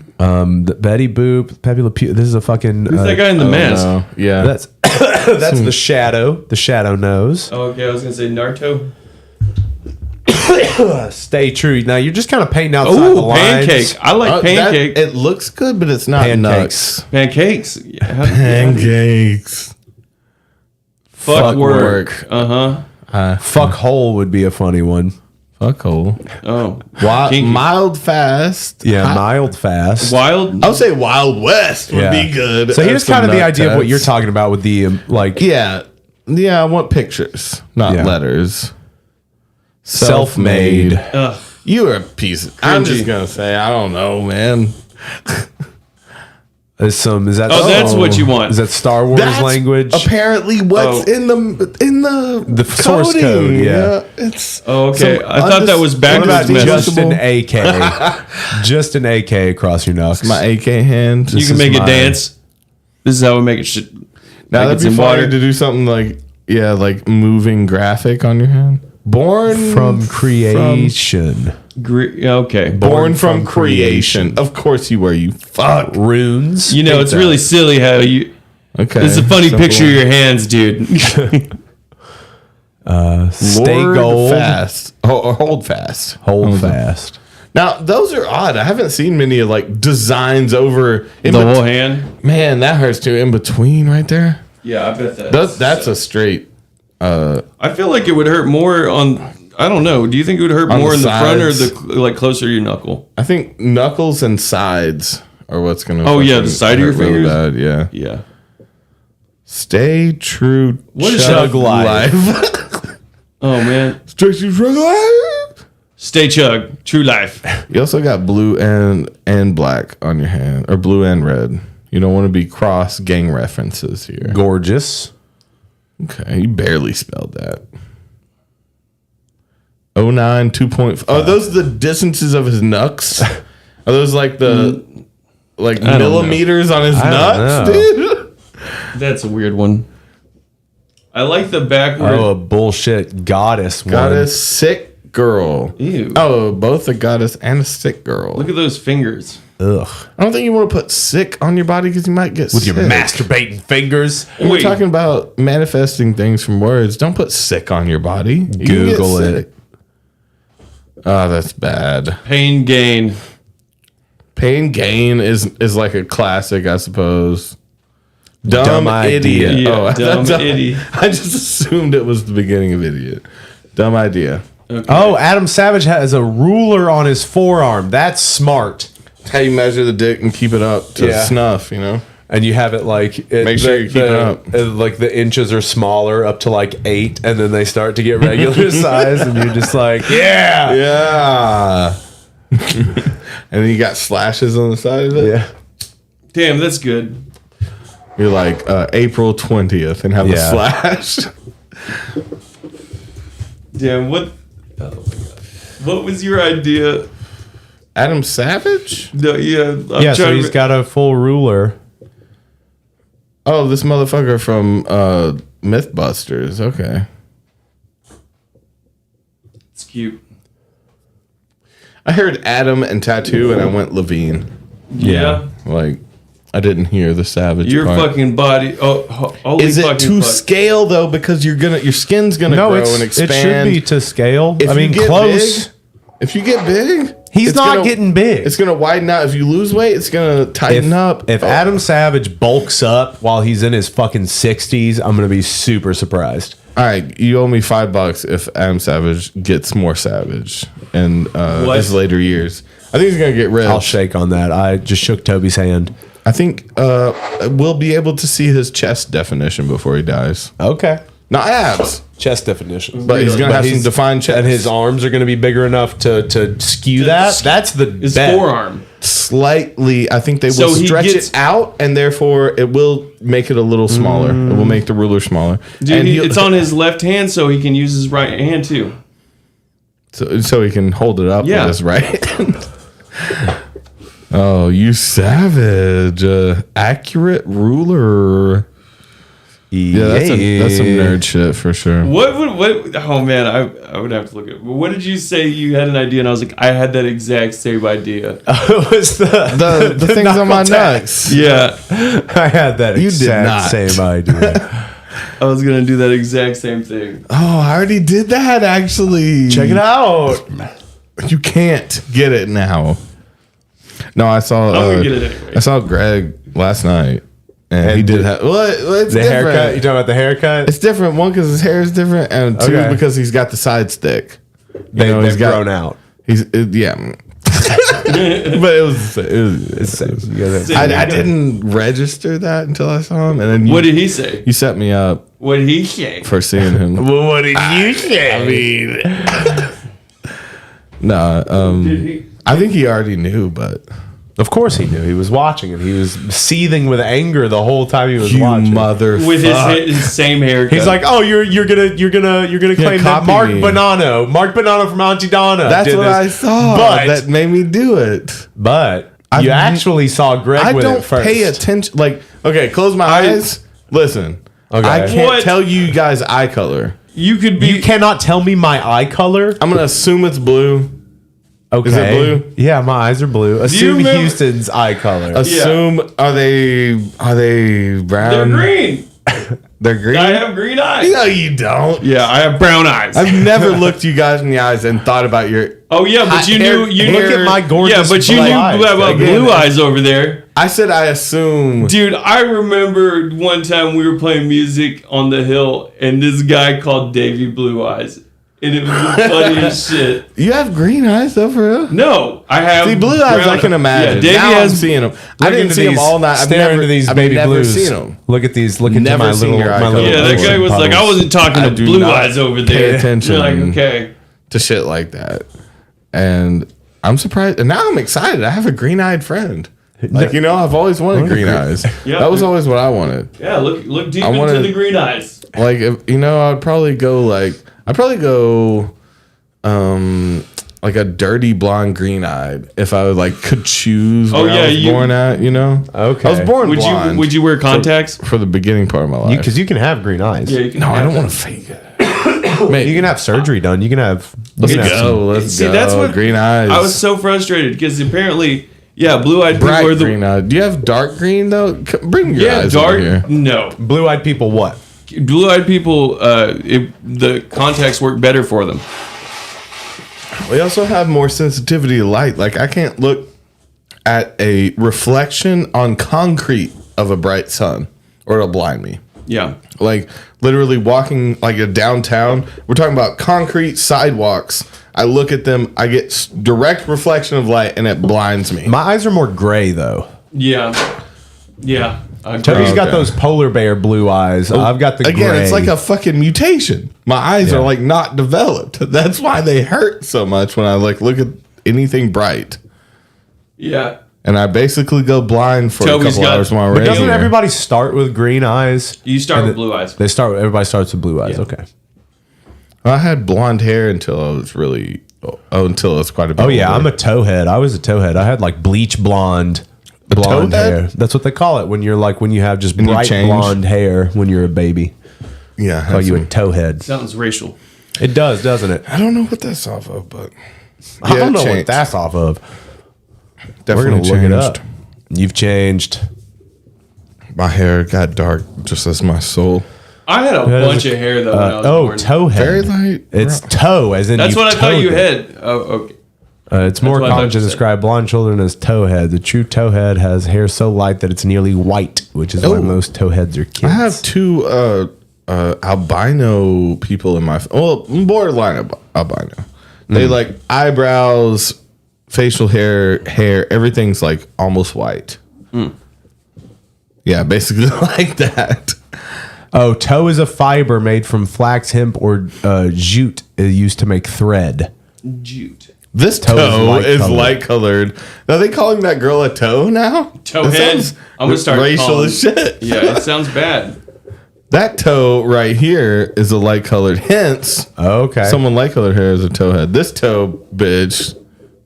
The Betty Boop, Pepe Le Pew. This is a fucking. Who's that guy in the mask? No, yeah. That's that's the shadow. The shadow knows. Oh, okay, I was gonna say Naruto. Stay true. Now you're just kind of painting outside the Oh, lines. pancake. I like pancake. It looks good, but it's not Pancakes. nuts. Pancakes. Yeah. Pancakes. Fuck work. Fuck hole would be a funny one. Fuck hole. Oh. Wild, Kinky. mild fast. Yeah, mild fast. Wild. I would say Wild West would Yeah. be good. So here's Some kind of the nut idea of what tests. you're talking about with the like Yeah. I want pictures, not Yeah. letters. self-made. Ugh. You are a piece of. I'm Cringy. just gonna say, I don't know, man. Is that? Oh, that's what you want. Is that Star Wars That's language? apparently what's Oh. in the source coding, code, yeah. It's Oh, okay. some I thought that was What backwards about message. just an AK? Just an AK across your knucks. my AK hand. You can make it dance. This is how we make it shit. Now like that'd it's be in funny water. to do something like moving graphic on your hand. Born from creation. Okay. Born from creation. Of course you were. You fuck. Runes. You know, it's that. really silly how you. Okay. It's a funny simple. picture of your hands, dude. Stay Lord gold. fast. Or hold fast. Hold fast. Now those are odd. I haven't seen many like designs over in The whole hand. Man, that hurts too. In between, right there. Yeah, I bet that. That's a straight. I feel like it would hurt more on. I don't know. Do you think it would hurt On more the in the front or sides. the like closer to your knuckle? I think knuckles and sides are what's gonna. Oh, yeah, fucking the side of your hurt real fingers? bad, yeah. Yeah. Stay true. What is chug chug life? Oh man. Stay true. Chug life. Stay chug. True life. You also got blue and black on your hand, or blue and red. You don't want to be cross gang references here. Gorgeous. Okay, you barely spelled that. 09 2.5. Oh, those are the distances of his knucks? Are those like the don't millimeters on his I nuts, don't dude? That's a weird one. I like the backward. Oh, a bullshit goddess one. Got a sick girl. Ew. Oh, both a goddess and a sick girl. Look at those fingers. Ugh. I don't think you want to put sick on your body because you might get With sick. your masturbating fingers. We're Wait. talking about manifesting things from words. Don't put sick on your body. You can get Google it. sick. Oh, that's bad. Pain gain. Pain gain is like a classic, I suppose. Dumb idea. idiot. Yeah, dumb I idiot. I just assumed it was the beginning of idiot. Dumb idea. Okay. Oh, Adam Savage has a ruler on his forearm. That's smart. How you measure the dick and keep it up to Yeah. snuff, you know? and you have it like Make sure you keep it up. Like the inches are smaller up to like 8, and then they start to get regular size, and you're just like, yeah. And then you got slashes on the side of it. Yeah. Damn, that's good. You're like April 20th and have a slash. Damn, what? Oh my god, what was your idea? Adam Savage? No, yeah, So he's got a full ruler. Oh, this motherfucker from Mythbusters. Okay. It's cute. I heard Adam and tattoo, and I went Levine. Yeah. Like, I didn't hear the Savage Your part. fucking body. Oh, holy Is it fucking to fuck. scale though? Because your skin's gonna grow and expand. It should be to scale. If I mean, you get close. big- if you get big, He's it's not gonna- getting big. It's gonna widen out. If you lose weight, it's gonna tighten up. If Adam Savage bulks up while he's in his fucking 60s, I'm gonna be super surprised. All right, you owe me $5 if Adam Savage gets more savage in his later years. I think he's gonna get ripped. I'll shake on that. I just shook Toby's hand. I think we'll be able to see his chest definition before he dies. Okay. Not abs. Chest definition. But he's going to have some defined chest. And his arms are going to be bigger enough to skew that. That's the His bet. forearm. Slightly, I think they So will he stretch gets- it out, and therefore it will make it a little smaller. It will make the ruler smaller. Dude, and it's on his left hand, so he can use his right hand too. so he can hold it up Yeah. with his right hand. Oh, you savage. Accurate ruler. Yeah, that's some nerd shit for sure. What? Oh man, I would have to look at. What did you say? You had an idea, and I was like, I had that exact same idea. It was The things on my nuts. Yeah, I had that You did exact not. same idea. I was gonna do that exact same thing. Oh, I already did that actually. Check it out. You can't get it now. No, I saw. I'm gonna get it anyway. I saw Greg last night, and he did have. Well, it's The different. haircut. You talking about the haircut? It's different. One, because his hair is different, and two, Okay. because he's got the side stick. They've he's got- grown out. Yeah. But it was It's same. You guys have- I didn't register that until I saw him, and then What did he say? you set me up What did he say? for seeing him. Well, what did you say? I mean, I think he already knew, but Of course he knew. He was watching it. He was seething with anger the whole time he was you watching. With his same haircut. He's like, "Oh, you're gonna claim that copy Mark me. Bonanno from Auntie Donna." That's did what this. I saw. But That made me do it. you actually saw Greg I with don't it first. pay attention. Like, okay, close my eyes. Listen, Okay. I can't What? tell you guys eye color. you could be. You cannot tell me my eye color. I'm gonna assume it's blue. Okay. Is it blue? Yeah, my eyes are blue. Assume remember- Houston's eye color. Assume are they They're brown? green. They're green. I have green eyes. No, you don't. Yeah, I have brown eyes. I've never looked you guys in the eyes and thought about your. Oh yeah, but you hair- knew you Look knew. at my gorgeous Yeah, but you blue knew eyes. about Again, blue eyes over there. I said I assume. Dude, I remember one time we were playing music on the hill, and this guy called Davey Blue Eyes, and it was the funniest shit. You have green eyes though, for real? No, I have See, blue eyes, brown- I can imagine. Yeah, Davey now has I'm seeing them. I Look didn't into see them these- all night. Stare into these baby blues. Seen them. Look at these. Look into Never my seen little. your eye My color. little Yeah, that guy was like, I wasn't talking I to do Blue not Eyes over pay there. attention. You're like, okay. To shit like that, and I'm surprised. And now I'm excited. I have a green-eyed friend. Like, you know, I've always wanted green eyes. Yeah. That was always what I wanted. Yeah, look deep I into wanna- the green eyes. Like, if, you know, I'd probably go like a dirty blonde green-eyed if I would could choose where I was born at. You know, Okay. I was born Would blonde. you wear contacts? for the beginning part of my life? Because you can have green eyes. Yeah, you can. No, I have don't that. want to fake it. Maybe. You can have surgery done. You can have. Let's you can have go. Let's See, go. that's what green eyes. I was so frustrated because apparently, yeah, blue-eyed people bright are the green eyes. Do you have dark green though? Bring your eyes dark. over here. No, blue-eyed people. What? blue-eyed people. The contacts work better for them. We also have more sensitivity to light. Like, I can't look at a reflection on concrete of a bright sun or it'll blind me. Yeah. Like, literally walking like a downtown. We're talking about concrete sidewalks. I look at them, I get direct reflection of light and it blinds me. My eyes are more gray though. Yeah. Yeah. Toby's got those polar bear blue eyes. I've got the Again, gray. it's like a fucking mutation. My eyes are like not developed. That's why they hurt so much when I like look at anything bright. Yeah. And I basically go blind for a couple hours while we're But doesn't here. everybody start with green eyes? You start with blue eyes. Everybody starts with blue eyes. Yeah. Okay. Well, I had blonde hair until I was really until I was quite a bit. Oh yeah, older. I'm a towhead. I was a towhead. I had like bleach blonde towhead? hair. That's what they call it when you have just And you bright change? blonde hair when you're a baby. Yeah, I Call had you a some- towhead. Sounds racial. It does, doesn't it? I don't know what that's off of, but I don't know what changed. that's off of. Definitely We're gonna look it changed. up. You've changed. My hair got dark just as my soul. I had a bunch of hair though when I was born. Towhead. Very light. It's toe, as in That's you've what I thought you towed it. had. Oh, okay. It's more what I thought common to you said. describe blonde children as towhead. The true towhead has hair so light that it's nearly white, which is why most towheads are kids. I have two albino people in my borderline albino. They like eyebrows, facial hair, everything's like almost white. Yeah, basically like that. Oh, tow is a fiber made from flax, hemp, or jute used to make thread. Jute. This Toe is toe is light-colored. light colored. Are they calling that girl a toe now? Towhead? That sounds I'm gonna start racial calling- as shit. Yeah, it sounds bad. That toe right here is a light colored. Hence, Okay. someone light colored hair is a towhead. This toe bitch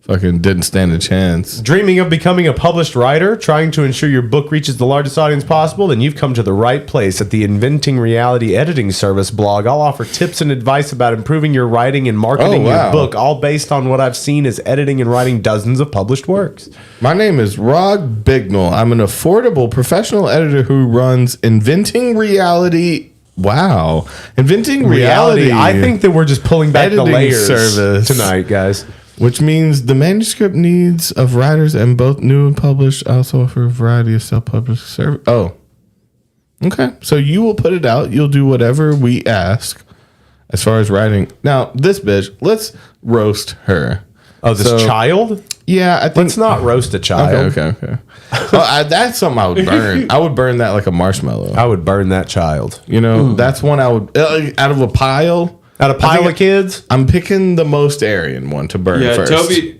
fucking didn't stand a chance. Dreaming of becoming a published writer, trying to ensure your book reaches the largest audience possible, then you've come to the right place. At the Inventing Reality Editing Service blog, I'll offer tips and advice about improving your writing and marketing Oh, wow. your book, all based on what I've seen as editing and writing dozens of published works. My name is Rog Bignell. I'm an affordable professional editor who runs Inventing Reality. Wow. Inventing Reality. I think that we're just pulling back the Editing layers service. tonight, guys. Which means the manuscript needs of writers and both new and published. I also offer a variety of self-published service. Oh. Okay. So you will put it out. You'll do whatever we ask as far as writing. Now, this bitch, let's roast her. Oh, this So- child? Yeah, I think. Let's not roast a child. Okay. That's something I would burn. I would burn that like a marshmallow. I would burn that child. You know, that's one I would, out of a pile. Out of a pile of kids? I'm picking the most Aryan one to burn Yeah, first. Toby.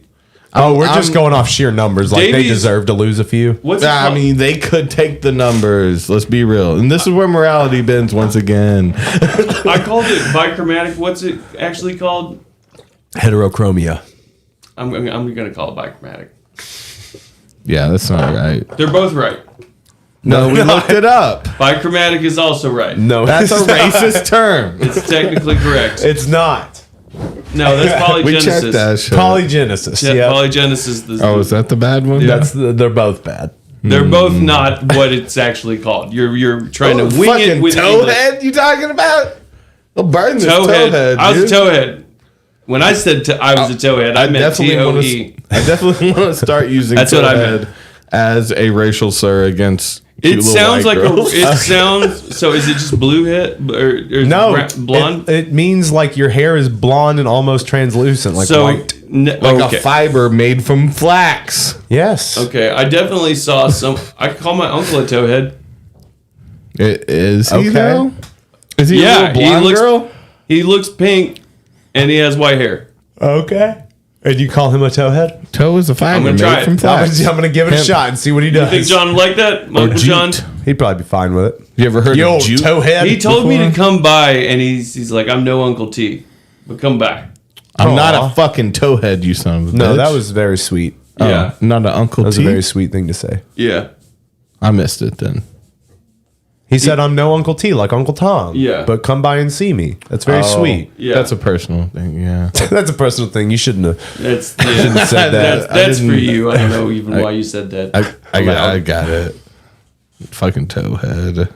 Oh, we're just going off sheer numbers. Like they Davies- deserve to lose a few. What's it I called? mean, they could take the numbers. Let's be real. And this is where morality bends once again. I called it bichromatic. What's it actually called? Heterochromia. I'm gonna call it bichromatic. Yeah, that's not right. They're both right. No, we looked it up. Bichromatic is also right. No, That's a it's not. racist term. It's technically correct. It's not. No, that's We checked polygenesis. that shit. Polygenesis. Yeah, Yeah, polygenesis. Oh, is that the bad one? they're both bad. They're both not what it's actually called. You're trying to wing it fucking with English. towhead you talking about? I'll burn this Towhead. towhead. I was a dude. towhead. When I said I was a towhead, I meant T-O-E. I definitely want to start using That's what I towhead meant. as a racial slur against cute It little sounds white like girls. it sounds. So is it just blue head or No, blonde? It means like your hair is blonde and almost translucent, like so white. like a fiber made from flax. Yes. Okay, I definitely saw some. I could call my uncle a towhead. Is he Okay. though? Is he a Yeah, little blonde he looks. girl? He looks pink, and he has white hair. Okay. And you call him a towhead? Toe is a fiber gonna made try it. from I'm flax. gonna give it a Hemp. shot and see what he You does. think John would like that, Uncle John? jute. He'd probably be fine with it. You ever heard You of old jute? towhead. He told me before? to come by, and he's like, "I'm no Uncle T, but come by." I'm not Aw. a fucking towhead, you son of a No, bitch. that was very sweet. Yeah, not an Uncle That was T. a very sweet thing to say. yeah, I missed it then. He said, "I'm no Uncle T, like Uncle Tom. Yeah. but come by and see me." That's very sweet. yeah. That's a personal thing. Yeah. That's a personal thing. You shouldn't have. That's said that. That's for didn't- you. I don't know even why you said that. I got it. Fucking towhead.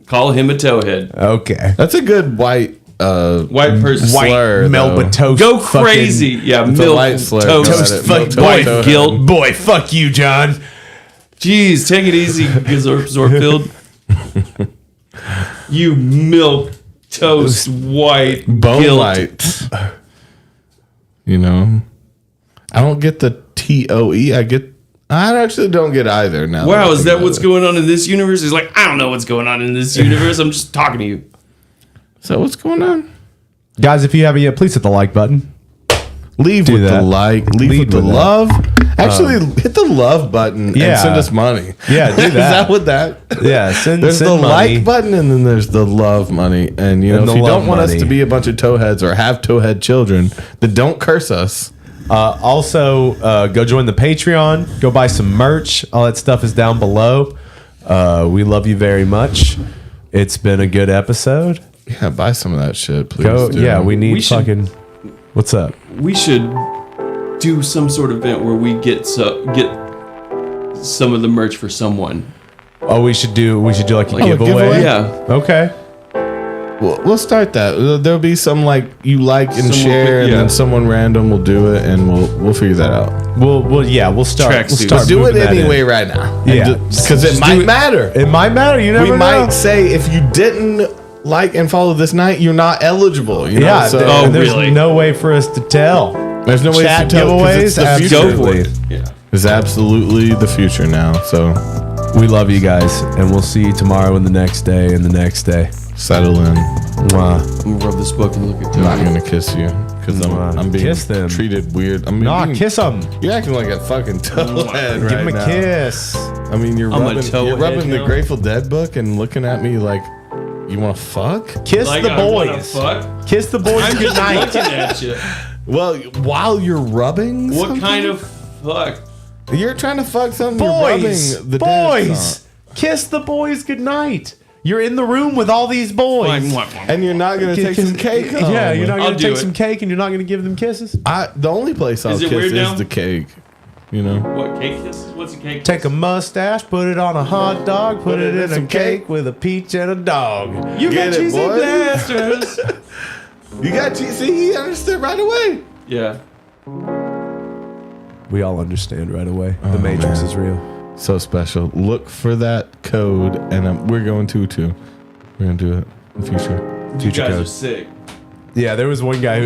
Call him a towhead. Okay. That's a good white White person. White slur, Melba though. toast. Go fucking- crazy. Yeah, It's a milk white slur. toast. Got it. fuck Milk boy, toast. guilt. Boy, fuck you, John. Jeez, take it easy, Zorfield. You milk toast white Bone guilt. light. You know, I don't get the TOE. I get I actually don't get either now. Wow, is that what's going on in this universe? He's like, I don't know what's going on in this universe. I'm just talking to you. So what's going on? Guys, if you haven't yet, please hit the like button. Leave with that. the like. Leave with the with that. love. Actually, hit the love button and send us money. Yeah, do that. Is that what that? Yeah, send There's send the money. like button and then there's the love money. And you know, And if the you love don't want us money. to be a bunch of towheads or have towhead children, then don't curse us. Also, go join the Patreon. Go buy some merch. All that stuff is down below. We love you very much. It's been a good episode. Yeah, buy some of that shit, please. Go, do. yeah, we need We should- fucking. What's up? We should do some sort of event where we get some of the merch for someone. Oh, we should do like a Like a giveaway. giveaway? Yeah. Okay. We'll start that. There'll be some like you like and Someone share, pick- and yeah. then someone random will do it, and we'll figure that out. We'll start. Tracksuits. We'll start Do it moving that anyway in. right now. Yeah. Because it Just might do it. matter. It might matter. You never We know. might say if you didn't like and follow this night, you're not eligible. You know? Yeah. So Oh, there's really? no way for us to tell. there's no way to Chat tell 'cause it's giveaways. the future. Go for Absolutely. it. Yeah. It's absolutely the future now. So We love you guys, and we'll see you tomorrow and the next day and the next day. settle in. Mwah. I'm gonna rub this book and look at I'm not you. gonna kiss you because I'm being Kiss them. treated weird. I mean, Nah, kiss them. You're acting like a fucking towhead right Give them a now. kiss. I mean, you're I'm a rubbing towhead the now. Grateful Dead book and looking at me like, you want to fuck? Kiss Like, the I wanna boys. fuck? Kiss the boys I'm just goodnight. looking at you. Well, while you're rubbing, What something? kind of fuck? You're trying to fuck something. Boys, you're rubbing the dead boys, song. kiss the boys goodnight. You're in the room with all these boys. And you're not gonna take some cake. Home. Yeah, you're not I'll going to do take it. some cake, and you're not going to give them kisses. The only place I'll Is it kiss weird is now? the cake. You know. What cake kiss? What's a cake? Take a mustache, put it on a hot dog, put it in a some cake cake. with a peach and a dog. You Get got it, cheesy boy? blasters. You got see, he understood right away. Yeah. We all understand right away. The Matrix is real. So special. Look for that code, and we're going to too. We're gonna do it in the future. You Future guys code. are sick. Yeah, there was one guy who